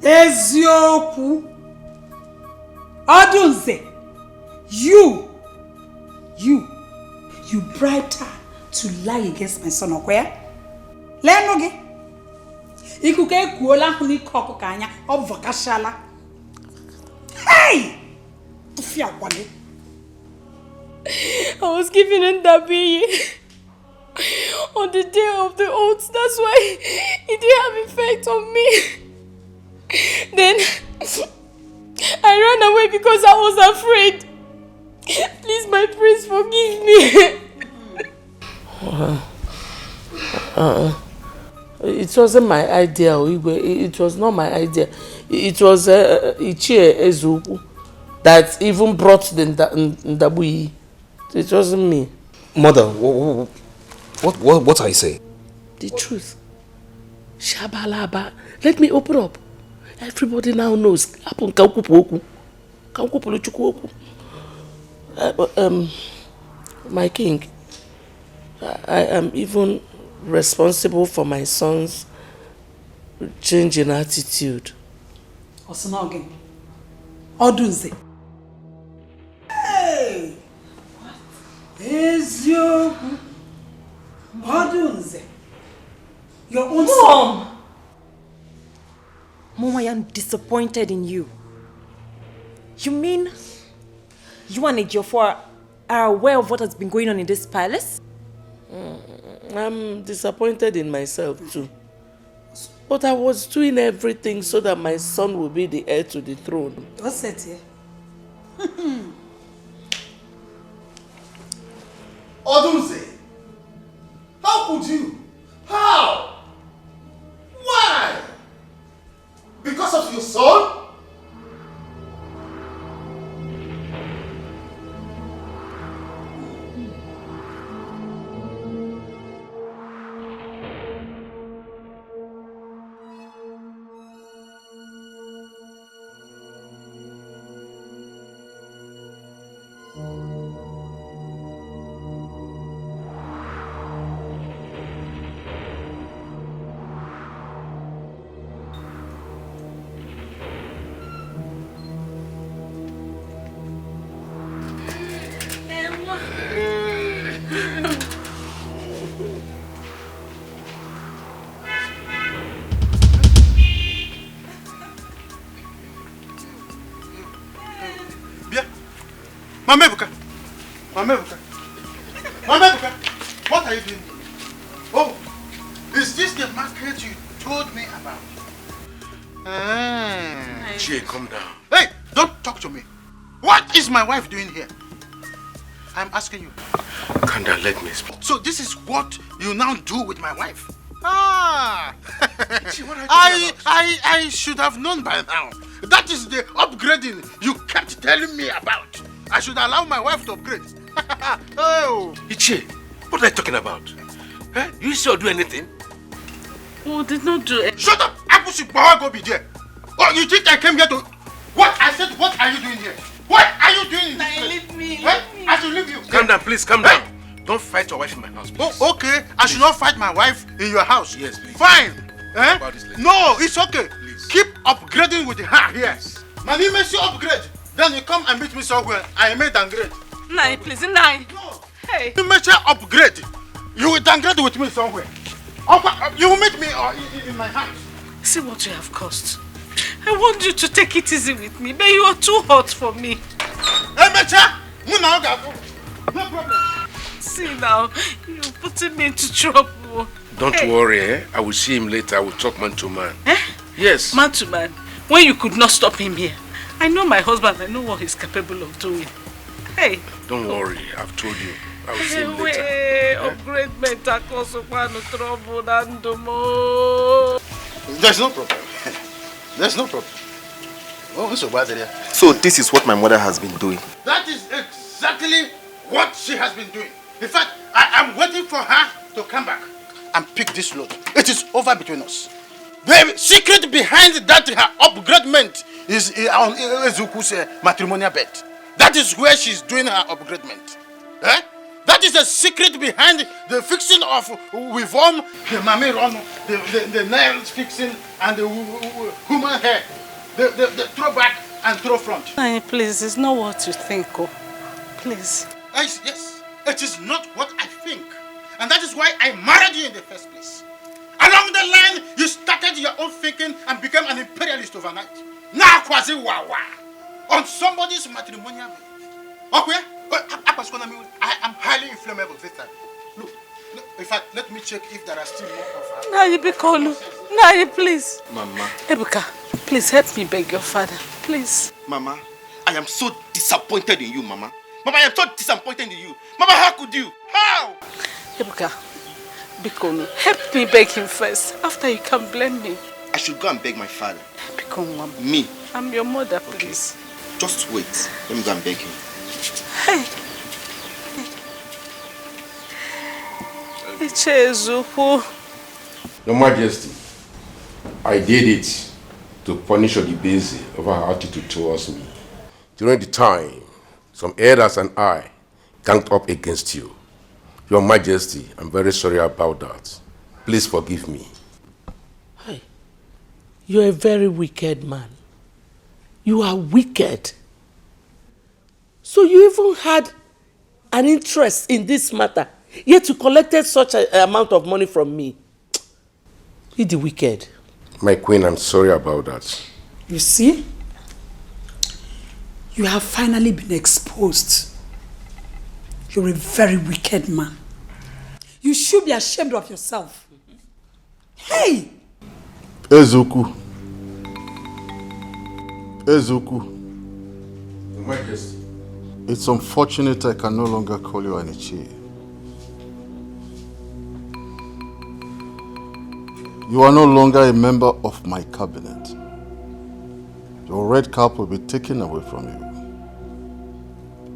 Eziokwu Odunze You bribed her to lie against my son, okay? Lenoge. Ikuke kuola huni koko kanya obvakashala. Hey! Tufia wale. I was given in Dabi on the day of the oaths. That's why it didn't have effect on me. Then I ran away because I was afraid. Please, my prince, forgive me. It wasn't my idea, it was not my idea. It was Ichie Ezuku that even brought the Ndabui. It wasn't me. Mother, what I say? The truth. Shabalaba. Let me open up. Everybody now knows. My king, I am even responsible for my son's change in attitude. Osinoge. Odunze. Hey! Is your Odunze? Your own Mom! Mom, I am disappointed in you. You mean you and Ejiofor are aware of what has been going on in this palace? I'm disappointed in myself too. But I was doing everything so that my son will be the heir to the throne. What's that here? Odunze, how could you? How? Why? Because of your son? Mama Ebuka, what are you doing? Oh, is this the market you told me about? Jay, calm down. Hey, don't talk to me. What is my wife doing here? I'm asking you. Kanda, let me speak. So this is what you now do with my wife? Gee, what are you talking about? I should have known by now. That is the upgrading you kept telling me about. I should allow my wife to upgrade. Oh. Ichie, what are you talking about? Huh? You sure do anything? Oh, did not do it. Shut up! Go be there. Oh, you think I came here to... What? I said, what are you doing here? What are you doing in this place? Leave me. I should leave you. Calm down, please, calm down. Don't fight your wife in my house, please. Oh, okay. I should not fight my wife in your house. Yes, please. Fine. About this later. No, it's okay. Please. Keep upgrading with her here. Yes. My name is you upgrade. Then you come and meet me somewhere. I may downgrade. Nai, please, Nai. No. Hey. You may upgrade. You will downgrade with me somewhere. You will meet me in my house. See what you have caused. I want you to take it easy with me, but you are too hot for me. Hey, Mecha! No problem. See now, you're putting me into trouble. Don't worry, eh? I will see him later. I will talk man to man. Eh? Yes. Man to man? When you could not stop him here. I know my husband, I know what he's capable of doing. Hey. Don't worry, I've told you. I will see him later. Upgrade trouble. There's no problem. There's no problem. Oh, so bad there. So this is what my mother has been doing. That is exactly what she has been doing. In fact, I am waiting for her to come back and pick this load. It is over between us. The secret behind that her upgradement is on Ezuku's matrimonial bed. That is where she's doing her upgradement. Eh? That is the secret behind the fixing of reform, the mami run, the nails fixing, and the human hair. The throw back and throw front. Please, it's not what you think. Oh. Please. Yes, it is not what I think. And that is why I married you in the first place. Along the line, you started your own thinking and became an imperialist overnight. Now, Kwazi Wawa, on somebody's matrimonial bed. Okay? I am highly inflammable this time. Look, in fact, let me check if there are still more of her. Nayi, Bikolu. Nayi, please. Mama. Ebuka, please help me beg your father. Please. Mama, I am so disappointed in you, Mama. Mama, I am so disappointed in you. Mama, how could you? How? Ebuka, Bikolu, help me beg him first. After you can blame me. I should go and beg my father. Bikolu, Me? I'm your mother, please. Okay. Just wait. Let me go and beg him. Hey. Your Majesty, I did it to punish Odibeze over her attitude towards me. During the time, some elders and I ganged up against you. Your Majesty, I'm very sorry about that. Please forgive me. Hey, you're a very wicked man. You are wicked. So you even had an interest in this matter, yet you collected such an amount of money from me. You're the wicked. My queen, I'm sorry about that. You see? You have finally been exposed. You're a very wicked man. You should be ashamed of yourself. Hey! Ezoku. Ezoku. Your Majesty. It's unfortunate I can no longer call you Anichi. You are no longer a member of my cabinet. Your red cap will be taken away from you.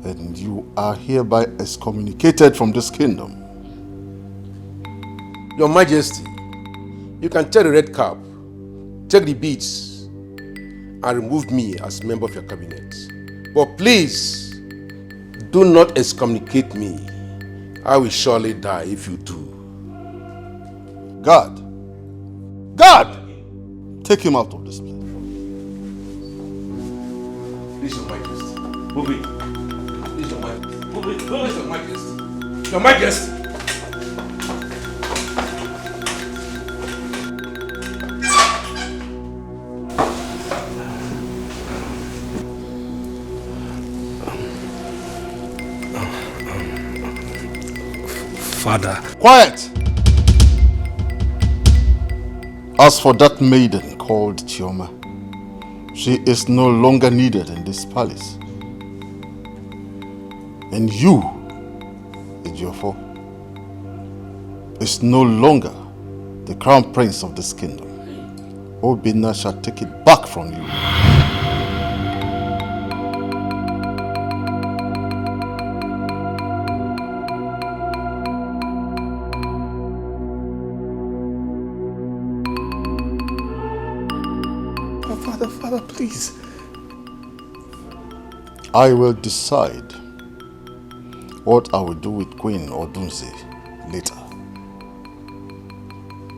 And you are hereby excommunicated from this kingdom. Your Majesty, you can take the red cap, take the beads, and remove me as member of your cabinet. But please, do not excommunicate me. I will surely die if you do. God! God! Take him out of this place. Please, Your Majesty. Move it. Please, Your Majesty. Move it. Please, Your Majesty. Your Majesty. Father. Quiet! As for that maiden called Chioma, she is no longer needed in this palace. And you, Ejiofor, is no longer the crown prince of this kingdom. Obinna shall take it back from you. Father, please. I will decide what I will do with Queen Odunze later.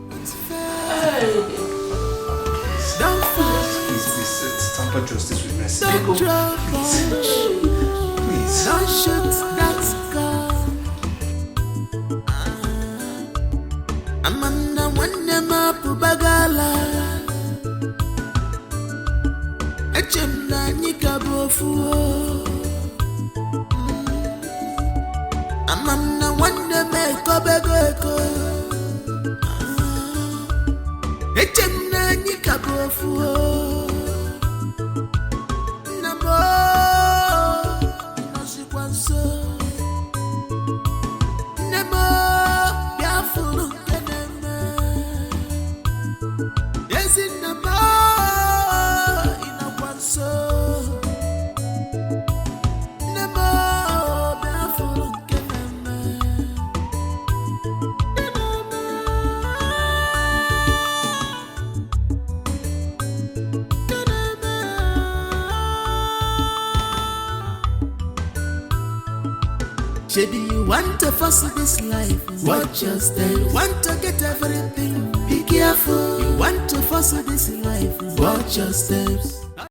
Please, tamper justice with mercy. Please. Don't shoot that gun. Amanda Wandema Pubagala. Echemna Nikabofu. Amanda Wandema Kobego. Echemna Nikabofu. Namo. Maybe you want to fuss this life, watch your step. You want to get everything, be careful. You want to fuss this life, watch your steps.